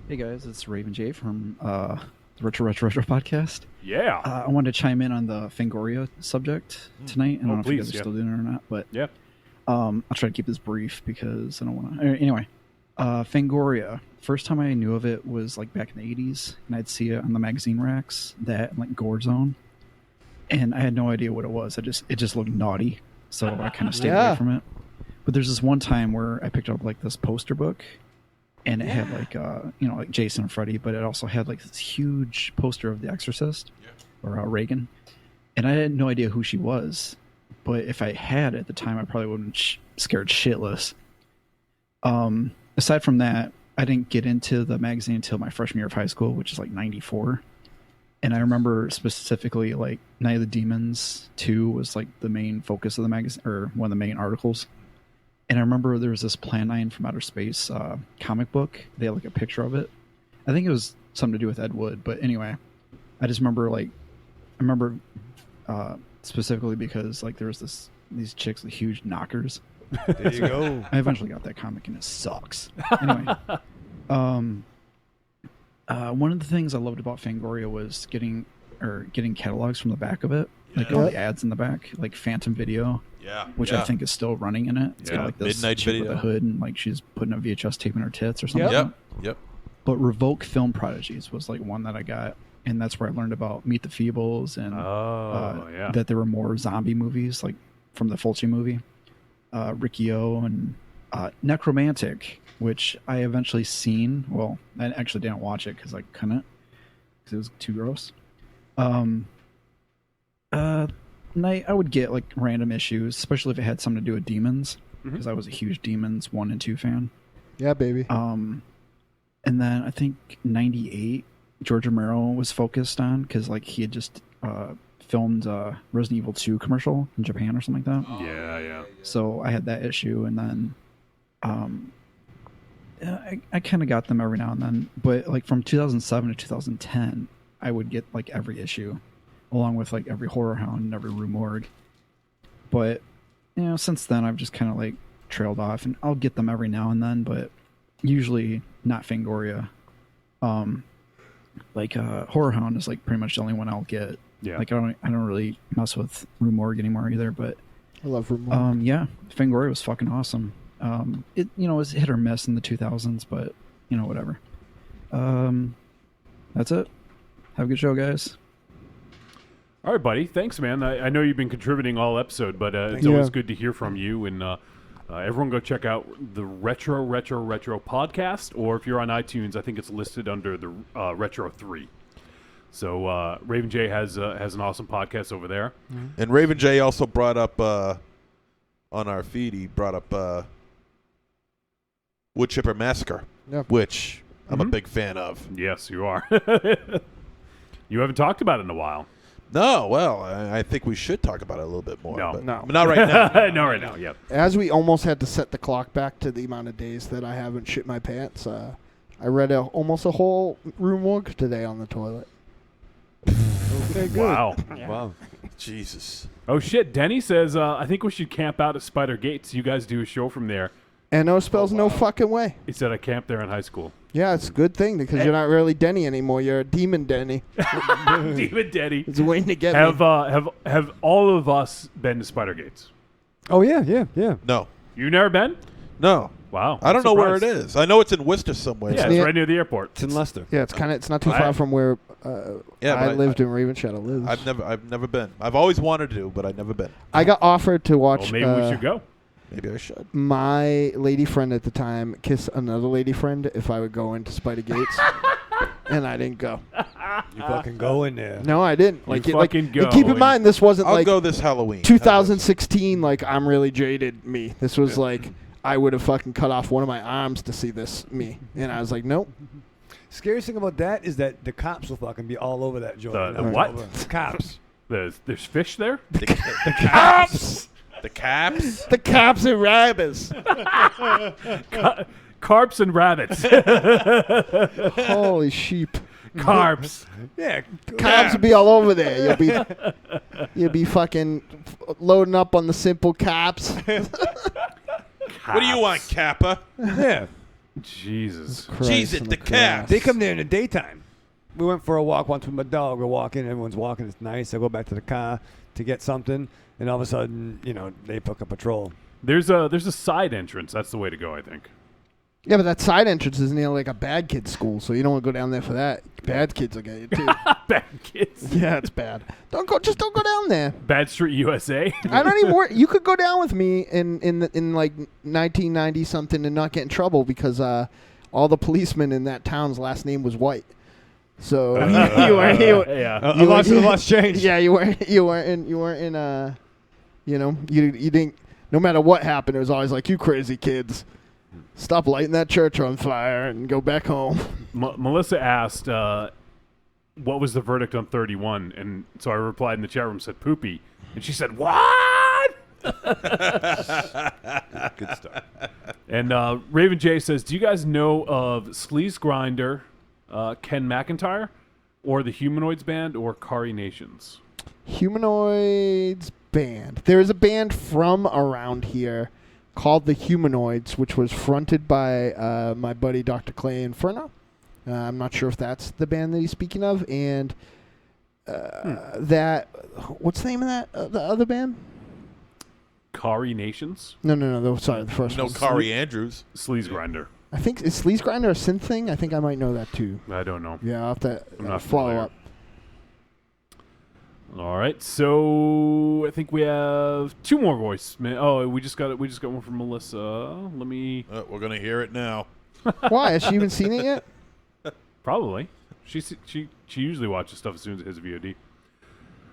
Speaker 3: Hey guys, it's Raven J from the Retro podcast.
Speaker 5: Yeah.
Speaker 3: I wanted to chime in on the Fangoria subject tonight. I don't know if you guys are still doing it or not, but
Speaker 5: yeah.
Speaker 3: I'll try to keep this brief because I don't want to. Anyway, Fangoria. First time I knew of it was like back in the 80s, and I'd see it on the magazine racks, that and like Gore Zone, and I had no idea what it was. It just looked naughty, so I kind of stayed away from it. But there's this one time where I picked up like this poster book, and it had like like Jason and Freddy, but it also had like this huge poster of The Exorcist or Reagan, and I had no idea who she was. But if I had at the time, I probably wouldn't scared shitless. Aside from that, I didn't get into the magazine until my freshman year of high school, which is like 94. And I remember specifically like Night of the Demons 2 was like the main focus of the magazine, or one of the main articles. And I remember there was this Plan 9 from Outer Space comic book. They had like a picture of it. I think it was something to do with Ed Wood. But anyway, I just remember specifically because like there was these chicks with huge knockers.
Speaker 8: There you go.
Speaker 3: I eventually got that comic and it sucks. Anyway, one of the things I loved about Fangoria was getting catalogs from the back of it, like all the ads in the back, like Phantom Video, which I think is still running in it. It's got like this
Speaker 9: Midnight
Speaker 3: chick
Speaker 9: Video
Speaker 3: with a hood and like she's putting a VHS tape in her tits or something.
Speaker 9: Yep.
Speaker 3: But Revoke Film Prodigies was like one that I got, and that's where I learned about Meet the Feebles and that there were more zombie movies like from the Fulci movie. Riccio and Necromantic, which I eventually seen. Well, I actually didn't watch it because I couldn't, because it was too gross. I would get like random issues, especially if it had something to do with demons, because I was a huge Demons 1 and 2 fan.
Speaker 2: Yeah, baby.
Speaker 3: And then I think 98, George Romero was focused on, because like he had just filmed Resident Evil 2 commercial in Japan or something like that.
Speaker 5: Yeah.
Speaker 3: So I had that issue, and then I kind of got them every now and then, but like from 2007 to 2010, I would get like every issue, along with like every Horror Hound and every Rue Morgue. But since then I've just kind of like trailed off, and I'll get them every now and then, but usually not Fangoria. Horror Hound is like pretty much the only one I'll get.
Speaker 5: Yeah.
Speaker 3: Like I don't really mess with Rue Morgue anymore either, but
Speaker 2: I love Rue Morgue.
Speaker 3: yeah, Fangoria was fucking awesome. It was hit or miss in the 2000s, but whatever. That's it. Have a good show, guys.
Speaker 5: All right, buddy. Thanks, man. I know you've been contributing all episode, but it's always good to hear from you. And everyone go check out the Retro podcast, or if you're on iTunes, I think it's listed under the Retro 3. So Raven J has an awesome podcast over there.
Speaker 9: Mm-hmm. And Raven J also brought up on our feed, he brought up Wood Chipper Massacre, which I'm a big fan of.
Speaker 5: Yes, you are. You haven't talked about it in a while.
Speaker 9: No, well, I think we should talk about it a little bit more.
Speaker 5: No.
Speaker 9: But
Speaker 2: No.
Speaker 9: not right now.
Speaker 5: Not right now, yep.
Speaker 2: As we almost had to set the clock back to the amount of days that I haven't shit my pants, I read almost a whole Rue Morgue today on the toilet.
Speaker 9: Okay, good.
Speaker 5: Wow.
Speaker 2: Yeah.
Speaker 9: Wow. Jesus.
Speaker 5: Oh, shit. Denny says, I think we should camp out at Spider Gates. You guys do a show from there.
Speaker 2: NO spells no fucking way.
Speaker 5: He said I camped there in high school.
Speaker 2: Yeah, it's a good thing because you're not really Denny anymore. You're a demon Denny.
Speaker 5: Demon Denny.
Speaker 2: It's waiting to get
Speaker 5: have,
Speaker 2: me.
Speaker 5: Have all of us been to Spider Gates?
Speaker 8: Oh, yeah.
Speaker 9: No.
Speaker 5: You never been?
Speaker 9: No.
Speaker 5: Wow.
Speaker 9: I don't know where it
Speaker 5: surprised.
Speaker 9: is. I know it's in Worcester somewhere.
Speaker 5: Yeah, it's right near the airport.
Speaker 8: It's in Leicester.
Speaker 2: Yeah, it's not too far from where I lived and Raven Shadow lives.
Speaker 9: I've never been. I've always wanted to, but I've never been.
Speaker 2: I got offered to watch.
Speaker 5: Well, maybe we should go.
Speaker 9: Maybe I should.
Speaker 2: My lady friend at the time kiss another lady friend if I would go into Spider Gates, and I didn't go.
Speaker 8: You fucking go in there.
Speaker 2: No, I didn't.
Speaker 5: You fucking go.
Speaker 2: Keep in mind, this wasn't
Speaker 9: I'll
Speaker 2: like
Speaker 9: go this Halloween.
Speaker 2: 2016. Like I'm really jaded. Me. This was like I would have fucking cut off one of my arms to see this me, and I was like, nope.
Speaker 8: Scariest thing about that is that the cops will fucking be all over that joint.
Speaker 5: The what?
Speaker 8: The cops.
Speaker 5: There's fish there?
Speaker 9: The cops. The caps.
Speaker 2: The cops and rabbits.
Speaker 5: Carps and rabbits.
Speaker 2: Holy sheep.
Speaker 5: Carbs.
Speaker 8: Yeah.
Speaker 2: Cops will be all over there. You'll be fucking loading up on the simple cops.
Speaker 9: What do you want, Kappa?
Speaker 8: Yeah.
Speaker 5: Jesus.
Speaker 9: Jesus, the caps.
Speaker 8: They come there in the daytime. We went for a walk once with my dog. We're walking. Everyone's walking. It's nice. I go back to the car to get something, and all of a sudden, they pick up patrol.
Speaker 5: There's a side entrance. That's the way to go, I think.
Speaker 2: Yeah, but that side entrance is near like a bad kid school, so you don't want to go down there for that. Bad kids will get you too.
Speaker 5: Bad kids.
Speaker 2: Yeah, it's bad. Don't go down there.
Speaker 5: Bad Street USA.
Speaker 2: I don't even worry. You could go down with me in like 1990 something and not get in trouble because all the policemen in that town's last name was White. So you weren't.
Speaker 5: Yeah.
Speaker 8: A lot's changed.
Speaker 2: Yeah, you weren't in. You didn't. No matter what happened, it was always like, you crazy kids. Stop lighting that church on fire and go back home.
Speaker 5: Melissa asked, what was the verdict on 31? And so I replied in the chat room, said poopy. And she said, what? Good stuff. And Raven J says, do you guys know of Sleaze Grinder, Ken McIntyre, or the Humanoids Band, or Kari Nations?
Speaker 2: Humanoids Band. There is a band from around here called the Humanoids, which was fronted by my buddy Dr. Clay Inferno. I'm not sure if that's the band that he's speaking of. And that, what's the name of that, the other band?
Speaker 5: Kari Nations?
Speaker 2: No, sorry, the first one.
Speaker 9: No, Kari Andrews.
Speaker 5: Sleaze Grinder.
Speaker 2: I think, is Sleaze Grinder a synth thing? I think I might know that too.
Speaker 5: I don't know.
Speaker 2: Yeah, I'll have to
Speaker 5: I'm not
Speaker 2: follow
Speaker 5: familiar.
Speaker 2: up.
Speaker 5: All right, so I think we have two more voicemail. Oh, we just got one from Melissa. Let me.
Speaker 9: We're gonna hear it now.
Speaker 2: Why? Has she even seen it yet?
Speaker 5: Probably. She usually watches stuff as soon as it hits VOD.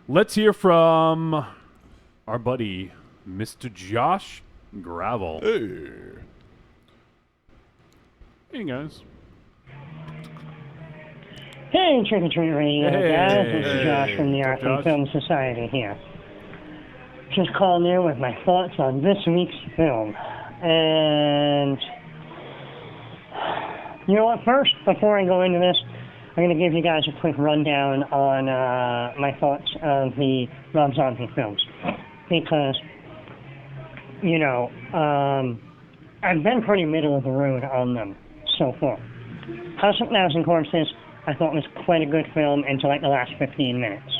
Speaker 5: Let's hear from our buddy Mr. Josh Gravel. Hey guys.
Speaker 10: Hey, Trick or Treat Radio, guys. This is
Speaker 5: Hey.
Speaker 10: Josh from the Art and
Speaker 5: Josh.
Speaker 10: Film Society here. Just calling in with my thoughts on this week's film. And You know what? First, before I go into this, I'm going to give you guys a quick rundown on my thoughts of the Rob Zombie films. Because, you know, I've been pretty middle of the road on them so far. House of 1,000 Corpses, I thought was quite a good film until like the last 15 minutes.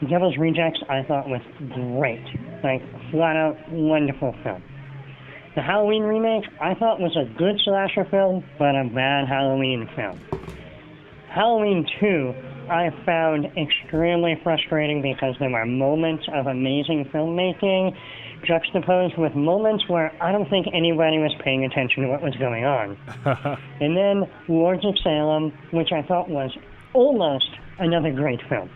Speaker 10: Devil's Rejects, I thought was great. Like, flat out wonderful film. The Halloween remake, I thought was a good slasher film, but a bad Halloween film. Halloween 2, I found extremely frustrating because there were moments of amazing filmmaking juxtaposed with moments where I don't think anybody was paying attention to what was going on. And then Lords of Salem, which I thought was almost another great film.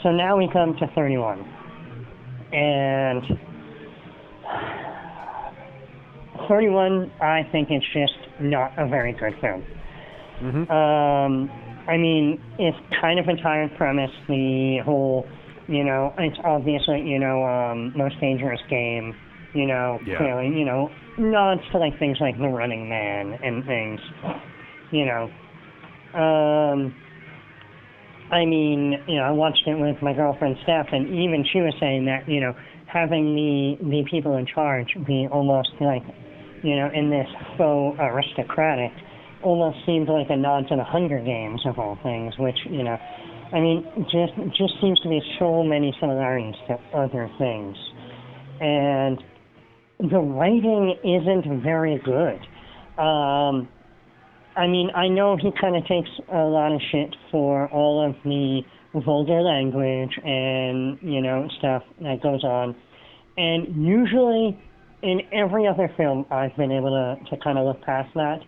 Speaker 10: So now we come to 31. And 31, I think it's just not a very good film. I mean, it's kind of a tired premise, the whole, you know, it's obviously, you know, Most Dangerous Game, you know, clearly, you know, nods to like things like The Running Man and things, you know. I mean, you know, I watched it with my girlfriend Steph, and even she was saying that, you know, having the people in charge be almost like, you know, in this faux aristocratic, almost seemed like a nod to the Hunger Games of all things, which, you know, I mean, just seems to be so many similarities to other things. And the writing isn't very good. I mean, I know he kind of takes a lot of shit for all of the vulgar language and, you know, stuff that goes on. And usually, in every other film, I've been able to kind of look past that.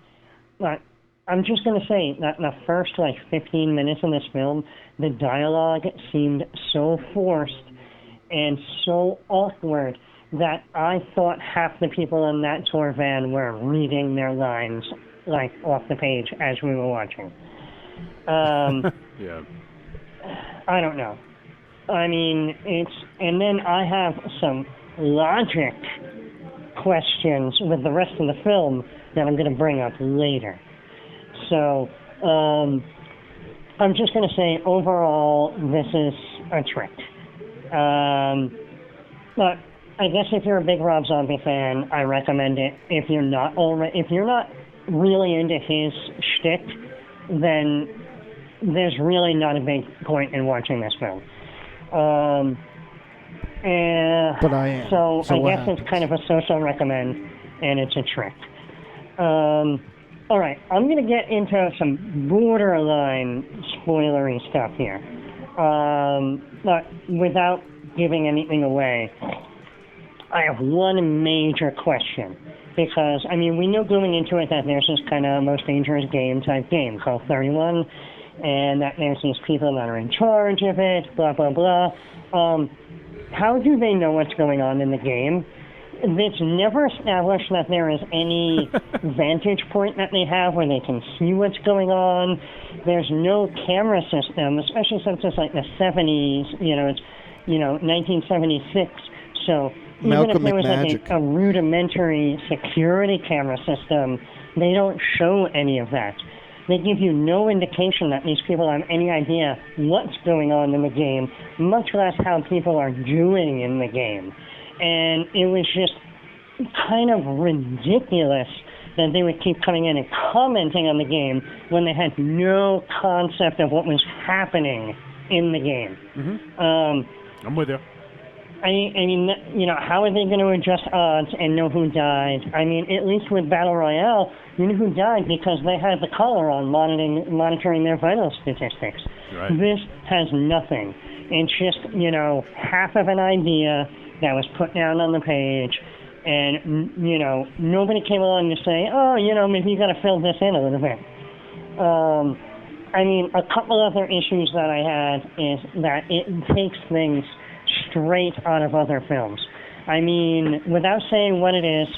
Speaker 10: But I'm just going to say that in the first, like, 15 minutes in this film, the dialogue seemed so forced and so awkward that I thought half the people in that tour van were reading their lines, like, off the page as we were watching.
Speaker 5: Yeah.
Speaker 10: I don't know. I mean, and then I have some logic questions with the rest of the film that I'm going to bring up later. So, I'm just going to say, overall, this is a trick. But I guess if you're a big Rob Zombie fan, I recommend it. If you're not really into his shtick, then there's really not a big point in watching this film.
Speaker 2: But I am.
Speaker 10: So I
Speaker 2: what
Speaker 10: guess
Speaker 2: happens?
Speaker 10: it's kind of a so-so recommend, and it's a trick. All right, I'm going to get into some borderline spoilery stuff here. But without giving anything away, I have one major question. Because, I mean, we knew going into it that there's this kind of Most Dangerous Game type game called 31, and that there's these people that are in charge of it, blah, blah, blah. How do they know what's going on in the game? It's never established that there is any vantage point that they have where they can see what's going on. There's no camera system, especially since it's like the 70s, you know, it's, you know, 1976. So even if there was like a rudimentary security camera system, they don't show any of that. They give you no indication that these people have any idea what's going on in the game, much less how people are doing in the game. And it was just kind of ridiculous that they would keep coming in and commenting on the game when they had no concept of what was happening in the game.
Speaker 5: I'm with you.
Speaker 10: I mean, you know, how are they going to adjust odds and know who died? I mean, at least with Battle Royale, you knew who died because they had the collar on monitoring their vital statistics.
Speaker 5: Right.
Speaker 10: This has nothing. It's just, you know, half of an idea that was put down on the page, and, you know, nobody came along to say, oh, you know, maybe you got to fill this in a little bit. I mean, a couple other issues that I had is that it takes things straight out of other films. I mean, without saying what it is,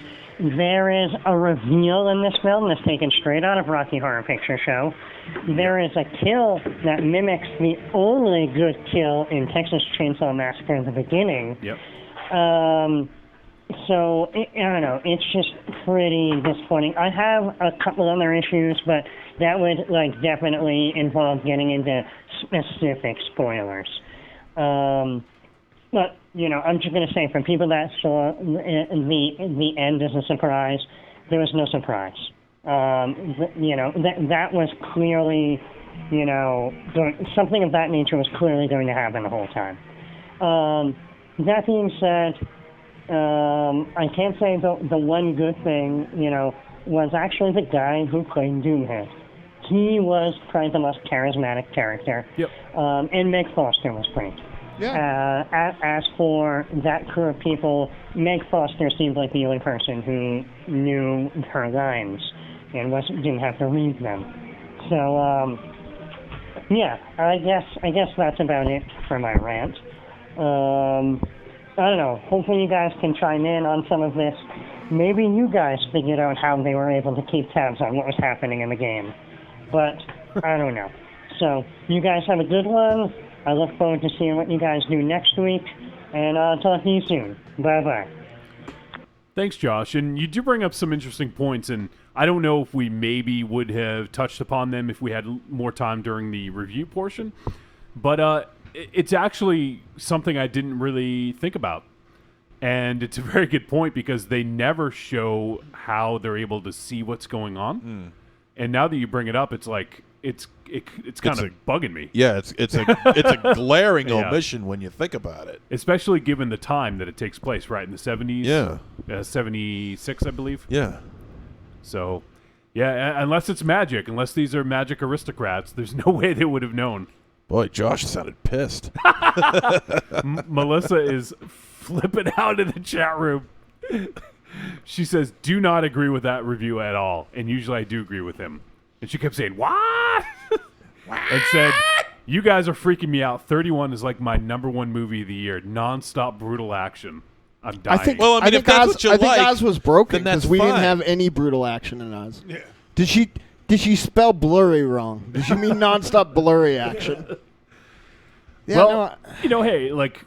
Speaker 10: there is a reveal in this film that's taken straight out of Rocky Horror Picture Show. There is a kill that mimics the only good kill in Texas Chainsaw Massacre in the beginning.
Speaker 5: Yep.
Speaker 10: So, I don't know, it's just pretty disappointing. I have a couple other issues, but that would, like, definitely involve getting into specific spoilers. But, you know, I'm just going to say, for people that saw the end as a surprise, there was no surprise. You know, that was clearly, you know, something of that nature was clearly going to happen the whole time. That being said, I can't say the one good thing, you know, was actually the guy who played Doomhead. He was probably the most charismatic character.
Speaker 5: Yep.
Speaker 10: And Meg Foster was great.
Speaker 2: Yeah.
Speaker 10: As for that crew of people, Meg Foster seemed like the only person who knew her lines and didn't have to read them. So, yeah, I guess that's about it for my rant. I don't know. Hopefully you guys can chime in on some of this. Maybe you guys figured out how they were able to keep tabs on what was happening in the game. But I don't know. So you guys have a good one. I look forward to seeing what you guys do next week. And I'll talk to you soon. Bye-bye.
Speaker 5: Thanks, Josh. And you do bring up some interesting points, and I don't know if we maybe would have touched upon them if we had more time during the review portion. But it's actually something I didn't really think about. And it's a very good point because they never show how they're able to see what's going on. And now that you bring it up, it's like it's kind of bugging me.
Speaker 9: Yeah, it's a glaring
Speaker 5: Yeah.
Speaker 9: omission when you think about it.
Speaker 5: Especially given the time that it takes place, right? In the 70s?
Speaker 9: Yeah.
Speaker 5: 76, I believe.
Speaker 9: Yeah.
Speaker 5: So, yeah, unless it's magic, unless these are magic aristocrats, there's no way they would have known.
Speaker 9: Boy, Josh sounded pissed.
Speaker 5: Melissa is flipping out in the chat room. She says, do not agree with that review at all. And usually I do agree with him. And she kept saying, what? And said, you guys are freaking me out. 31 is like my #1 movie of the year. Non-stop brutal action. I'm dying.
Speaker 2: I think,
Speaker 9: Well, I mean,
Speaker 2: I
Speaker 9: if
Speaker 2: think,
Speaker 9: that's
Speaker 2: Oz,
Speaker 9: what you
Speaker 2: I think
Speaker 9: like,
Speaker 2: Oz was broken
Speaker 9: then that's
Speaker 2: because we didn't
Speaker 9: fine.
Speaker 2: have any brutal action in Oz.
Speaker 9: Yeah.
Speaker 2: Did she spell blurry wrong? Did she mean nonstop blurry action? Yeah,
Speaker 5: well,
Speaker 2: no,
Speaker 5: you know, hey, like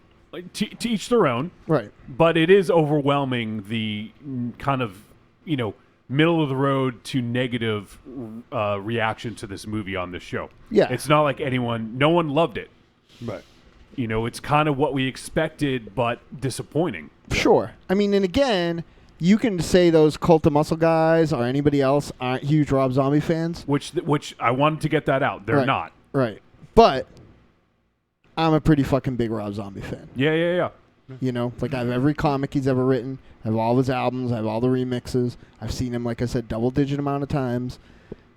Speaker 5: to each their own.
Speaker 2: Right.
Speaker 5: But it is overwhelming, the kind of, you know, middle of the road to negative reaction to this movie on this show.
Speaker 2: Yeah.
Speaker 5: It's not like no one loved it.
Speaker 9: Right.
Speaker 5: You know, it's kind of what we expected, but disappointing.
Speaker 2: Sure. I mean, and again, you can say those Cult of Muscle guys or anybody else aren't huge Rob Zombie fans.
Speaker 5: Which I wanted to get that out. They're
Speaker 2: Right.
Speaker 5: not.
Speaker 2: Right. But I'm a pretty fucking big Rob Zombie fan.
Speaker 5: Yeah.
Speaker 2: You know, like I have every comic he's ever written. I have all of his albums. I have all the remixes. I've seen him, like I said, double-digit amount of times.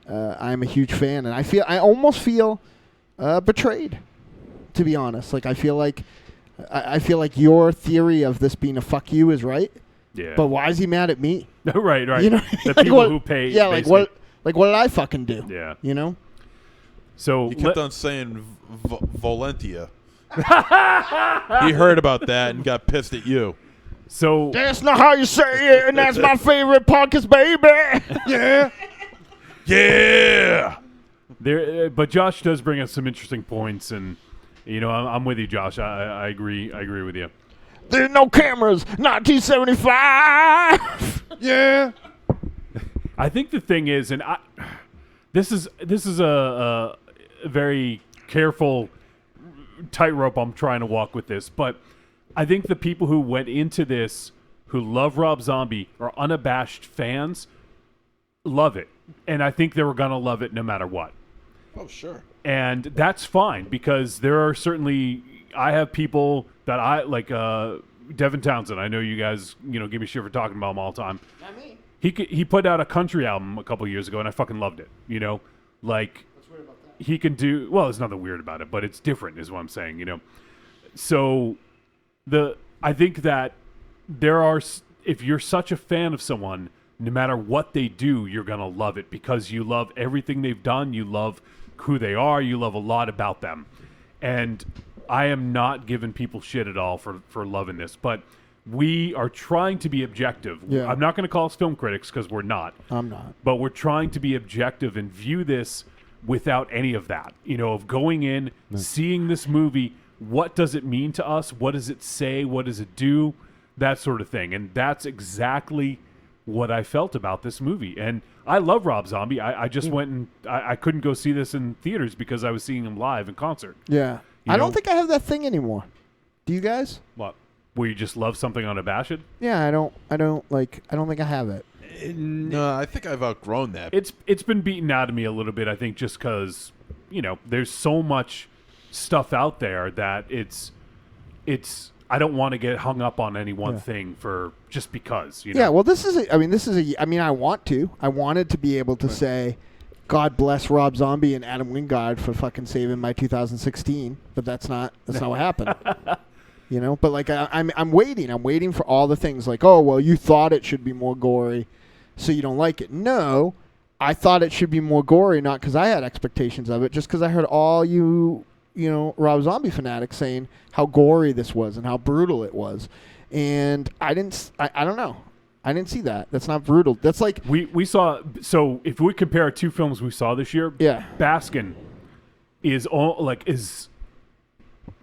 Speaker 2: I'm a huge fan, and I almost feel betrayed, to be honest. Like I feel like your theory of this being a fuck you is right.
Speaker 5: Yeah.
Speaker 2: But why is he mad at me?
Speaker 5: right.
Speaker 2: You know,
Speaker 5: The
Speaker 2: like
Speaker 5: people
Speaker 2: what-
Speaker 5: who pay.
Speaker 2: Yeah, like
Speaker 5: basically.
Speaker 2: what did I fucking do?
Speaker 5: Yeah.
Speaker 2: You know.
Speaker 5: So
Speaker 9: He kept on saying Volentia. He heard about that and got pissed at you.
Speaker 5: So
Speaker 2: That's not how you say it, and that's my favorite podcast, baby. Yeah.
Speaker 9: Yeah.
Speaker 5: but Josh does bring us some interesting points, and you know, I'm with you, Josh. I agree. I agree with you.
Speaker 2: There's no cameras. 1975. Yeah.
Speaker 5: I think the thing is, and this is a very careful tightrope I'm trying to walk with this, but I think the people who went into this, who love Rob Zombie, are unabashed fans, love it, and I think they were gonna love it no matter what.
Speaker 9: Oh, sure.
Speaker 5: And that's fine, because there are certainly, I have people that I like, Devin Townsend. I know you guys, you know, give me shit for talking about him all the time.
Speaker 2: Not me.
Speaker 5: He put out a country album a couple years ago, and I fucking loved it. You know, like
Speaker 2: What's weird about that?
Speaker 5: he can do well. There's nothing weird about it, but it's different, is what I'm saying. You know, so I think that there are, if you're such a fan of someone, no matter what they do, you're gonna love it because you love everything they've done. You love who they are. You love a lot about them, and I am not giving people shit at all for loving this, but we are trying to be objective.
Speaker 2: Yeah.
Speaker 5: I'm not going to call us film critics because we're not.
Speaker 2: I'm not.
Speaker 5: But we're trying to be objective and view this without any of that. You know, of going in, seeing this movie, what does it mean to us? What does it say? What does it do? that sort of thing. And that's exactly what I felt about this movie. And I love Rob Zombie. I just went and I couldn't go see this in theaters because I was seeing him live in concert.
Speaker 2: Yeah. I don't think I have that thing anymore. Do you guys?
Speaker 5: What? Where you just love something unabashed?
Speaker 2: Yeah, I don't think I have it.
Speaker 9: No, I think I've outgrown that.
Speaker 5: It's been beaten out of me a little bit, I think, just because, there's so much stuff out there that it's I don't want to get hung up on any one thing for just because,
Speaker 2: Yeah, well, I wanted to be able to say, God bless Rob Zombie and Adam Wingard for fucking saving my 2016, but that's not what happened. But like I'm waiting for all the things like, oh, well, you thought it should be more gory, so you don't like it. No, I thought it should be more gory, not because I had expectations of it, just because I heard all Rob Zombie fanatics saying how gory this was and how brutal it was, and I don't know. I didn't see that. That's not brutal. That's like
Speaker 5: we saw. So if we compare two films we saw this year, Baskin is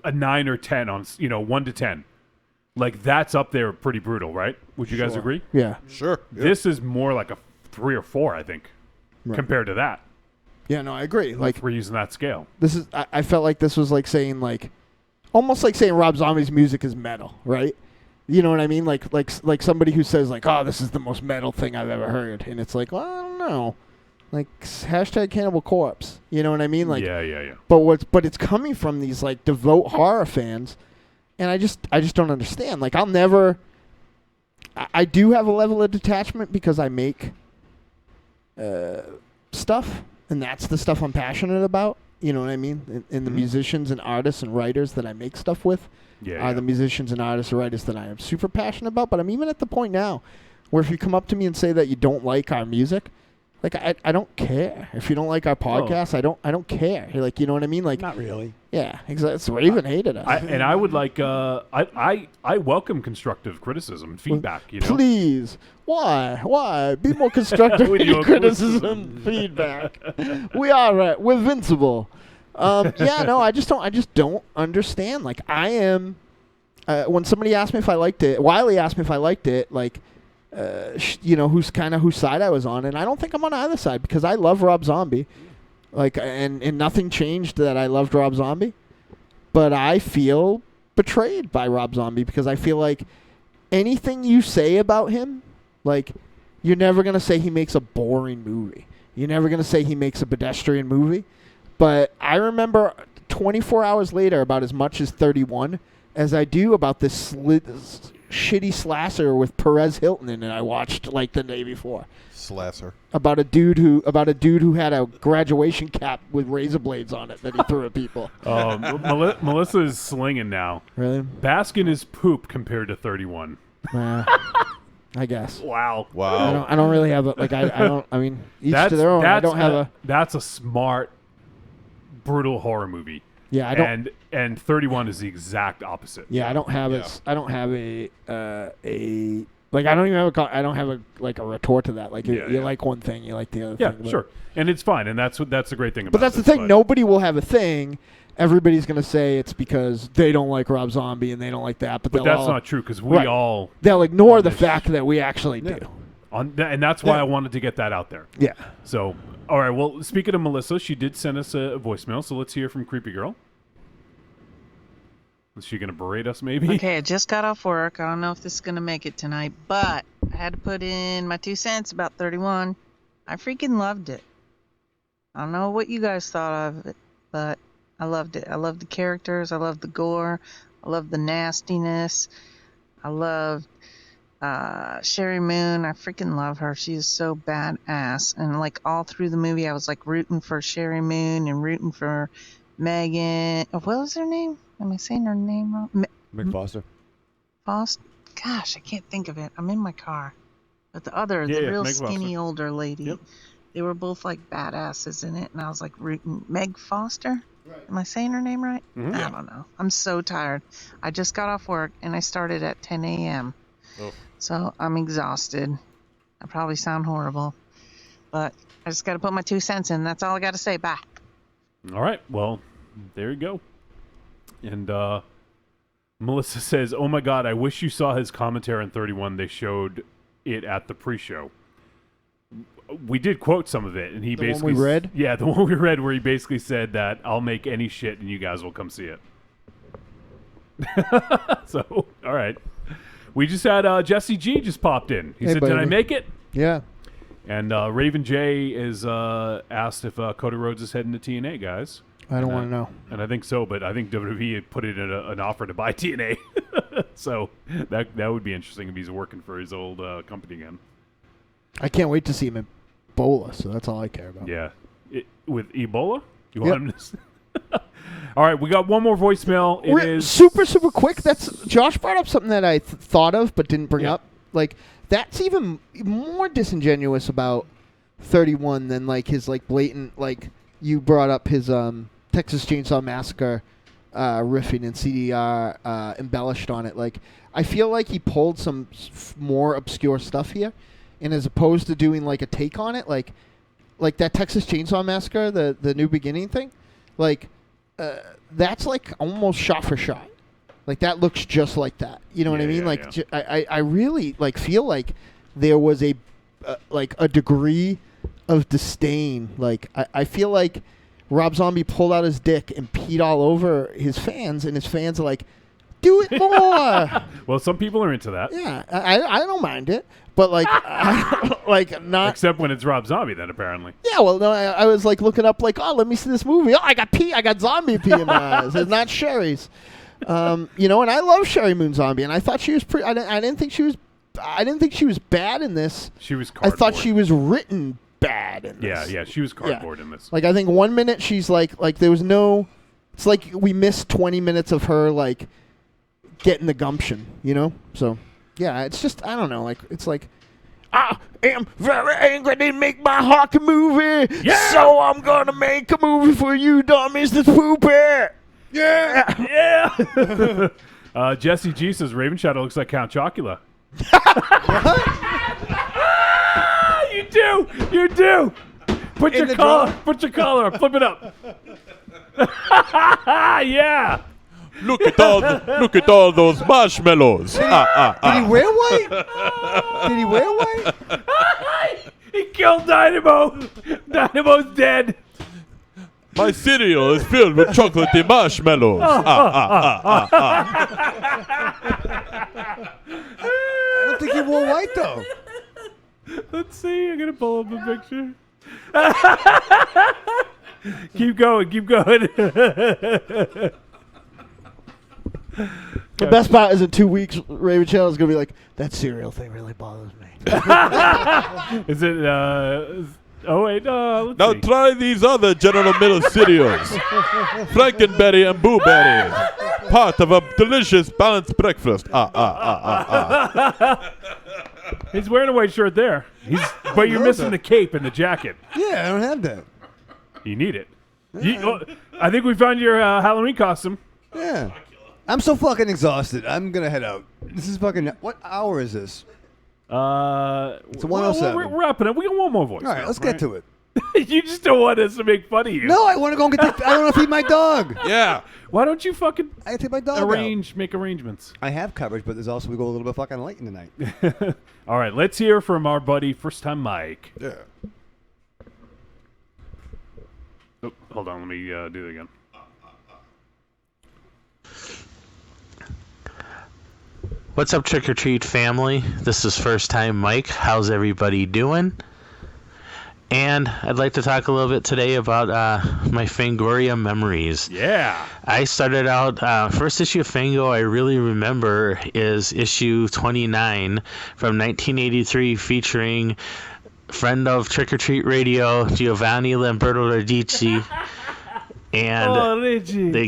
Speaker 5: a 9 or 10 on 1 to 10. Like that's up there, pretty brutal, right? Would you guys agree?
Speaker 2: Yeah,
Speaker 9: sure.
Speaker 5: This is more like a 3 or 4, I think, compared to that.
Speaker 2: Yeah, no, I agree. Like
Speaker 5: we're using that scale.
Speaker 2: This is. I felt like this was like saying almost like saying Rob Zombie's music is metal, right? You know what I mean? Like somebody who says like, oh, this is the most metal thing I've ever heard, and it's like, well, I don't know, like hashtag Cannibal Corpse. You know what I mean? Like,
Speaker 5: yeah.
Speaker 2: But it's coming from these like devout horror fans, and I just don't understand. Like I do have a level of detachment because I make stuff, and that's the stuff I'm passionate about. You know what I mean? And the musicians and artists and writers that I make stuff with are the musicians and artists and writers that I am super passionate about. But I'm even at the point now where if you come up to me and say that you don't like our music, like I don't care. If you don't like our podcast, I don't care. Like, you know what I mean? Like,
Speaker 8: not really.
Speaker 2: Yeah, exactly. Raven hated us.
Speaker 5: I would like I welcome constructive criticism and feedback.
Speaker 2: Please, why be more constructive with your criticism, feedback? We are we're invincible. I just don't understand. Like I am. When somebody asked me if I liked it, Wiley asked me if I liked it. Like, whose side I was on, and I don't think I'm on either side because I love Rob Zombie. Like, and nothing changed that I loved Rob Zombie, but I feel betrayed by Rob Zombie because I feel like anything you say about him, like, you're never gonna say he makes a boring movie. You're never gonna say he makes a pedestrian movie. But I remember 24 hours later about as much as 31 as I do about this shitty slasher with Perez Hilton in it I watched like the day before.
Speaker 9: Slasher.
Speaker 2: About a dude who had a graduation cap with razor blades on it that he threw at people.
Speaker 5: Melissa is slinging now.
Speaker 2: Really?
Speaker 5: Baskin is poop compared to 31.
Speaker 2: I guess.
Speaker 5: Wow.
Speaker 2: I don't really have I mean, each to their own. I don't have
Speaker 5: That's a smart, brutal horror movie.
Speaker 2: Yeah, I don't.
Speaker 5: And 31 is the exact opposite.
Speaker 2: Yeah, I don't have it. I don't have a like. I don't even have a. I don't have a retort to that. Like you like one thing, you like the other thing.
Speaker 5: Yeah, sure, and it's fine, and that's the great thing about it.
Speaker 2: But that's the thing. Nobody will have a thing. Everybody's gonna say it's because they don't like Rob Zombie and they don't like that. But
Speaker 5: that's not true because we all.
Speaker 2: They'll ignore the fact that we actually do.
Speaker 5: And that's why I wanted to get that out there.
Speaker 2: Yeah.
Speaker 5: So, all right. Well, speaking of Melissa, she did send us a voicemail. So let's hear from Creepy Girl. Is she going to berate us, maybe?
Speaker 12: Okay, I just got off work. I don't know if this is going to make it tonight, but I had to put in my 2 cents about 31. I freaking loved it. I don't know what you guys thought of it, but I loved it. I loved the characters. I loved the gore. I loved the nastiness. I loved Sherry Moon. I freaking love her. She is so badass. And like all through the movie, I was like rooting for Sherry Moon and rooting for Megan. What was her name? Am I saying her name wrong?
Speaker 8: Meg Foster.
Speaker 12: Foster? Gosh, I can't think of it. I'm in my car. But the real
Speaker 5: Meg
Speaker 12: skinny
Speaker 5: Foster.
Speaker 12: older lady.
Speaker 5: Yep.
Speaker 12: They were both like badasses in it, and I was like rooting. Meg Foster? Right. Am I saying her name right?
Speaker 5: Mm-hmm.
Speaker 12: I don't know. I'm so tired. I just got off work, and I started at 10 a.m.
Speaker 5: Oh.
Speaker 12: So I'm exhausted. I probably sound horrible. But I just got to put my 2 cents in. That's all I got to say. Bye.
Speaker 5: All right. Well, there you go. And Melissa says, "Oh my God, I wish you saw his commentary on 31. They showed it at the pre-show." We did quote some of it, and he basically
Speaker 2: one we read?
Speaker 5: Yeah, the one we read, where he basically said that I'll make any shit, and you guys will come see it. So, all right. We just had Jesse G just popped in. He
Speaker 2: Hey,
Speaker 5: said, "Did I
Speaker 2: baby.
Speaker 5: make it?"
Speaker 2: Yeah.
Speaker 5: And Raven J is asked if Cody Rhodes is heading to TNA, guys.
Speaker 2: I don't want to know.
Speaker 5: And I think so, but I think WWE had put it in an offer to buy TNA. So that would be interesting if he's working for his old company again.
Speaker 2: I can't wait to see him in Ebola, so that's all I care about.
Speaker 5: Yeah. With Ebola? You
Speaker 2: Yep.
Speaker 5: want him to... All right, we got one more voicemail. It is
Speaker 2: super quick. That's Josh brought up something that I thought of but didn't bring up. Like, that's even more disingenuous about 31 than like his like blatant, like you brought up his Texas Chainsaw Massacre riffing and CDR embellished on it. Like, I feel like he pulled some more obscure stuff here, and as opposed to doing like a take on it, like that Texas Chainsaw Massacre, the New Beginning thing, like that's like almost shot for shot. Like, that looks just like that. You know what I mean? Like, I really like feel like there was a degree of disdain. Like, I feel like Rob Zombie pulled out his dick and peed all over his fans, and his fans are like, do it more.
Speaker 5: Well, some people are into that.
Speaker 2: Yeah, I don't mind it, but like, like not.
Speaker 5: Except when it's Rob Zombie, then apparently.
Speaker 2: Yeah, well, no, I was like looking up, like, oh, let me see this movie. Oh, I got zombie pee in my eyes. It's not Sherry's. You know, and I love Sherry Moon Zombie, and I thought she was pretty. I didn't think she was bad in this.
Speaker 5: She was
Speaker 2: I thought
Speaker 5: cardboard.
Speaker 2: she was written bad in this.
Speaker 5: Yeah, she was cardboard in this.
Speaker 2: Like, I think 1 minute she's like there was no. It's like we missed 20 minutes of her like getting the gumption, you know. So yeah, it's just I don't know. Like, it's like I am very angry. They make my hockey movie, so I'm gonna make a movie for you dummies that's poopy. Yeah.
Speaker 5: Jesse G says Raven Shadow looks like Count Chocula. You do. Put your collar up. Flip it up. Yeah.
Speaker 9: Look at all those marshmallows.
Speaker 2: Did he wear white? Did he wear white?
Speaker 5: He killed Dynamo. Dynamo's dead.
Speaker 9: My cereal is filled with chocolatey marshmallows.
Speaker 8: I don't think he wore white, though.
Speaker 5: Let's see. I'm going to pull up a picture. Keep going.
Speaker 2: The best part is in 2 weeks, Raven Channel is going to be like, that cereal thing really bothers me.
Speaker 5: Is it, oh, wait, let's
Speaker 9: Now
Speaker 5: see.
Speaker 9: try these other General Mills cereals. Frankenberry and Blueberry. Part of a delicious balanced breakfast.
Speaker 5: He's wearing a white shirt there. But you're missing the cape and the jacket.
Speaker 8: Yeah, I don't have that.
Speaker 5: You need it. I think we found your Halloween costume.
Speaker 8: Yeah. I'm so fucking exhausted. I'm going to head out. This is fucking... What hour is this? It's a 1:07.
Speaker 5: We're wrapping up. We got one more voice.
Speaker 8: All right, let's get to it.
Speaker 5: You just don't want us to make fun of you.
Speaker 8: No, I want to go and get I want to feed my dog.
Speaker 9: Yeah.
Speaker 5: Why don't you fucking
Speaker 8: I take my dog
Speaker 5: make arrangements?
Speaker 8: I have coverage, but there's also we go a little bit fucking late in the night.
Speaker 5: All right, let's hear from our buddy First Time Mike.
Speaker 9: Yeah.
Speaker 5: Oh, hold on, let me do it again.
Speaker 11: What's up, Trick or Treat family? This is First Time Mike. How's everybody doing? And I'd like to talk a little bit today about my Fangoria memories.
Speaker 5: Yeah.
Speaker 11: I started out, first issue of Fango I really remember is issue 29 from 1983, featuring friend of Trick or Treat Radio, Giovanni Lamberto Radici. And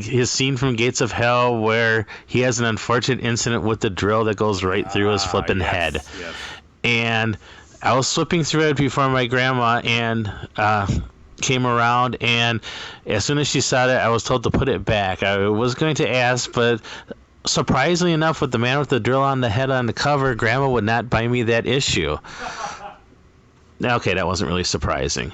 Speaker 11: his scene from Gates of Hell where he has an unfortunate incident with the drill that goes right through his flipping head.
Speaker 5: Yes.
Speaker 11: And I was flipping through it before my grandma and came around, and as soon as she saw it, I was told to put it back. I was going to ask, but surprisingly enough, with the man with the drill on the head on the cover, Grandma would not buy me that issue. Okay, that wasn't really surprising.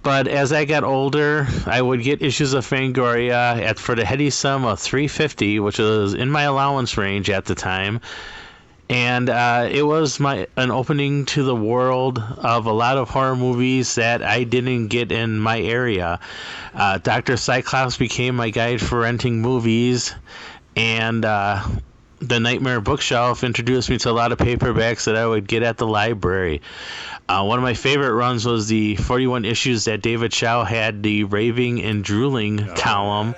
Speaker 11: But as I got older, I would get issues of Fangoria for the heady sum of $3.50, which was in my allowance range at the time. And it was an opening to the world of a lot of horror movies that I didn't get in my area. Dr. Cyclops became my guide for renting movies, and the Nightmare Bookshelf introduced me to a lot of paperbacks that I would get at the library. One of my favorite runs was the 41 issues that David Chow had, the Raving and Drooling column.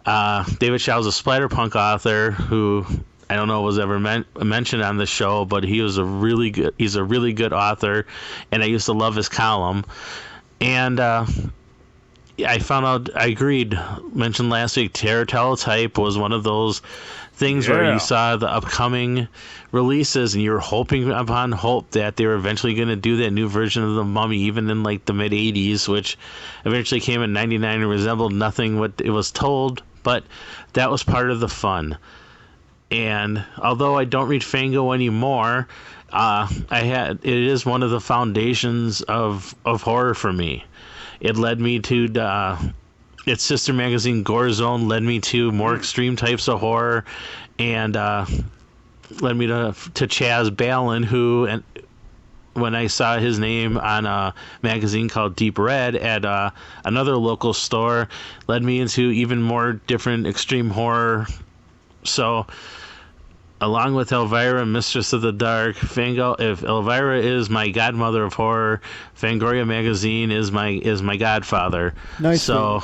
Speaker 11: David Chow is a splatterpunk author who I don't know was ever mentioned on the show, but he's a really good author, and I used to love his column. And I found out, I agreed, mentioned last week, Terror Teletype was one of those things where you saw the upcoming releases and you were hoping upon hope that they were eventually going to do that new version of the Mummy, even in like the mid 80s, which eventually came in 99 and resembled nothing what it was told, but that was part of the fun. And although I don't read Fango anymore, it is one of the foundations of horror for me. It led me to its sister magazine Gore Zone, led me to more extreme types of horror, and led me to Chaz Balin, who, and when I saw his name on a magazine called Deep Red at another local store, led me into even more different extreme horror. So, along with Elvira, Mistress of the Dark, if Elvira is my godmother of horror, Fangoria magazine is my godfather.
Speaker 2: Nice.
Speaker 11: So,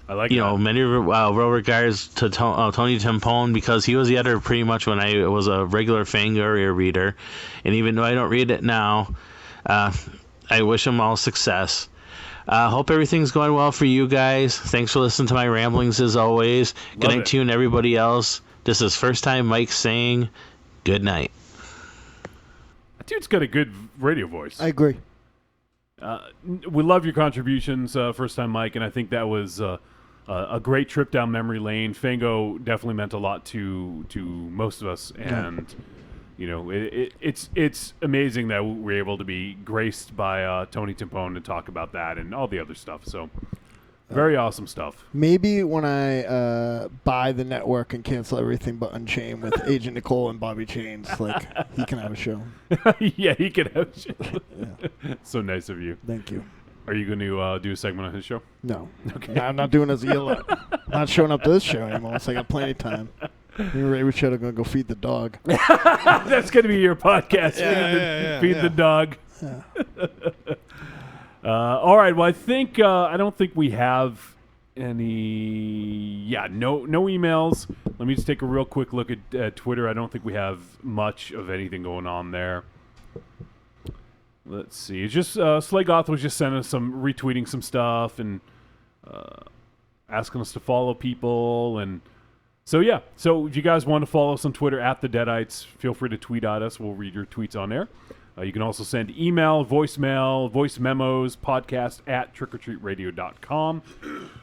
Speaker 5: I like
Speaker 11: many real regards to Tony Timpone, because he was the editor pretty much when I was a regular Fangoria reader, and even though I don't read it now, I wish him all success. Hope everything's going well for you guys. Thanks for listening to my ramblings as always. Good night to you and everybody else. This is first time Mike saying good night.
Speaker 5: That dude's got a good radio voice.
Speaker 2: I agree.
Speaker 5: We love your contributions, first time Mike, and I think that was a great trip down memory lane. Fango definitely meant a lot to most of us, and it's amazing that we're able to be graced by Tony Timpone to talk about that and all the other stuff. So. Very awesome stuff.
Speaker 2: Maybe when I buy the network and cancel everything but Unchained with Agent Nicole and Bobby Chains, he can have a show.
Speaker 5: Yeah, he can have a show. Yeah. So nice of you.
Speaker 2: Thank you.
Speaker 5: Are you going to do a segment on his show?
Speaker 2: No.
Speaker 5: Okay.
Speaker 2: No, I'm not doing as ELO. I'm not showing up to this show anymore. So I got plenty of time. Me and Ray Richard are going to go feed the dog.
Speaker 5: That's going to be your podcast. Feed the dog.
Speaker 2: Yeah.
Speaker 5: All right. Well, I don't think we have any. Yeah, no emails. Let me just take a real quick look at Twitter. I don't think we have much of anything going on there. Let's see. It's just Slagoth was just sending us retweeting some stuff and asking us to follow people, and so yeah. So if you guys want to follow us on Twitter at the Deadites, feel free to tweet at us. We'll read your tweets on there. You can also send email, voicemail, voice memos, podcast at trickortreatradio.com.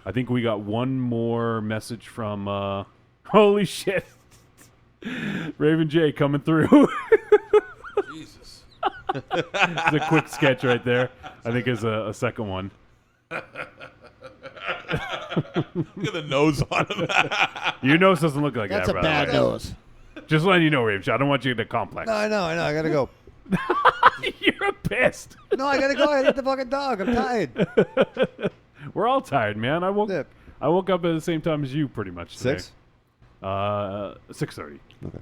Speaker 5: I think we got one more message from, holy shit, Raven J coming through.
Speaker 9: Jesus.
Speaker 5: It's a quick sketch right there. I think is a second one.
Speaker 9: Look at the nose on him.
Speaker 5: Your nose doesn't look like
Speaker 2: That's
Speaker 5: that,
Speaker 2: a bad nose.
Speaker 5: Just letting you know, Raven. I don't want you to complex.
Speaker 8: No, I know. I gotta go.
Speaker 5: You're pissed.
Speaker 8: No, I gotta go. I hit the fucking dog. I'm tired.
Speaker 5: We're all tired, man. I woke up at the same time as you, pretty much. Today.
Speaker 8: 6?
Speaker 5: 6:30.
Speaker 8: Okay.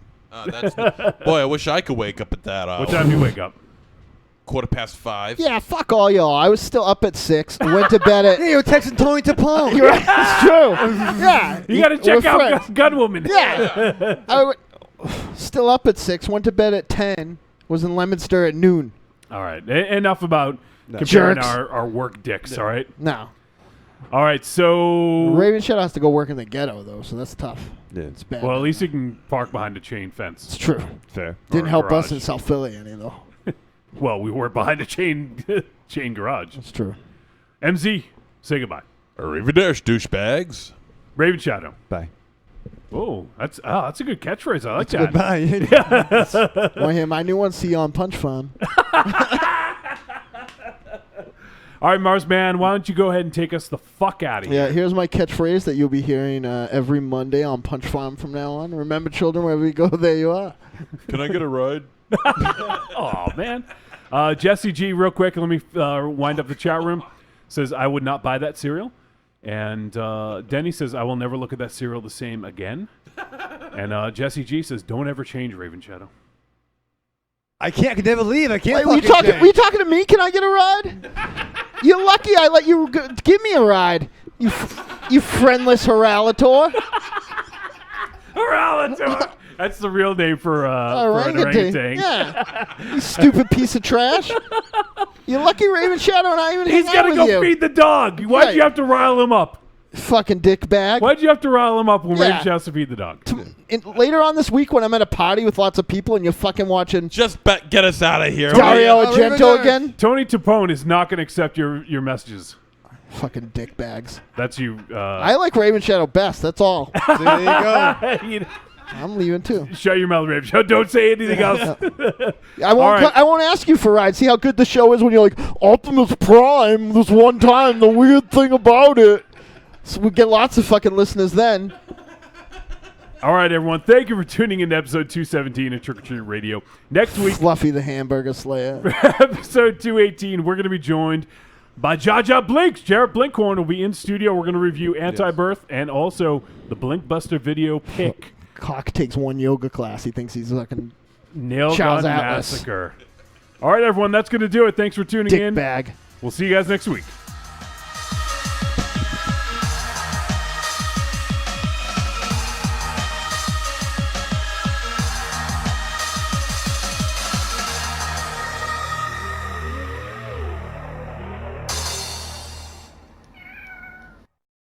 Speaker 9: Boy, I wish I could wake up at that hour.
Speaker 5: What time do you wake up?
Speaker 9: 5:15.
Speaker 2: Yeah, fuck all y'all. I was still up at 6. Went to bed at.
Speaker 8: Yeah, you were texting Tony Timpone.
Speaker 2: You're right. It's true. Yeah.
Speaker 5: You got to check
Speaker 2: we're
Speaker 5: out
Speaker 2: friends.
Speaker 5: Gunwoman.
Speaker 2: Yeah. Still up at 6. Went to bed at 10. Was in Leominster at noon.
Speaker 5: All right. Enough about comparing
Speaker 2: Jerks.
Speaker 5: our work dicks, all right?
Speaker 2: No.
Speaker 5: All right, so...
Speaker 2: Raven Shadow has to go work in the ghetto, though, so that's tough.
Speaker 8: Yeah.
Speaker 2: It's bad.
Speaker 5: Well, at least you can park behind a chain fence.
Speaker 2: It's true.
Speaker 8: Fair.
Speaker 2: Didn't
Speaker 5: Or a
Speaker 2: help us
Speaker 5: garage.
Speaker 2: in South Philly any, though.
Speaker 5: Well, we were behind a chain garage.
Speaker 2: That's true.
Speaker 5: MZ, say goodbye.
Speaker 9: Arrivederci, douchebags.
Speaker 5: Raven Shadow.
Speaker 8: Bye.
Speaker 5: Oh, that's a good catchphrase. I like
Speaker 8: That's
Speaker 5: that.
Speaker 8: goodbye.
Speaker 2: Want to hear my new one? See you on Punch Fun.
Speaker 5: All right, Mars Man, why don't you go ahead and take us the fuck out of here?
Speaker 2: Yeah, here's my catchphrase that you'll be hearing every Monday on Punch Farm from now on. Remember, children, wherever you go, there you are.
Speaker 9: Can I get a ride?
Speaker 5: Oh, man. Jesse G, real quick, let me wind up the chat room. Says, I would not buy that cereal. And Denny says, I will never look at that cereal the same again. And Jesse G says, don't ever change, Raven Shadow.
Speaker 8: I can't never leave. I can't.
Speaker 2: Wait, were you talking to me? Can I get a ride? You're lucky I let you give me a ride. You friendless Horalator.
Speaker 5: Horalator. That's the real name for an orangutan.
Speaker 2: Yeah. You stupid piece of trash. You're lucky Raven Shadow and I even
Speaker 5: He's
Speaker 2: hang out
Speaker 5: got to
Speaker 2: with
Speaker 5: go
Speaker 2: you.
Speaker 5: feed the dog. Why'd you have to rile him up?
Speaker 2: Fucking dick bag.
Speaker 5: Why'd you have to rile him up when
Speaker 2: Yeah.
Speaker 5: Raven Shadow has to feed the dog?
Speaker 2: Later on this week when I'm at a party with lots of people and you're fucking watching...
Speaker 9: Just get us out of here.
Speaker 2: Dario Argento again?
Speaker 5: Tony Timpone is not going to accept your messages.
Speaker 2: Fucking dick bags.
Speaker 5: That's you.
Speaker 2: I like Raven Shadow best. That's all.
Speaker 8: There you go.
Speaker 2: I'm leaving too.
Speaker 5: Shut your mouth, Raven Shadow. Don't say anything else.
Speaker 2: I won't ask you for rides. See how good the show is when you're like, Optimus Prime, this one time, the weird thing about it. So we get lots of fucking listeners then.
Speaker 5: All right, everyone. Thank you for tuning in to episode 217 of Trick or Treat Radio. Next week,
Speaker 2: Fluffy the Hamburger Slayer.
Speaker 5: episode 218, we're going to be joined by Jaja Blinks. Jarrett Blinkhorn will be in studio. We're going to review Anti-Birth and also the Blinkbuster video pick.
Speaker 2: Cock takes one yoga class. He thinks he's fucking
Speaker 5: Nail
Speaker 2: Charles
Speaker 5: Gun
Speaker 2: Atlas.
Speaker 5: Massacre. All right, everyone. That's going to do it. Thanks for tuning
Speaker 2: Dick
Speaker 5: in.
Speaker 2: bag.
Speaker 5: We'll see you guys next week.